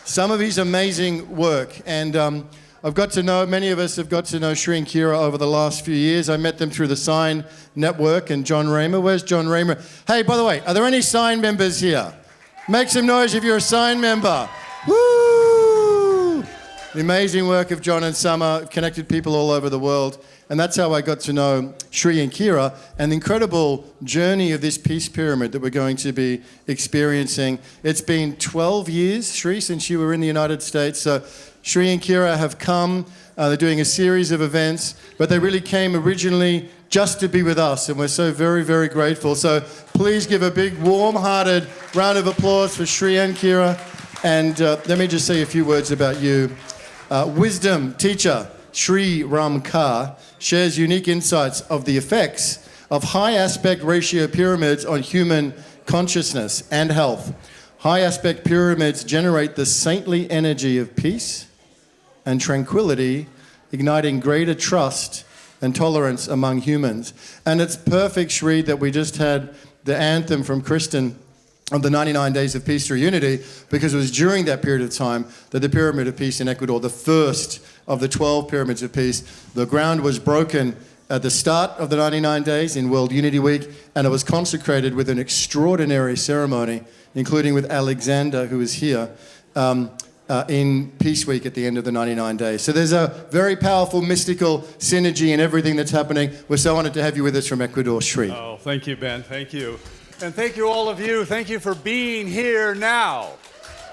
some of his amazing work, and many of us have got to know Shri and Kira over the last few years. I met them through the Sign Network and John Raymer. Where's John Raymer? Hey, by the way, are there any Sign members here? Make some noise if you're a Sign member. Woo! The amazing work of John and Summer connected people all over the world. And that's how I got to know Shri and Kira, and the incredible journey of this peace pyramid that we're going to be experiencing. It's been 12 years, Shri, since you were in the United States. So Shri and Kira have come. They're doing a series of events, but they really came originally just to be with us, and we're so very, very grateful. So please give a big, warm-hearted round of applause for Shri and Kira. And let me just say a few words about you. Wisdom teacher Shri Ram Kaur shares unique insights of the effects of high aspect ratio pyramids on human consciousness and health. High aspect pyramids generate the saintly energy of peace and tranquility, igniting greater trust and tolerance among humans. And it's perfect, Shri, that we just had the anthem from Kristen of the 99 Days of Peace through Unity, because it was during that period of time that the Pyramid of Peace in Ecuador, the first of the 12 Pyramids of Peace, the ground was broken at the start of the 99 days in World Unity Week, and it was consecrated with an extraordinary ceremony, including with Alexander, who is here, in Peace Week at the end of the 99 days. So there's a very powerful mystical synergy in everything that's happening. We're so honored to have you with us from Ecuador, Shri. Oh, thank you, Ben. Thank you. And thank you, all of you. Thank you for being here now.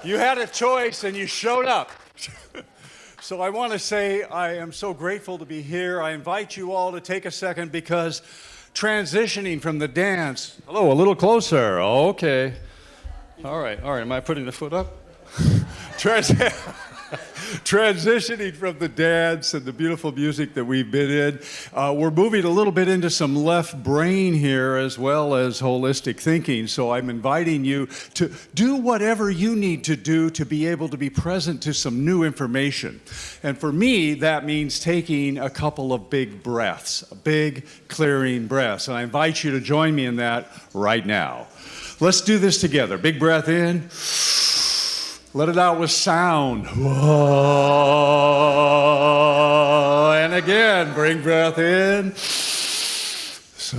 You had a choice and you showed up. So I want to say I am so grateful to be here. I invite you all to take a second, because transitioning from the dance... Hello, a little closer. Oh, okay. All right. Am I putting the foot up? Transitioning from the dance and the beautiful music that we've been in, we're moving a little bit into some left brain here, as well as holistic thinking. So I'm inviting you to do whatever you need to do to be able to be present to some new information. And for me, that means taking a couple of big breaths, big clearing breaths. And I invite you to join me in that right now. Let's do this together. Big breath in. Let it out with sound. Whoa. And again, bring breath in. So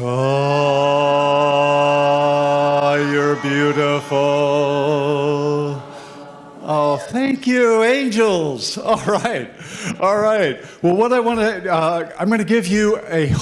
you're beautiful. Oh, thank you, angels. All right. Well, what I want to, I'm going to give you a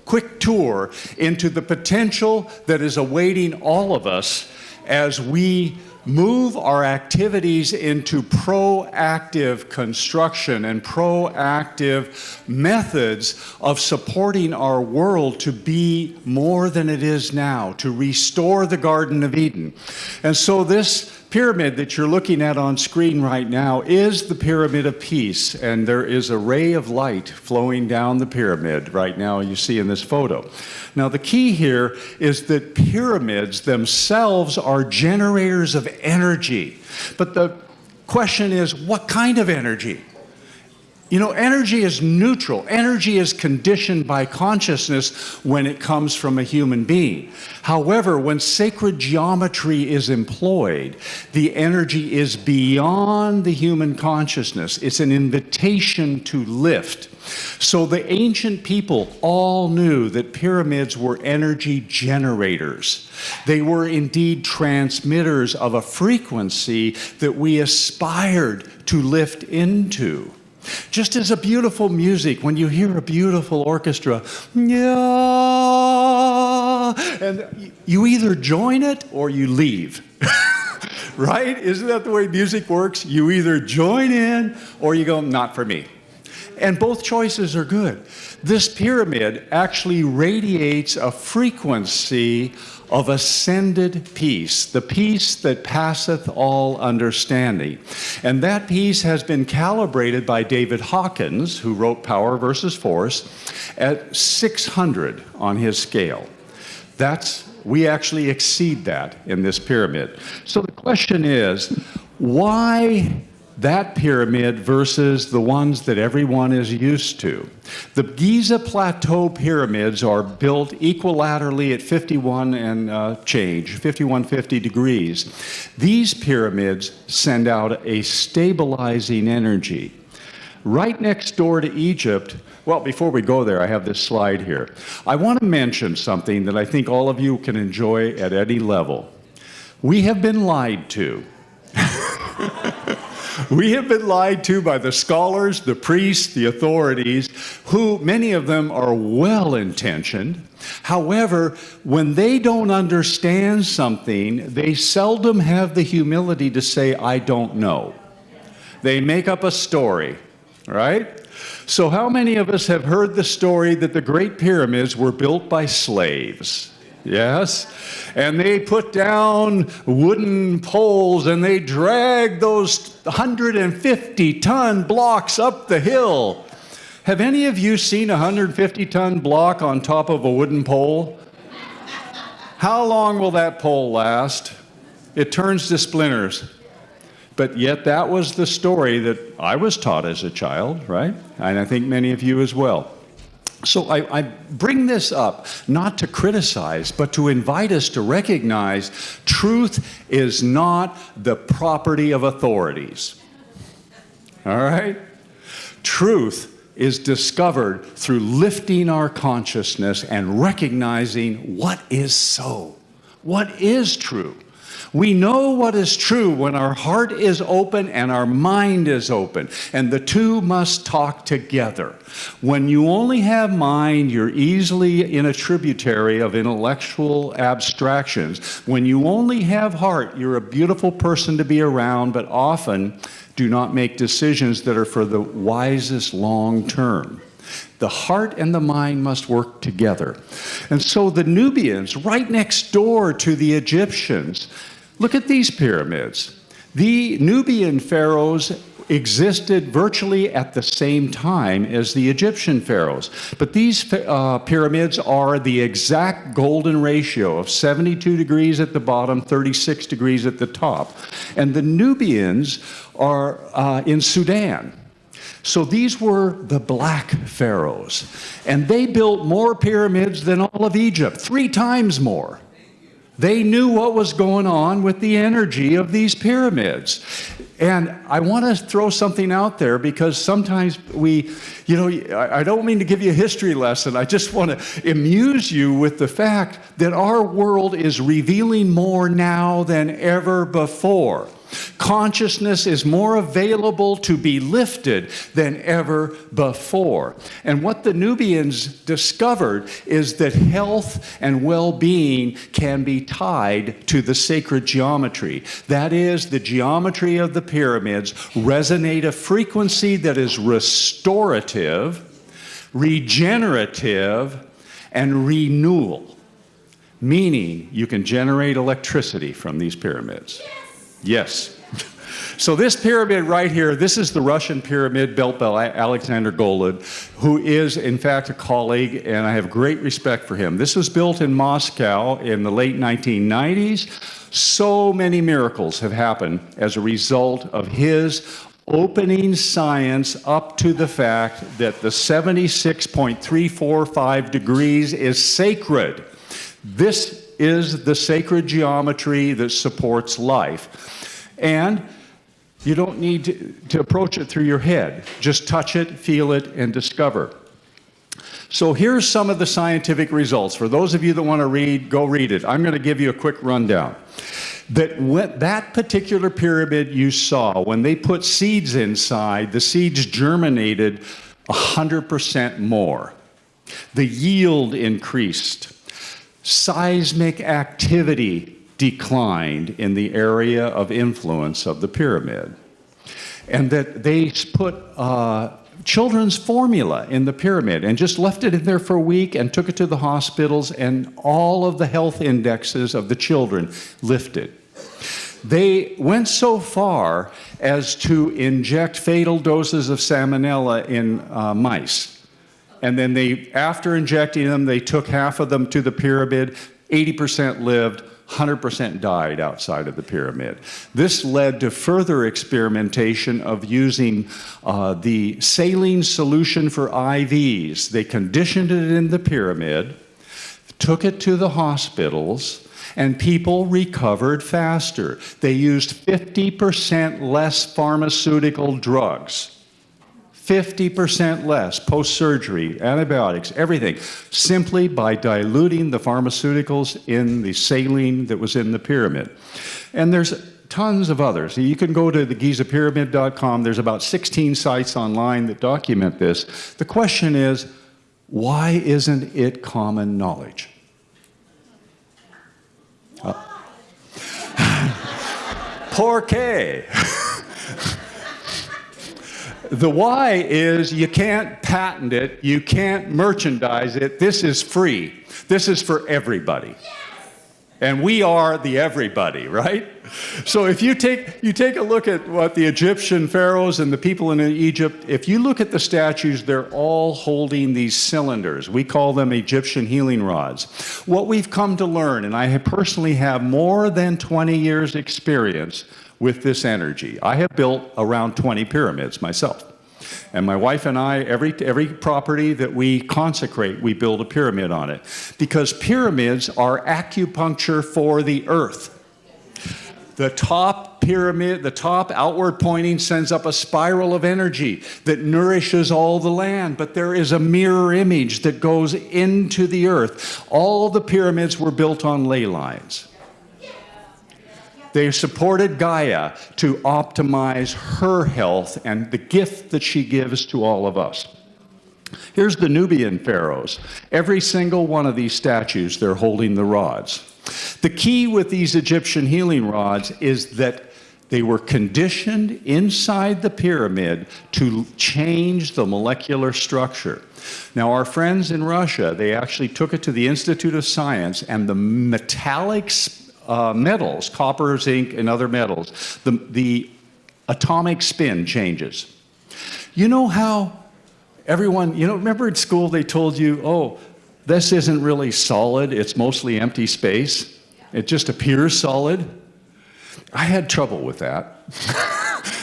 quick tour into the potential that is awaiting all of us as we move our activities into proactive construction and proactive methods of supporting our world to be more than it is now, to restore the Garden of Eden. And so this pyramid that you're looking at on screen right now is the Pyramid of Peace, and there is a ray of light flowing down the pyramid right now you see in this photo. Now the key here is that pyramids themselves are generators of energy, but the question is, what kind of energy? You know, energy is neutral. Energy is conditioned by consciousness when it comes from a human being. However, when sacred geometry is employed, the energy is beyond the human consciousness. It's an invitation to lift. So the ancient people all knew that pyramids were energy generators. They were indeed transmitters of a frequency that we aspired to lift into. Just as a beautiful music, when you hear a beautiful orchestra, yeah, and you either join it or you leave. Right? Isn't that the way music works? You either join in or you go, not for me. And both choices are good. This pyramid actually radiates a frequency of ascended peace, the peace that passeth all understanding. And that peace has been calibrated by David Hawkins, who wrote Power versus Force, at 600 on his scale. We actually exceed that in this pyramid. So the question is, why that pyramid versus the ones that everyone is used to? The Giza Plateau pyramids are built equilaterally at 5150 degrees. These pyramids send out a stabilizing energy. Right next door to Egypt, well, before we go there, I have this slide here. I want to mention something that I think all of you can enjoy at any level. We have been lied to. We have been lied to by the scholars, the priests, the authorities, who many of them are well-intentioned. However, when they don't understand something, they seldom have the humility to say, I don't know. They make up a story, right? So how many of us have heard the story that the Great Pyramids were built by slaves? Yes, and they put down wooden poles and they dragged those 150-ton blocks up the hill. Have any of you seen a 150-ton block on top of a wooden pole? How long will that pole last? It turns to splinters. But yet that was the story that I was taught as a child, right? And I think many of you as well. So I bring this up not to criticize, but to invite us to recognize truth is not the property of authorities. All right? Truth is discovered through lifting our consciousness and recognizing what is so, what is true. We know what is true when our heart is open and our mind is open, and the two must talk together. When you only have mind, you're easily in a tributary of intellectual abstractions. When you only have heart, you're a beautiful person to be around, but often do not make decisions that are for the wisest long term. The heart and the mind must work together. And so the Nubians, right next door to the Egyptians, look at these pyramids. The Nubian pharaohs existed virtually at the same time as the Egyptian pharaohs. But these pyramids are the exact golden ratio of 72 degrees at the bottom, 36 degrees at the top. And the Nubians are in Sudan. So these were the black pharaohs. And they built more pyramids than all of Egypt, 3 times more. They knew what was going on with the energy of these pyramids. And I want to throw something out there because sometimes I don't mean to give you a history lesson. I just want to amuse you with the fact that our world is revealing more now than ever before. Consciousness is more available to be lifted than ever before. And what the Nubians discovered is that health and well-being can be tied to the sacred geometry. That is, the geometry of the pyramids resonate a frequency that is restorative, regenerative, and renewal. Meaning you can generate electricity from these pyramids. Yes. So this pyramid right here, this is the Russian pyramid built by Alexander Golod, who is in fact a colleague, and I have great respect for him. This was built in Moscow in the late 1990s. So many miracles have happened as a result of his opening science up to the fact that the 76.345 degrees is sacred. This is the sacred geometry that supports life. And you don't need to approach it through your head. Just touch it, feel it, and discover. So here's some of the scientific results. For those of you that want to read, go read it. I'm going to give you a quick rundown. That particular pyramid you saw, when they put seeds inside, the seeds germinated 100% more. The yield increased. Seismic activity declined in the area of influence of the pyramid. And that they put children's formula in the pyramid and just left it in there for a week and took it to the hospitals, and all of the health indexes of the children lifted. They went so far as to inject fatal doses of salmonella in mice. And then after injecting them, they took half of them to the pyramid. 80% lived, 100% died outside of the pyramid. This led to further experimentation of using the saline solution for IVs. They conditioned it in the pyramid, took it to the hospitals, and people recovered faster. They used 50% less pharmaceutical drugs. 50% less post-surgery, antibiotics, everything, simply by diluting the pharmaceuticals in the saline that was in the pyramid. And there's tons of others. You can go to the GizaPyramid.com. There's about 16 sites online that document this. The question is, why isn't it common knowledge? Por qué? The why is you can't patent it, you can't merchandise it. This is free. This is for everybody. And we are the everybody, right? So if you take a look at what the Egyptian pharaohs and the people in Egypt, if you look at the statues, they're all holding these cylinders. We call them Egyptian healing rods. What we've come to learn, and I personally have more than 20 years experience with this energy. I have built around 20 pyramids myself. And my wife and I, every property that we consecrate, we build a pyramid on it. Because pyramids are acupuncture for the earth. The top pyramid, the top outward pointing, sends up a spiral of energy that nourishes all the land. But there is a mirror image that goes into the earth. All the pyramids were built on ley lines. They supported Gaia to optimize her health and the gift that she gives to all of us. Here's the Nubian pharaohs. Every single one of these statues, they're holding the rods. The key with these Egyptian healing rods is that they were conditioned inside the pyramid to change the molecular structure. Now, our friends in Russia, they actually took it to the Institute of Science, and the metallic metals, copper, zinc, and other metals, the atomic spin changes. You know how everyone, remember at school they told you, oh, this isn't really solid, it's mostly empty space. It just appears solid. I had trouble with that.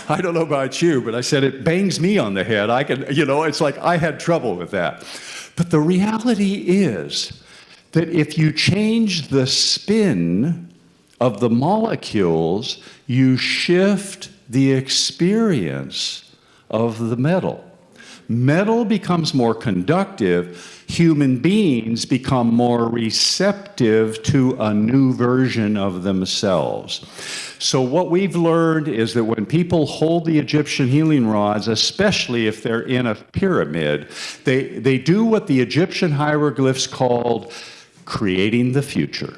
I don't know about you, but I said it bangs me on the head. It's like I had trouble with that. But the reality is that if you change the spin of the molecules, you shift the experience of the metal. Metal becomes more conductive. Human beings become more receptive to a new version of themselves. So what we've learned is that when people hold the Egyptian healing rods, especially if they're in a pyramid, they do what the Egyptian hieroglyphs called creating the future.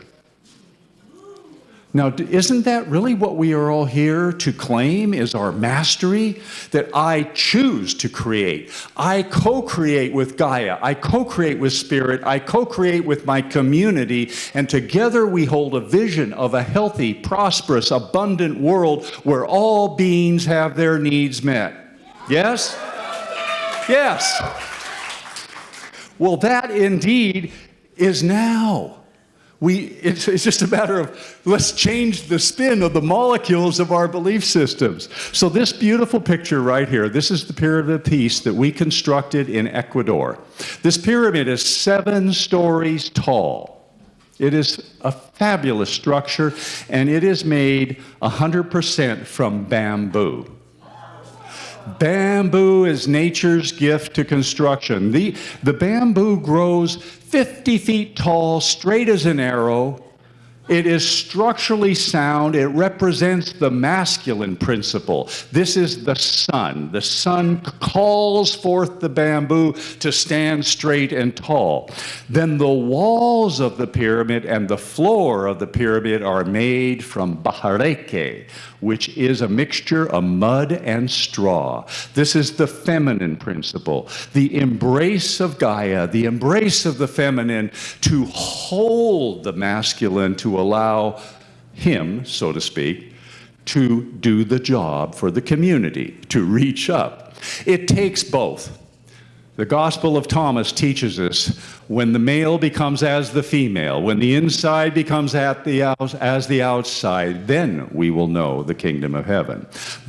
Now, isn't that really what we are all here to claim is our mastery? That I choose to create. I co-create with Gaia. I co-create with Spirit. I co-create with my community. And together we hold a vision of a healthy, prosperous, abundant world where all beings have their needs met. Yes? Yes. Well, that indeed is now. It's just a matter of let's change the spin of the molecules of our belief systems. So this beautiful picture right here, this is the Pyramid of Peace that we constructed in Ecuador. This pyramid is 7 stories tall. It is a fabulous structure, and it is made 100% from bamboo. Bamboo is nature's gift to construction. The bamboo grows 50 feet tall, straight as an arrow, It is structurally sound. It represents the masculine principle. This is the sun. The sun calls forth the bamboo to stand straight and tall. Then the walls of the pyramid and the floor of the pyramid are made from bahareke, which is a mixture of mud and straw. This is the feminine principle, the embrace of Gaia, the embrace of the feminine to hold the masculine, to allow him, so to speak, to do the job for the community, to reach up. It takes both. The Gospel of Thomas teaches us when the male becomes as the female, when the inside becomes as the outside, then we will know the kingdom of heaven.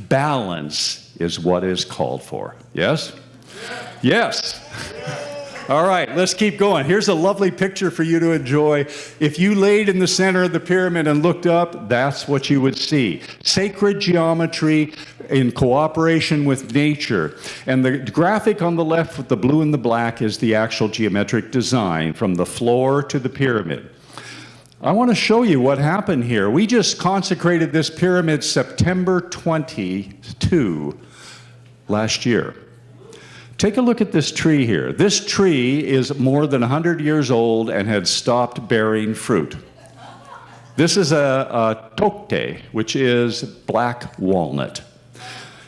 Balance is what is called for. Yes? Yes. All right, let's keep going. Here's a lovely picture for you to enjoy. If you laid in the center of the pyramid and looked up, that's what you would see. Sacred geometry in cooperation with nature. And the graphic on the left with the blue and the black is the actual geometric design from the floor to the pyramid. I want to show you what happened here. We just consecrated this pyramid September 22 last year. Take a look at this tree here. This tree is more than 100 years old and had stopped bearing fruit. This is a tokte, which is black walnut.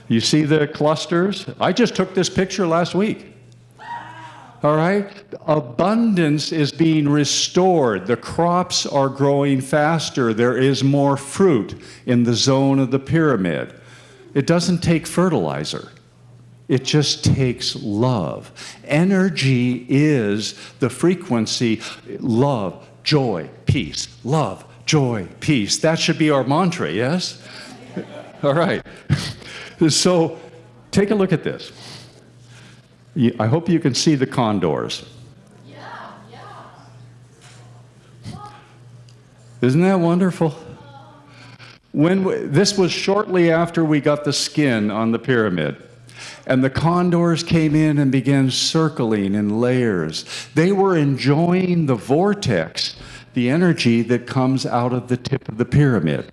You see the clusters? I just took this picture last week. All right? Abundance is being restored. The crops are growing faster. There is more fruit in the zone of the pyramid. It doesn't take fertilizer. It just takes love. Energy is the frequency, love, joy, peace. Love, joy, peace. That should be our mantra, yes? All right. So take a look at this. I hope you can see the condors. Isn't that wonderful? This was shortly after we got the skin on the pyramid. And the condors came in and began circling in layers. They were enjoying the vortex, the energy that comes out of the tip of the pyramid.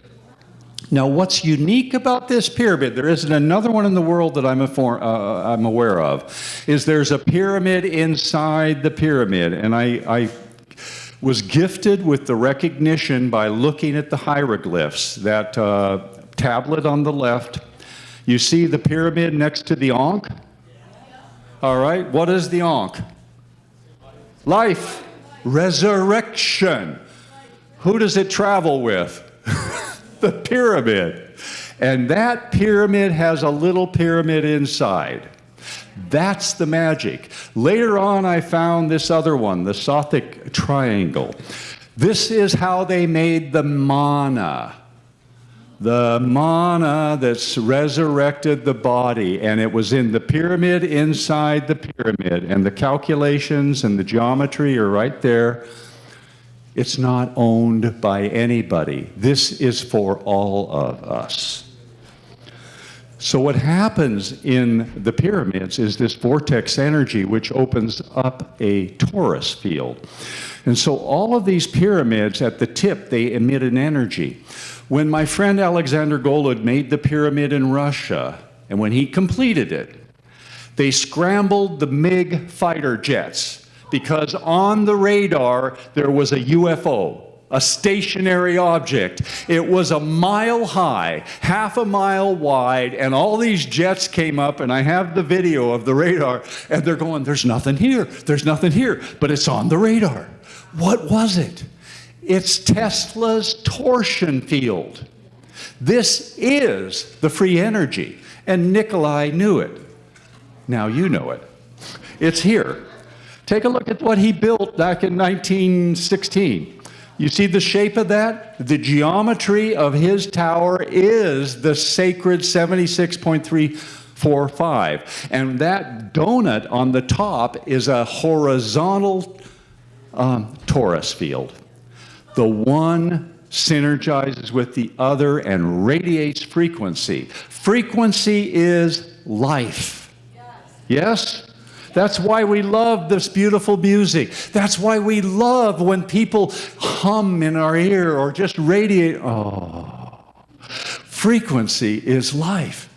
Now, what's unique about this pyramid, there isn't another one in the world that I'm aware of, is there's a pyramid inside the pyramid. And I was gifted with the recognition by looking at the hieroglyphs, that tablet on the left. You see the pyramid next to the Ankh? All right, what is the Ankh? Life, resurrection. Who does it travel with? The pyramid. And that pyramid has a little pyramid inside. That's the magic. Later on, I found this other one, the Sothic triangle. This is how they made the mana. The mana that's resurrected the body, and it was in the pyramid inside the pyramid, and the calculations and the geometry are right there. It's not owned by anybody. This is for all of us. So what happens in the pyramids is this vortex energy which opens up a torus field. And so all of these pyramids at the tip, they emit an energy. When my friend Alexander Golod made the pyramid in Russia, and when he completed it, they scrambled the MiG fighter jets because on the radar there was a UFO, a stationary object. It was a mile high, half a mile wide, and all these jets came up, and I have the video of the radar, and they're going, there's nothing here, but it's on the radar. What was it? It's Tesla's torsion field. This is the free energy, and Nikolai knew it. Now you know it. It's here. Take a look at what he built back in 1916. You see the shape of that? The geometry of his tower is the sacred 76.345. And that donut on the top is a horizontal torus field. The one synergizes with the other and radiates frequency. Frequency is life. Yes? That's why we love this beautiful music. That's why we love when people hum in our ear or just radiate. Oh, frequency is life.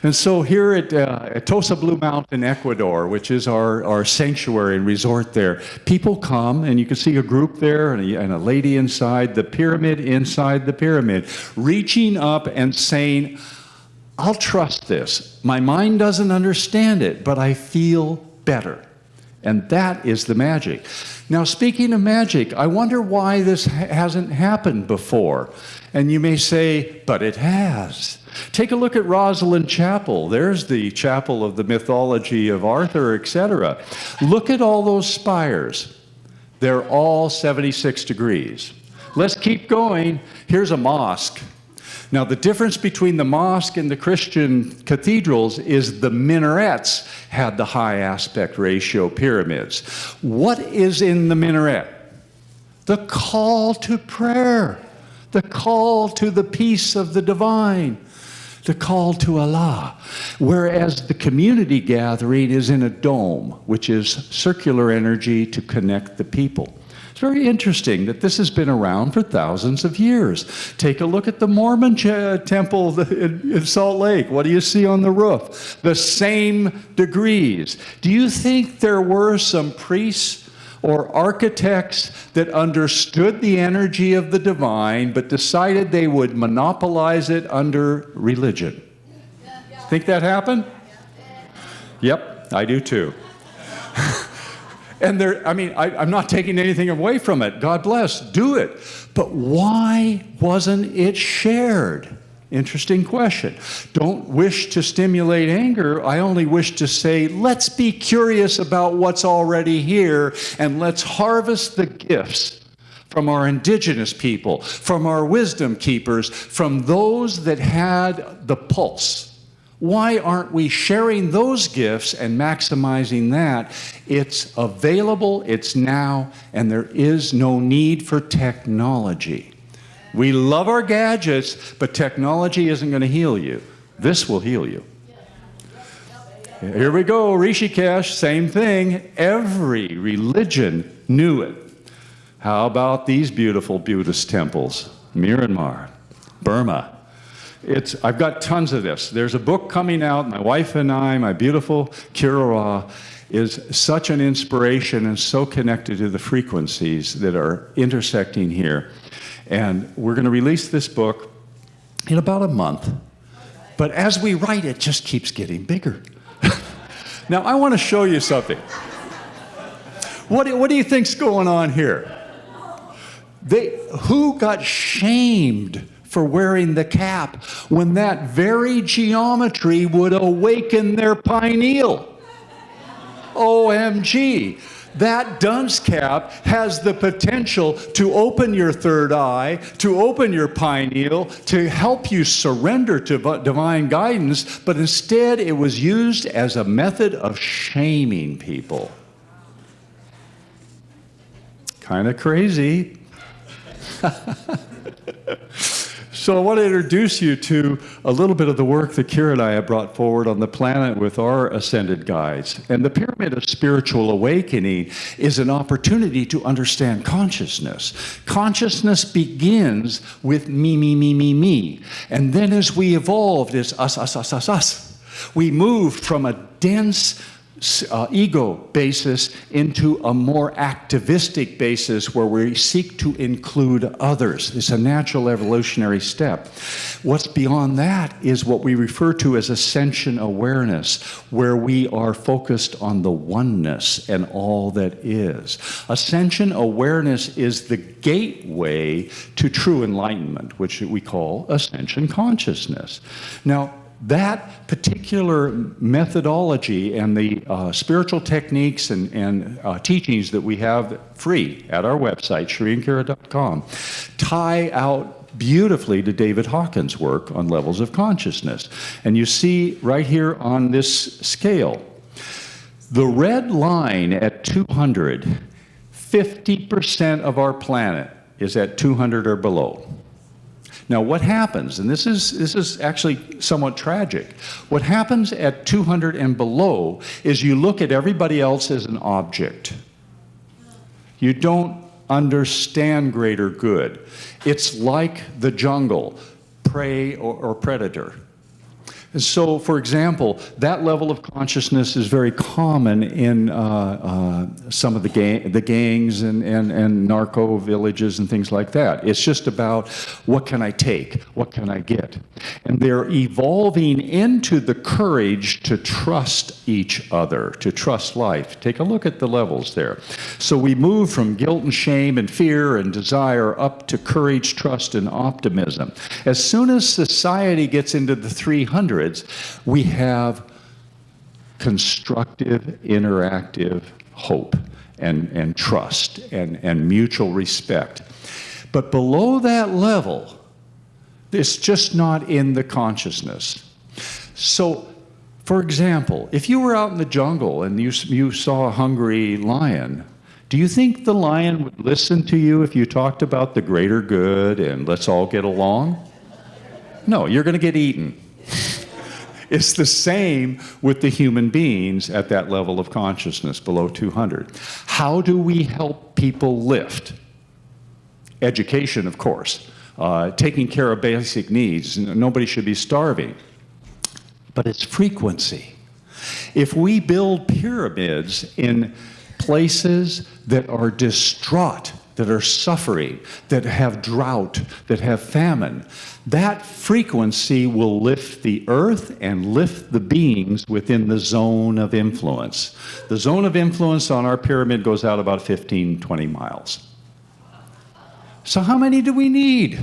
And so here at Tosa Blue Mountain, Ecuador, which is our sanctuary and resort there, people come, and you can see a group there and a lady inside the pyramid, reaching up and saying, I'll trust this. My mind doesn't understand it, but I feel better. And that is the magic. Now, speaking of magic, I wonder why this hasn't happened before. And you may say, but it has. Take a look at Rosalind Chapel. There's the chapel of the mythology of Arthur, etc. Look at all those spires. They're all 76 degrees. Let's keep going. Here's a mosque. Now, the difference between the mosque and the Christian cathedrals is the minarets had the high aspect ratio pyramids. What is in the minaret? The call to prayer, the call to the peace of the divine, the call to Allah. Whereas the community gathering is in a dome, which is circular energy to connect the people. It's very interesting that this has been around for thousands of years. Take a look at the Mormon temple in Salt Lake. What do you see on the roof? The same degrees. Do you think there were some priests or architects that understood the energy of the divine but decided they would monopolize it under religion? Think that happened? Yep, I do too. And I'm not taking anything away from it. God bless, do it. But why wasn't it shared? Interesting question. Don't wish to stimulate anger. I only wish to say, let's be curious about what's already here, and let's harvest the gifts from our indigenous people, from our wisdom keepers, from those that had the pulse. Why aren't we sharing those gifts and maximizing that? It's available, it's now, and there is no need for technology. We love our gadgets, but technology isn't going to heal you. This will heal you. Here we go, Rishikesh, same thing. Every religion knew it. How about these beautiful Buddhist temples? Myanmar, Burma. I've got tons of this. There's a book coming out. My wife and I, my beautiful Kira, is such an inspiration and so connected to the frequencies that are intersecting here. And we're going to release this book in about a month. But as we write, it just keeps getting bigger. Now, I want to show you something. What do you think's going on here? Who got shamed for wearing the cap when that very geometry would awaken their pineal? OMG. That dunce cap has the potential to open your third eye, to open your pineal, to help you surrender to divine guidance, but instead it was used as a method of shaming people. Kind of crazy. So I want to introduce you to a little bit of the work that Kira and I have brought forward on the planet with our ascended guides. And the Pyramid of Spiritual Awakening is an opportunity to understand consciousness. Consciousness begins with me, me, me, me, me. And then as we evolved, it's us, us, us, us, us. We moved from a dense ego basis into a more activistic basis where we seek to include others. It's a natural evolutionary step. What's beyond that is what we refer to as ascension awareness, where we are focused on the oneness and all that is. Ascension awareness is the gateway to true enlightenment, which we call ascension consciousness. Now, that particular methodology and the spiritual techniques and teachings that we have free at our website, ShriandKira.com, tie out beautifully to David Hawkins' work on levels of consciousness. And you see right here on this scale, the red line at 200, 50% of our planet is at 200 or below. Now, what happens, and this is actually somewhat tragic, what happens at 200 and below is you look at everybody else as an object. You don't understand greater good. It's like the jungle, prey or predator. And so, for example, that level of consciousness is very common in some of the gangs and narco villages and things like that. It's just about, what can I take? What can I get? And they're evolving into the courage to trust each other, to trust life. Take a look at the levels there. So we move from guilt and shame and fear and desire up to courage, trust, and optimism. As soon as society gets into the 300s, we have constructive, interactive hope and trust and mutual respect. But below that level, it's just not in the consciousness. So, for example, if you were out in the jungle and you saw a hungry lion, do you think the lion would listen to you if you talked about the greater good and let's all get along? No, you're going to get eaten. It's the same with the human beings at that level of consciousness below 200. How do we help people lift? Education, of course. Taking care of basic needs. Nobody should be starving. But it's frequency. If we build pyramids in places that are distraught, that are suffering, that have drought, that have famine, that frequency will lift the earth and lift the beings within the zone of influence. The zone of influence on our pyramid goes out about 15, 20 miles. So how many do we need?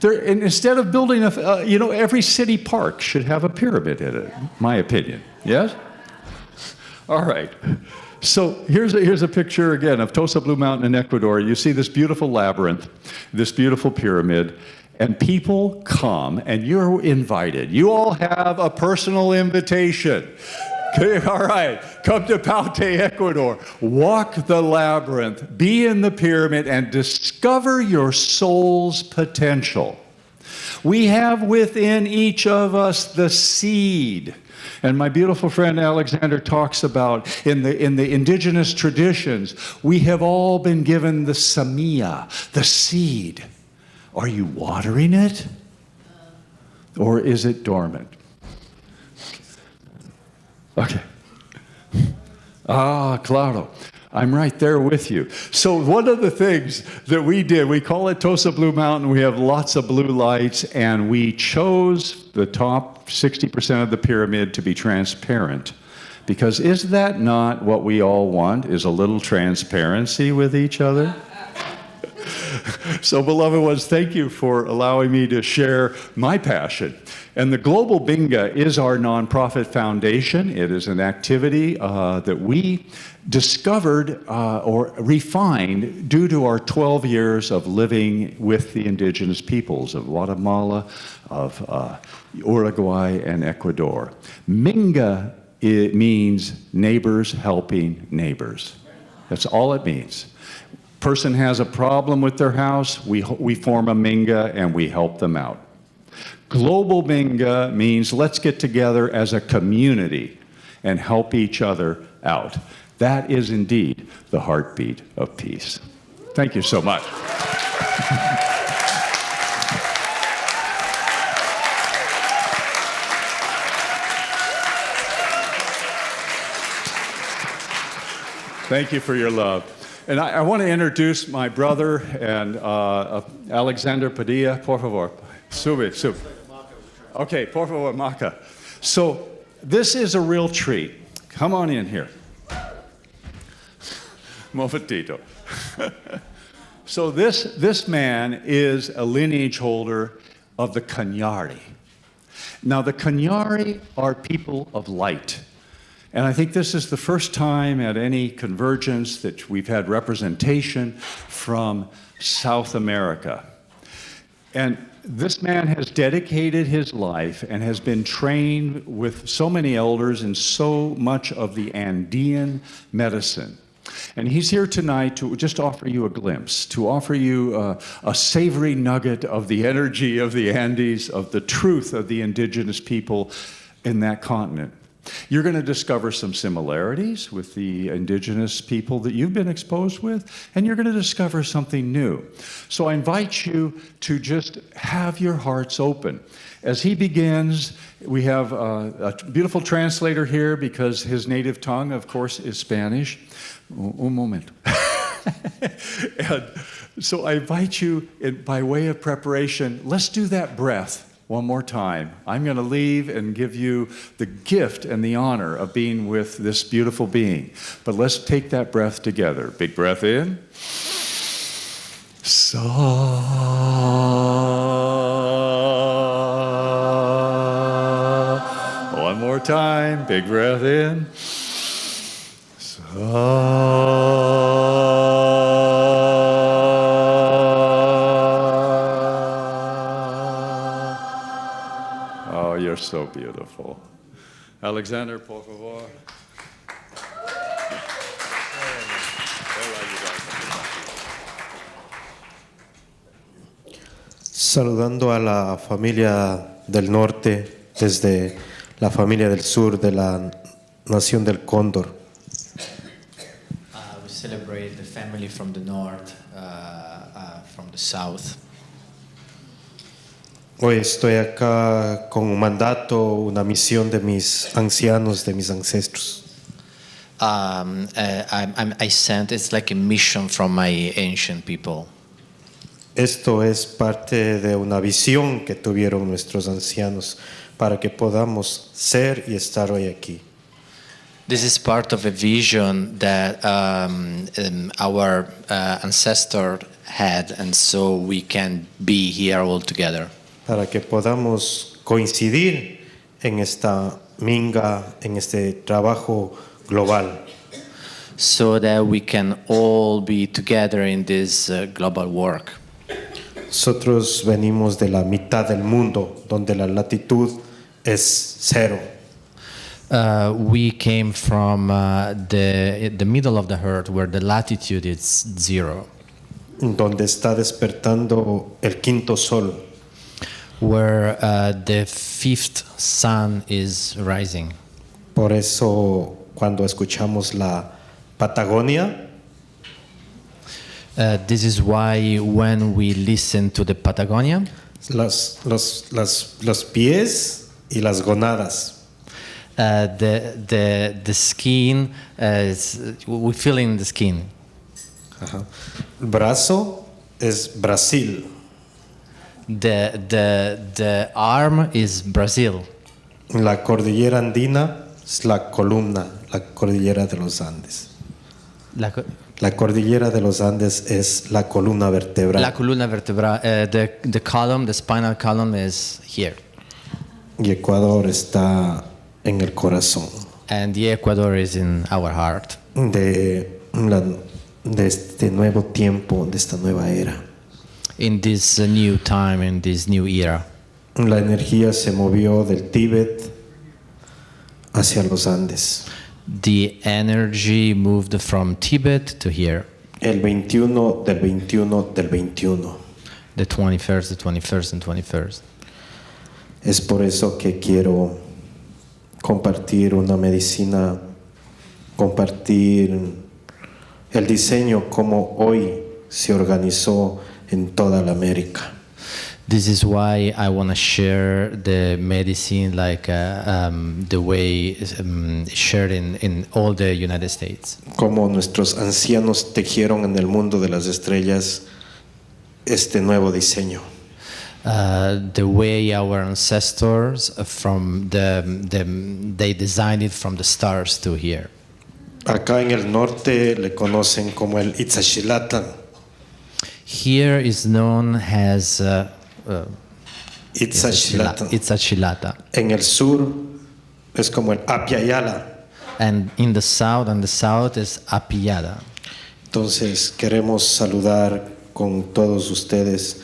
And instead of building every city park should have a pyramid in it, my opinion. Yes? All right. So here's a picture again of Tosa Blue Mountain in Ecuador. You see this beautiful labyrinth, this beautiful pyramid, and people come and you're invited. You all have a personal invitation. Okay, all right, come to Paute, Ecuador. Walk the labyrinth, be in the pyramid, and discover your soul's potential. We have within each of us the seed. And my beautiful friend Alexander talks about in the indigenous traditions, we have all been given the samia, the seed. Are you watering it? Or is it dormant? Okay. Claro. I'm right there with you. So one of the things that we did, we call it Tosa Blue Mountain. We have lots of blue lights, and we chose the top 60% of the pyramid to be transparent. Because is that not what we all want, is a little transparency with each other? So, beloved ones, thank you for allowing me to share my passion. And the Global Binga is our nonprofit foundation. It is an activity that we discovered or refined due to our 12 years of living with the indigenous peoples of Guatemala, of Uruguay, and Ecuador. Minga, it means neighbors helping neighbors. That's all it means. Person has a problem with their house, we form a minga and we help them out. Global minga means let's get together as a community and help each other out. That is indeed the heartbeat of peace. Thank you so much. Thank you for your love. And I want to introduce my brother and Alexander Padilla. Por favor, sube. Okay, por favor, Maca. So this is a real treat. Come on in here. Momentito. So this man is a lineage holder of the Kanyari. Now the Kanyari are people of light. And I think this is the first time at any convergence that we've had representation from South America. And this man has dedicated his life and has been trained with so many elders in so much of the Andean medicine. And he's here tonight to just offer you a glimpse, to offer you a savory nugget of the energy of the Andes, of the truth of the indigenous people in that continent. You're going to discover some similarities with the indigenous people that you've been exposed with, and you're going to discover something new. So I invite you to just have your hearts open. As he begins, we have a beautiful translator here because his native tongue, of course, is Spanish. Un momento. And so I invite you, by way of preparation, let's do that breath one more time. I'm going to leave and give you the gift and the honor of being with this beautiful being. But let's take that breath together. Big breath in. One more time. Big breath in. Oh, you're so beautiful. Alexander, por favor. Saludando a la familia del norte desde la familia del sur de la Nación del Cóndor. We celebrate the family from the north, from the south. Hoy estoy acá con un mandato, una misión de mis ancianos, de mis ancestros. I sent, it's like a mission from my ancient people. Esto es parte de una visión que tuvieron nuestros ancianos para que podamos ser y estar hoy aquí. This is part of a vision that our ancestor had, and so we can be here all together. Para que podamos coincidir en esta minga, en este trabajo global. So that we can all be together in this global work. Nosotros venimos de la mitad del mundo, donde la latitud es cero. We came from the middle of the earth, where the latitude is 0. Donde está despertando el quinto sol. Where the 5th sun is rising. Por eso, cuando escuchamos la Patagonia, this is why when we listen to the Patagonia, los pies y las gonadas. The skin, we feel in the skin. Ajá. El brazo es Brasil. The arm is Brazil. La cordillera andina es la columna, la cordillera de los Andes. La cordillera de los Andes es la columna vertebral. La columna vertebral, the column, the spinal column is here. Y Ecuador está en el corazón. And the Ecuador is in our heart. De este nuevo tiempo, de esta nueva era. In this new time, in this new era. La energía se movió del Tíbet hacia los Andes. The energy moved from Tibet to here. El 21 del 21 del 21. The 21st, the 21st, and 21st. Es por eso que quiero compartir una medicina, compartir el diseño como hoy se organizó en toda la América. This is why I want to share the medicine like the way shared in all the United States. Como nuestros ancianos tejieron en el mundo de las estrellas este nuevo diseño. The way our ancestors they designed it from the stars to here. Acá en el norte le conocen como el Itzaxilatlan. Here is known as Itzaxilata. En el sur es como el Apiayala. And in the south is Apiyada. Entonces queremos saludar con todos ustedes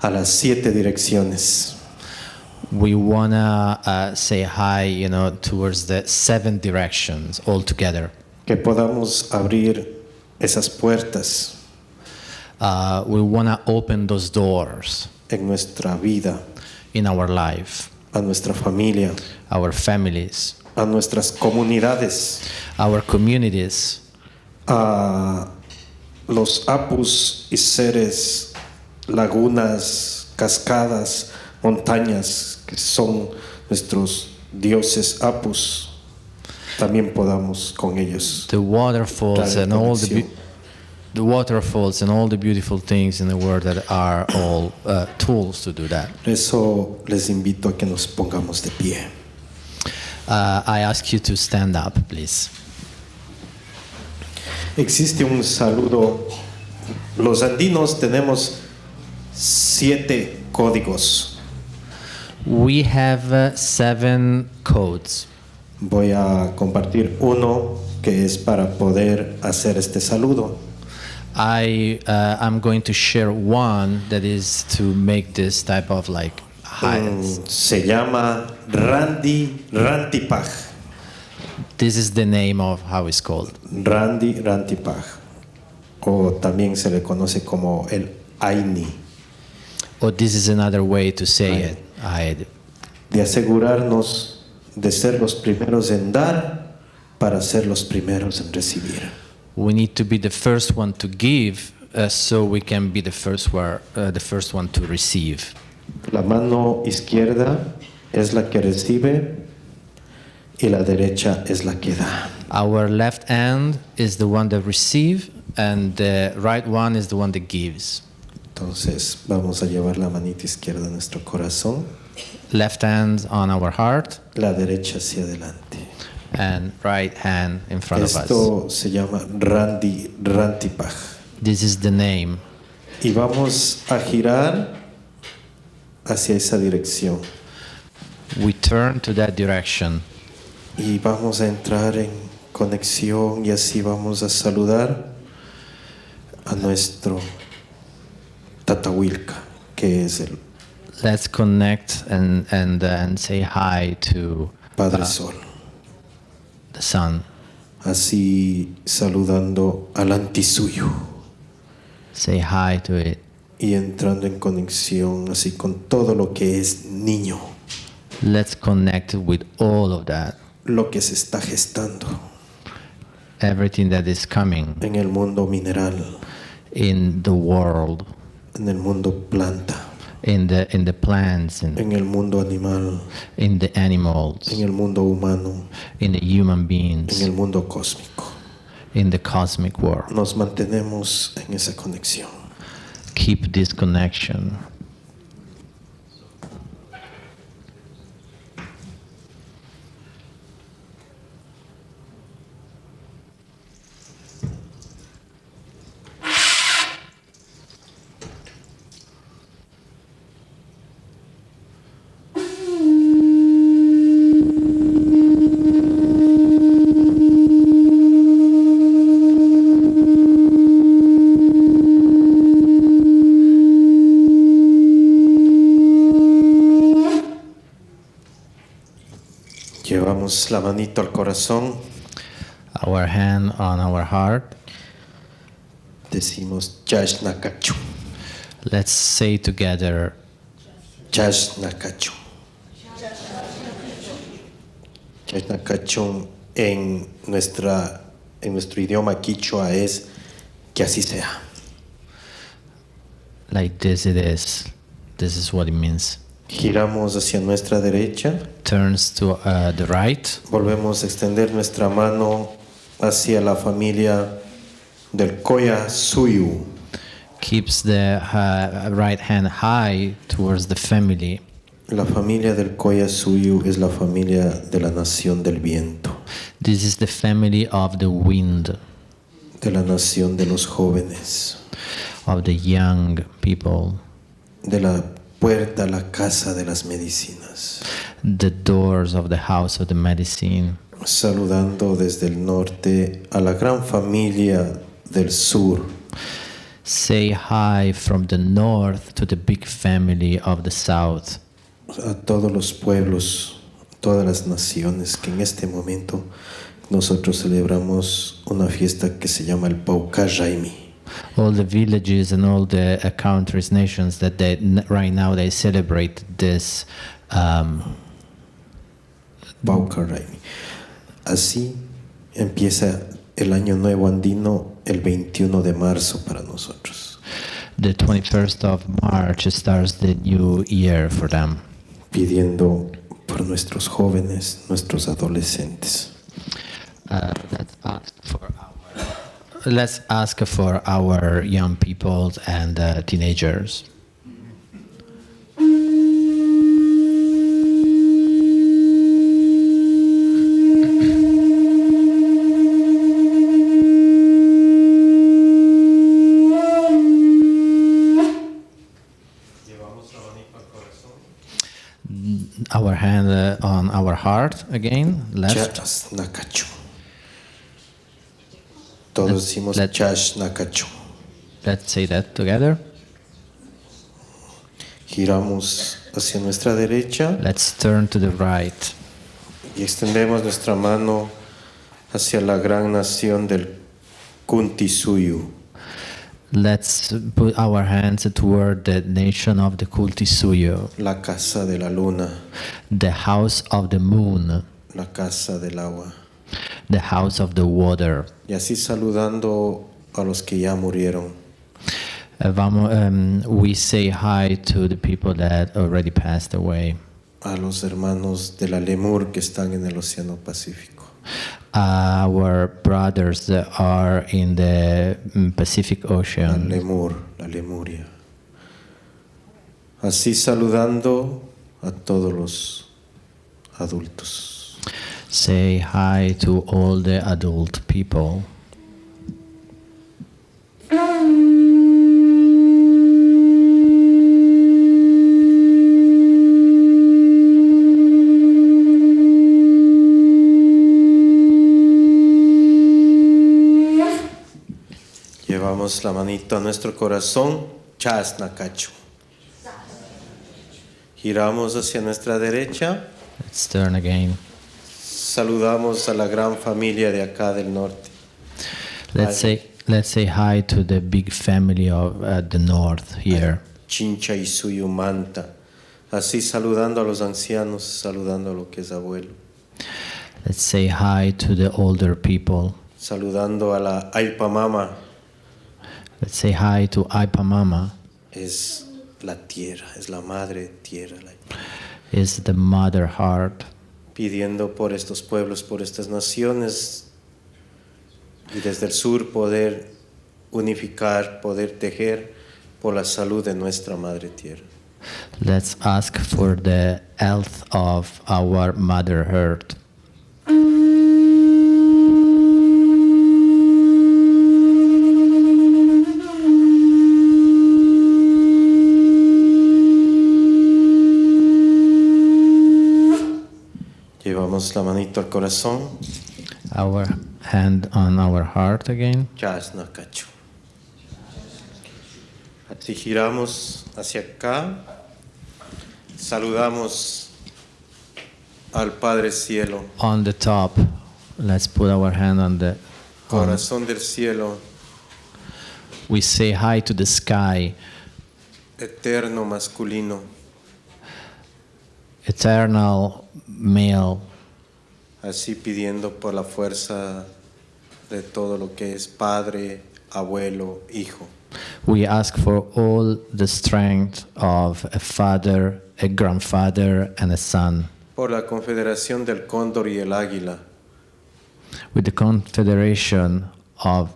a las 7 direcciones. We wanna say hi, towards the 7 directions all together. Que podamos abrir esas puertas. We want to open those doors. En nuestra vida. In our life. A nuestra familia. Our families. A nuestras comunidades. Our communities. A los apus y seres, lagunas, cascadas, montañas, que son nuestros dioses apus, también podamos con ellos. The waterfalls and all the waterfalls and all the beautiful things in the world that are all tools to do that. Por eso les invito a que nos pongamos de pie. I ask you to stand up, please. Existe un saludo. Los andinos tenemos 7 códigos. We have 7 codes. Voy a compartir uno que es para poder hacer este saludo. I'm going to share one that is to make this type of like se llama Rantipaj. This is the name of how it's called. Rantipaj. O también se le conoce como el Aini. Or this is another way to say it. De asegurarnos de ser los primeros en dar para ser los primeros en recibir. We need to be the first one to give, so we can be the first one to receive. La mano izquierda es la que recibe y la derecha es la que da. Our left hand is the one that receives, and the right one is the one that gives. Entonces vamos a llevar la manita izquierda a nuestro corazón. Left hand on our heart. La derecha hacia adelante. And right hand in front of us. Esto se llama Rantipaj. This is the name. Y vamos a girar hacia esa dirección. We turn to that direction. Y vamos a entrar en conexión y así vamos a saludar a nuestro Tatahuilca, que es el Let's connect and say hi to Padre Sol. The sun. Así saludando al antisuyo. Say hi to it. Y entrando en conexión así con todo lo que es niño. Let's connect with all of that. Lo que se está gestando. Everything that is coming. En el mundo mineral. In the world. En el mundo planta. In the plants. En el mundo animal. In the animals. En el mundo humano. In the human beings. En el mundo cósmico. In the cosmic world. Nos mantenemos en esa conexión. Keep this connection. Llevamos la manito al corazón. Our hand on our heart. Decimos Yashnakachu. Let's say together Yashnakachu. Yashnakachu en nuestro idioma quichua es que así sea. Like this it is. This is what it means. Giramos hacia nuestra derecha. Turns to the right. Volvemos a extender nuestra mano hacia la familia del Koya Suyu. Keeps the right hand high towards the family. La familia del Koya Suyu es la familia de la nación del viento. This is the family of the wind. De la nación de los jóvenes. Of the young people. De la puerta a la casa de las medicinas. The doors of the house of the medicine. Saludando desde el norte a la gran familia del sur. Say hi from the north to the big family of the south. A todos los pueblos, todas las naciones que en este momento nosotros celebramos una fiesta que se llama el Pauca Raimi. All the villages and all the countries, nations that right now they celebrate this Pauca Raimi. Así empieza el año nuevo andino el 21 de marzo para nosotros. The 21st of March starts the new year for them. Pidiendo por nuestros jóvenes, nuestros adolescentes. Let's ask for our young people and teenagers. Our hand on our heart again, left. Chas Nakachu. Todos decimos Chas Nakachu. Let's say that together. Giramos hacia nuestra derecha. Let's turn to the right. Y extendemos nuestra mano hacia la gran nación del Kuntisuyu. Let's put our hands toward the nation of the Kultisuyo. La casa de la luna. The house of the moon. La casa del agua. The house of the water. Y así saludando a los que ya murieron. We say hi to the people that already passed away. A los hermanos de la Lemur que están en el Océano Pacífico. Our brothers that are in the Pacific Ocean. La Lemur, la Lemuria. Así saludando a todos los adultos. Say hi to all the adult people. Llevamos la manito a nuestro corazón, Chas Nakachu. Giramos hacia nuestra derecha. Let's turn again. Saludamos a la gran familia de acá del norte. Let's say hi to the big family of the north here. Chincha y Suyumanta. Así saludando a los ancianos, saludando a lo que es abuelo. Let's say hi to the older people. Saludando a la Aipa Mama. Let's say hi to Aipa Mama. Es la tierra, es la madre tierra. Is the mother heart. Pidiendo por estos pueblos, por estas naciones, y desde el sur poder unificar, poder tejer por la salud de nuestra madre tierra. Let's ask for the health of our mother earth. Llevamos la manito al corazón. Our hand on our heart again. Chas Nakachu. Así giramos hacia acá. Saludamos al Padre Cielo. On the top, let's put our hand on the Corazón del cielo. We say hi to the sky. Eterno masculino. Eternal male. Así pidiendo por la fuerza de todo lo que es padre, abuelo, hijo. We ask for all the strength of a father, a grandfather, and a son. Por la confederación del cóndor y el águila. With the confederation of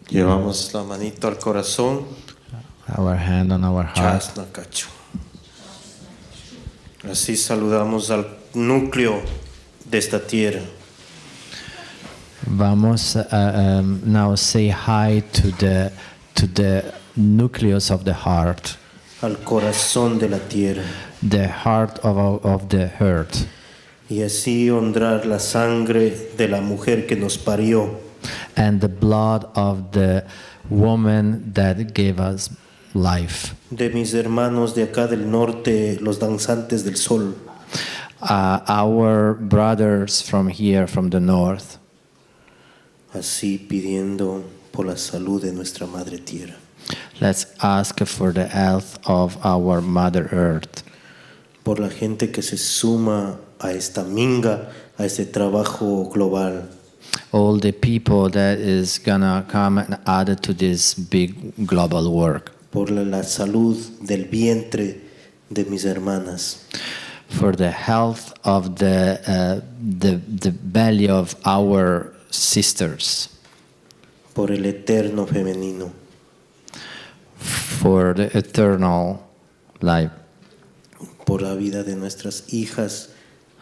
Llevamos la manito al corazón. Our hand on our heart. Chas Nakachu. Así saludamos al núcleo de esta tierra. Vamos now say hi to the nucleus of the heart. al corazón de la tierra. The heart of the earth. Y así honrar la sangre de la mujer que nos parió. And the blood of the woman that gave us life. De mis hermanos de acá del norte, los danzantes del sol. Our brothers from here, from the north. Así pidiendo por la salud de nuestra madre tierra. Let's ask for the health of our Mother Earth. Por la gente que se suma a esta minga, a este trabajo global. All the people that is gonna come and add to this big global work. Por la salud del vientre de mis hermanas. For the health of the belly of our sisters. Por el eterno femenino. For the eternal life. Por la vida de nuestras hijas,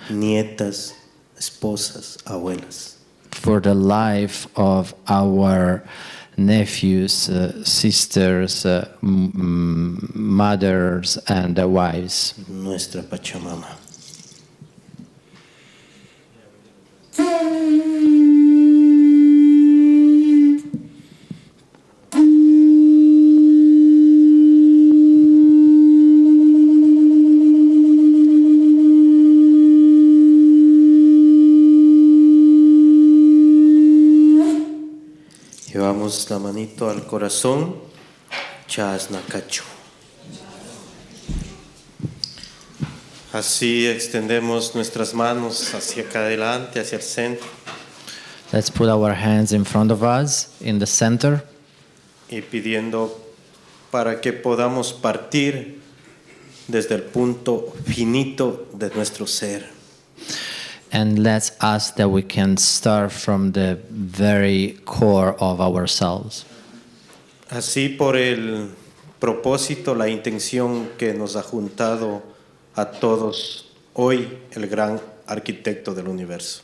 nietas, esposas, abuelas. For the life of our nephews, sisters, mothers, and wives. Nuestra Pachamama. Llevamos la manito al corazón, Chasnacacho. Así extendemos nuestras manos hacia acá adelante, hacia el centro. Let's put our hands in front of us, in the center. Y pidiendo para que podamos partir desde el punto finito de nuestro ser. And let's ask that we can start from the very core of ourselves. Así por el propósito, la intención que nos ha juntado a todos hoy el gran arquitecto del universo.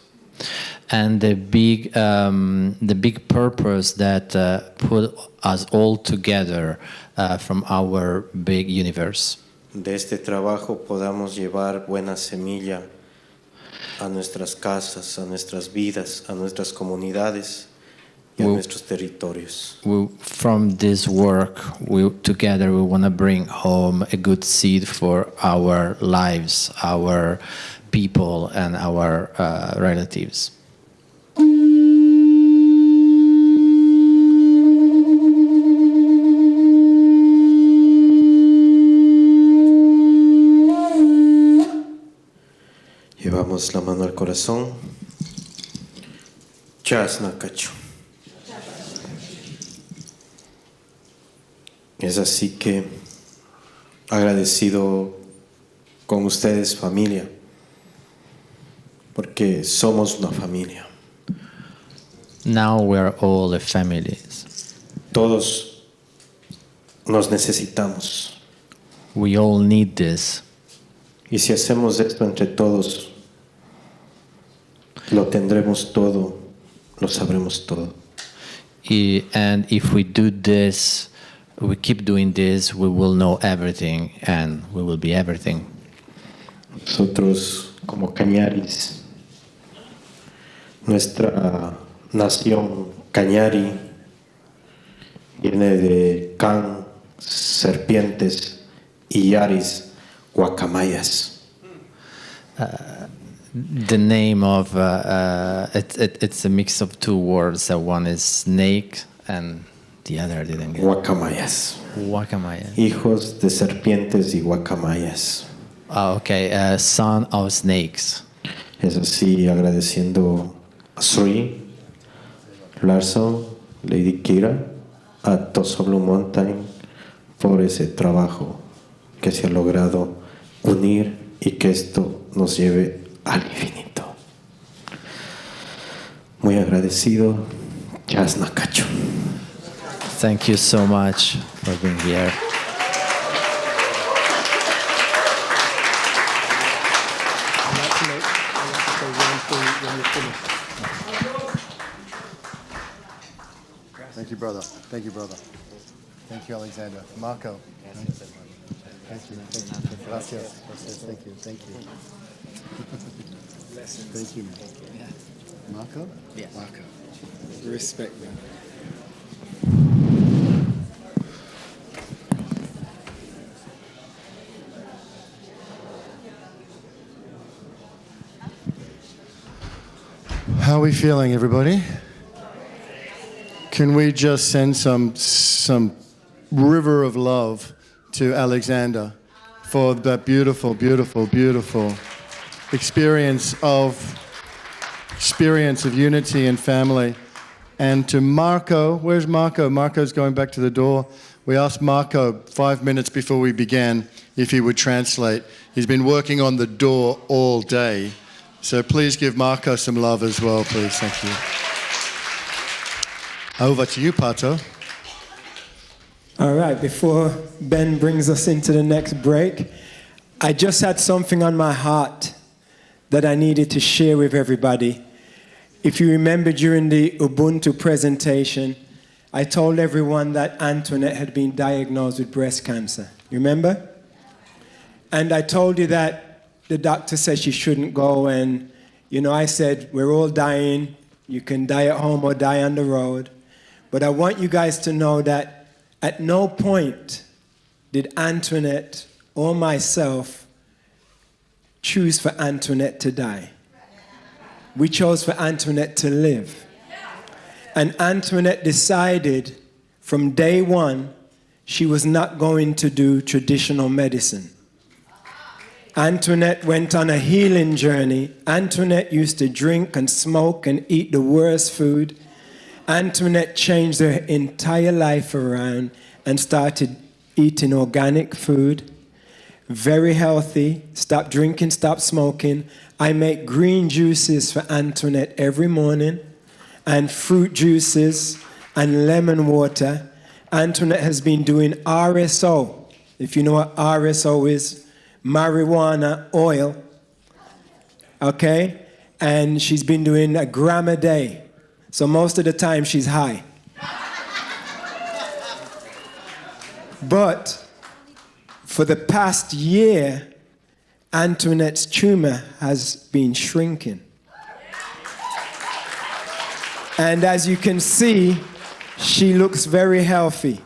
And the big purpose that put us all together from our big universe. De este trabajo podamos llevar buena semilla a nuestras casas, a nuestras vidas, a nuestras comunidades y a nuestros territorios. From this work, together we want to bring home a good seed for our lives, our people, and our relatives. Llevamos la mano al corazón. Chasnacacho. Es así que agradecido con ustedes, familia, porque somos una familia. Now we are all a family. Todos nos necesitamos. We all need this. Y si hacemos esto entre todos, lo tendremos todo, lo sabremos todo. And if we do this, we keep doing this, we will know everything and we will be everything. Nosotros como cañaris, nuestra nación cañari viene de can, serpientes y yaris, guacamayas. The name of it's a mix of two words. One is snake and the other I didn't get. Guacamayas. Guacamayas. Hijos de serpientes y guacamayas. Okay, son of snakes. Es así, agradeciendo a Sri, Larson, Lady Kira, a Toso Blue Mountain por ese trabajo que se ha logrado unir y que esto nos lleve al infinito. Muy agradecido, Chasnacacho. Thank you so much for being here. Thank you, brother. Thank you, brother. Thank you, Alexander. Marco. Thank you. Thank you. Gracias. Thank you. Thank you. Thank you, man. Yeah. Marco? Yeah. Marco. Respect, man. How are we feeling, everybody? Can we just send some river of love to Alexander for that beautiful, beautiful, beautiful experience of unity and family. And to Marco, where's Marco? Marco's going back to the door. We asked Marco 5 minutes before we began if he would translate. He's been working on the door all day. So please give Marco some love as well, please. Thank you. Over to you, Pato. All right, before Ben brings us into the next break, I just had something on my heart that I needed to share with everybody. If you remember during the Ubuntu presentation, I told everyone that Antoinette had been diagnosed with breast cancer. You remember? And I told you that the doctor said she shouldn't go, and, you know, I said, we're all dying. You can die at home or die on the road. But I want you guys to know that at no point did Antoinette or myself choose for Antoinette to die. We chose for Antoinette to live. And Antoinette decided from day one she was not going to do traditional medicine. Antoinette went on a healing journey. Antoinette used to drink and smoke and eat the worst food. Antoinette changed her entire life around and started eating organic food, very healthy, stopped drinking, stopped smoking. I make green juices for Antoinette every morning, and fruit juices and lemon water. Antoinette has been doing RSO. If you know what RSO is, marijuana oil, okay? And she's been doing 1 gram a day. So most of the time she's high. But for the past year, Antoinette's tumor has been shrinking. And as you can see, she looks very healthy.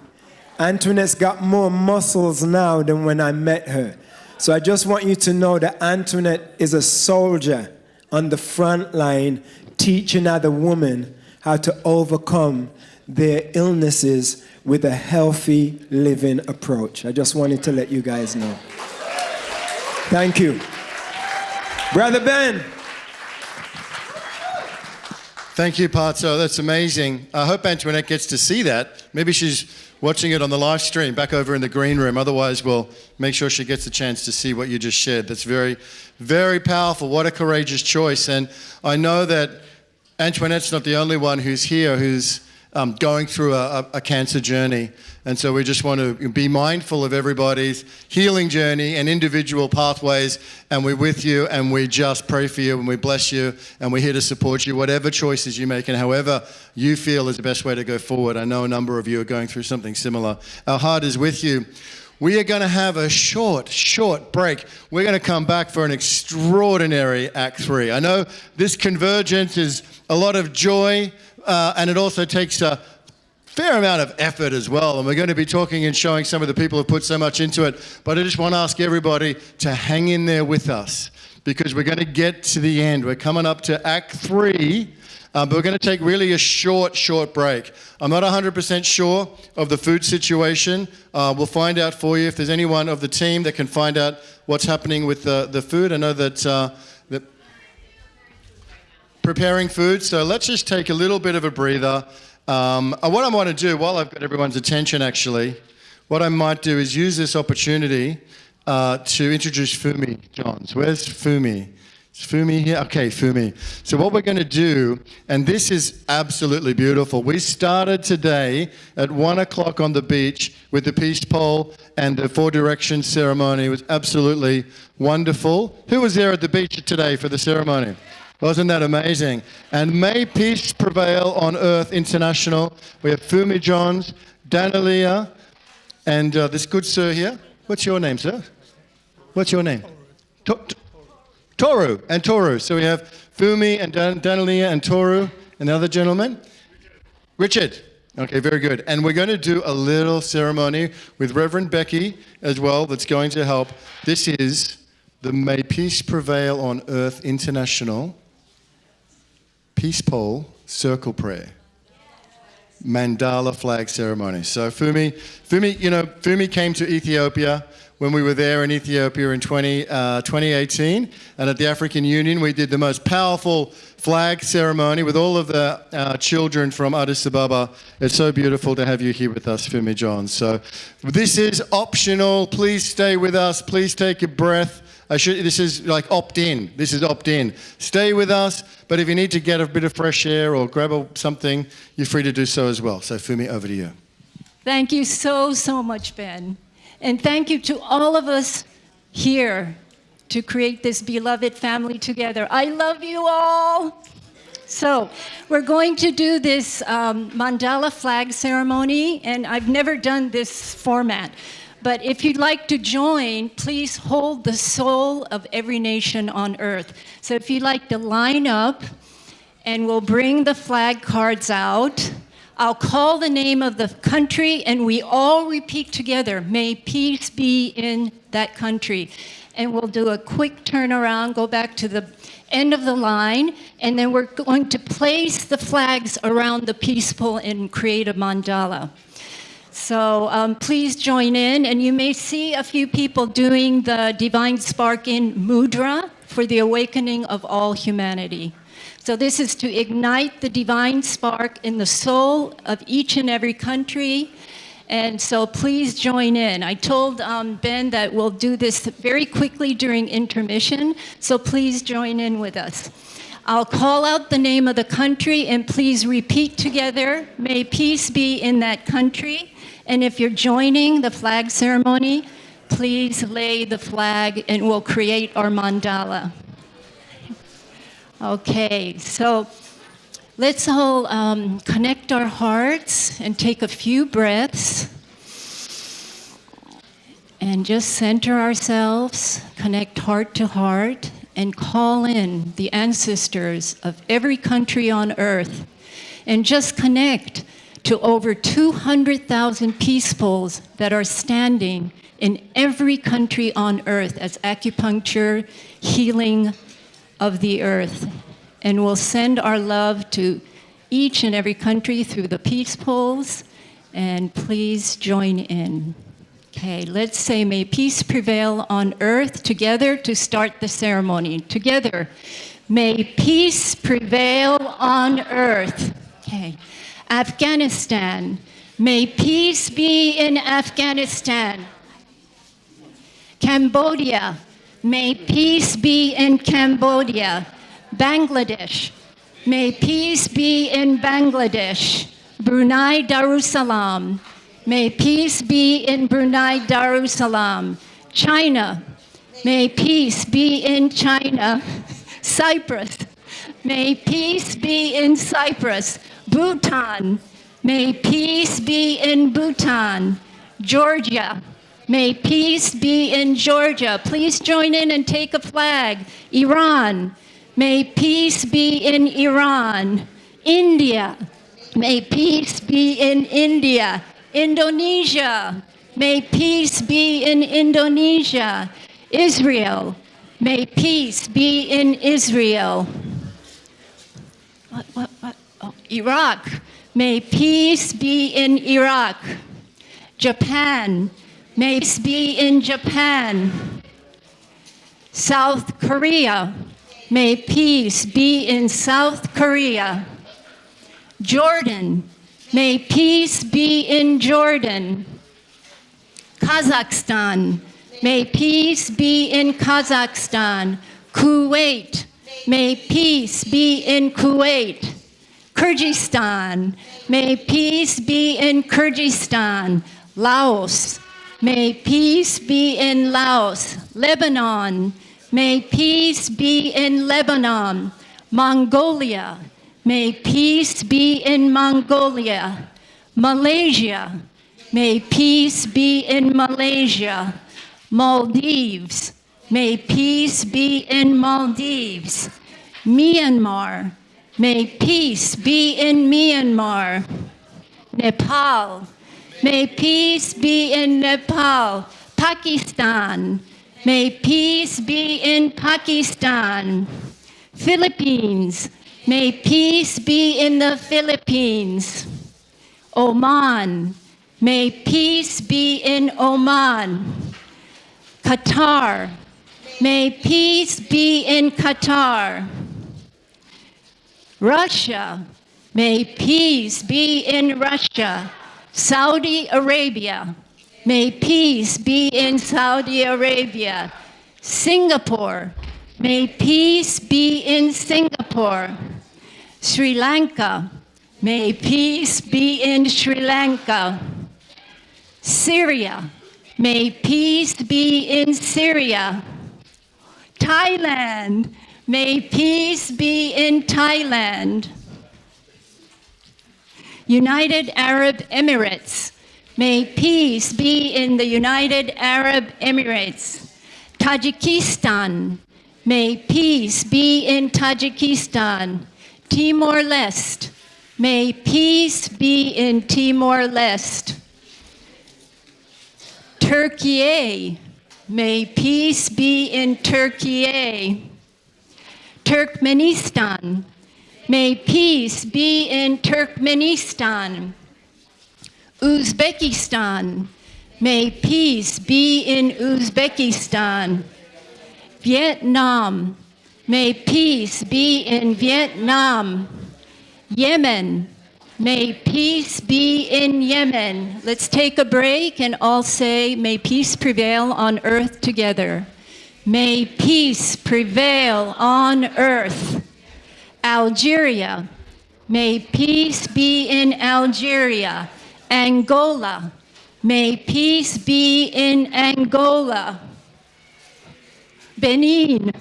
Antoinette's got more muscles now than when I met her. So I just want you to know that Antoinette is a soldier on the front line, teaching other women how to overcome their illnesses with a healthy living approach. I just wanted to let you guys know. Thank you. Brother Ben. Thank you, Pato. That's amazing. I hope Antoinette gets to see that. Maybe she's watching it on the live stream back over in the green room. Otherwise, we'll make sure she gets a chance to see what you just shared. That's very, very powerful. What a courageous choice. And I know that Antoinette's not the only one who's here who's going through a cancer journey. And so we just want to be mindful of everybody's healing journey and individual pathways. And we're with you, and we just pray for you, and we bless you, and we're here to support you, whatever choices you make and however you feel is the best way to go forward. I know a number of you are going through something similar. Our heart is with you. We are going to have a short break. We're going to come back for an extraordinary Act 3. I know this Convergence is a lot of joy, and it also takes a fair amount of effort as well. And we're going to be talking and showing some of the people who put so much into it. But I just want to ask everybody to hang in there with us, because we're going to get to the end. We're coming up to Act 3. But we're going to take really a short break. I'm not 100% sure of the food situation. We'll find out for you if there's anyone of the team that can find out what's happening with the food. I know that preparing food, so let's just take a little bit of a breather. What I want to do, while I've got everyone's attention actually, what I might do is use this opportunity to introduce Fumi Johns. Where's Fumi? Is Fumi here? Okay, Fumi. So what we're going to do, and this is absolutely beautiful. We started today at 1 o'clock on the beach with the peace pole and the 4 directions ceremony. It was absolutely wonderful. Who was there at the beach today for the ceremony? Wasn't that amazing? And may peace prevail on Earth International. We have Fumi Johns, Danalia, and this good sir here. What's your name, sir? What's your name? Toru and Toru. So we have Fumi and Danalia and Toru and the other gentleman. Richard. Okay, very good. And we're going to do a little ceremony with Reverend Becky as well that's going to help. This is the May Peace Prevail on Earth International Peace Pole Circle Prayer Mandala Flag Ceremony. So Fumi came to Ethiopia when we were there in Ethiopia in 2018, and at the African Union we did the most powerful flag ceremony with all of the children from Addis Ababa. It's so beautiful to have you here with us, Fumi John. So this is optional. Please stay with us. Please take a breath. This is like opt-in. This is opt-in. Stay with us, but if you need to get a bit of fresh air or grab something, you're free to do so as well. So Fumi, over to you. Thank you so much, Ben. And thank you to all of us here to create this beloved family together. I love you all. So we're going to do this mandala flag ceremony, and I've never done this format. But if you'd like to join, please hold the soul of every nation on earth. So if you'd like to line up, and we'll bring the flag cards out. I'll call the name of the country, and we all repeat together, may peace be in that country. And we'll do a quick turnaround, go back to the end of the line, and then we're going to place the flags around the peace pole and create a mandala. So please join in, and you may see a few people doing the Divine Spark in Mudra for the awakening of all humanity. So this is to ignite the divine spark in the soul of each and every country. And so please join in. I told Ben that we'll do this very quickly during intermission, so please join in with us. I'll call out the name of the country, and please repeat together, may peace be in that country. And if you're joining the flag ceremony, please lay the flag and we'll create our mandala. Okay, so let's all connect our hearts and take a few breaths and just center ourselves, connect heart to heart, and call in the ancestors of every country on earth, and just connect to over 200,000 peace poles that are standing in every country on earth as acupuncture, healing of the earth. And we'll send our love to each and every country through the peace poles, and please join in. Okay, let's say, may peace prevail on earth together to start the ceremony. Together, may peace prevail on earth. Okay, Afghanistan, may peace be in Afghanistan. Cambodia, may peace be in Cambodia. Bangladesh, may peace be in Bangladesh. Brunei Darussalam, may peace be in Brunei Darussalam. China, may peace be in China. Cyprus, may peace be in Cyprus. Bhutan, may peace be in Bhutan. Georgia, may peace be in Georgia. Please join in and take a flag. Iran, may peace be in Iran. India, may peace be in India. Indonesia, may peace be in Indonesia. Israel, may peace be in Israel. What? Oh, Iraq, may peace be in Iraq. Japan, may peace be in Japan. South Korea, may peace be in South Korea. Jordan, may peace be in Jordan. Kazakhstan, may peace be in Kazakhstan. Kuwait, may peace be in Kuwait. Kyrgyzstan, may peace be in Kyrgyzstan. Laos, may peace be in Laos. Lebanon, may peace be in Lebanon. Mongolia, may peace be in Mongolia. Malaysia, may peace be in Malaysia. Maldives, may peace be in Maldives. Myanmar, may peace be in Myanmar. Nepal, may peace be in Nepal. Pakistan, may peace be in Pakistan. Philippines, may peace be in the Philippines. Oman, may peace be in Oman. Qatar, may peace be in Qatar. Russia, may peace be in Russia. Saudi Arabia, may peace be in Saudi Arabia. Singapore, may peace be in Singapore. Sri Lanka, may peace be in Sri Lanka. Syria, may peace be in Syria. Thailand, may peace be in Thailand. United Arab Emirates, may peace be in the United Arab Emirates. Tajikistan, may peace be in Tajikistan. Timor-Leste, may peace be in Timor-Leste. Turkey, may peace be in Turkey. Turkmenistan, may peace be in Turkmenistan. Uzbekistan, may peace be in Uzbekistan. Vietnam, may peace be in Vietnam. Yemen, may peace be in Yemen. Let's take a break and all say, may peace prevail on earth together. May peace prevail on earth. Algeria, may peace be in Algeria. Angola, may peace be in Angola. Benin,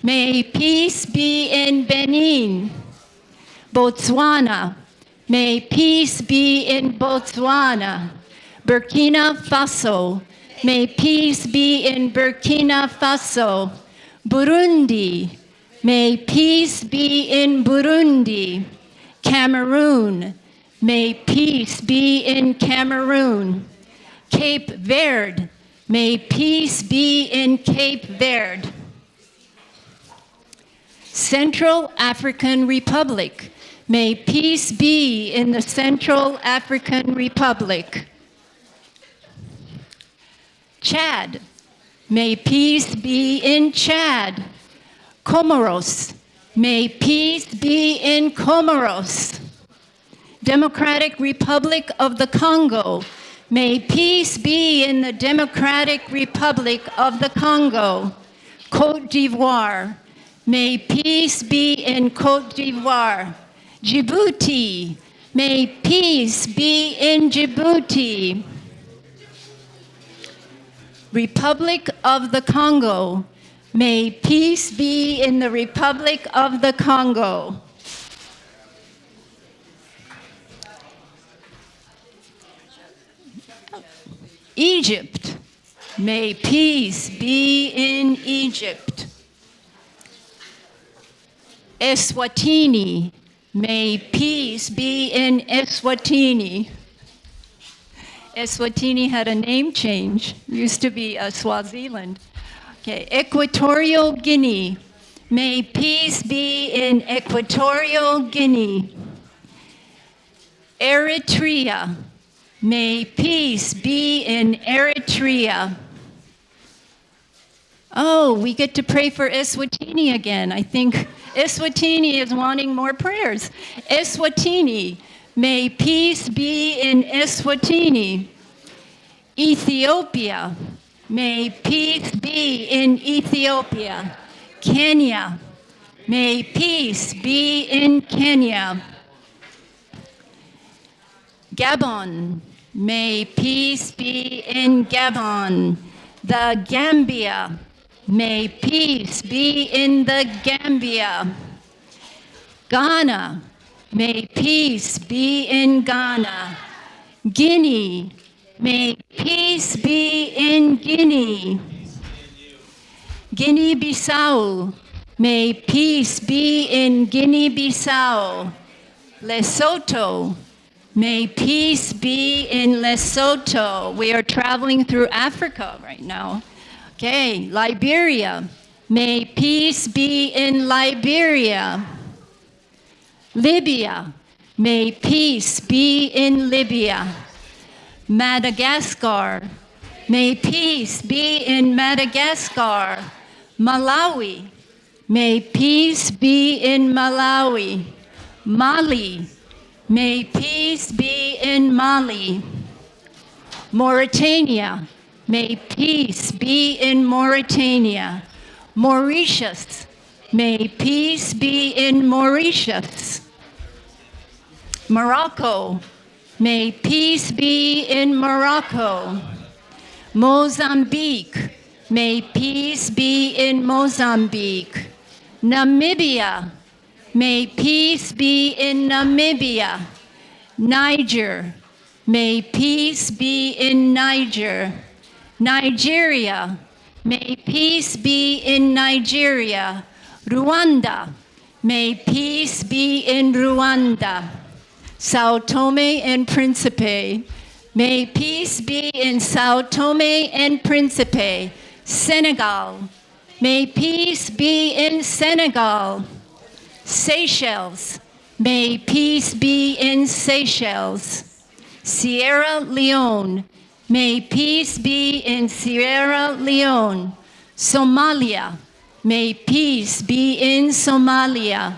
may peace be in Benin. Botswana, may peace be in Botswana. Burkina Faso, may peace be in Burkina Faso. Burundi, may peace be in Burundi. Cameroon, may peace be in Cameroon. Cape Verde, may peace be in Cape Verde. Central African Republic, may peace be in the Central African Republic. Chad, may peace be in Chad. Comoros, may peace be in Comoros. Democratic Republic of the Congo, may peace be in the Democratic Republic of the Congo. Côte d'Ivoire, may peace be in Côte d'Ivoire. Djibouti, may peace be in Djibouti. Republic of the Congo, may peace be in the Republic of the Congo. Egypt, may peace be in Egypt. Eswatini, may peace be in Eswatini. Eswatini had a name change, used to be Swaziland. Okay, Equatorial Guinea, may peace be in Equatorial Guinea. Eritrea, may peace be in Eritrea. Oh, we get to pray for Eswatini again. I think Eswatini is wanting more prayers. Eswatini, may peace be in Eswatini. Ethiopia, may peace be in Ethiopia. Kenya, may peace be in Kenya. Gabon, may peace be in Gabon. The Gambia, may peace be in the Gambia. Ghana, may peace be in Ghana. Guinea, may peace be in Guinea. Guinea-Bissau, may peace be in Guinea-Bissau. Lesotho, may peace be in Lesotho. We are traveling through Africa right now. Okay, Liberia, may peace be in Liberia. Libya, may peace be in Libya. Madagascar, may peace be in Madagascar. Malawi, may peace be in Malawi. Mali, may peace be in Mali. Mauritania, may peace be in Mauritania. Mauritius, may peace be in Mauritius. Morocco, may peace be in Morocco. Mozambique, may peace be in Mozambique. Namibia, may peace be in Namibia. Niger, may peace be in Niger. Nigeria, may peace be in Nigeria. Rwanda, may peace be in Rwanda. Sao Tome and Principe, may peace be in Sao Tome and Principe. Senegal, may peace be in Senegal. Seychelles, may peace be in Seychelles. Sierra Leone, may peace be in Sierra Leone. Somalia, may peace be in Somalia.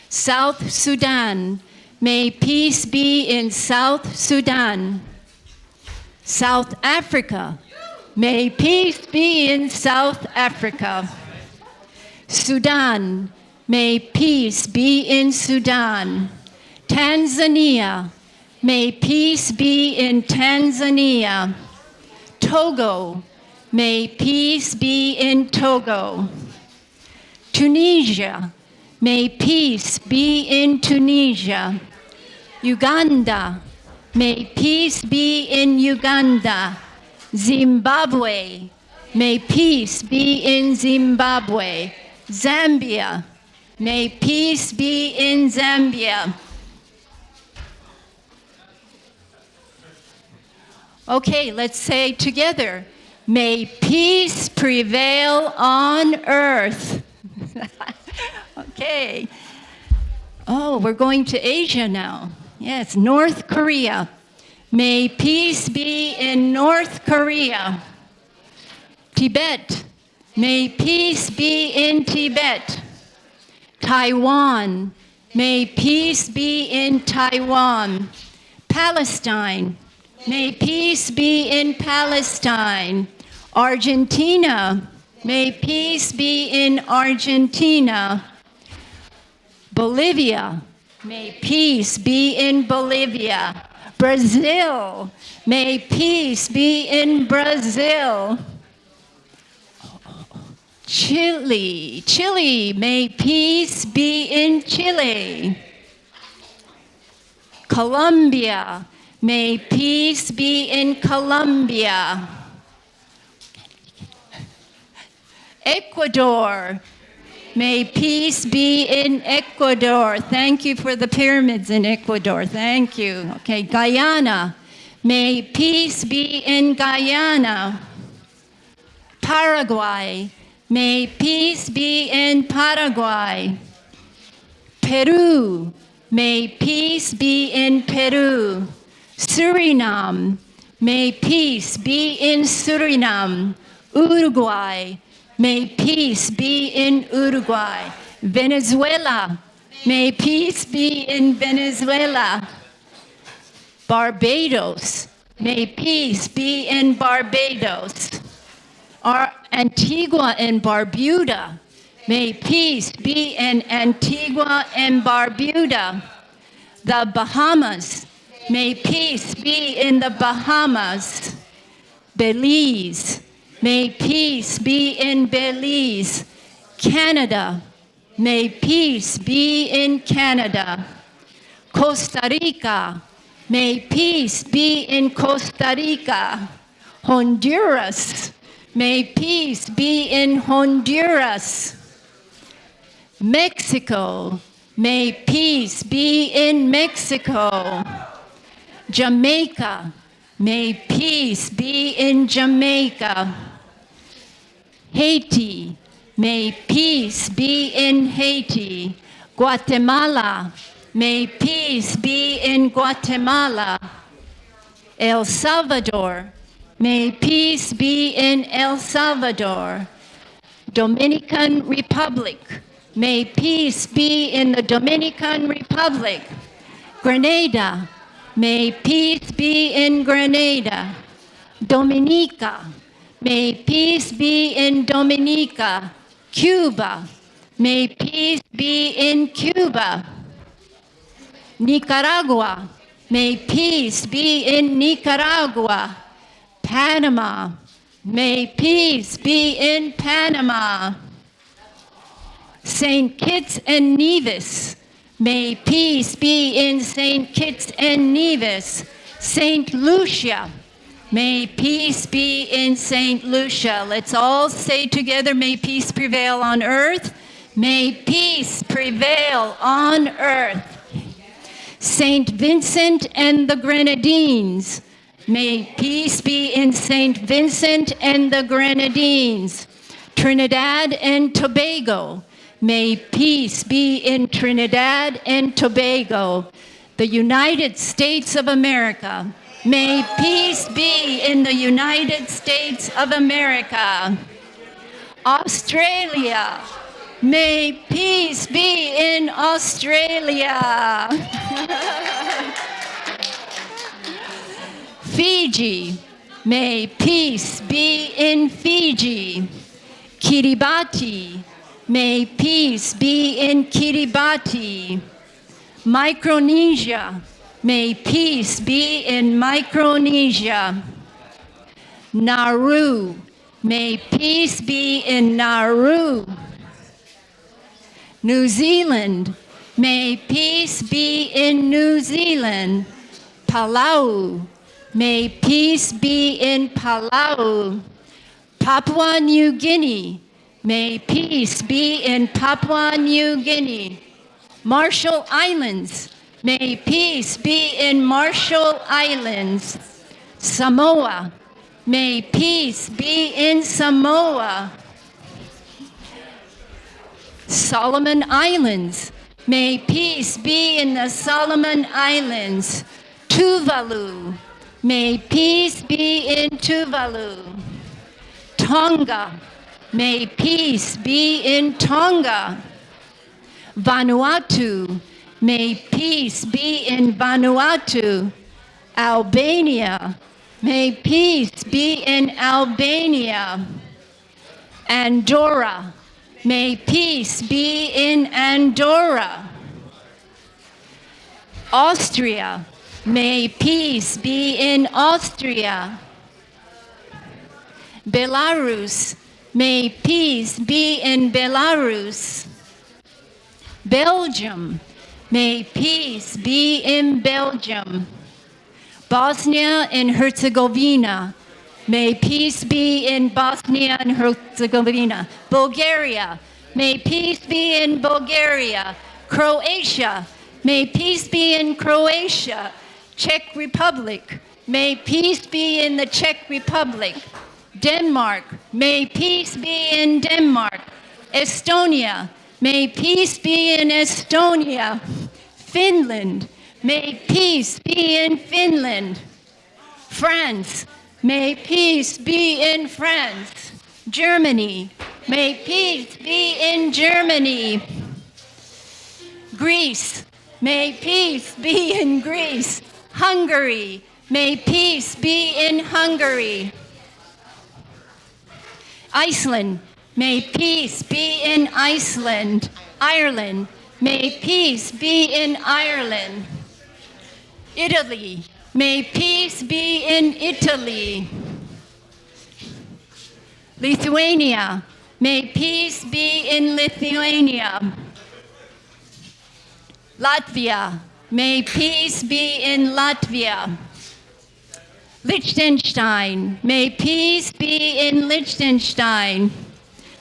South Sudan, may peace be in South Sudan. South Africa, may peace be in South Africa. Sudan, may peace be in Sudan. Tanzania, may peace be in Tanzania. Togo, may peace be in Togo. Tunisia, may peace be in Tunisia. Uganda, may peace be in Uganda. Zimbabwe, may peace be in Zimbabwe. Zambia, may peace be in Zambia. Okay, let's say together, may peace prevail on earth. Okay. Oh, we're going to Asia now. Yes, North Korea. May peace be in North Korea. Tibet. May peace be in Tibet. Taiwan. May peace be in Taiwan. Palestine. May peace be in Palestine. Argentina. May peace be in Argentina. Bolivia. May peace be in Bolivia. Brazil. May peace be in Brazil. Chile, may peace be in Chile. Colombia, may peace be in Colombia. Ecuador, may peace be in Ecuador. Thank you for the pyramids in Ecuador. Thank you. Okay, Guyana, may peace be in Guyana. Paraguay, may peace be in Paraguay. Peru, may peace be in Peru. Suriname, may peace be in Suriname. Uruguay, may peace be in Uruguay. Venezuela, may peace be in Venezuela. Barbados, may peace be in Barbados. Antigua and Barbuda, may peace be in Antigua and Barbuda. The Bahamas, may peace be in the Bahamas. Belize, may peace be in Belize. Canada, may peace be in Canada. Costa Rica, may peace be in Costa Rica. Honduras, May peace be in Honduras. Mexico, may peace be in Mexico. Jamaica, may peace be in Jamaica. Haiti, may peace be in Haiti. Guatemala, may peace be in Guatemala. El Salvador, may peace be in El Salvador. Dominican Republic, may peace be in the Dominican Republic. Grenada, may peace be in Grenada. Dominica, may peace be in Dominica. Cuba, may peace be in Cuba. Nicaragua, may peace be in Nicaragua. Panama, may peace be in Panama. St. Kitts and Nevis, may peace be in St. Kitts and Nevis. St. Lucia, may peace be in St. Lucia. Let's all say together, may peace prevail on earth. May peace prevail on earth. St. Vincent and the Grenadines, may peace be in St. Vincent and the Grenadines. Trinidad and Tobago, may peace be in Trinidad and Tobago. The United States of America, may peace be in the United States of America. Australia, may peace be in Australia. Fiji, may peace be in Fiji. Kiribati, may peace be in Kiribati. Micronesia, may peace be in Micronesia. Nauru, may peace be in Nauru. New Zealand, may peace be in New Zealand. Palau, may peace be in Palau. Papua New Guinea, may peace be in Papua New Guinea. Marshall Islands, may peace be in Marshall Islands. Samoa, may peace be in Samoa. Solomon Islands, may peace be in the Solomon Islands. Tuvalu, may peace be in Tuvalu. Tonga, may peace be in Tonga. Vanuatu, may peace be in Vanuatu. Albania, may peace be in Albania. Andorra, may peace be in Andorra. Austria, may peace be in Austria. Belarus, may peace be in Belarus. Belgium, may peace be in Belgium. Bosnia and Herzegovina, may peace be in Bosnia and Herzegovina. Bulgaria, may peace be in Bulgaria. Croatia, may peace be in Croatia. Czech Republic, may peace be in the Czech Republic. Denmark, may peace be in Denmark. Estonia, may peace be in Estonia. Finland, may peace be in Finland. France, may peace be in France. Germany, may peace be in Germany. Greece, may peace be in Greece. Hungary, may peace be in Hungary. Iceland, may peace be in Iceland. Ireland, may peace be in Ireland. Italy, may peace be in Italy. Lithuania, may peace be in Lithuania. Latvia, may peace be in Latvia. Liechtenstein, may peace be in Liechtenstein.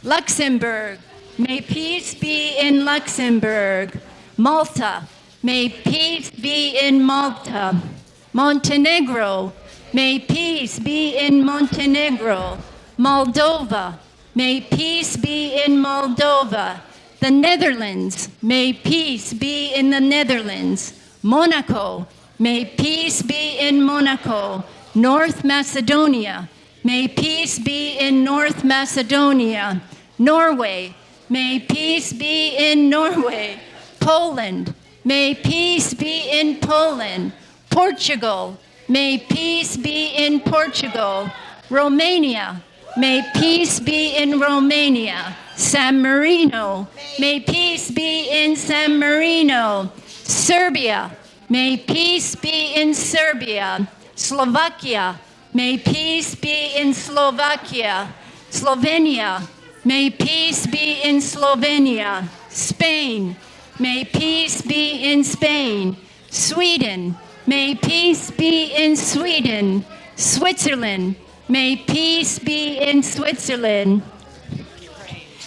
Luxembourg, may peace be in Luxembourg. Malta, may peace be in Malta. Montenegro, may peace be in Montenegro. Moldova, may peace be in Moldova. The Netherlands, may peace be in the Netherlands. Monaco, may peace be in Monaco. North Macedonia, may peace be in North Macedonia. Norway, may peace be in Norway. Poland, may peace be in Poland. Portugal, may peace be in Portugal. Romania, may peace be in Romania. San Marino, may peace be in San Marino. Serbia, may peace be in Serbia. Slovakia, may peace be in Slovakia. Slovenia, may peace be in Slovenia. Spain, may peace be in Spain. Sweden, may peace be in Sweden. Switzerland, may peace be in Switzerland.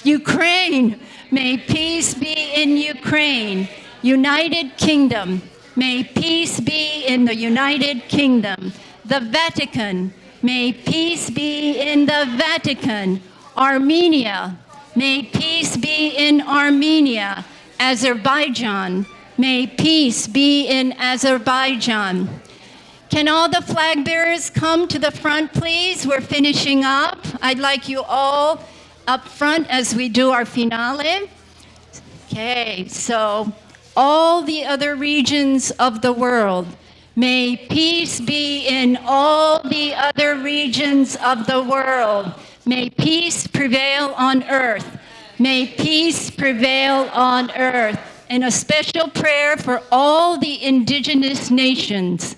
Ukraine, may peace be in Ukraine. United Kingdom, may peace be in the United Kingdom. The Vatican, may peace be in the Vatican. Armenia, may peace be in Armenia. Azerbaijan, may peace be in Azerbaijan. Can all the flag bearers come to the front, please? We're finishing up. I'd like you all up front as we do our finale. Okay, so all the other regions of the world, may peace be in all the other regions of the world. May peace prevail on earth. May peace prevail on earth. And a special prayer for all the indigenous nations.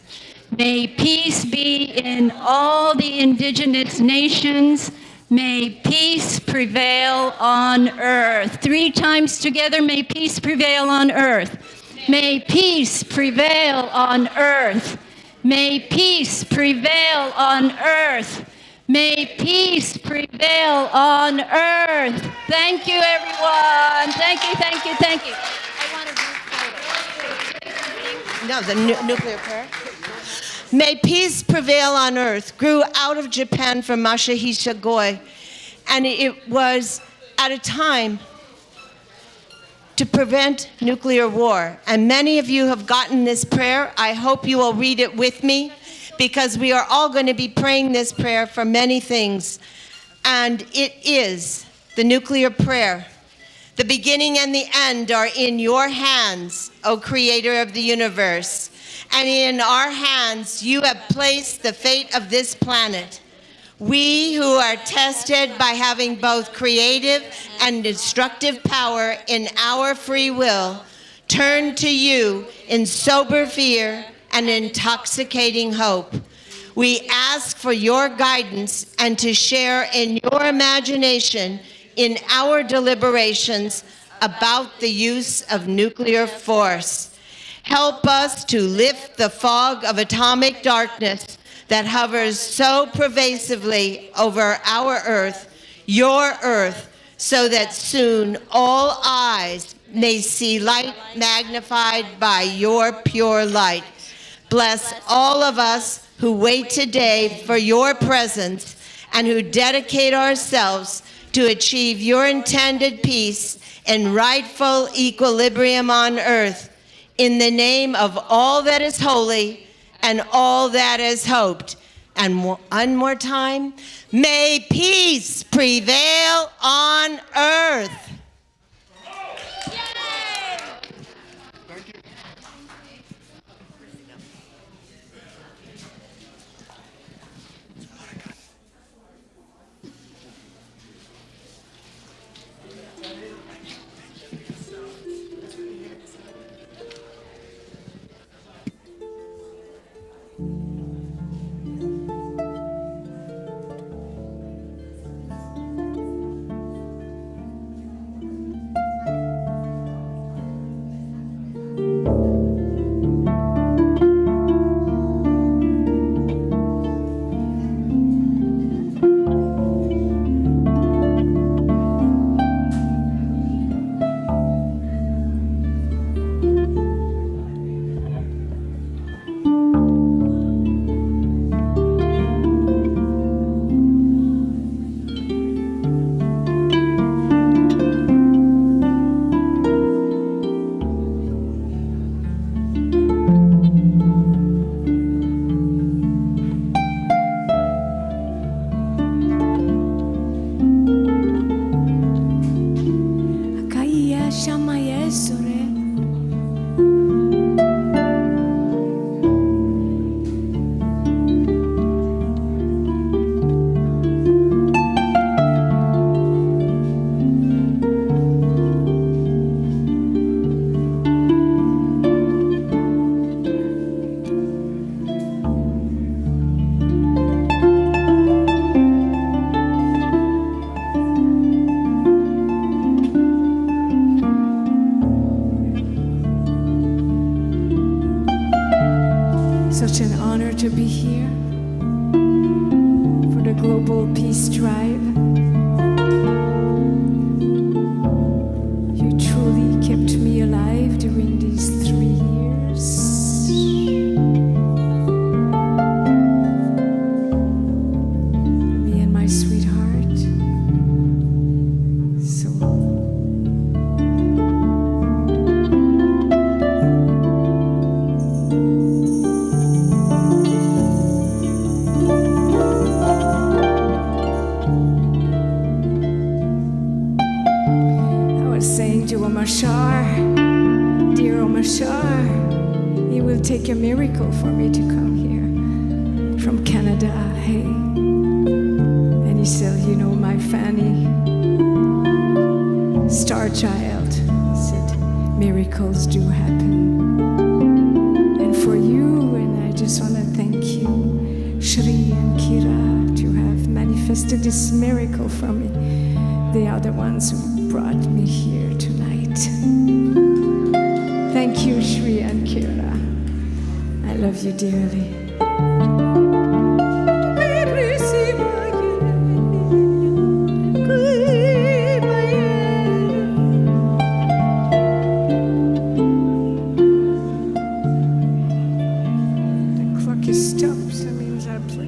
May peace be in all the indigenous nations. May peace prevail on earth. 3 times together, may peace prevail on earth. May peace prevail on earth. May peace prevail on earth. May peace prevail on earth. Thank you, everyone. Thank you, thank you, thank you. No, the nuclear prayer. May peace prevail on earth grew out of Japan from Masahisa Goi, and it was at a time to prevent nuclear war. And many of you have gotten this prayer. I hope you will read it with me, because we are all going to be praying this prayer for many things. And it is the nuclear prayer. The beginning and the end are in your hands, O Creator of the universe. And in our hands, you have placed the fate of this planet. We who are tested by having both creative and destructive power in our free will, turn to you in sober fear and intoxicating hope. We ask for your guidance and to share in your imagination in our deliberations about the use of nuclear force. Help us to lift the fog of atomic darkness that hovers so pervasively over our earth, your earth, so that soon all eyes may see light magnified by your pure light. Bless all of us who wait today for your presence and who dedicate ourselves to achieve your intended peace and rightful equilibrium on earth. In the name of all that is holy and all that is hoped. And one more time, may peace prevail on earth. Shamayesore. Such an honor to be here for the Global Peace Tribe. You truly kept me alive during these 3 years. Me and my sweetheart. So saying to Omashar, dear Omashar, it will take a miracle for me to come here from Canada, hey. And he said, you know, my Fanny, star child, he said, miracles do happen. And for you, and I just want to thank you, Shri and Kira, to have manifested this miracle for me. They are the ones who brought me here tonight. Thank you, Shri and Kira. I love you dearly. The clock is stopped, so that means I play.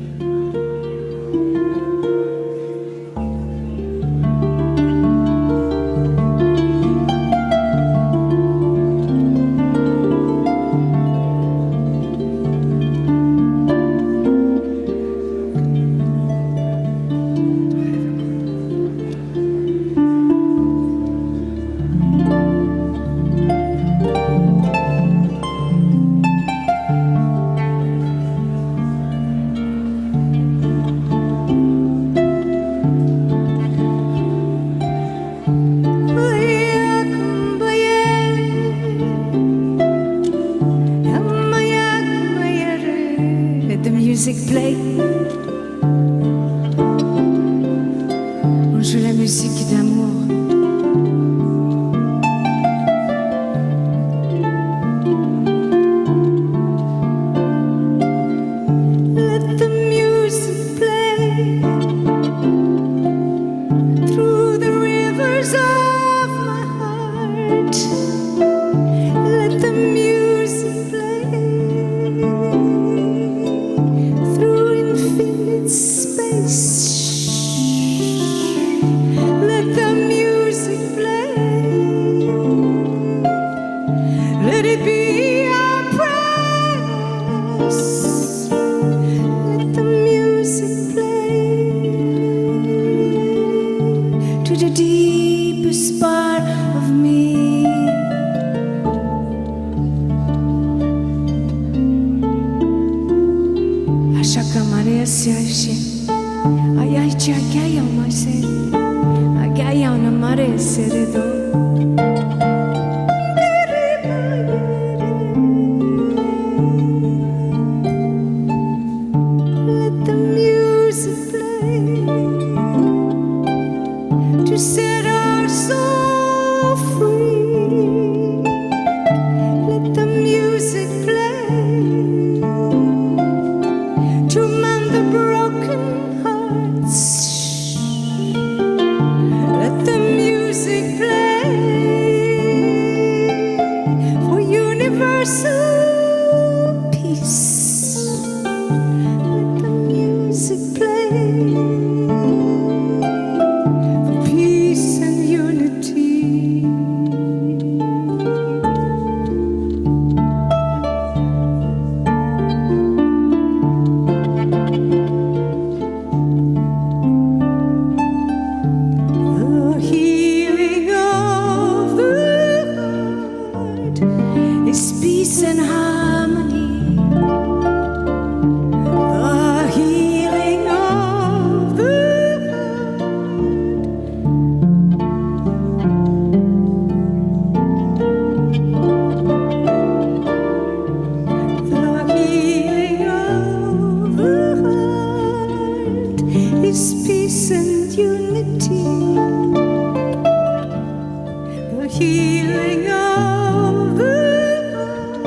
healing of the heart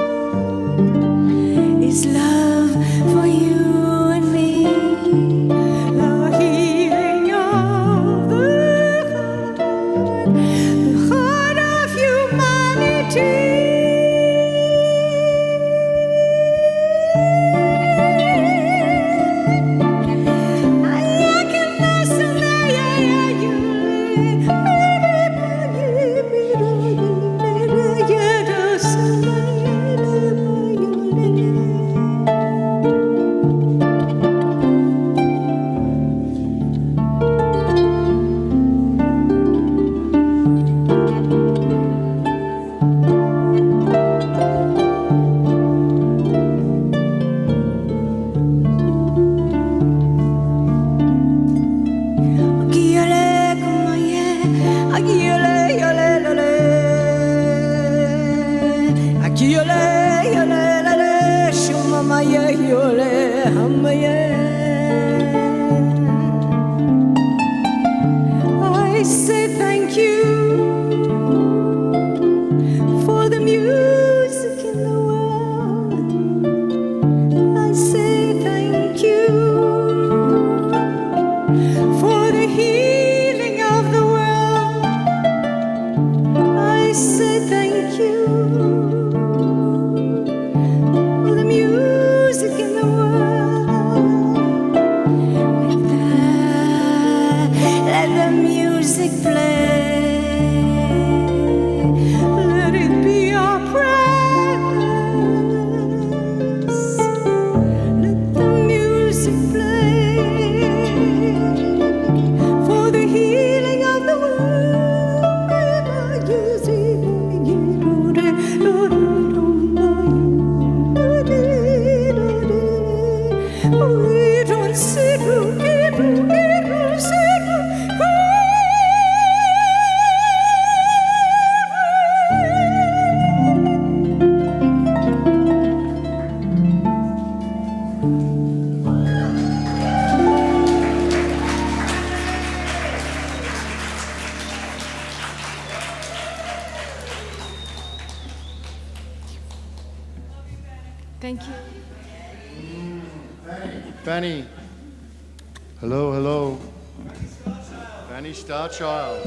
is love for you and me. The healing of the heart of humanity. I say thank you for the music in the world. I say thank you for the healing of the world. I say thank you for the music in the world. Let the music play. Let it be our prayers. Let the music play for the healing of the world. Thank you. Fanny. Hello, hello. Fanny Starchild.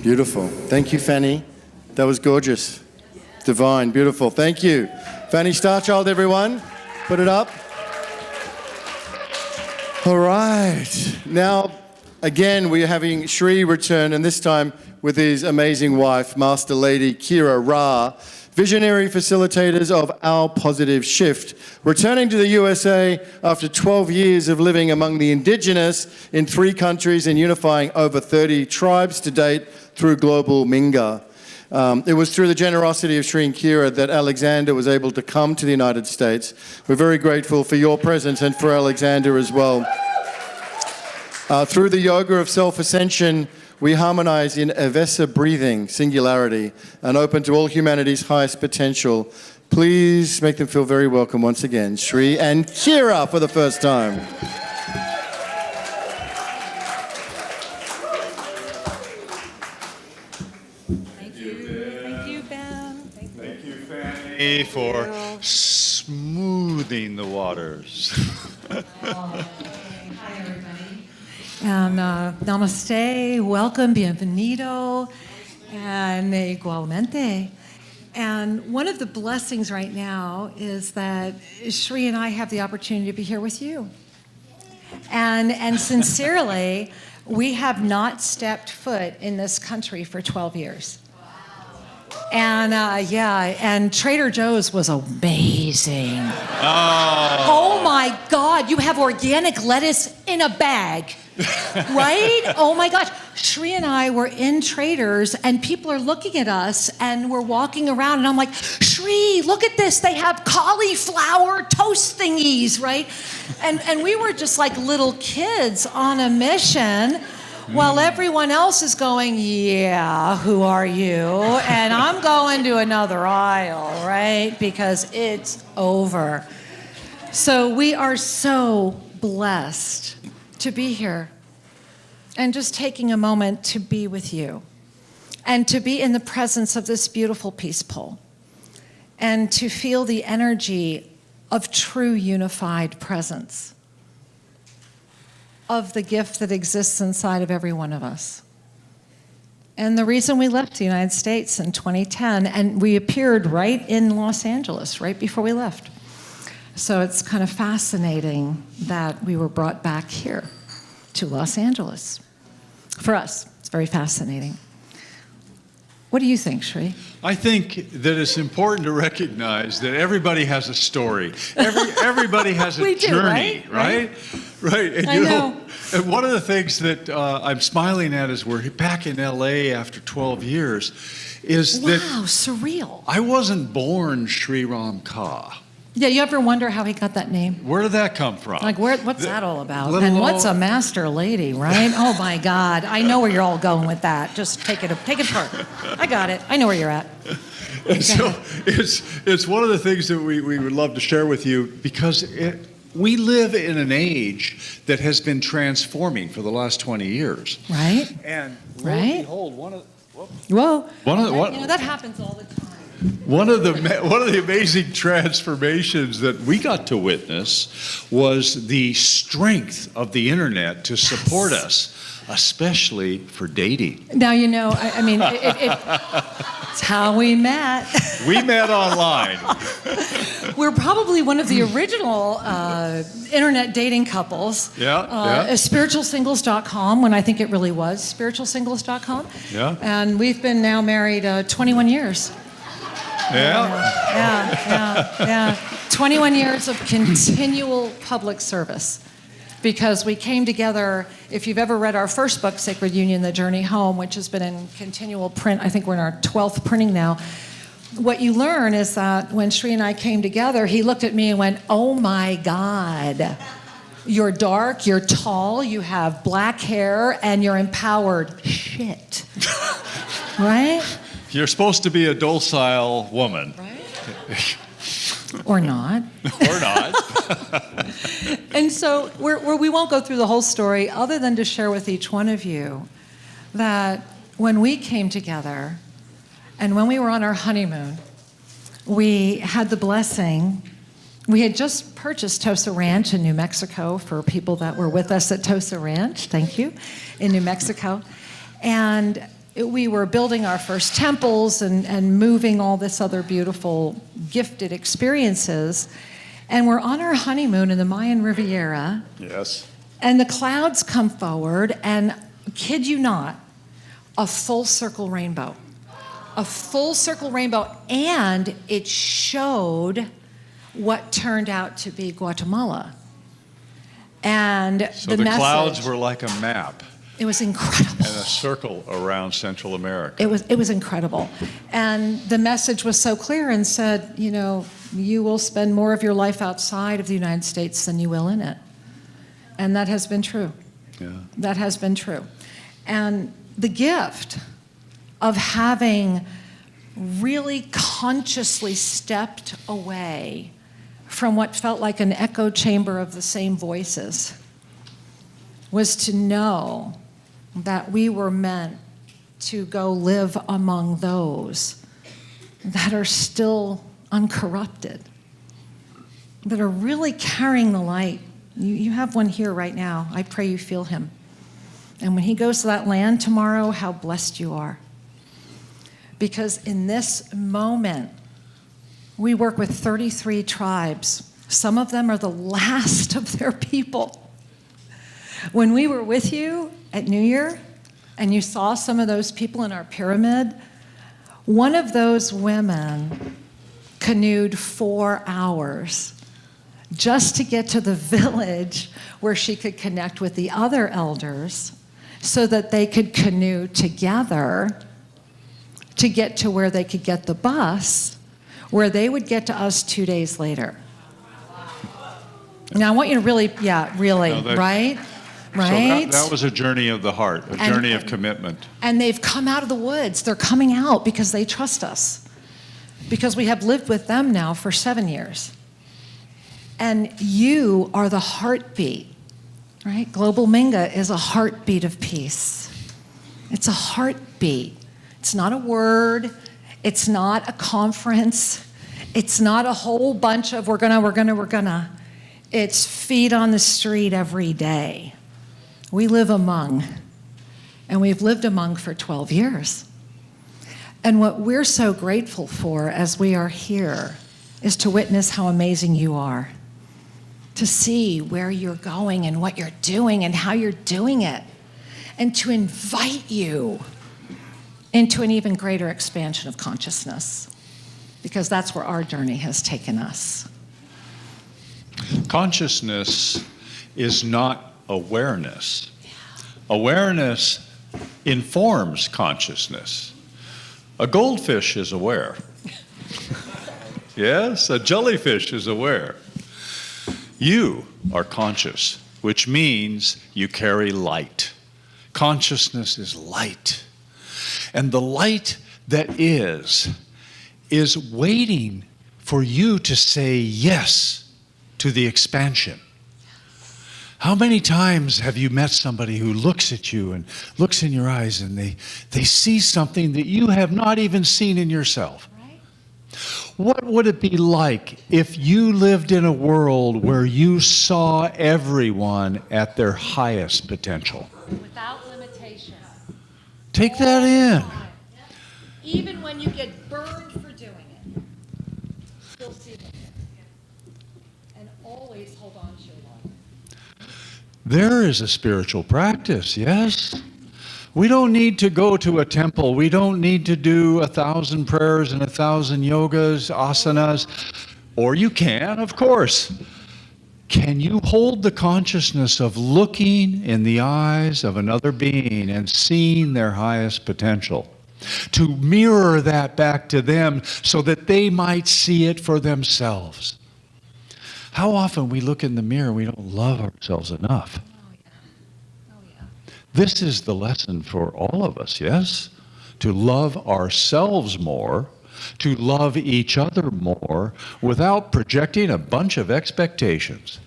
Beautiful. Thank you, Fanny. That was gorgeous. Divine, beautiful. Thank you. Fanny Starchild, everyone. Put it up. All right. Now, again, we're having Shri return, and this time with his amazing wife, Master Lady Kira Ra, visionary facilitators of Our Positive Shift, returning to the USA after 12 years of living among the indigenous in 3 countries and unifying over 30 tribes to date through Global Minga. It was through the generosity of Shri and Kira that Alexander was able to come to the United States. We're very grateful for your presence and for Alexander as well. Through the yoga of self-ascension, we harmonize in Avesa breathing, singularity, and open to all humanity's highest potential. Please make them feel very welcome once again. Shri and Kira for the first time. Thank you, Ben. Thank you, Fanny, for smoothing the waters. And namaste, welcome, bienvenido, and igualmente. And one of the blessings right now is that Shri and I have the opportunity to be here with you. And sincerely, we have not stepped foot in this country for 12 years. And and Trader Joe's was amazing. Oh my God, you have organic lettuce in a bag. Right? Oh my gosh. Shri and I were in Traders and people are looking at us and we're walking around and I'm like, Shri, look at this. They have cauliflower toast thingies, right? And we were just like little kids on a mission while everyone else is going, yeah, who are you? And I'm going to another aisle, right? Because it's over. So we are so blessed to be here and just taking a moment to be with you and to be in the presence of this beautiful peace pole and to feel the energy of true unified presence, of the gift that exists inside of every one of us. And the reason we left the United States in 2010, and we appeared right in Los Angeles, right before we left. So it's kind of fascinating that we were brought back here to Los Angeles. For us, it's very fascinating. What do you think, Shri? I think that it's important to recognize that everybody has a story. Everybody has a journey, right? Right. And I know. And one of the things that I'm smiling at as we're back in LA after 12 years is that surreal. I wasn't born Sri Ram Ka. Yeah, you ever wonder how he got that name? Where did that come from? Like, what's that all about? And what's a master lady, right? Oh my God, I know where you're all going with that. Just take it apart. I got it. I know where you're at. And so it's one of the things that we would love to share with you because we live in an age that has been transforming for the last 20 years. Right? And right? Behold, that happens all the time. One of the amazing transformations that we got to witness was the strength of the internet to support us, especially for dating. Now, I mean, it's how we met. We met online. We're probably one of the original internet dating couples. Spiritualsingles.com, when I think it really was spiritualsingles.com. Yeah. And we've been now married 21 years. Yeah. 21 years of continual public service. Because we came together, if you've ever read our first book, Sacred Union, The Journey Home, which has been in continual print, I think we're in our 12th printing now, what you learn is that when Shri and I came together, he looked at me and went, oh my God, you're dark, you're tall, you have black hair, and you're empowered. Shit. Right? You're supposed to be a docile woman. Right? Or not. Or not. And so we won't go through the whole story other than to share with each one of you that when we came together and when we were on our honeymoon, we had the blessing. We had just purchased Tosa Ranch in New Mexico for people that were with us at Tosa Ranch, thank you, in New Mexico. And we were building our first temples and moving all this other beautiful, gifted experiences. And we're on our honeymoon in the Mayan Riviera. Yes. And the clouds come forward, and kid you not, a full circle rainbow. A full circle rainbow, and it showed what turned out to be Guatemala. And so the clouds were like a map. It was incredible. And a circle around Central America. It was incredible. And the message was so clear and said, you will spend more of your life outside of the United States than you will in it. And that has been true. Yeah. That has been true. And the gift of having really consciously stepped away from what felt like an echo chamber of the same voices was to know that we were meant to go live among those that are still uncorrupted, that are really carrying the light. You have one here right now. I pray you feel him. And when he goes to that land tomorrow, how blessed you are. Because in this moment, we work with 33 tribes. Some of them are the last of their people. When we were with you at New Year, and you saw some of those people in our pyramid, one of those women canoed 4 hours just to get to the village where she could connect with the other elders so that they could canoe together to get to where they could get the bus, where they would get to us 2 days later. Now, I want you to really, right? Right? So that was a journey of the heart, a journey of commitment. And they've come out of the woods. They're coming out because they trust us. Because we have lived with them now for 7 years. And you are the heartbeat right? Global Minga is a heartbeat of peace. It's a heartbeat. It's not a word. It's not a conference. It's not a whole bunch of we're gonna. It's feet on the street every day. We live among, and we've lived among for 12 years. And what we're so grateful for as we are here is to witness how amazing you are, to see where you're going and what you're doing and how you're doing it, and to invite you into an even greater expansion of consciousness, because that's where our journey has taken us. Consciousness is not awareness. Awareness informs consciousness. A goldfish is aware. Yes, a jellyfish is aware. You are conscious, which means you carry light. Consciousness is light. And the light that is waiting for you to say yes to the expansion. How many times have you met somebody who looks at you and looks in your eyes and they see something that you have not even seen in yourself? What would it be like if you lived in a world where you saw everyone at their highest potential? Without limitation. Take that in. Even when you get burned for doing it, still see them. And always hold on to your love. There is a spiritual practice, yes. We don't need to go to a temple. We don't need to do 1,000 prayers and 1,000 yogas, asanas. Or you can, of course. Can you hold the consciousness of looking in the eyes of another being and seeing their highest potential? To mirror that back to them so that they might see it for themselves. How often we look in the mirror, we don't love ourselves enough. This is the lesson for all of us, yes? To love ourselves more, to love each other more, without projecting a bunch of expectations.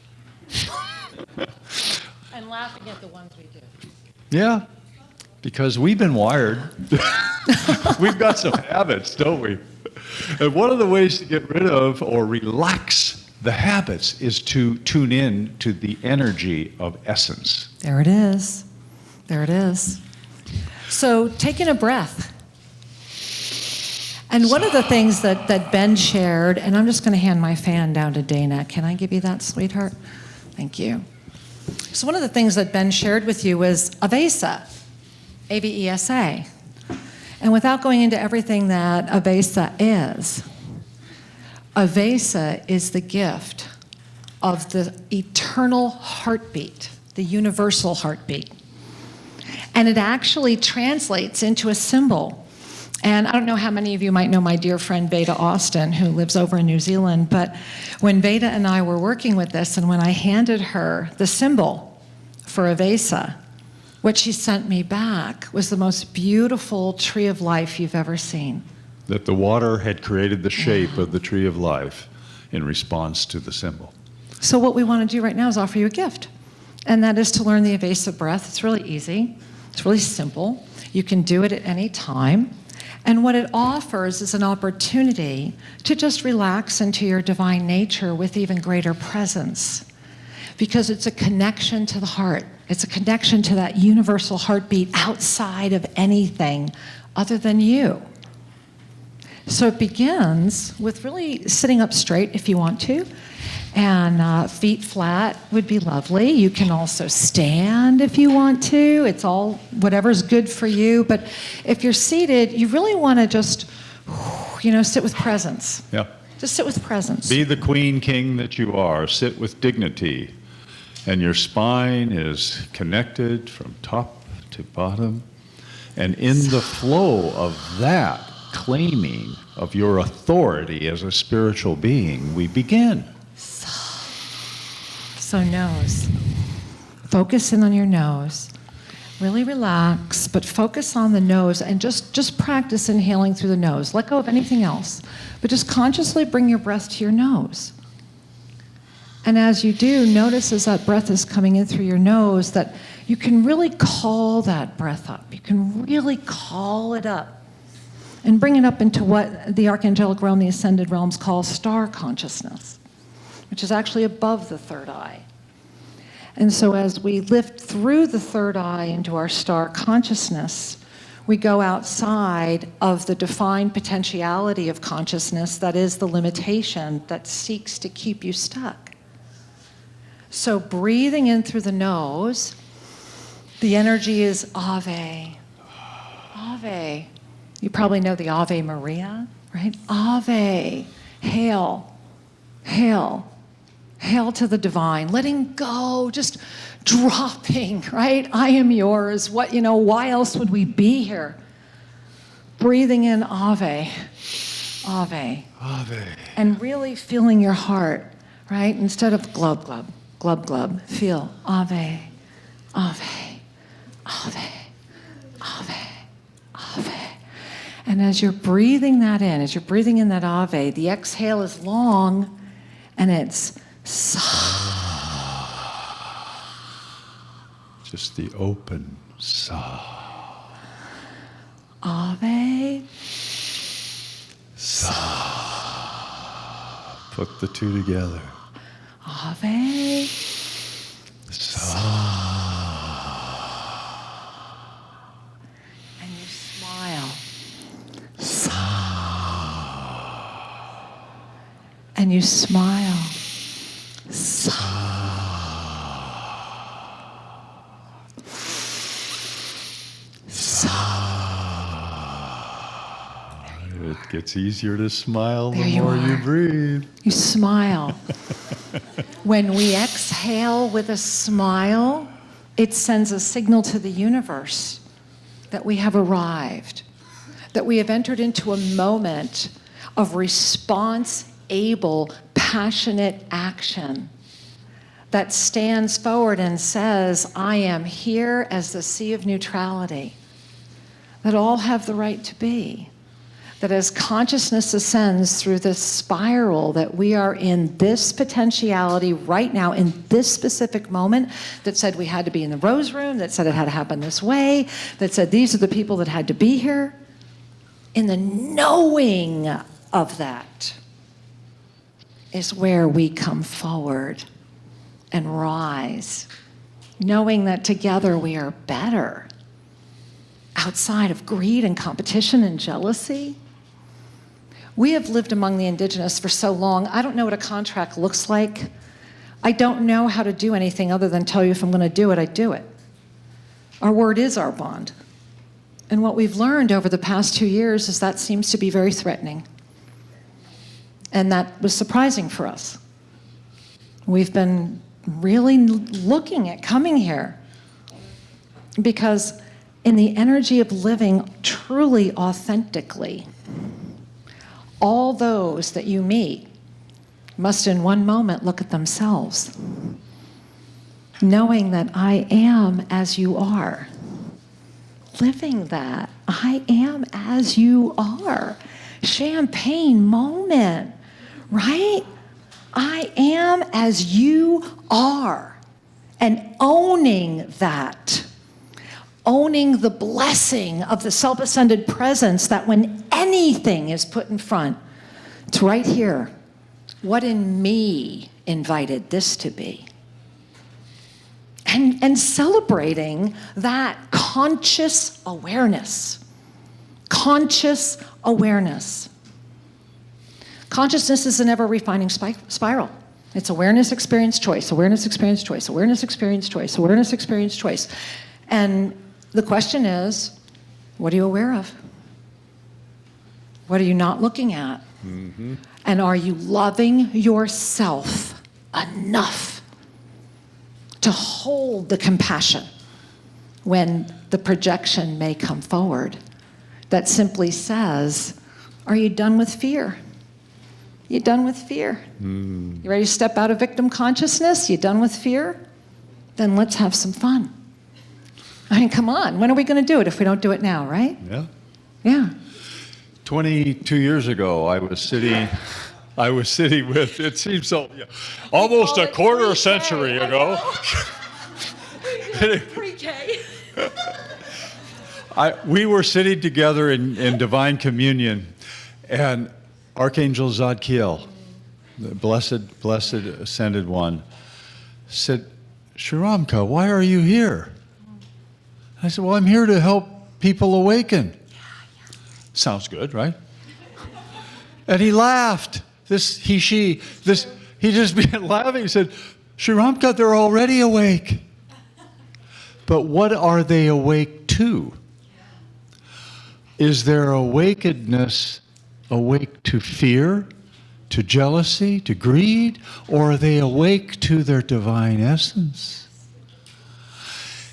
And laughing at the ones we do. Yeah, because we've been wired. We've got some habits, don't we? And one of the ways to get rid of or relax the habits is to tune in to the energy of essence. There it is. There it is. So taking a breath. And one of the things that Ben shared, and I'm just going to hand my fan down to Dana. Can I give you that, sweetheart? Thank you. So one of the things that Ben shared with you was Avesa, A-V-E-S-A. And without going into everything that Avesa is the gift of the eternal heartbeat, the universal heartbeat. And it actually translates into a symbol. And I don't know how many of you might know my dear friend Veda Austin, who lives over in New Zealand, but when Veda and I were working with this, and when I handed her the symbol for Avesa, what she sent me back was the most beautiful tree of life you've ever seen. That the water had created the shape of the tree of life in response to the symbol. So what we want to do right now is offer you a gift. And that is to learn the Avesa breath. It's really easy. It's really simple. You can do it at any time. And what it offers is an opportunity to just relax into your divine nature with even greater presence. Because it's a connection to the heart. It's a connection to that universal heartbeat outside of anything other than you. So it begins with really sitting up straight if you want to. And feet flat would be lovely. You can also stand if you want to. It's all whatever's good for you. But if you're seated, you really want to just, sit with presence. Yeah. Just sit with presence. Be the queen king that you are. Sit with dignity. And your spine is connected from top to bottom. And in the flow of that claiming of your authority as a spiritual being, we begin. So nose. Focus in on your nose. Really relax, but focus on the nose and just practice inhaling through the nose. Let go of anything else. But just consciously bring your breath to your nose. And as you do, notice as that breath is coming in through your nose that you can really call that breath up. You can really call it up and bring it up into what the archangelic realm, the ascended realms call star consciousness, which is actually above the third eye. And so as we lift through the third eye into our star consciousness, we go outside of the defined potentiality of consciousness that is the limitation that seeks to keep you stuck. So breathing in through the nose, the energy is Ave. Ave. You probably know the Ave Maria, right? Ave. Hail. Hail. Hail to the divine. Letting go, just dropping, right? I am yours. What, why else would we be here? Breathing in Ave. Ave. Ave. And really feeling your heart, right? Instead of glub, glub, glub, glub, feel Ave. Ave. Ave. Ave. Ave. And as you're breathing that in, as you're breathing in that Ave, the exhale is long and it's sa. Just the open sa. Ave. Sa. Put the two together. Ave. Sa. And you smile. And you smile. It gets easier to smile There the you more are. you breathe. You smile. When we exhale with a smile, it sends a signal to the universe that we have arrived, that we have entered into a moment of response-able, passionate action that stands forward and says, I am here as the sea of neutrality, that all have the right to be, that as consciousness ascends through this spiral, that we are in this potentiality right now, in this specific moment, that said we had to be in the rose room, that said it had to happen this way, that said these are the people that had to be here. In the knowing of that is where we come forward and rise, knowing that together we are better, outside of greed and competition and jealousy. We have lived among the indigenous for so long, I don't know what a contract looks like. I don't know how to do anything other than tell you if I'm going to do it, I do it. Our word is our bond. And what we've learned over the past 2 years is that seems to be very threatening. And that was surprising for us. We've been really looking at coming here because in the energy of living truly authentically, all those that you meet must in one moment look at themselves, knowing that I am as you are. Living that, I am as you are. Champagne moment, right? I am as you are. And owning that, owning the blessing of the self-ascended presence that when anything is put in front, it's right here. What in me invited this to be? And celebrating that conscious awareness. Conscious awareness. Consciousness is an ever-refining spiral. It's awareness, experience, choice, awareness, experience, choice, awareness, experience, choice, awareness, experience, choice. And the question is, what are you aware of? What are you not looking at? Mm-hmm. And are you loving yourself enough to hold the compassion when the projection may come forward that simply says, are you done with fear? You done with fear? You ready to step out of victim consciousness? You done with fear? Then let's have some fun. I mean, come on. When are we going to do it if we don't do it now, right? Yeah. Yeah. 22 years ago, I was sitting I was sitting with, it seems so, almost a quarter century ago. Pre-K. We were sitting together in divine communion, and Archangel Zadkiel, the blessed ascended one, said, Shiramka, why are you here? I said, well, I'm here to help people awaken. Sounds good, right? And he laughed. He just began laughing. He said, Shiramka, they're already awake. But what are they awake to? Is their awakenedness awake to fear, to jealousy, to greed, or are they awake to their divine essence?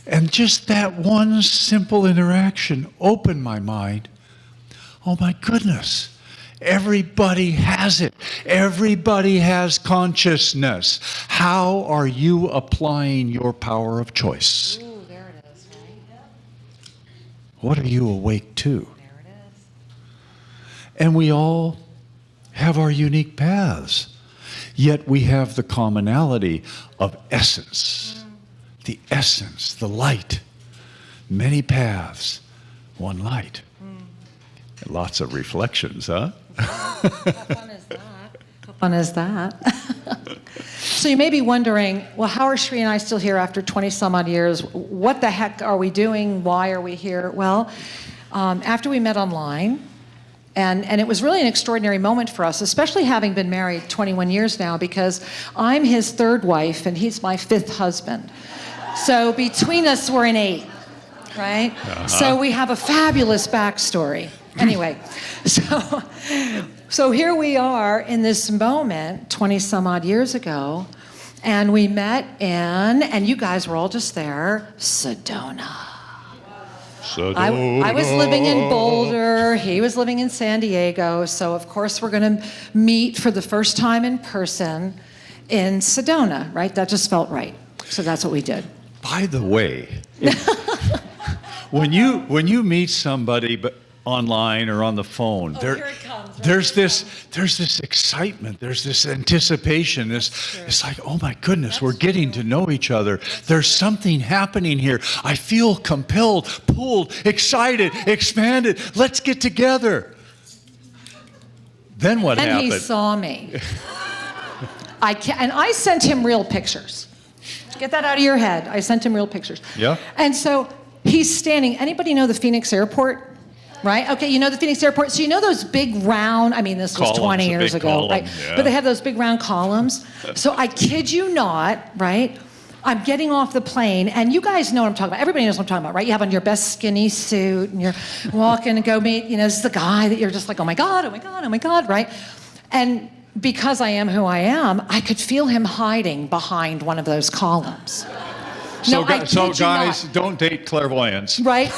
And just that one simple interaction opened my mind. Oh my goodness, everybody has it. Everybody has consciousness. How are you applying your power of choice? Ooh, there it is, right? What are you awake to? And we all have our unique paths, yet we have the commonality of essence, the essence, the light. Many paths, one light. Lots of reflections, huh? How fun is that? How fun is that? So you may be wondering, well, how are Shri and I still here after 20 some odd years? What the heck are we doing? Why are we here? Well, after we met online, and it was really an extraordinary moment for us, especially having been married 21 years now, because I'm his third wife and he's my fifth husband. So between us, we're an 8, right? Uh-huh. So we have a fabulous backstory. Anyway, so here we are in this moment 20 some odd years ago, and we met in, and you guys were all just there, Sedona. I was living in Boulder, he was living in San Diego, so of course we're going to meet for the first time in person in Sedona, right? That just felt right. So that's what we did. By the way, when you meet somebody online or on the phone, there's this excitement, there's this anticipation, it's like, oh my goodness, we're getting to know each other. There's something happening here. I feel compelled, pulled, excited, expanded. Let's get together. Then what happened? And he saw me. And I sent him real pictures. Get that out of your head. I sent him real pictures. Yeah. And so he's standing. Anybody know the Phoenix Airport? Right? Okay, you know the Phoenix Airport. So you know those big round, this was 20 years ago, right? Yeah. But they have those big round columns. So I kid you not, right? I'm getting off the plane, and you guys know what I'm talking about. Everybody knows what I'm talking about, right? You have on your best skinny suit, and you're walking to go meet, this is the guy that you're just like, oh my God, oh my God, oh my God, right? And because I am who I am, I could feel him hiding behind one of those columns. So guys, don't date clairvoyants. Right?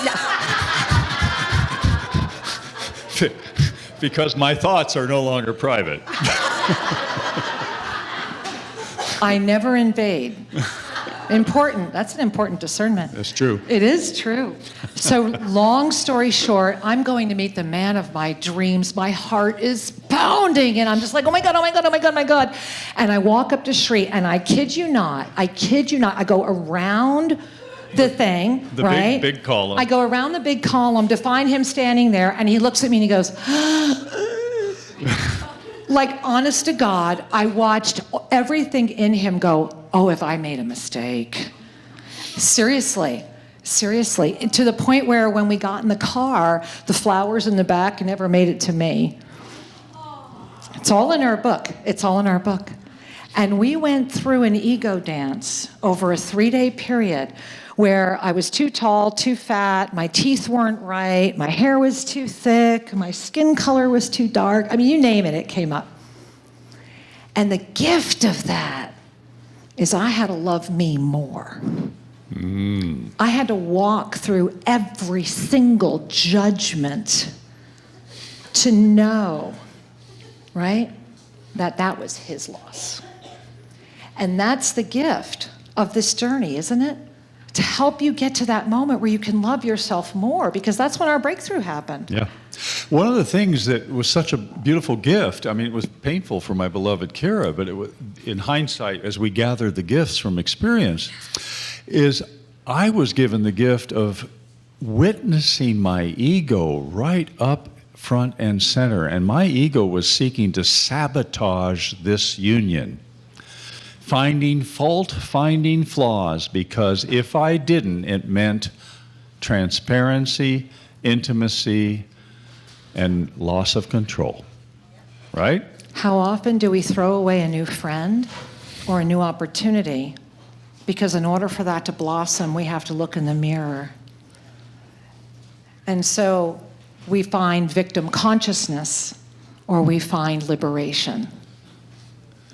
Because my thoughts are no longer private. I never invade. Important. That's an important discernment. That's true. It is true. So long story short, I'm going to meet the man of my dreams. My heart is pounding, and I'm just like, oh my God, oh my God, oh my God, oh my God. And I walk up to Shri, and I kid you not, I go around the thing, the right? big column. I go around the big column to find him standing there, and he looks at me and he goes, like, honest to God, I watched everything in him go, oh, if I made a mistake. Seriously, to the point where when we got in the car, the flowers in the back never made it to me. It's all in our book. And we went through an ego dance over a 3-day period where I was too tall, too fat, my teeth weren't right, my hair was too thick, my skin color was too dark. You name it, it came up. And the gift of that is I had to love me more. I had to walk through every single judgment to know, right, that was his loss. And that's the gift of this journey, isn't it? To help you get to that moment where you can love yourself more, because that's when our breakthrough happened. Yeah. One of the things that was such a beautiful gift, I mean, it was painful for my beloved Kira, but it was, in hindsight, as we gathered the gifts from experience, is I was given the gift of witnessing my ego right up front and center, and my ego was seeking to sabotage this union, finding fault, finding flaws, because if I didn't, it meant transparency, intimacy, and loss of control, right? How often do we throw away a new friend or a new opportunity because in order for that to blossom, we have to look in the mirror? And so we find victim consciousness or we find liberation.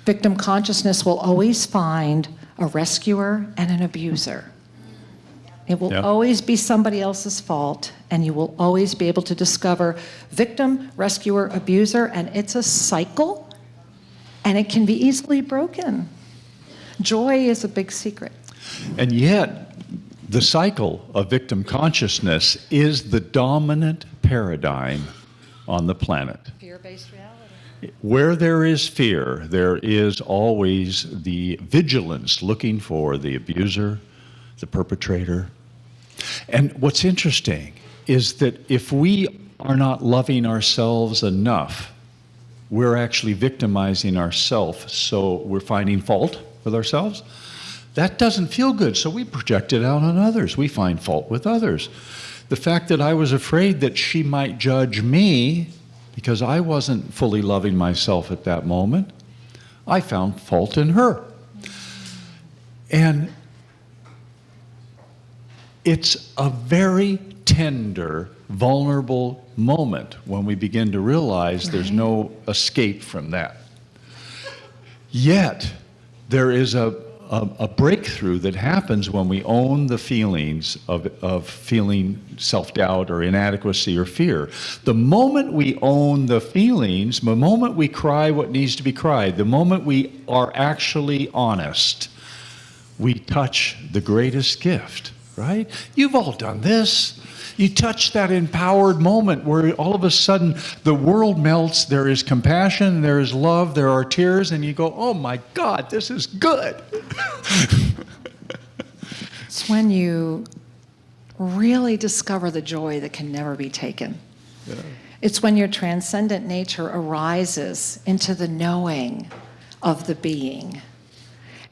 Victim consciousness will always find a rescuer and an abuser. It will always be somebody else's fault, and you will always be able to discover victim, rescuer, abuser, and it's a cycle, and it can be easily broken. Joy is a big secret. And yet, the cycle of victim consciousness is the dominant paradigm on the planet. Fear-based reality. Where there is fear, there is always the vigilance looking for the abuser, the perpetrator. And what's interesting is that if we are not loving ourselves enough, we're actually victimizing ourselves, so we're finding fault with ourselves. That doesn't feel good, so we project it out on others. We find fault with others. The fact that I was afraid that she might judge me because I wasn't fully loving myself at that moment, I found fault in her. And it's a very tender, vulnerable moment when we begin to realize there's no escape from that. Yet, there is a breakthrough that happens when we own the feelings of feeling self-doubt or inadequacy or fear. The moment we own the feelings, the moment we cry what needs to be cried, the moment we are actually honest, we touch the greatest gift. Right? You've all done this. You touch that empowered moment where all of a sudden the world melts, there is compassion, there is love, there are tears, and you go, oh my God, this is good. It's when you really discover the joy that can never be taken. Yeah. It's when your transcendent nature arises into the knowing of the being.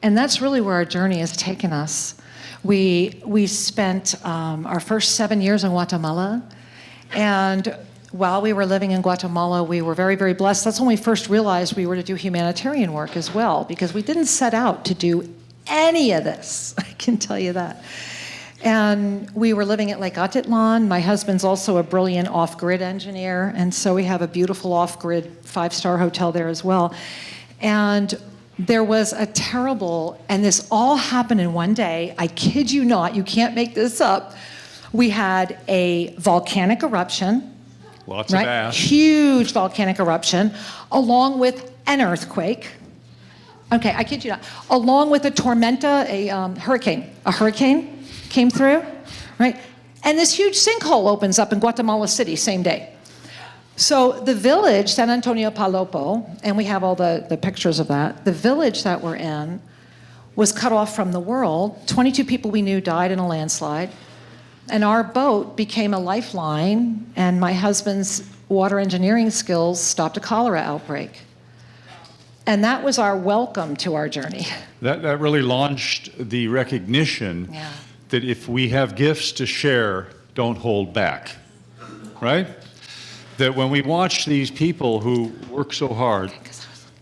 And that's really where our journey has taken us. We spent our first 7 years in Guatemala, and while we were living in Guatemala, we were very, very blessed. That's when we first realized we were to do humanitarian work as well, because we didn't set out to do any of this, I can tell you that. And we were living at Lake Atitlan. My husband's also a brilliant off-grid engineer, and so we have a beautiful off-grid 5-star hotel there as well. And there was a terrible, and this all happened in one day, I kid you not, you can't make this up. We had a volcanic eruption. Lots of ash. Huge volcanic eruption, along with an earthquake. Okay, I kid you not. Along with a tormenta, a hurricane. A hurricane came through, right? And this huge sinkhole opens up in Guatemala City, same day. So the village, San Antonio Palopo, and we have all the pictures of that, the village that we're in was cut off from the world. 22 people we knew died in a landslide. And our boat became a lifeline, and my husband's water engineering skills stopped a cholera outbreak. And that was our welcome to our journey. That really launched the recognition that if we have gifts to share, don't hold back, right? That when we watch these people who work so hard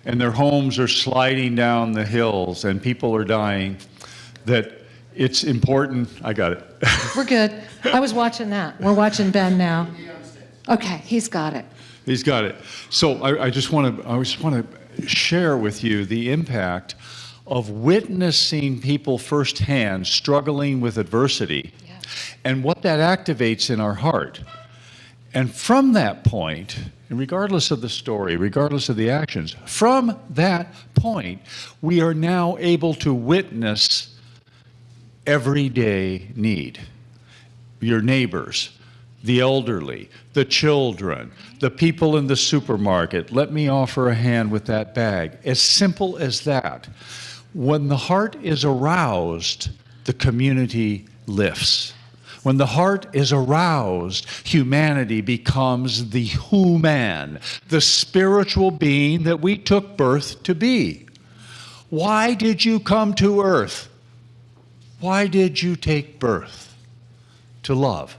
and their homes are sliding down the hills and people are dying, that it's important. I got it. We're good. I was watching that. We're watching Ben now. Okay, he's got it. He's got it. So I just want to share with you the impact of witnessing people firsthand struggling with adversity and what that activates in our heart. And from that point, and regardless of the story, regardless of the actions, from that point, we are now able to witness everyday need. Your neighbors, the elderly, the children, the people in the supermarket. Let me offer a hand with that bag. As simple as that. When the heart is aroused, the community lifts. When the heart is aroused, humanity becomes the human, the spiritual being that we took birth to be. Why did you come to earth? Why did you take birth? To love,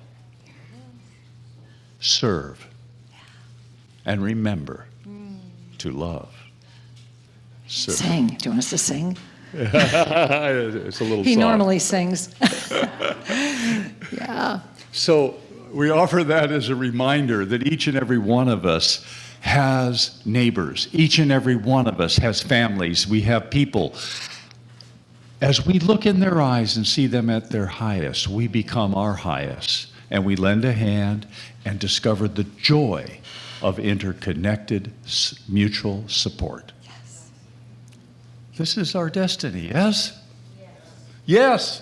serve, and remember to love. Serve. Sing. Do you want us to sing? It's a little He soft. normally sings. Yeah. So we offer that as a reminder that each and every one of us has neighbors. Each and every one of us has families. We have people. As we look in their eyes and see them at their highest, we become our highest, and we lend a hand and discover the joy of interconnected mutual support. Yes. This is our destiny, yes? Yes.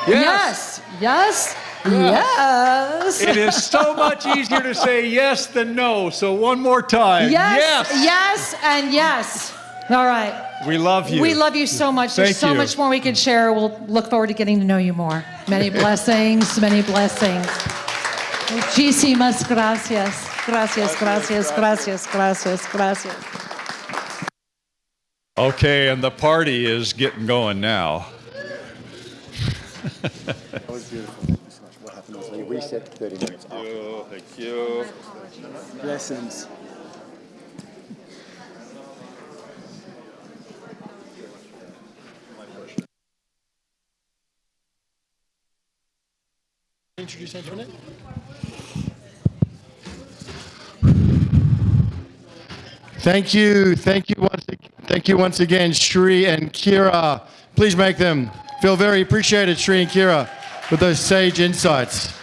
Yes. Yes. Yes. It is so much easier to say yes than no, so one more time. Yes. Yes. And yes. All right. We love you. We love you so much. There's so much more we can share. We'll look forward to getting to know you more. Many blessings, many blessings. Muchísimas gracias. Gracias, gracias, gracias, gracias, gracias. Okay, and the party is getting going now. That was beautiful. Thank you so much. What happened was they reset 30 minutes after. Thank you. Blessings. Introduce Antoinette. Thank you once again, Shri and Kira. Please make them feel very appreciated, Shri and Kira, with those sage insights.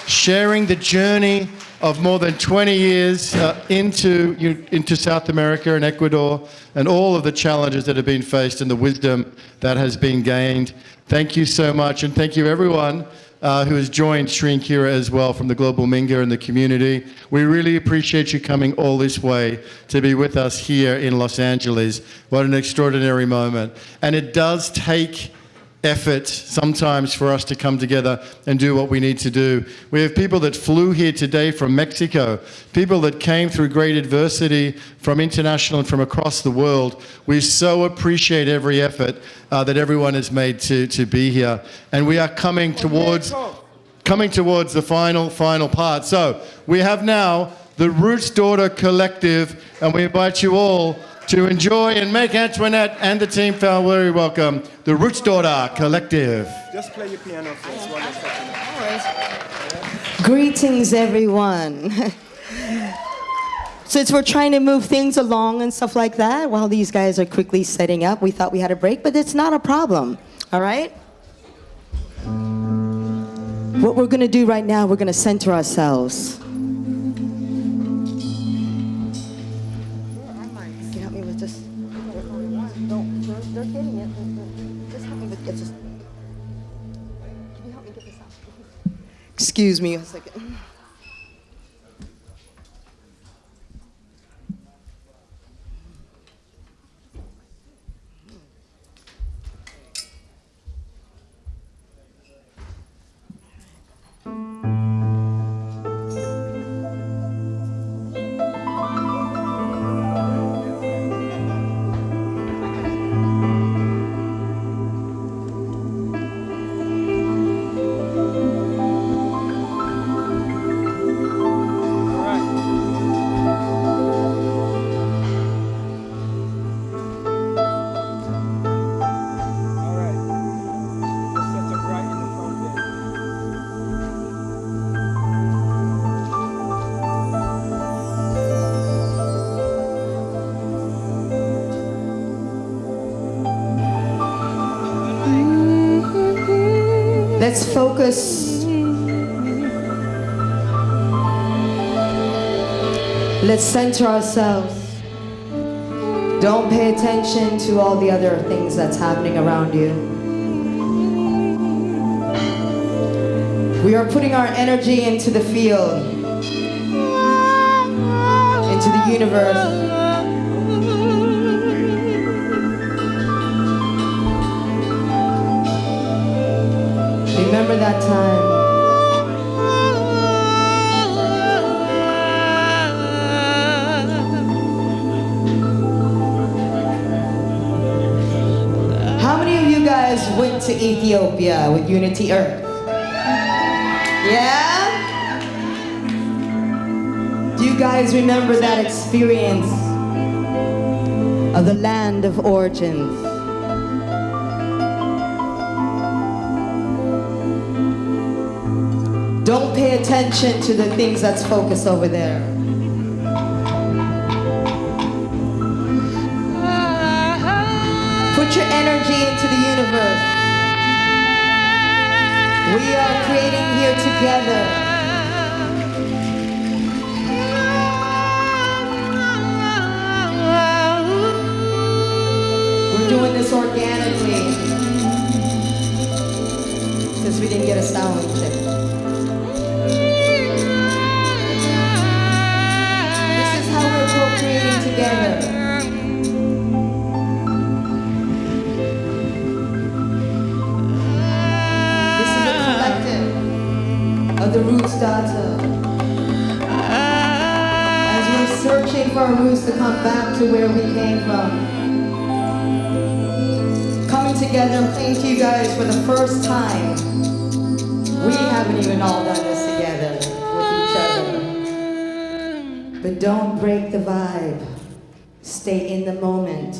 Sharing the journey of more than 20 years into South America and Ecuador, and all of the challenges that have been faced and the wisdom that has been gained. Thank you so much, and thank you everyone who has joined Shri and Kira as well from the Global Minga and the community. We really appreciate you coming all this way to be with us here in Los Angeles. What an extraordinary moment. And it does take effort sometimes for us to come together and do what we need to do. We have people that flew here today from Mexico, people that came through great adversity from international and from across the world. We so appreciate every effort that everyone has made to be here. And we are coming towards the final part. So we have now the Roots Daughter Collective, and we invite you all to enjoy and make Antoinette and the team feel very welcome. The Roots Daughter Collective. Just play your piano first while you're setting up. Greetings, everyone. Since we're trying to move things along and stuff like that, while these guys are quickly setting up, we thought we had a break, but it's not a problem, all right? What we're gonna do right now, we're gonna center ourselves. They're getting it. Just help me with this. Can you help me get this out? Excuse me a second. Let's focus. Let's center ourselves. Don't pay attention to all the other things that's happening around you. We We are putting our energy into the field, into the universe. Remember that time. How many of you guys went to Ethiopia with Unity Earth? Yeah? Do you guys remember that experience of the land of origins? Don't pay attention to the things that's focused over there. Put your energy into the universe. We are creating here together. We're doing this organically since we didn't get a sound check. This is how we're co-creating together. Of the roots data. As we're searching for our roots to come back to where we came from. Coming together and playing to you guys for the first time. We haven't even all done this together with each other. But don't break the vibe. Stay in the moment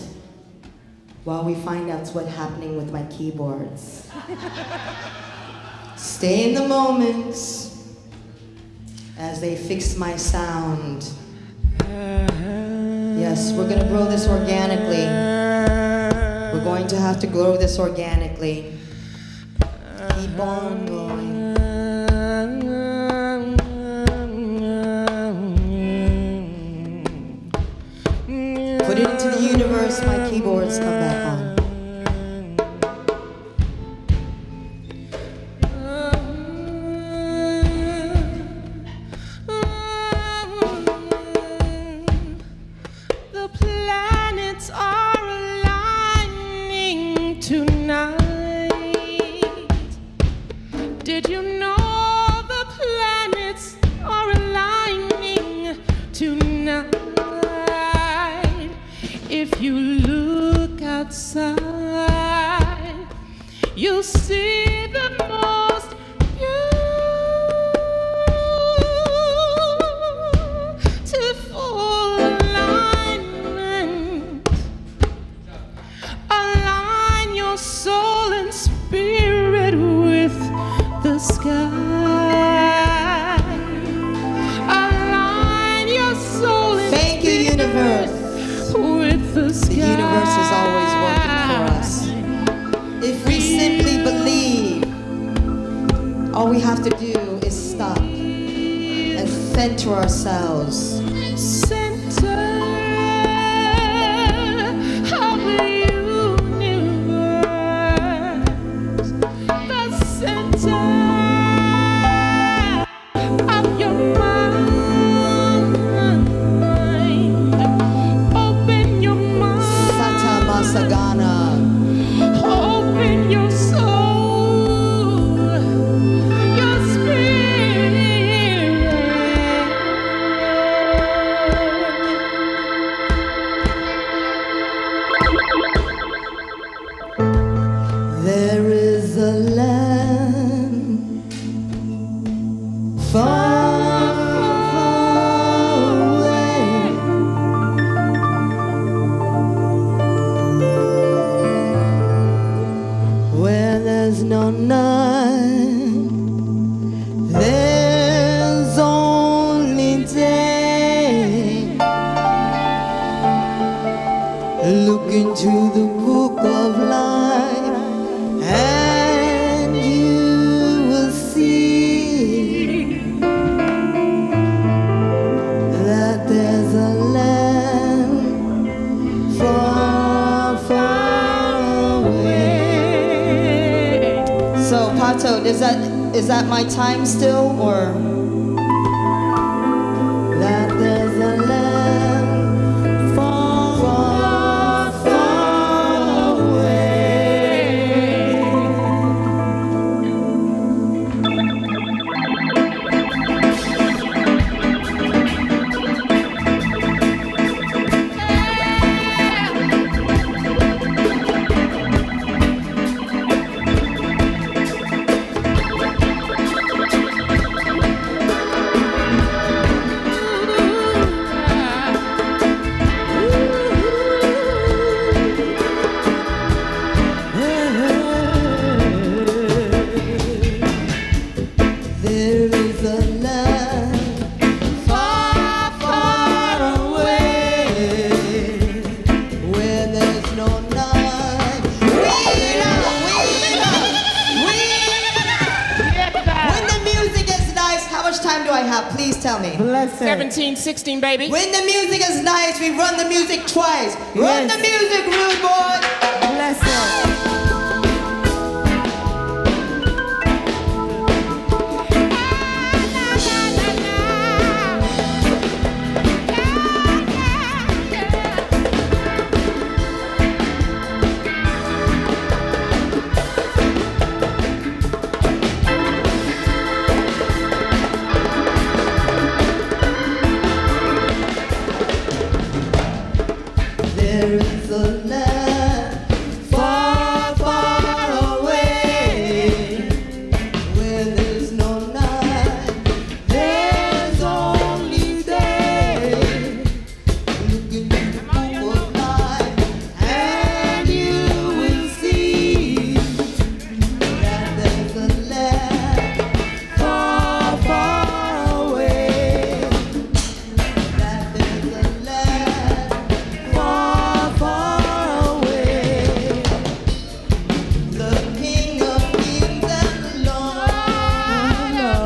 while we find out what's happening with my keyboards. Stay in the moment as they fix my sound. Yes, we're gonna grow this organically. We're going to have to grow this organically. Keep on going. Put it into the universe, my keyboards come back on. Did you know the planets are aligning tonight? If you look outside, you'll see the most beautiful alignment. Align your soul and spirit with the sky. Align your soul and thank you, universe. With the sky. The universe is always working for us. If we simply believe, all we have to do is stop and center ourselves. Center of the universe. The center of your mind. Open your mind. Sata Masagana. Open your soul, your spirit. There is a land far, far away, where there's no night, there's only day. Look into the book of life and you will see that there's a land far, far away. So, Pato, does that is that my time still, or? That there's a land far, far, far away. There is a land far, far away where there's no night. When the music is nice, how much time do I have? Please tell me. 17, 16, baby. When the music is nice, we run the music twice. Run the music, rude boy. Bless her. There is a land far, far away where there's no night, there's only day. Look into the book of life and you will see that there's a land far, far away. That there's a land far, far away. The King of Kings and the Lord of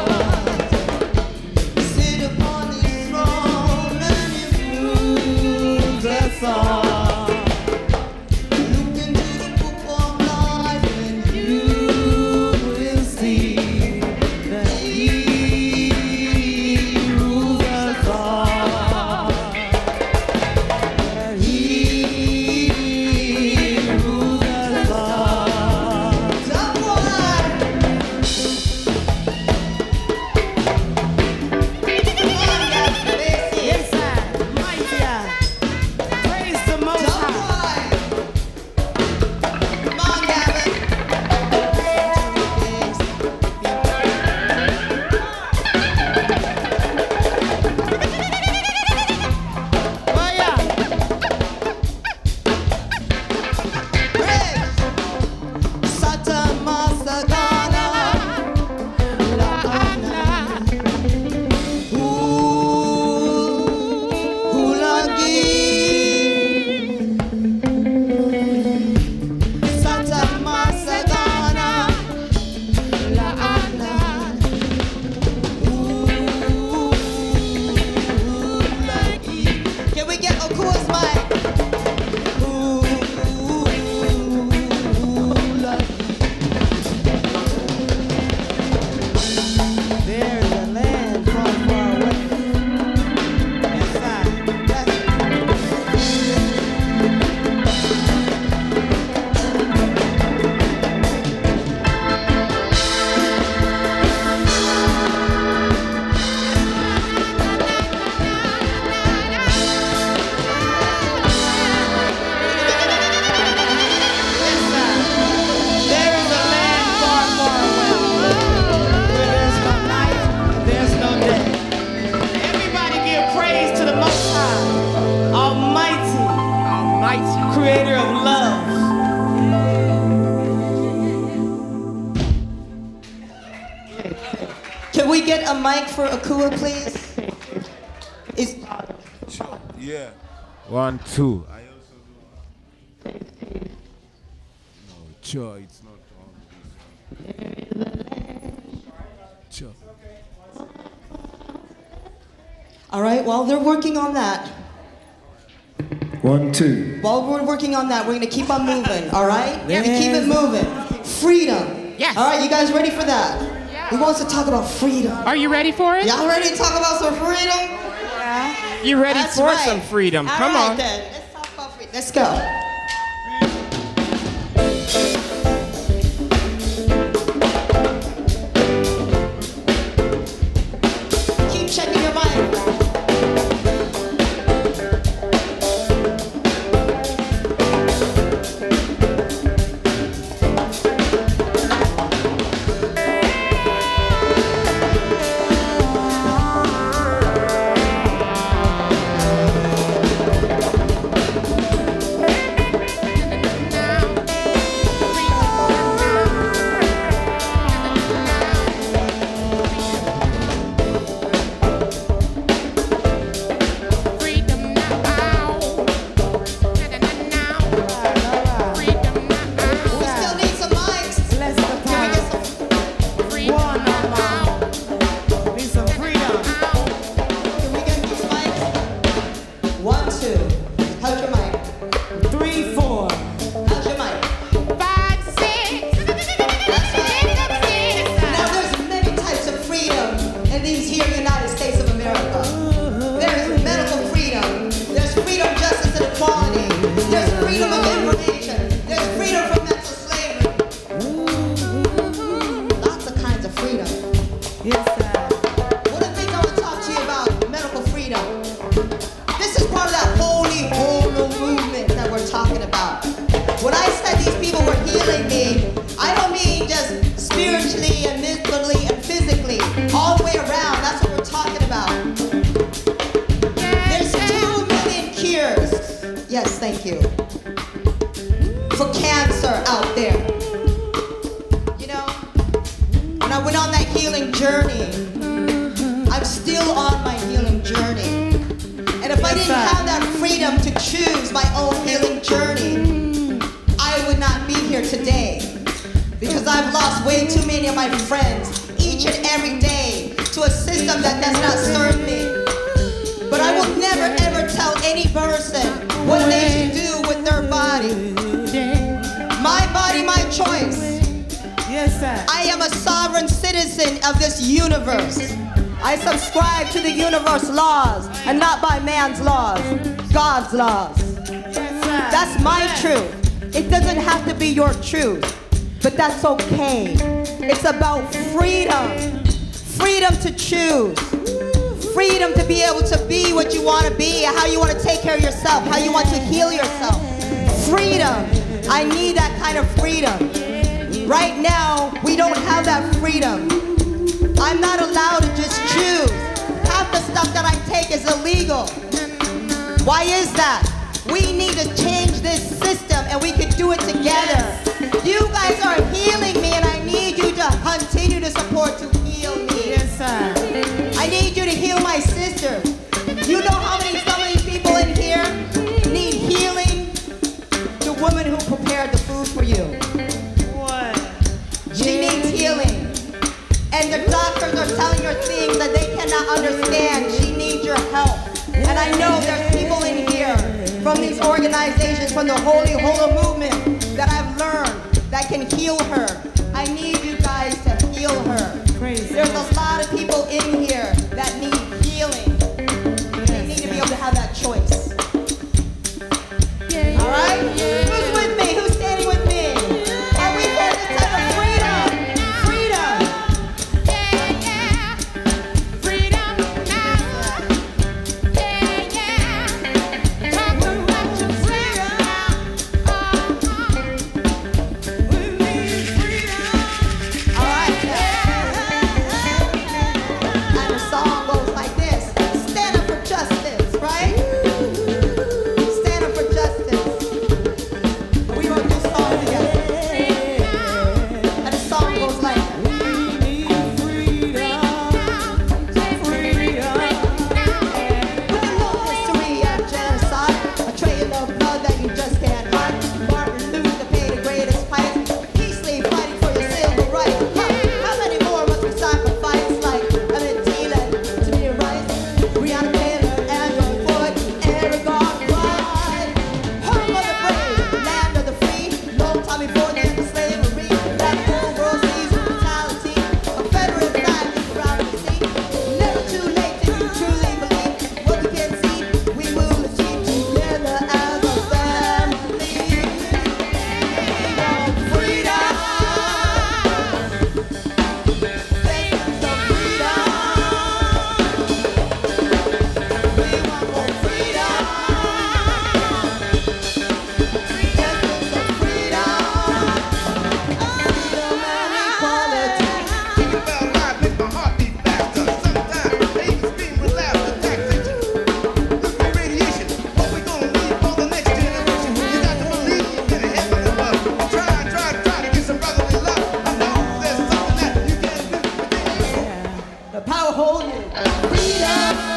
Lords sit upon his throne and he rules us all. Look into the book of life and you will see that he rules us all. That he rules us all. Someone! Yes, sir. Mighty God. Praise the Most High. Come on, Gavin. Sata Masagana Laana Hulagi Sata Masagana Laana Hulagi. Can we get Okua's mic? There's a land far, far away. Yes, sir. Yes. There is a land far, far away where there's no night, there's no day. Everybody give praise to the Most High, Almighty, Creator of love. Can we get a mic for Akua, please? Is Yeah. 1, 2. I also do. No, sure, it's not on this. Sure. all right? While they're working on that, 1, 2. while we're working on that, we're gonna keep on moving. All right? We keep it moving. Freedom. Yes. All right, you guys ready for that? He wants to talk about freedom. Are you ready for it? Y'all ready to talk about some freedom? You ready That's for right. some freedom? All Come right, on. Then. Let's talk about freedom. Let's go. Keep checking your mic. Yes, thank you. For cancer out there. You know, when I went on that healing journey, I'm still on my healing journey. And if I didn't have that freedom to choose my own healing journey, I would not be here today. Because I've lost way too many of my friends each and every day to a system that does not serve me. But I will never ever tell any person what they should do with their body. My body, my choice. Yes, sir. I am a sovereign citizen of this universe. I subscribe to the universe laws and not by man's laws, God's laws. That's my truth. It doesn't have to be your truth, but that's okay. It's about freedom. Freedom to choose. Freedom to be able to be what you want to be, how you want to take care of yourself, how you want to heal yourself. Freedom. I need that kind of freedom. Right now, we don't have that freedom. I'm not allowed to just choose. Half the stuff that I take is illegal. Why is that? We need to change this system and we can do it together. You guys are healing me and I need you to continue to support to heal me. Yes, sir. I need you to heal my sister. You know how some of these people in here need healing? The woman who prepared the food for you. What? She needs healing. And the doctors are telling her things that they cannot understand. She needs your help. And I know there's people in here from these organizations, from the Holy movement that I've learned that can heal her. I need you guys to heal her. There's a lot of people in here that need healing. They need to be able to have that choice. All right? Who's with me? Who's standing with me? Are we for this type of freedom? Freedom. Freedom now. Yeah, yeah. Talk about your freedom. We need freedom. All right. The power hold you. Freedom.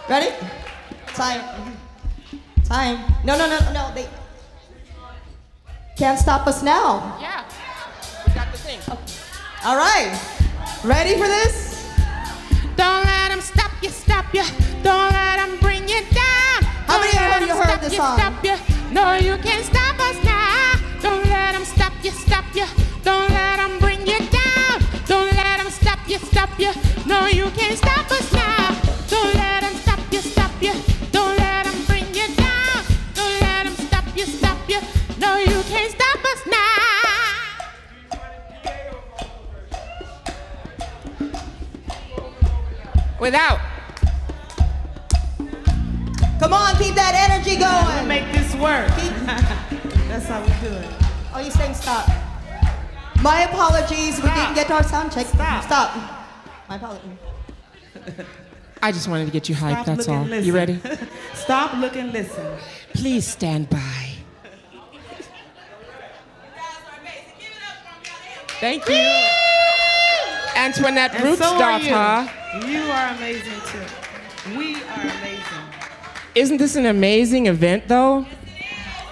Ready? Time. Time. No. They can't stop us now. Yeah. We got the thing. Okay. All right. Ready for this? Don't let them stop you, stop you. Don't let them bring you down. How many of you heard this song? Stop you. No, you can't stop us now. Don't let them stop you, stop you. Don't let them bring you down. Don't let them stop you, stop you. No, you can't stop us now. Don't let them stop you, stop you. Don't let them bring you down. Don't let them stop you, stop you. No, you can't stop us now. Without. Come on, keep that energy going. We'll make this work. That's how we do it. Oh, you're saying stop. My apologies. We didn't get our sound check. Stop. My apologies. I just wanted to get you hyped, Stop, that's look, all. and listen. You ready? Stop, look, and listen. Please stand by. Thank you. Antoinette And Roots so are daughter. you. You are amazing too. We are amazing. Isn't this an amazing event though?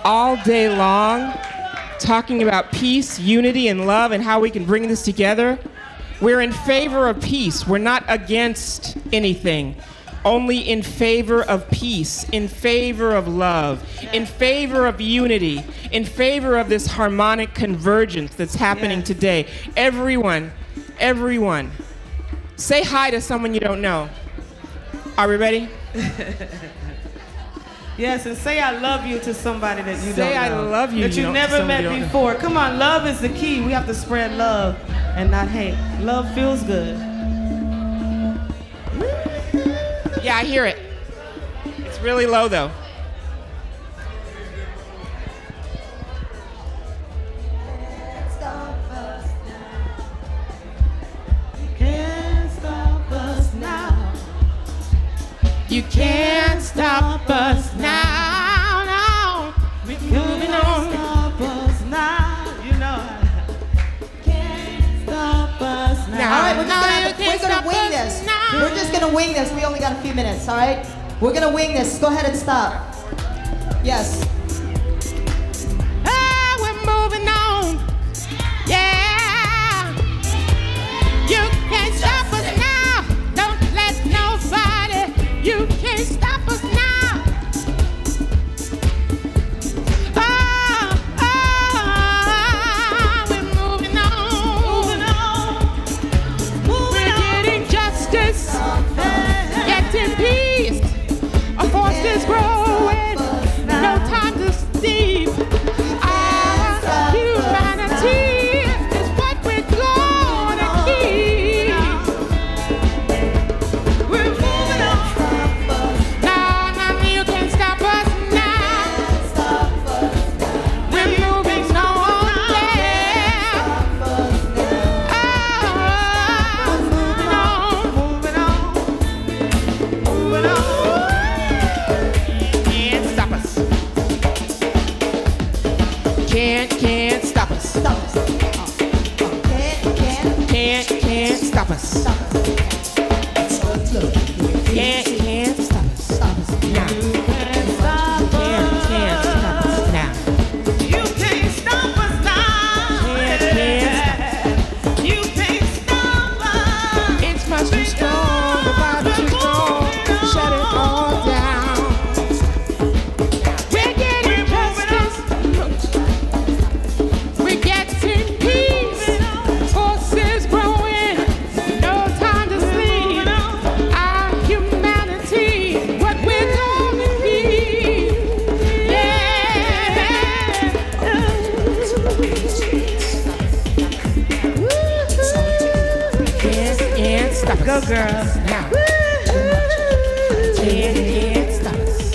All day long, talking about peace, unity, and love and how we can bring this together. We're in favor of peace. We're not against anything. Only in favor of peace, in favor of love, in favor of unity, in favor of this harmonic convergence that's happening today. Everyone, say hi to someone you don't know. Are we ready? Yes, and say I love you to somebody that you don't know. Say I love you. That you never met before. Come on, love is the key. We have to spread love and not hate. Love feels good. Yeah, I hear it. It's really low though. gonna wing this. We're just gonna wing this. We only got a few minutes, all right? We're gonna wing this. Go ahead and stop. Yes. Ah, we're moving on. Yeah. You can't stop us now. Don't let nobody. You can't stop us now. We're moving on. We're getting justice. Getting peace. A force is growing. No time to sleep. Our humanity is what we're gonna keep. We're moving on. No, nothing you can stop us now. We're moving on, yeah. Moving on. Can't stop us. Can't stop us. Can't stop us. Can't stop us. Now. Can't stop us now. You can't stop us now. You can't stop us. It's much too strong. The Bible too strong. Shut it all down. We're getting justice. We're getting peace. Forces growing. No time to sleep. Our humanity, what we're gonna be. Yeah. Can't stop us. Go, girls. Now. Can't stop us.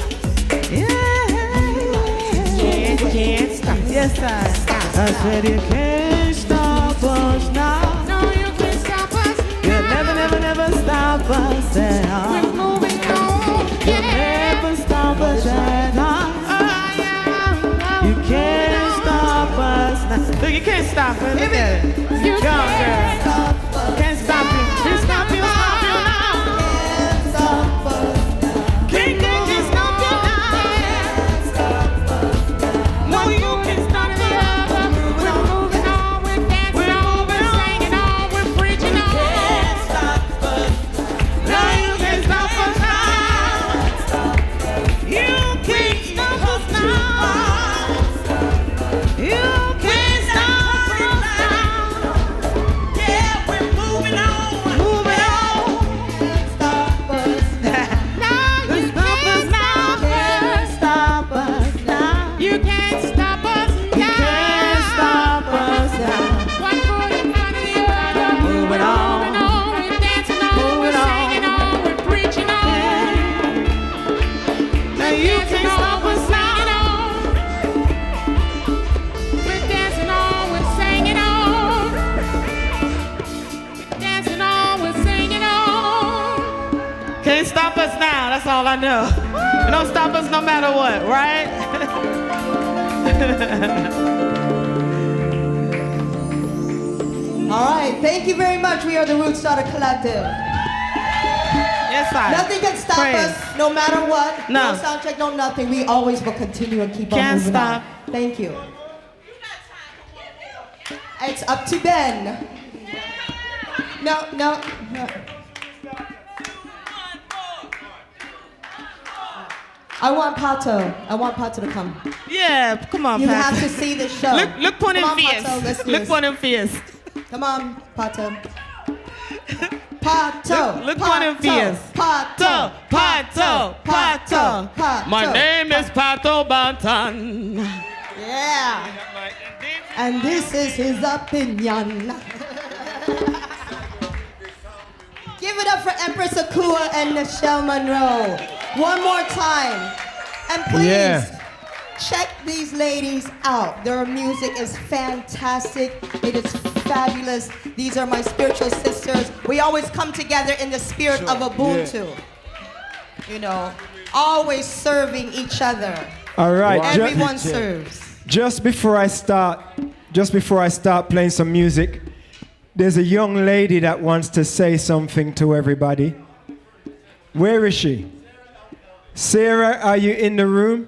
Can't stop us. Yes, I said you can't stop us now. No, you can't stop us. You'll never stop us now. We're moving on. You'll never stop us now. You can't stop us now. Look, you can't stop it. Look at it. You Go, girl. Can't stop you. Can't stop you. Stop you now. Can't stop you now. No, you can't stop me. We're moving on. We're dancing on. We're singing on. We're preaching on. No, you can't stop us now. You can't stop us now. You can't stop us now. Yeah, we're moving on. Moving on. Stop us. Can't stop us now. You can't stop us now. You can't stop us You now. can't stop us now. One foot in front of the other. Moving on. We're dancing on. Moving We're on. singing on. We're preaching on. Now you can't stop us now. We're dancing on. We're singing on. Dancing on. We're singing on. Can't stop us now. That's all I know. You don't stop us no matter what, right? All right, thank you very much. We are the Roots Starter Collective. Yes, I. Nothing can stop Praise. us, no matter what. No. No sound check, no nothing. We always will continue and keep on Can't moving stop. on. Thank you. It's up to Ben. No. I want Pato to come. Yeah, come on, You Pat. have to see the show. Look on him Come on, fierce. Pato, let's do Look this. on him fierce. Come on, Pato. Pato. Look on him fierce. Pato. Pato. My name is Pato Bantan. Yeah. And this is his opinion. Give it up for Empress Akua and Nichelle Monroe. One more time. And please check these ladies out. Their music is fantastic. It is fabulous. These are my spiritual sisters. We always come together in the spirit of Ubuntu. You know, always serving each other. All right. Everyone serves. Just before I start playing some music, There's a young lady that wants to say something to everybody. Where is she? Sarah, are you in the room?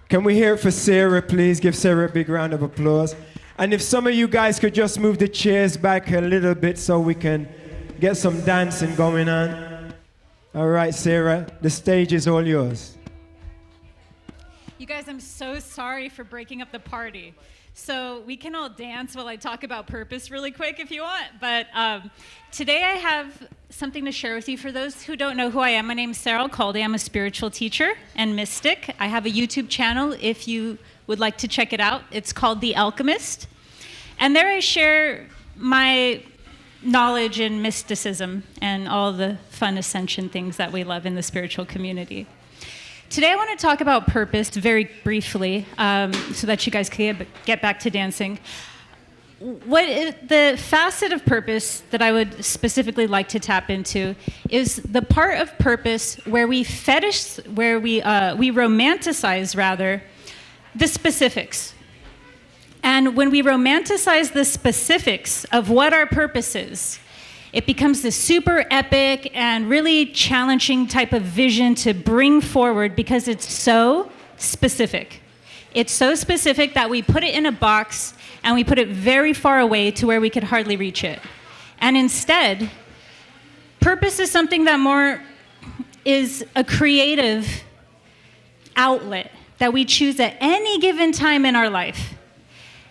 Can we hear it for Sarah, please? Give Sarah a big round of applause. And if some of you guys could just move the chairs back a little bit so we can get some dancing going on. All right, Sarah, the stage is all yours. You guys, I'm so sorry for breaking up the party. So we can all dance while I talk about purpose really quick if you want. But today I have something to share with you. For those who don't know who I am, my name is Sarah Alcalde. I'm a spiritual teacher and mystic. I have a YouTube channel if you would like to check it out. It's called The Alchemist. And there I share my knowledge in mysticism and all the fun ascension things that we love in the spiritual community. Today I want to talk about purpose very briefly so that you guys can get back to dancing. What is the facet of purpose that I would specifically like to tap into is the part of purpose where we romanticize rather the specifics. And when we romanticize the specifics of what our purpose is, it becomes this super epic and really challenging type of vision to bring forward because it's so specific. It's so specific that we put it in a box and we put it very far away to where we could hardly reach it. And instead, purpose is something that more is a creative outlet that we choose at any given time in our life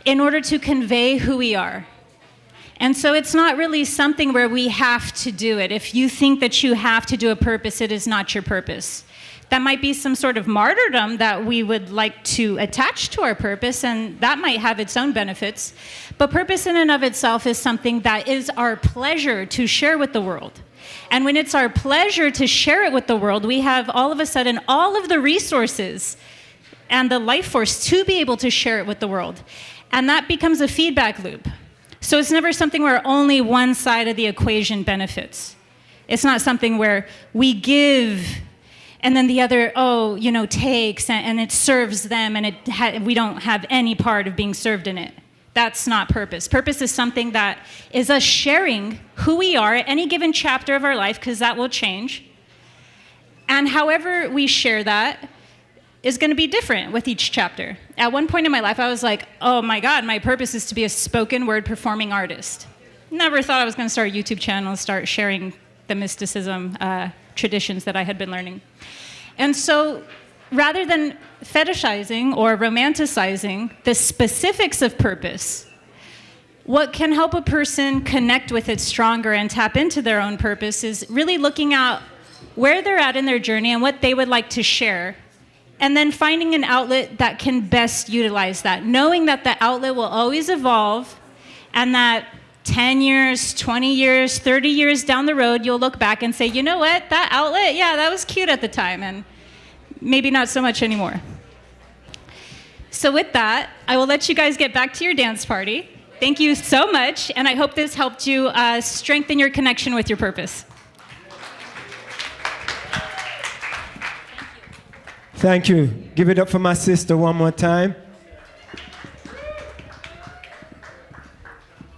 in order to convey who we are. And so it's not really something where we have to do it. If you think that you have to do a purpose, it is not your purpose. That might be some sort of martyrdom that we would like to attach to our purpose, and that might have its own benefits. But purpose in and of itself is something that is our pleasure to share with the world. And when it's our pleasure to share it with the world, we have all of a sudden all of the resources and the life force to be able to share it with the world. And that becomes a feedback loop. So it's never something where only one side of the equation benefits. It's not something where we give and then the other, takes and it serves them and we don't have any part of being served in it. That's not purpose. Purpose is something that is us sharing who we are at any given chapter of our life, because that will change. And however we share that is going to be different with each chapter. At one point in my life, I was like, oh my God, my purpose is to be a spoken word performing artist. Never thought I was going to start a YouTube channel and start sharing the mysticism traditions that I had been learning. And so rather than fetishizing or romanticizing the specifics of purpose, what can help a person connect with it stronger and tap into their own purpose is really looking at where they're at in their journey and what they would like to share, and then finding an outlet that can best utilize that, knowing that the outlet will always evolve and that 10 years, 20 years, 30 years down the road, you'll look back and say, you know what, that outlet, yeah, that was cute at the time, and maybe not so much anymore. So with that, I will let you guys get back to your dance party. Thank you so much, and I hope this helped you strengthen your connection with your purpose. Thank you. Give it up for my sister one more time.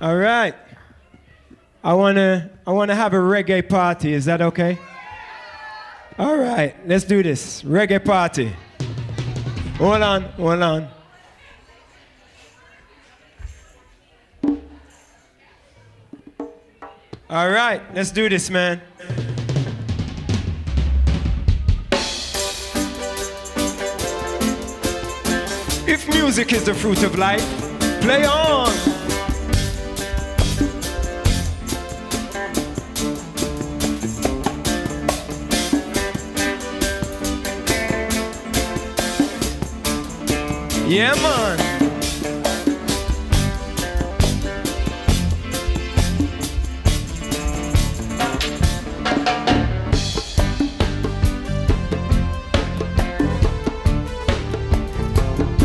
All right. I wanna have a reggae party. Is that okay? All right. Let's do this. Reggae party. Hold on. All right. Let's do this, man. If music is the fruit of life, play on. Yeah, man.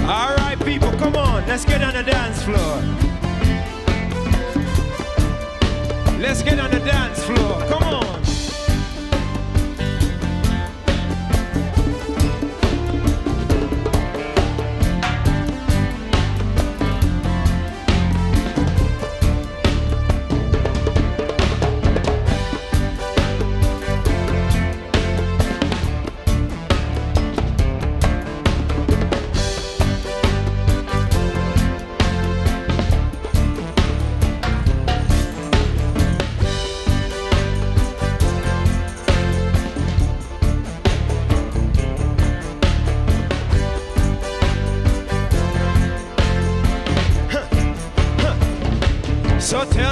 All right, people, come on. Let's get on the dance floor. Let's get on the dance floor. Come on.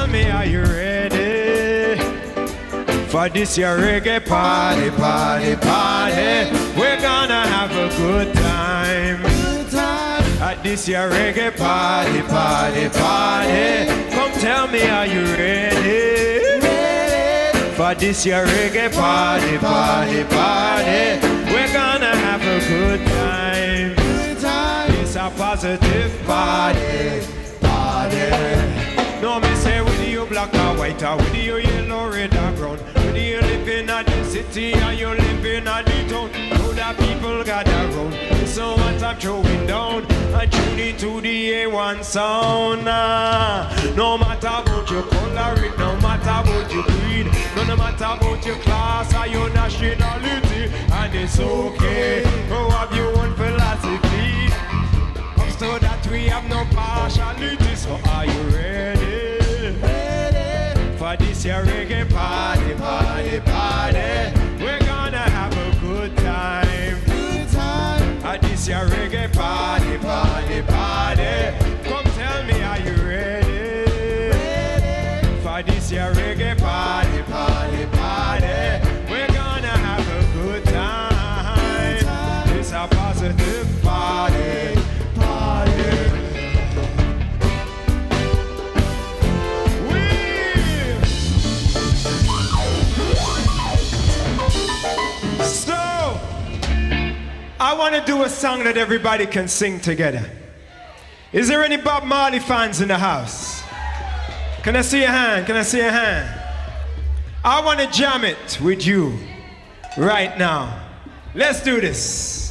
me, are you ready for this your reggae party, party, party? We're gonna have a good time. At this your reggae party, party, party. Come tell me, are you ready for this your reggae party, party, party? We're gonna have a good time. It's a positive party, party. No, me say with you black or white or with you yellow, red or brown. Whether you live in a the city or you live in a the town, know that people gather round. So what I'm throwing down, I tune into the A1 sound. No matter about your color, it no matter about your creed, no matter about your class or your nationality, and it's okay. Oh, have your own philosophy. Comes to that we have no partiality. So are you ready for this your reggae party, party, party? We're gonna have a good time. At this your reggae party, party, party. Come tell me, are you ready for this your reggae party, party, party? We're gonna have a good time. It's a positive party, party. I want to do a song that everybody can sing together. Is there any Bob Marley fans in the house? Can I see a hand? Can I see a hand? I want to jam it with you right now. Let's do this.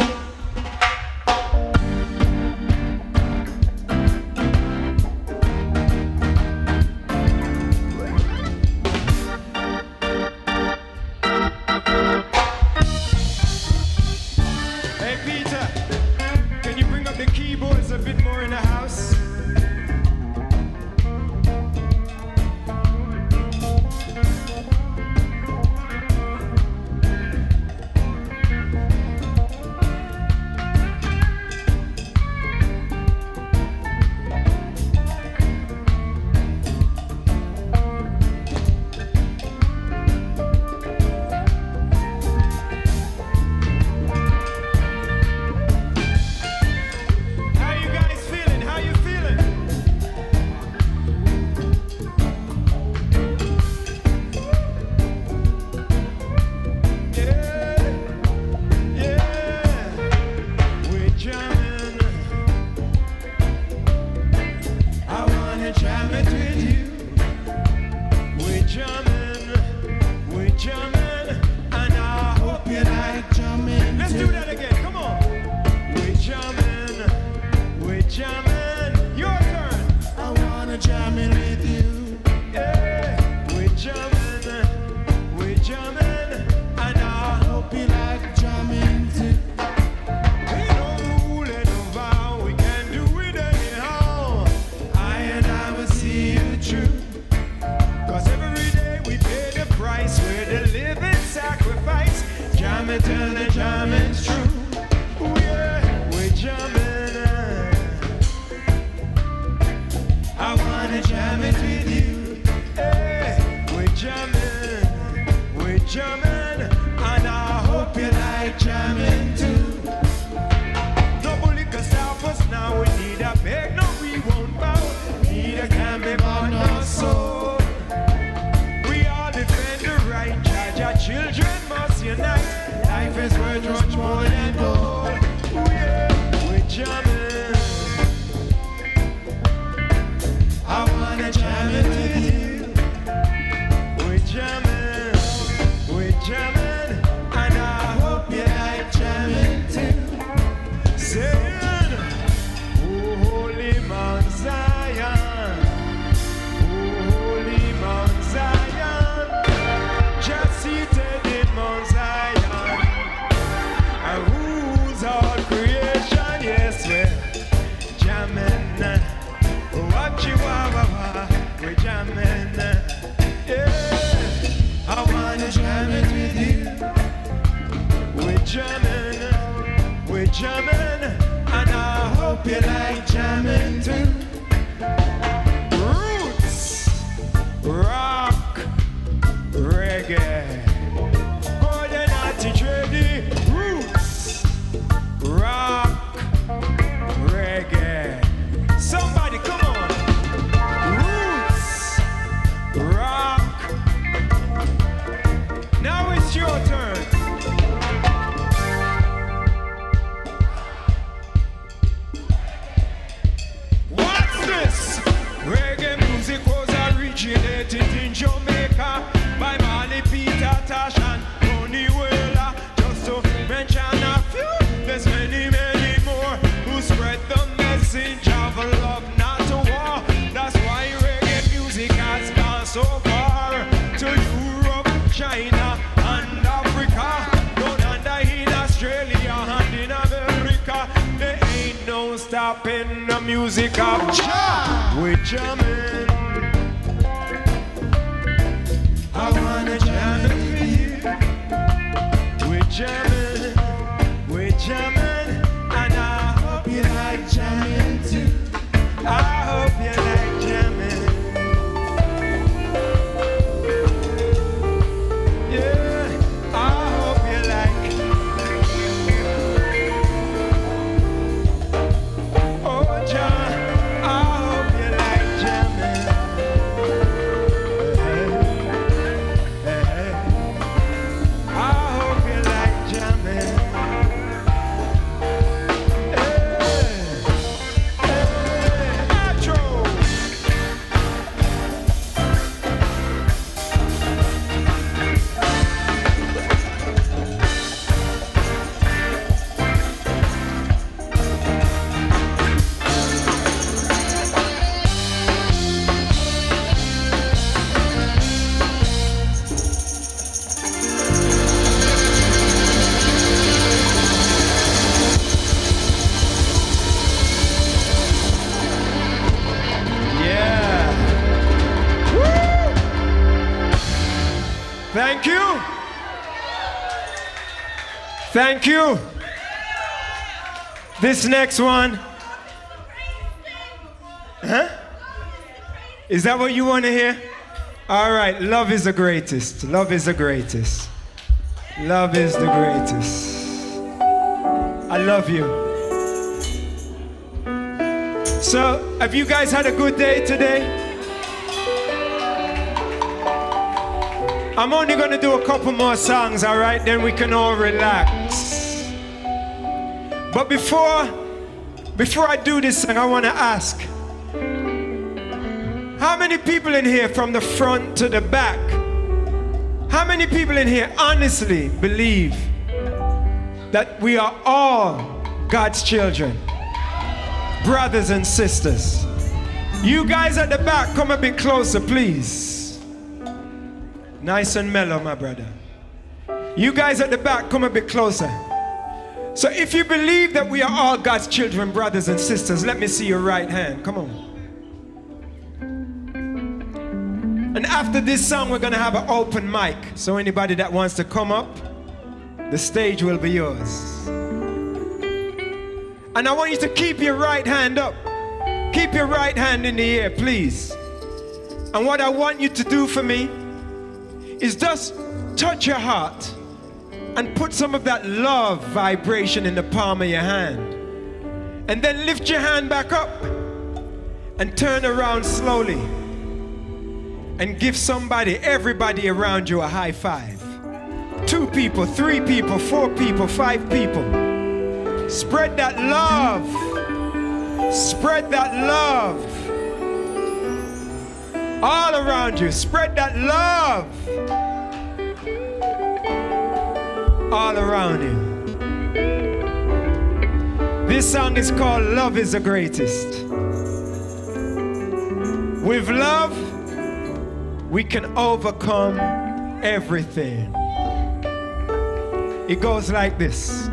originated in Jamaica by Marley, Peter, Tosh, and Tony Wheeler. Just to mention a few, there's many, many more who spread the message of love, not to war. That's why reggae music has gone so far to Europe, China, and Africa. Down under in Australia and in America. There ain't no stopping the music of Jah. We jamming. I wanna jam it with you. We jamming, and I hope you like jamming too. I hope you like jamming. Yeah, I hope you like. Oh, John, I hope you like jamming. I hope you like jamming. Thank you. Thank you. This next one. Huh? Is that what you want to hear? All right. Love is the greatest. Love is the greatest. Love is the greatest. I love you. So, have you guys had a good day today? I'm only going to do a couple more songs, all right? Then we can all relax. But before I do this song, I want to ask, how many people in here from the front to the back, how many people in here honestly believe that we are all God's children, brothers and sisters? You guys at the back, come a bit closer, please. Nice and mellow, my brother. You guys at the back, come a bit closer. So if you believe that we are all God's children, brothers and sisters, let me see your right hand. Come on. And after this song, we're going to have an open mic. So anybody that wants to come up, the stage will be yours. And I want you to keep your right hand up. Keep your right hand in the air, please. And what I want you to do for me is just touch your heart and put some of that love vibration in the palm of your hand. And then lift your hand back up and turn around slowly and give somebody, everybody around you, a high five. 2 people, 3 people, 4 people, 5 people. Spread that love. Spread that love. All around you, spread that love. All around you. This song is called Love is the Greatest. With love, we can overcome everything. It goes like this.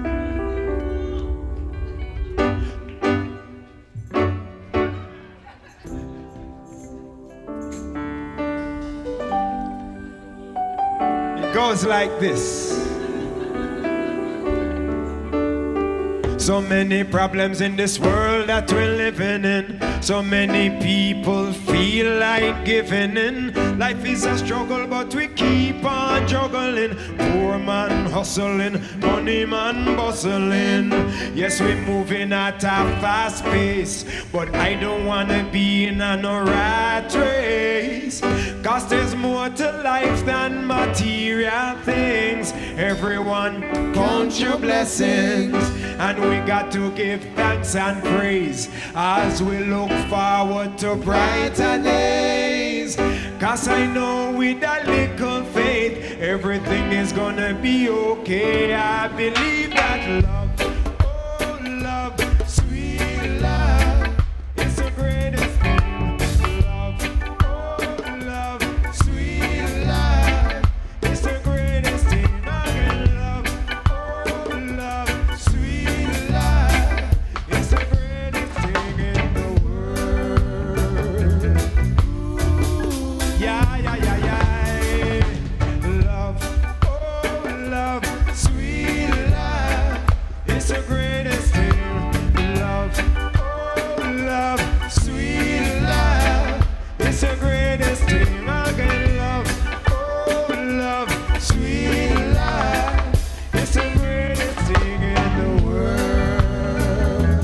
Goes like this. So many problems in this world that we're living in. So many people feel like giving in. Life is a struggle, but we keep on juggling. Poor man hustling, money man bustling. Yes, we're moving at a fast pace, but I don't wanna be in a no rat race. Cause there's more to life than material things. Everyone count your blessings, and we got to give thanks and praise as we look forward to brighter days. 'Cause I know with a little faith, everything is gonna be okay. I believe that love, oh love, sweet love, is the greatest thing. Love, oh love, sweet love, is the greatest thing. I can love, oh love, sweet love, is the greatest thing in the world. Yeah, yeah, yeah, yeah. Love, oh love, sweet love, it's the greatest thing. Love, oh love, sweet love, it's the greatest thing. I can love, oh love, sweet love, it's the greatest thing in the world.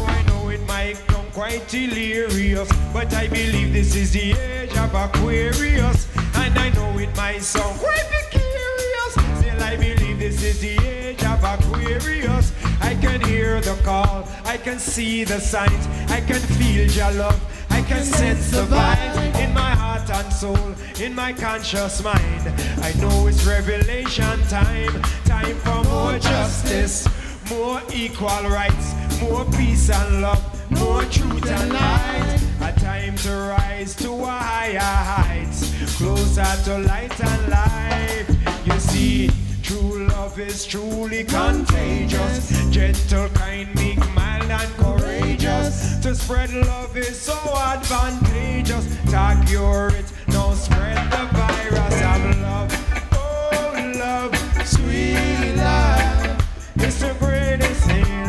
I know it might come quite delirious, but I believe this is the age of Aquarius. And I know it might sound quite curious, still I believe this is the age of Aquarius. I can hear the call, I can see the signs, I can feel your love, I can sense the vibes in my heart and soul, in my conscious mind. I know it's revelation time, time for more justice, more equal rights, more peace and love, more truth and light. A time to rise to a higher heights, closer to light and life. You see, true love is truly contagious, gentle, kind, meek, mild and courageous. To spread love is so advantageous. Talk your it, now spread the virus of love. Oh love, sweet love, it's the greatest thing.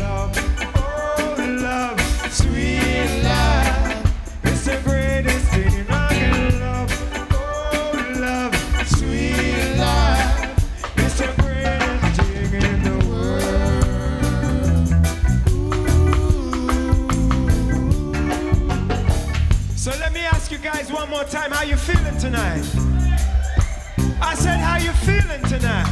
Love, oh love, sweet love, it's the greatest thing. I can love, oh love, sweet love, it's the greatest thing in the world. So let me ask you guys one more time, how you feeling tonight? I said, how you feeling tonight?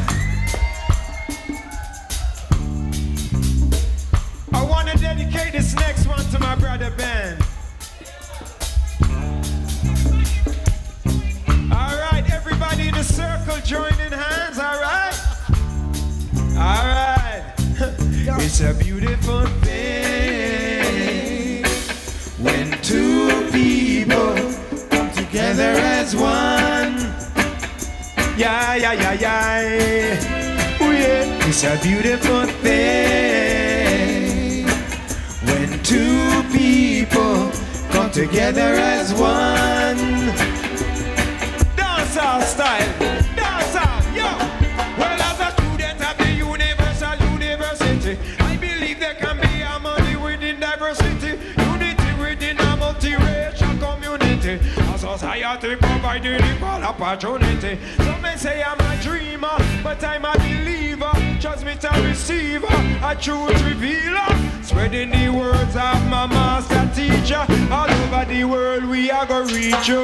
I want to dedicate this next one to my brother Ben. All right, everybody in the circle joining hands, all right? All right. It's a beautiful thing when two people come together as one. Yeah, yeah, yeah, yeah. Oh, yeah. It's a beautiful thing when two people come together as one. Dancehall style, dancehall, yo. Well, as a student of the Universal University, I believe there can be harmony within diversity, unity within a multiracial community. A society providing equal opportunity. Some may say I'm a dreamer, but I'm a believer. Transmitter, receiver, a truth revealer, spreading the words of my master teacher. All over the world we are gonna reach you.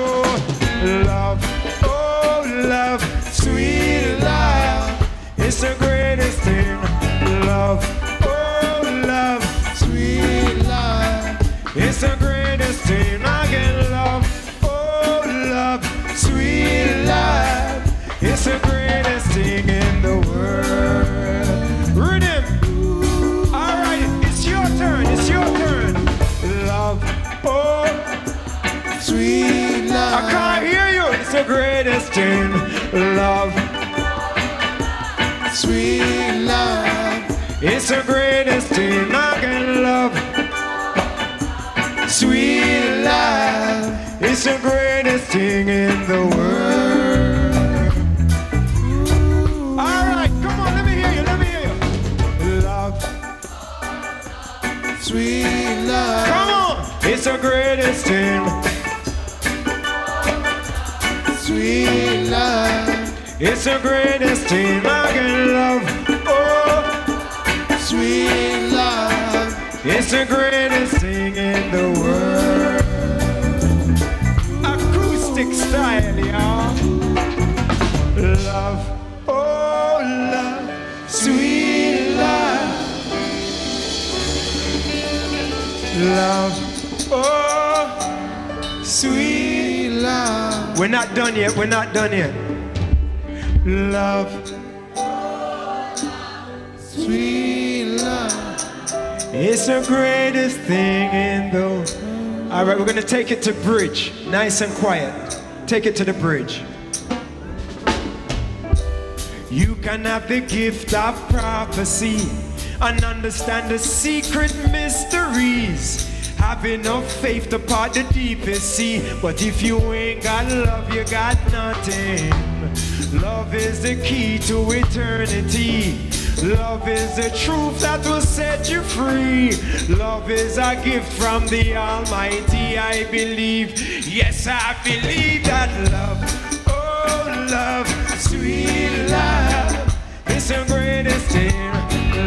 Love, oh love, sweet love, it's the greatest thing. Love, oh love, sweet love, it's the greatest thing. I can love, oh love, sweet love, it's the greatest thing in the world. Rhythm. All right, it's your turn, it's your turn. Love, oh, sweet love. I can't hear you. It's the greatest thing. Love, sweet love. It's the greatest thing. I can love, sweet love. It's the greatest thing in the world. All right, come on, let me hear you, let me hear you. Love, sweet love. Come on, it's the greatest thing. Sweet love, it's the greatest thing. I can love, oh, sweet love, it's the greatest thing in the world. Acoustic style, y'all. Love, oh love, sweet love. Love, Oh, sweet love. We're not done yet, we're not done yet. Love, sweet love. It's the greatest thing in the world. All right, we're gonna take it to bridge, nice and quiet. Take it to the bridge. You can have the gift of prophecy and understand the secret mysteries. Have enough faith to part the deepest sea. But if you ain't got love, you got nothing. Love is the key to eternity. Love is the truth that will set you free. Love is a gift from the Almighty, I believe. Yes, I believe that love, oh love, sweet love, it's the greatest thing.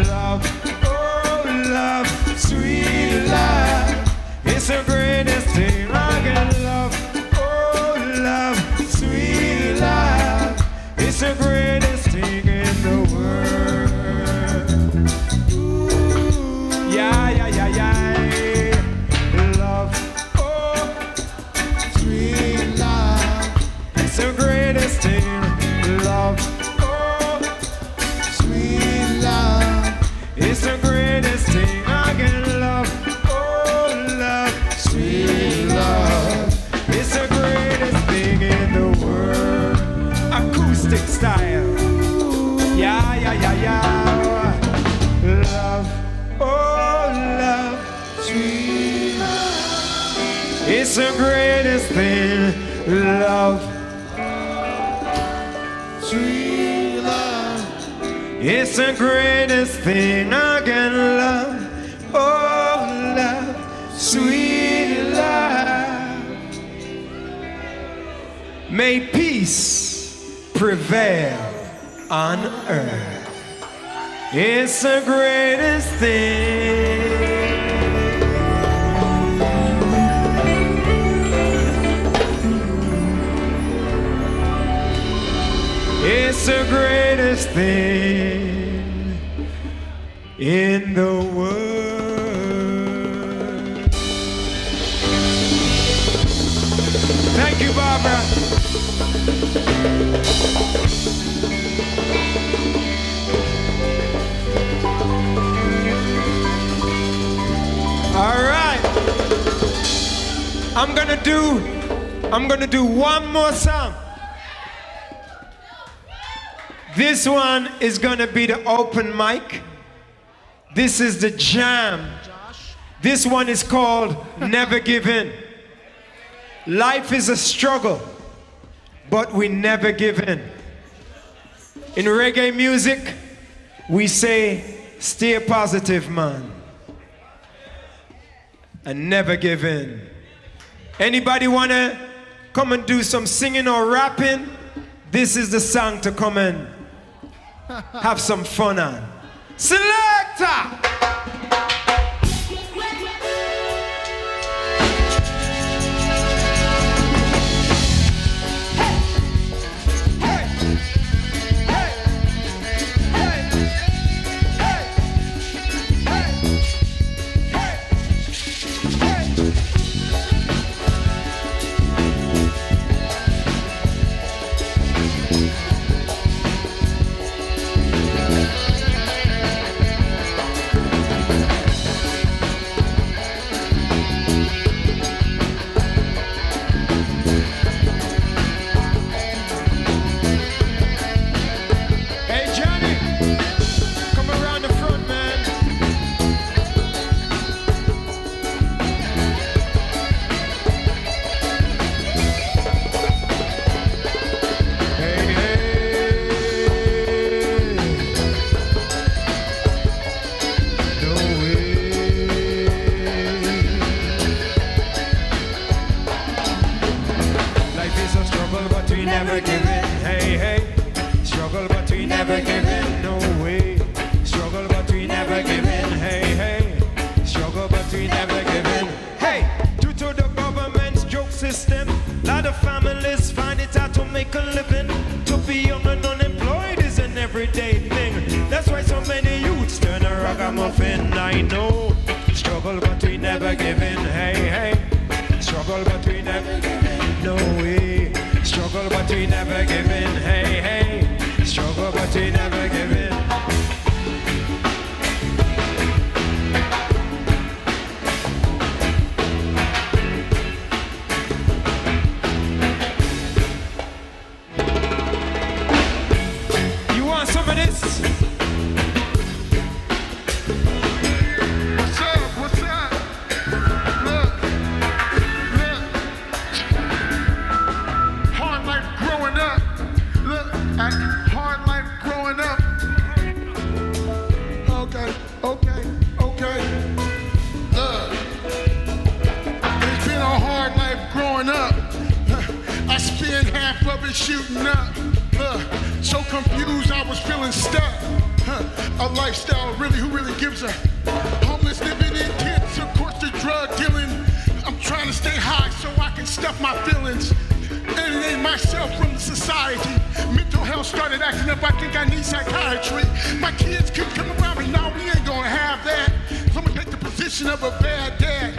Love, oh love, sweet love, it's the greatest thing. I can love, oh love, sweet love, it's the greatest thing in the world. Yeah, yeah, yeah, yeah. Love, oh, sweet love, it's the greatest thing. Love, oh, sweet love, it's the greatest thing. I can love, oh, love, sweet love, it's the greatest thing in the world. Acoustic style. Yeah, yeah, yeah, yeah. Love, oh, love, sweet love, it's the greatest thing. Love, sweet love, it's the greatest thing. I can love, oh, love, sweet love. May peace prevail on earth. It's the greatest thing. It's the greatest thing in the world. Thank you, Barbara. All right. I'm gonna do one more song. This one is gonna be the open mic. This is the jam. This one is called Never Give In. Life is a struggle, but we never give in. In reggae music, we say, stay positive, man, and never give in. Anybody wanna come and do some singing or rapping? This is the song to come and have some fun on. Selector! Never give in, hey, hey. Struggle, but we never give in, no way. Struggle, but we never give in, hey, hey. Struggle, but we never give in, hey. Due to the government's joke system, lot of families find it hard to make a living. To be young and unemployed is an everyday thing. That's why so many youths turn a ragamuffin. I know. Struggle, but we never give in, hey, hey. struggle but we never give in. No way. Struggle but we never give in. Hey, hey. Struggle but we never give in. You want some of this? What's up? What's up? Look. Hard life growing up. Look, hard life growing up. Okay. Look. It's been a hard life growing up. I spent half of it shooting up. So confused, I was feeling stuck. A lifestyle, really, who really gives a? Homeless, living in tents, of course, the drug dealing. I'm trying to stay high so I can stuff my feelings. Alienate myself from the society. Mental health started acting up, I think I need psychiatry. My kids could come around me, no, we ain't gonna have that. So I'm gonna take the position of a bad dad.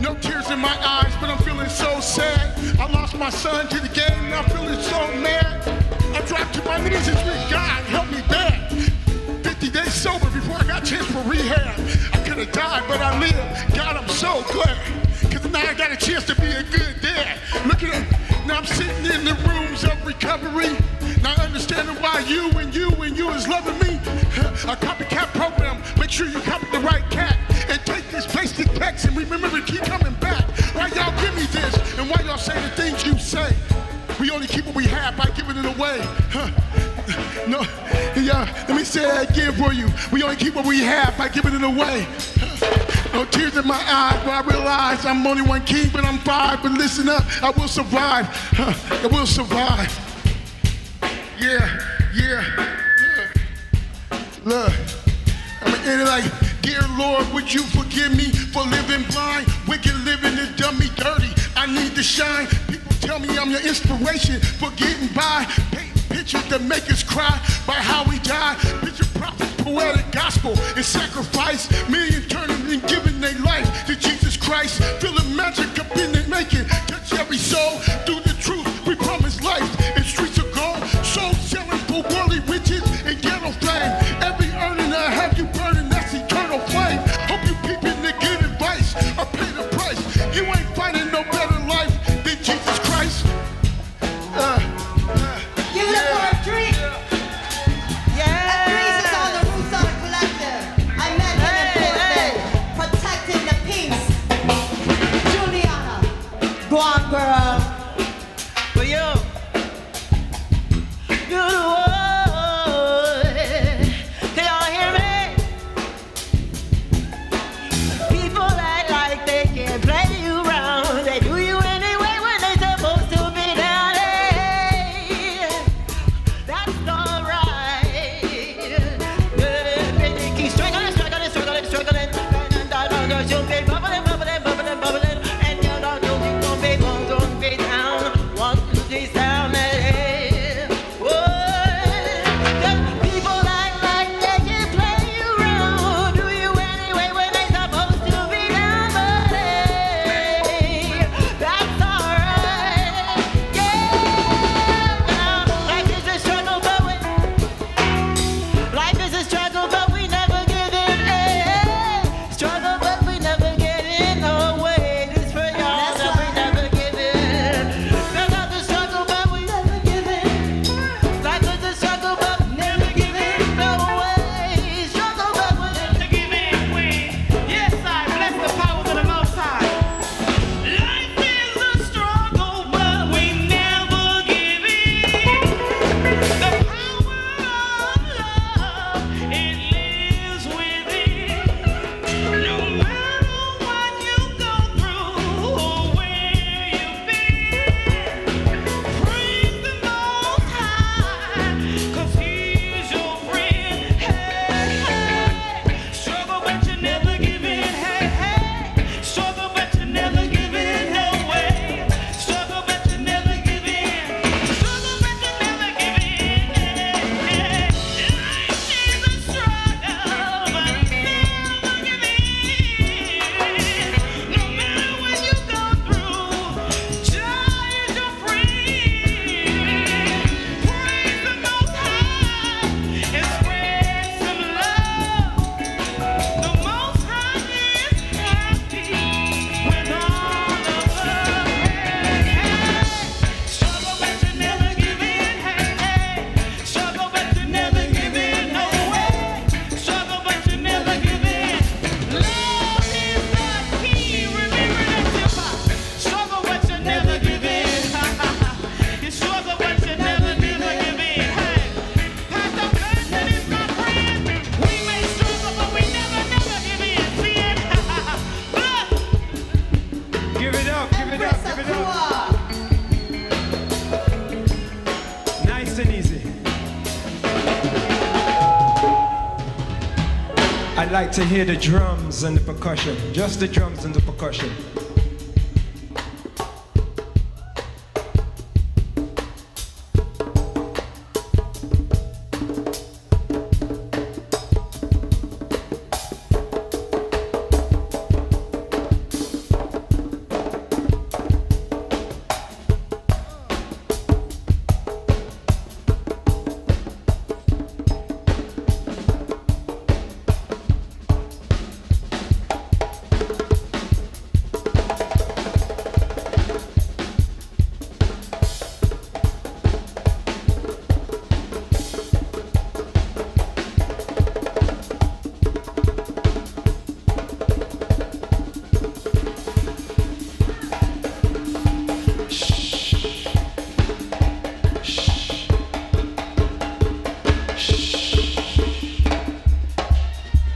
No tears in my eyes, but I'm feeling so sad. I lost my son to the game, and I'm feeling so mad. I dropped to my knees and screamed, God, help me back. 50 days sober before I got a chance for rehab. I could have died, but I lived. God, I'm so glad. Cause now I got a chance to be a good dad. Look at it. Now I'm sitting in the rooms of recovery. Now understanding why you is loving me. A copycat program. Make sure you copy the right cat. And take this basic text and remember to keep coming back. Why y'all give me this? And why y'all say the things you say? We only keep what we have by giving it away. No, yeah, let me say that again for you. We only keep what we have by giving it away. No tears in my eyes, but I realize I'm only one king, but I'm five. But listen up, I will survive. I will survive. Yeah. Look, I'm in it like, dear Lord, would you forgive me for living blind, wicked living and done me dirty. I need to shine. People tell me I'm your inspiration for getting by. Paint pictures that make us cry by how we die. Picture prophets, poetic gospel and sacrifice. Million turning and giving their life to Jesus Christ. Feeling magic up in the making. Touch every soul through the truth. We promise life in streets of gold. Soul selling for worldly riches and ghetto flame. Every earning I have you burning, that's eternal flame. Hope you peeping to get advice or pay the price. You ain't finding no better life than Jesus Christ. Give it up for a drink. Yeah. A Greece is on the Rooftop Collective. I met him in Portland. I'd like to hear the drums and the percussion, just the drums and the percussion.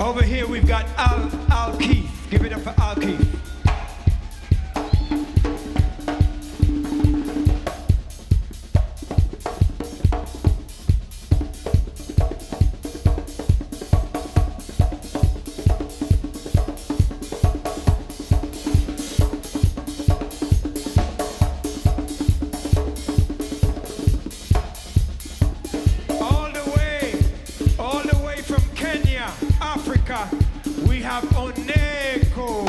Over here we've got Al Keith. Give it up for Al Keith. All the way from Kenya, Africa, we have Oneko.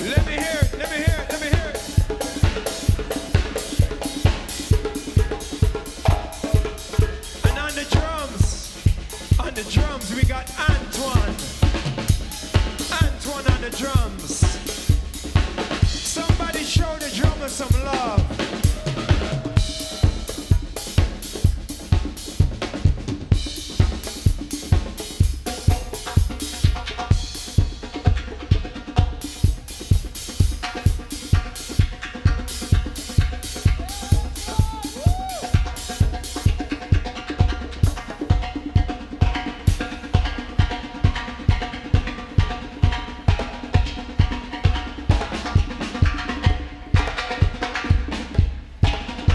Let me hear it, let me hear it, let me hear it. And on the drums we got Antoine. Antoine on the drums. Somebody show the drummer some love.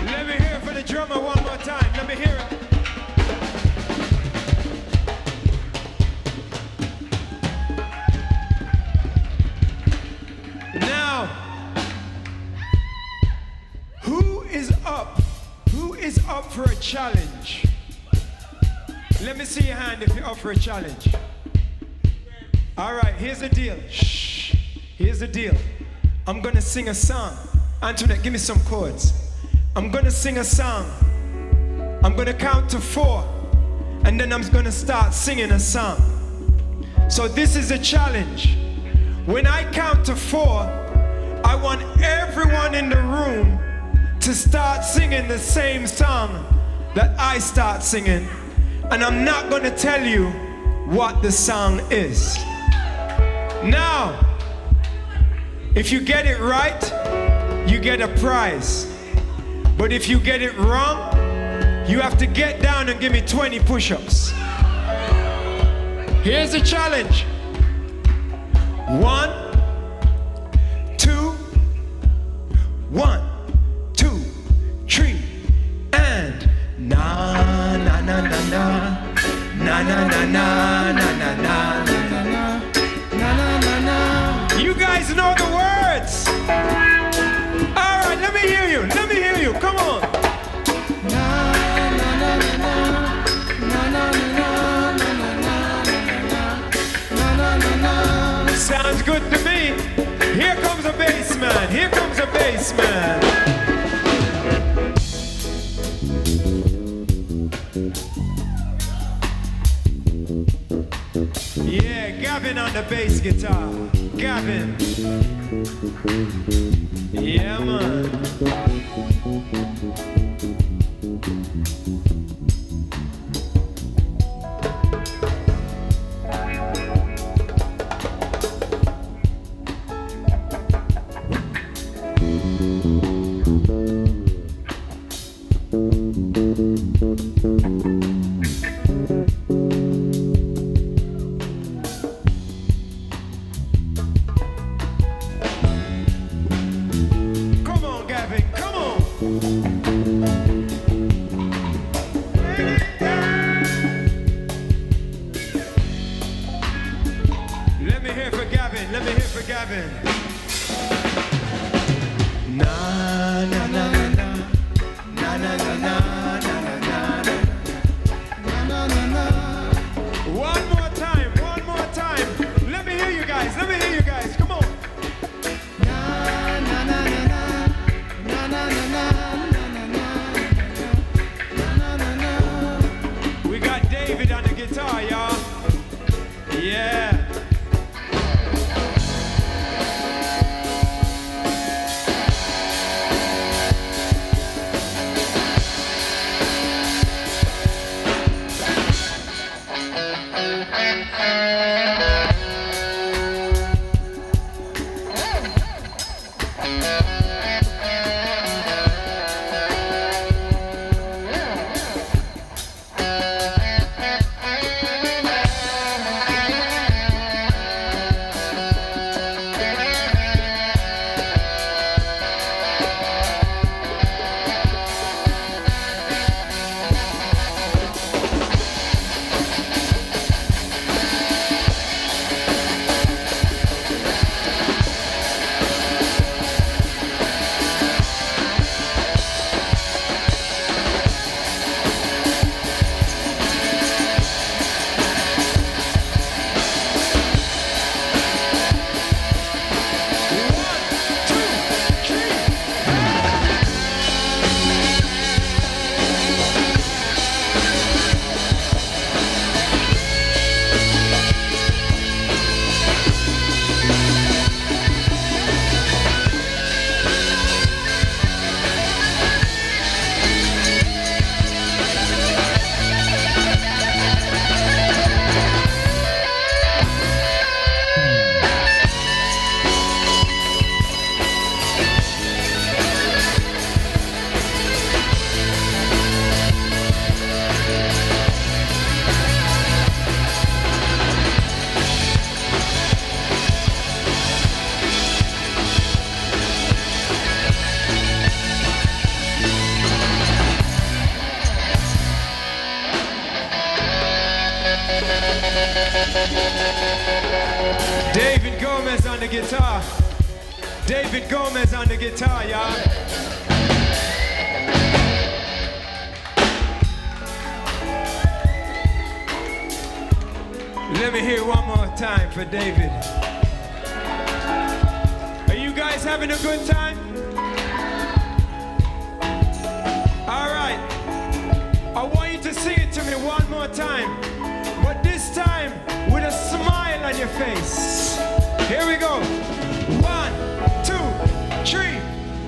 Let me hear it for the drummer one more time. Let me hear it. Now, who is up? Who is up for a challenge? Let me see your hand if you're up for a challenge. All right, here's the deal. Shh. Here's the deal. I'm gonna sing a song. Antoinette, give me some chords. I'm gonna sing a song. I'm gonna count to 4, and then I'm gonna start singing a song. So this is a challenge. When I count to 4, I want everyone in the room to start singing the same song that I start singing, and I'm not gonna tell you what the song is. Now, if you get it right, you get a prize. But if you get it wrong, you have to get down and give me 20 push-ups. Here's the challenge. 1, 2, 1, 2, 3, and na na na na na na na na na na na na na na na. You guys know the words. All right, let me hear you. Let me hear you. Come on. Sounds good to me. Here comes a bass man. Here comes a bass man. Yeah, Gavin on the bass guitar. Gavin. Yeah, man. Let me hear for Gavin. Let me hear for Gavin. Na na na na na na na na na na na na na. One more time. One more time. Let me hear you guys. Let me hear you guys. Come on. Na na na na na na na na na na. We got David on the guitar, y'all. Yeah. David Gomez on the guitar. David Gomez on the guitar, y'all. Let me hear one more time for David. Are you guys having a good time? All right. I want you to sing it to me one more time. But this time with a smile on your face. Here we go. 1, 2, 3,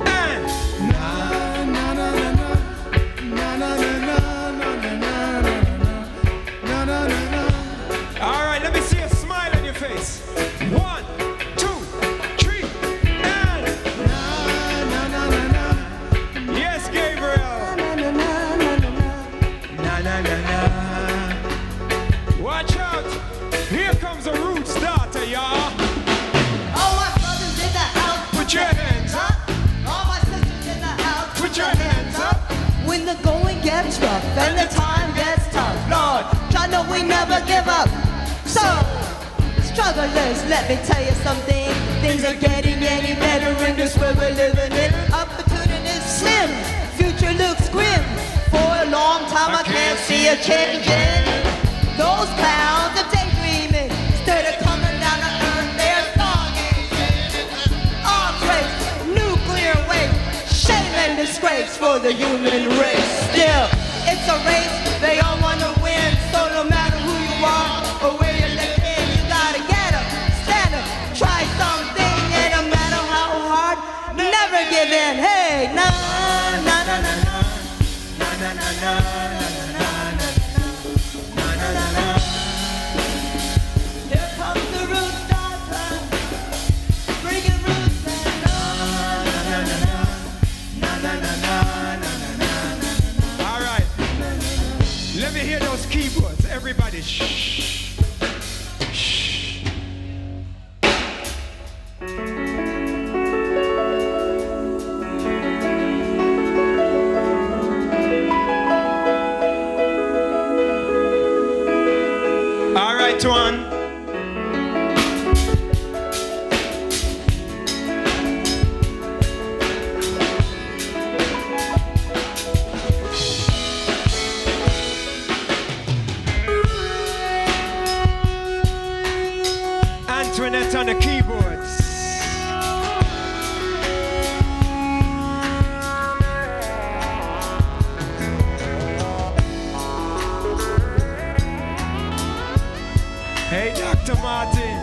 and na na na na na na na na na na na. All right, let me see a smile on your face. 1, 2, 3, and na na na na na. Yes, Gabriel. Na na na na na. Watch out. Here comes a roots daughter, y'all. All my brothers in the house, put your hands up. All my sisters in the house, put your hands up. When the going gets rough and the time gets tough, Lord, I know we never give up. So, strugglers, let me tell you something. Things are getting any better in this world we're living in. Opportunities slim, future looks grim. For a long time I can't see a change in. Those clouds of daydreaming instead of coming down to earth, they're foggy. Arms race, nuclear waste, shame and disgrace for the human race. Still, it's a race, they all want to win. So no matter who you are or where you live in, you gotta get up, stand up, try something, and no matter how hard, never give in. Hey, na na na na na na na na na na. Let me hear those keyboards. Everybody, shh. Shh. Art on the keyboards. Hey, Dr. Martin.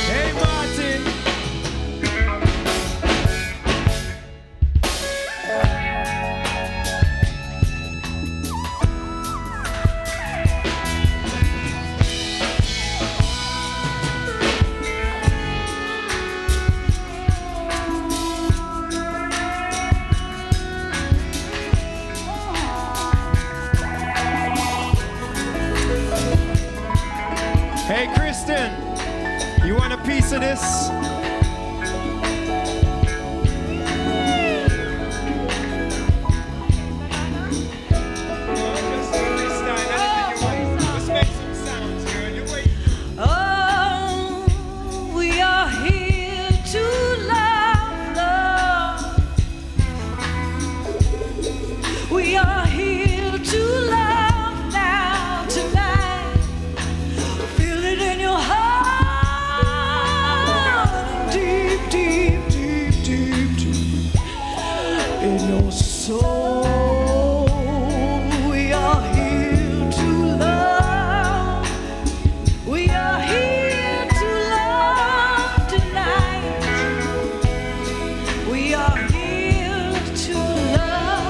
Hey, Martin. Hey, Kristen, you want a piece of this? Oh, we are here to love, love. We are here to love now, tonight. Feel it in your heart, deep, deep, deep, deep, deep in your soul. We are here to love. We are here to love tonight. We are here to love.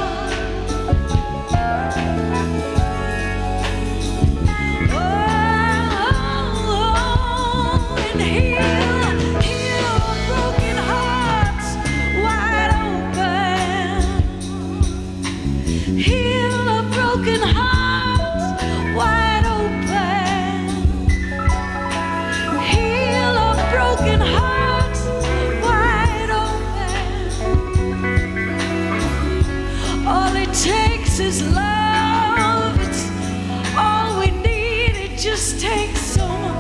Oh, and heal broken hearts wide open. Heal a broken heart wide open. Heal a broken heart wide open. All it takes is love. It's all we need. It just takes some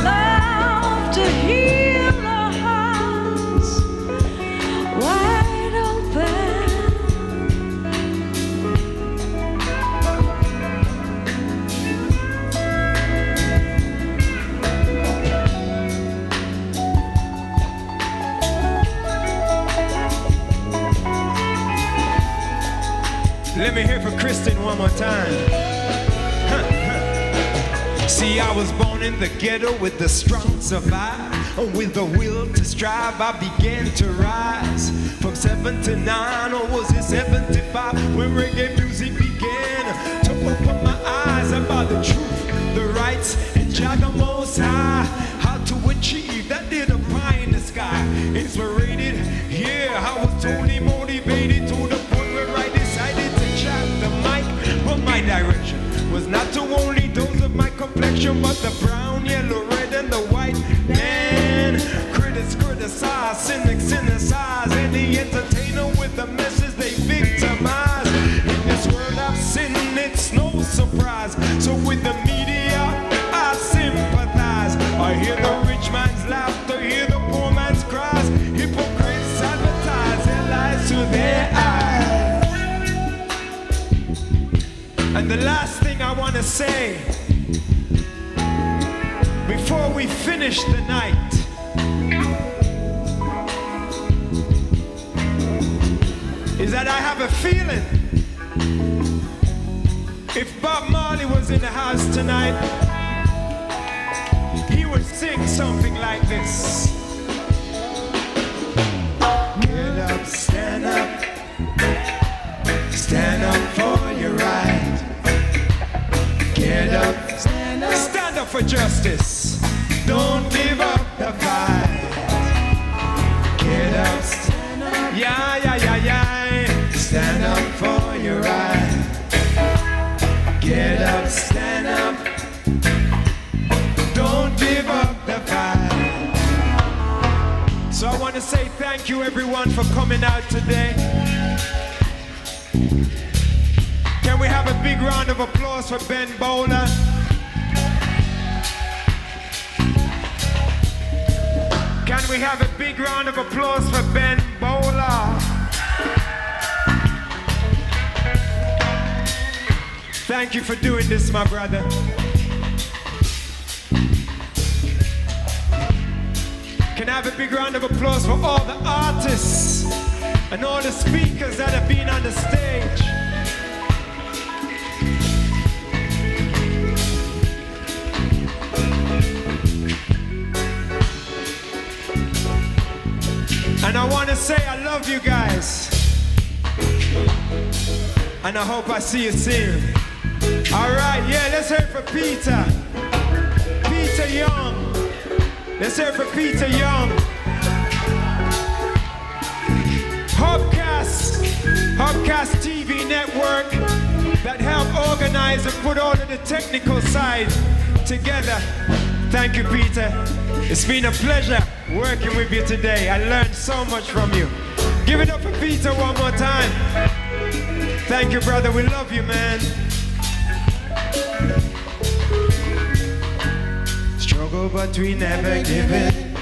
love to heal our hearts wide open. Let me hear from Kristen one more time. See, I was born in the ghetto with the strong survive. With the will to strive, I began to rise. From 7 to 9, or was it 75, when reggae music began to open my eyes about the truth, the rights, and Jah the Most High. How to achieve that little pie in the sky. Inspirated, yeah, I was totally motivated to the point where I decided to chop the mic. But my direction was not to only those of my complexion, but the brown, yellow, red, and the white. Man, critics criticize, cynics criticize, any entertainer with a message they victimize. In this world of sin, it's no surprise. So with the media, I sympathize. I hear the rich man's laughter, hear the poor man's cries. Hypocrites advertise their lies to their eyes. And the last thing I want to say before we finish the night is that I have a feeling if Bob Marley was in the house tonight, he would sing something like this. Get up, stand up. Stand up for your right. Get up, stand up. Stand up for justice. Don't give up the fight. Get up, stand up. Yeah, yeah, yeah, yeah. Stand up for your right. Get up, stand up. Don't give up the fight. So I want to say thank you everyone for coming out today. Can we have a big round of applause for Ben Bowler? Can we have a big round of applause for Ben Bowler? Thank Thank you for doing this, my brother. Can I have a big round of applause for all the artists and all the speakers that have been on the stage? And I want to say I love you guys. And I hope I see you soon. All right, yeah, let's hear it for Peter. Peter Young. Let's hear it for Peter Young. Hubcast TV network that helped organize and put all of the technical side together. Thank you, Peter. It's been a pleasure working with you today. I learned so much from you. Give it up for Peter one more time. Thank you, brother. We love you, man. Struggle, but we never give in.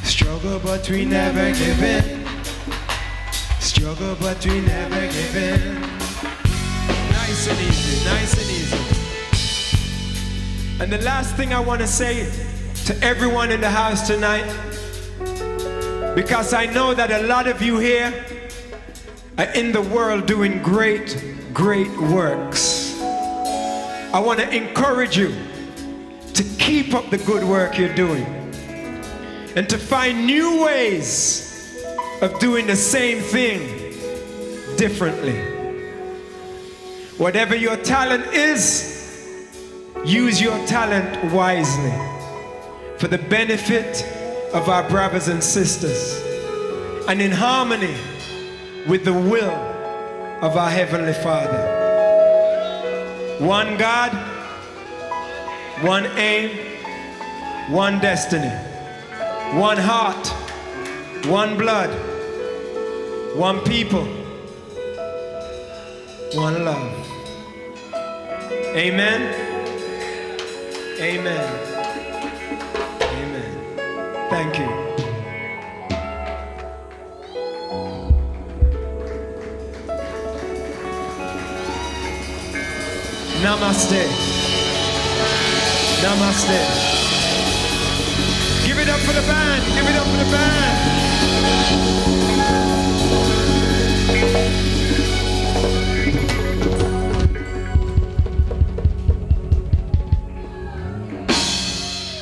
Struggle, but we never give in. Struggle, but we never give in. Nice and easy, nice and easy. And the last thing I want to say to everyone in the house tonight, because I know that a lot of you here are in the world doing great, great works. I want to encourage you to keep up the good work you're doing and to find new ways of doing the same thing differently. Whatever your talent is, use your talent wisely for the benefit of our brothers and sisters and in harmony with the will of our Heavenly Father. One God, one aim, one destiny, one heart, one blood, one people, one love. Amen. Amen. Amen. Thank you. Namaste. Namaste. Give it up for the band. Give it up for the band.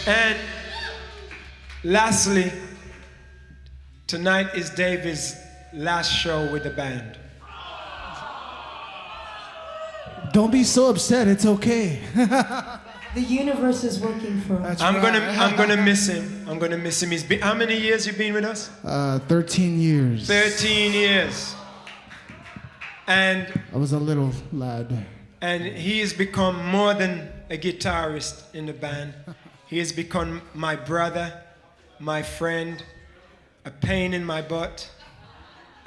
And lastly, tonight is David's last show with the band. Don't be so upset. It's okay. The universe is working for us. I'm gonna miss him. I'm gonna miss him. How many years you been with us? 13 years. 13 years. And I was a little lad. And he has become more than a guitarist in the band. He has become my brother, my friend, a pain in my butt.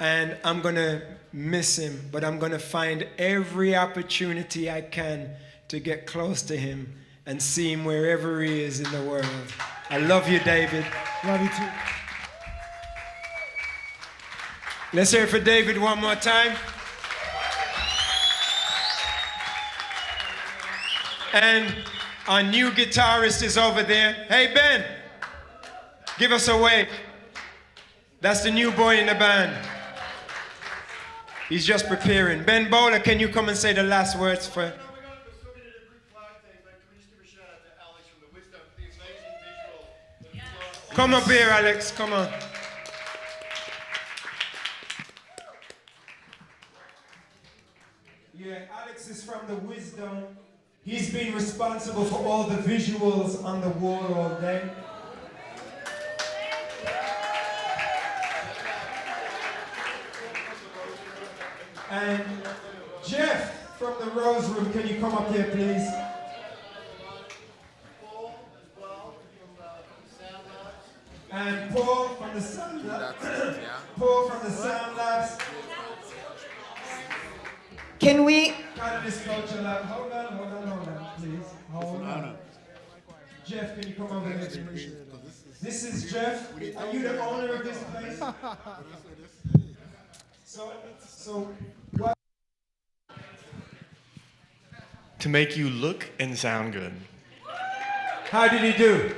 And I'm gonna miss him, but I'm gonna find every opportunity I can to get close to him and see him wherever he is in the world. I love you, David. Love you too. Let's hear it for David one more time. And our new guitarist is over there. Hey, Ben, give us a wave. That's the new boy in the band. He's just preparing. Ben Bowler, can you come and say the last words for... Come up here, Alex, come on. Yeah, Alex is from the Wisdom. He's been responsible for all the visuals on the wall all day. And Jeff from the Rose Room, can you come up here, please? And Paul from the Sound Labs. Paul from the Sound Labs. Can we? Catalyst Culture Lab. Hold on, please. Hold on. Jeff, can you come over here? This is Jeff. Are you the owner of this place? So what? to make you look and sound good. How did he do?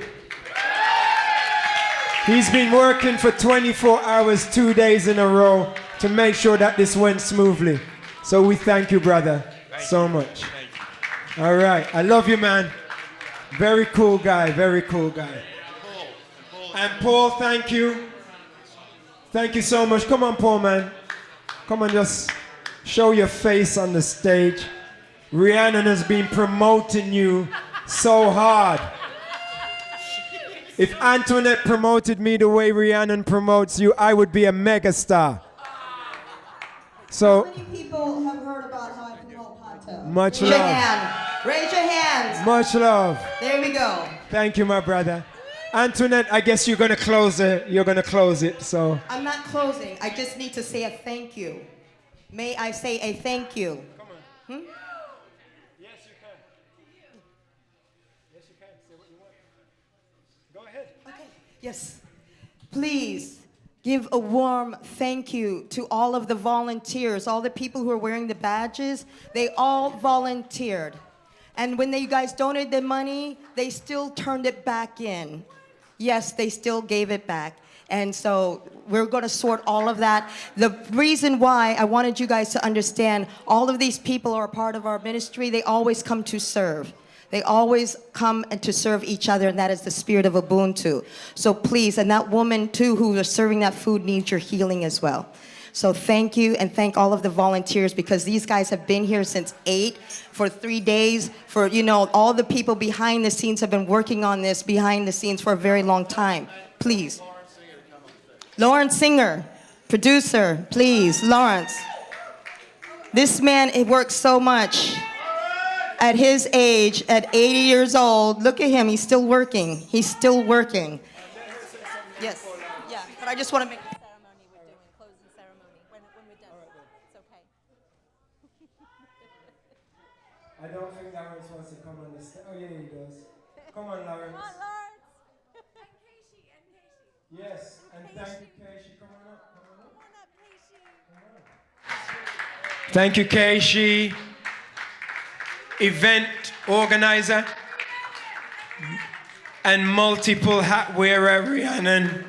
He's been working for 24 hours, 2 days in a row to make sure that this went smoothly. So we thank you, brother, so much. All right. I love you, man. Very cool guy, very cool guy. And Paul, thank you. Thank you so much. Come on, Paul, man. Come on, just show your face on the stage. Rhiannon has been promoting you so hard. If Antoinette promoted me the way Rhiannon promotes you, I would be a megastar. So, How many people have heard about how I promote Pato? Much Raise your love. hand. Raise your hands. Much love. There we go. Thank you, my brother. Antoinette, I guess you're gonna close it. You're gonna close it. So I'm not closing. I just need to say a thank you. May I say a thank you? Come on. Hmm? yes, you can. Yes, you can. Say what you want. Go ahead. Okay. Yes. Please give a warm thank you to all of the volunteers, all the people who are wearing the badges. They all volunteered. And when you guys donated the money, they still turned it back in. Yes, they still gave it back. And so we're going to sort all of that. The reason why I wanted you guys to understand, all of these people are a part of our ministry. They always come to serve. They always come and to serve each other, and that is the spirit of Ubuntu. So please, and that woman too who is serving that food needs your healing as well. So thank you, and thank all of the volunteers, because these guys have been here since 8 for 3 days. For, you know, all the people behind the scenes have been working on this behind the scenes for a very long time. Please. Lawrence Singer, producer, please, Lawrence. This man, it works so much. At his age, at 80 years old, look at him, he's still working. He's still working. Yes, yeah, but I just want to make I don't think Lawrence wants to come on the stage. Oh, yeah, he does. Come on, Lawrence. Come on, Lawrence. And Casey, and Casey. Yes, and thank you, Casey. Come on up. Come on up. Come on up, Casey. Thank you, Casey. Event organizer and multiple hat wearer, Rhiannon.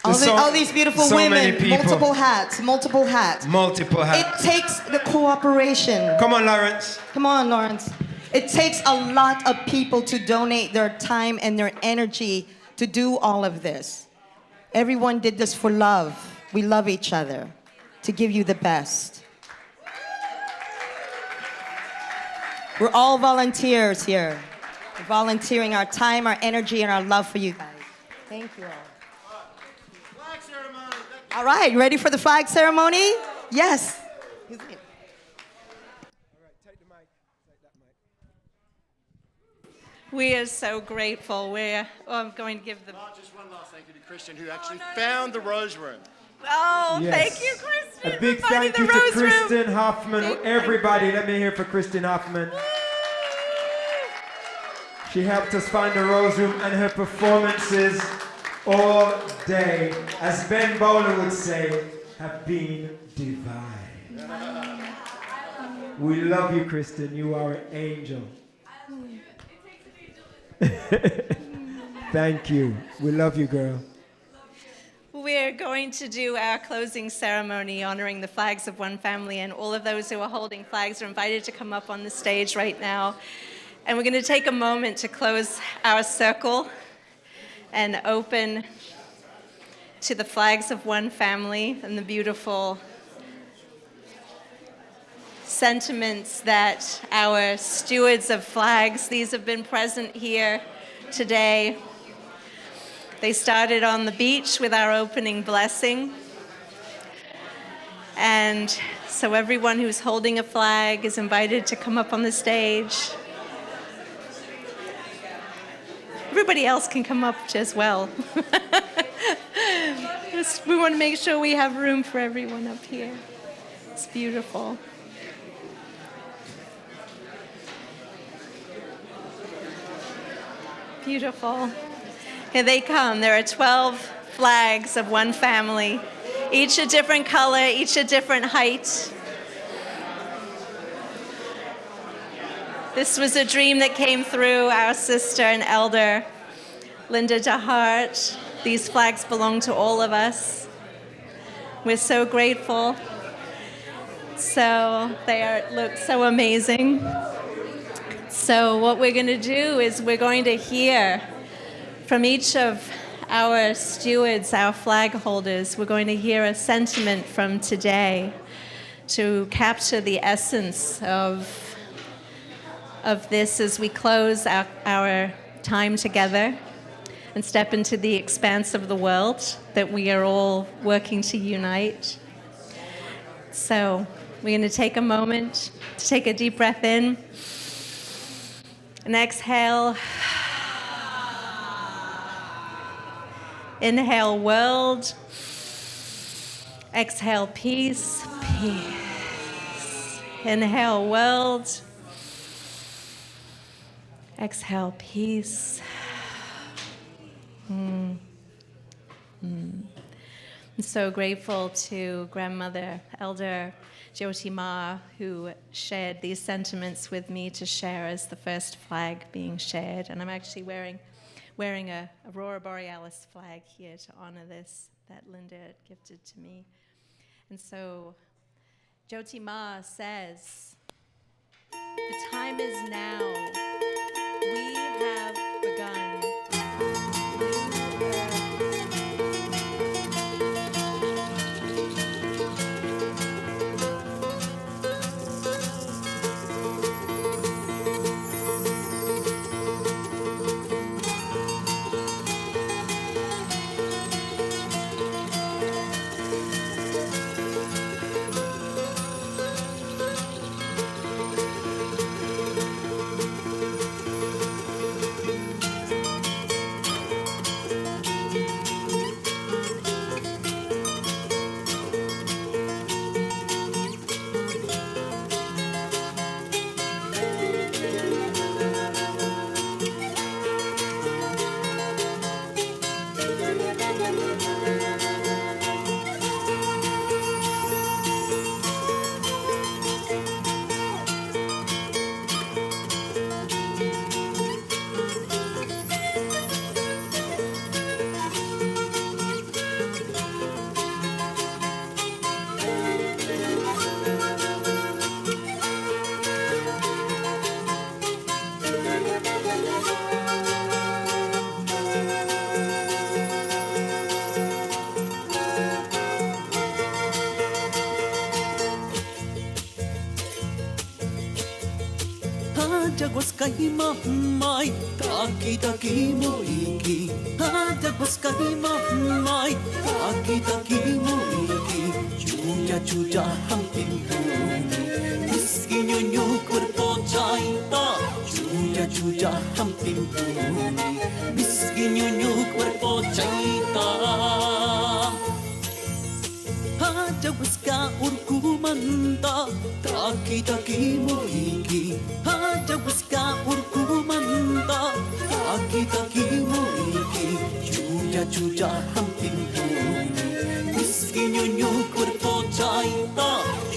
All these beautiful so women, many people. multiple hats, multiple hats. Multiple hats. It takes the cooperation. Come on, Lawrence. Come on, Lawrence. It takes a lot of people to donate their time and their energy to do all of this. Everyone did this for love. We love each other, to give you the best. We're all volunteers here. We're volunteering our time, our energy, and our love for you guys. Thank you all. All right, you ready for the flag ceremony? Yes. We are so grateful. I'm going to give the... Just one last thank you to Christian, who actually found the Rose Room. Oh, Yes. thank you, Kristen. A big for finding thank you the to Rose Room. Kristen Hoffman. Everybody, let me hear for Kristen Hoffman. She helped us find the Rose Room, and her performances all day, as Ben Bowler would say, have been divine. We love you, Kristen. You are an angel. Thank you. We love you, girl. We're going to do our closing ceremony honoring the flags of one family, and all of those who are holding flags are invited to come up on the stage right now. And we're going to take a moment to close our circle and open to the flags of one family and the beautiful sentiments that our stewards of flags, these have been present here today. They started on the beach with our opening blessing. And so everyone who's holding a flag is invited to come up on the stage. Everybody else can come up as well. We want to make sure we have room for everyone up here. It's beautiful. Beautiful. Here they come. There are 12 flags of one family, each a different color, each a different height. This was a dream that came through our sister and elder, Linda DeHart. These flags belong to all of us. We're so grateful. So they look so amazing. So what we're going to do is we're going to hear from each of our stewards, our flag holders. We're going to hear a sentiment from today to capture the essence of this as we close our time together and step into the expanse of the world that we are all working to unite. So we're going to take a moment to take a deep breath in and exhale. Inhale, world. Exhale, peace, peace. Inhale, world. Exhale, peace. I'm so grateful to Grandmother Elder Jyoti Ma, who shared these sentiments with me to share as the first flag being shared. And I'm actually wearing a Aurora Borealis flag here to honor this that Linda gifted to me. And so Jyoti Ma says, the time is now. We have begun. Kaima mai taki taki moiki hada bas kaima mai taki taki moiki chuja chuja hum timpuni iski nyu cuerpo chaita chuja chuja hum timpuni iski nyu cuerpo chaita hada bas ka urkumanta taki taki moiki hada bas urkumanta taki taki moiki chuja chuja hum timpuni iski nyu cuerpo chaita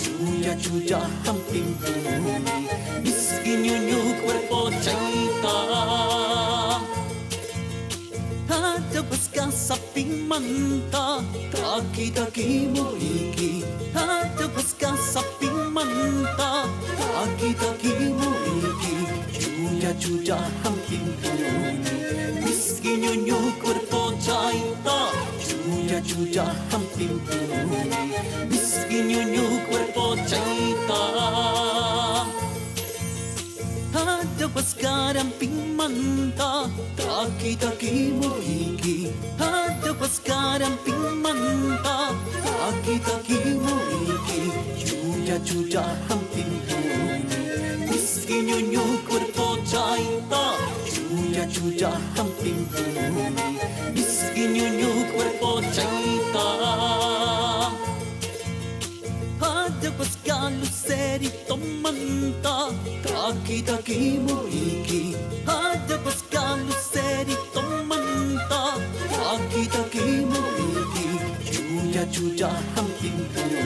chuja chuja hum timpuni iski nyu cuerpo chaita hada baska saping manta taki taki moiki hada baska saping manta taki taki moiki chuja chuja hum timpuni iski nyu cuerpo chaita chuja chuja hum timpuni iski nyu cuerpo chaita hada baskaram pingmanta taki taki moiki hada baskaram pingmanta taki taki moiki chuja chuja hum timpuni iski nyu cuerpo chaita chuja chuja hum timpuni iski nyu cuerpo chaita hada baskalu seri tomanta taki taki moiki hada baskalu seri tomanta taki taki moiki chuja chuja hum timpuni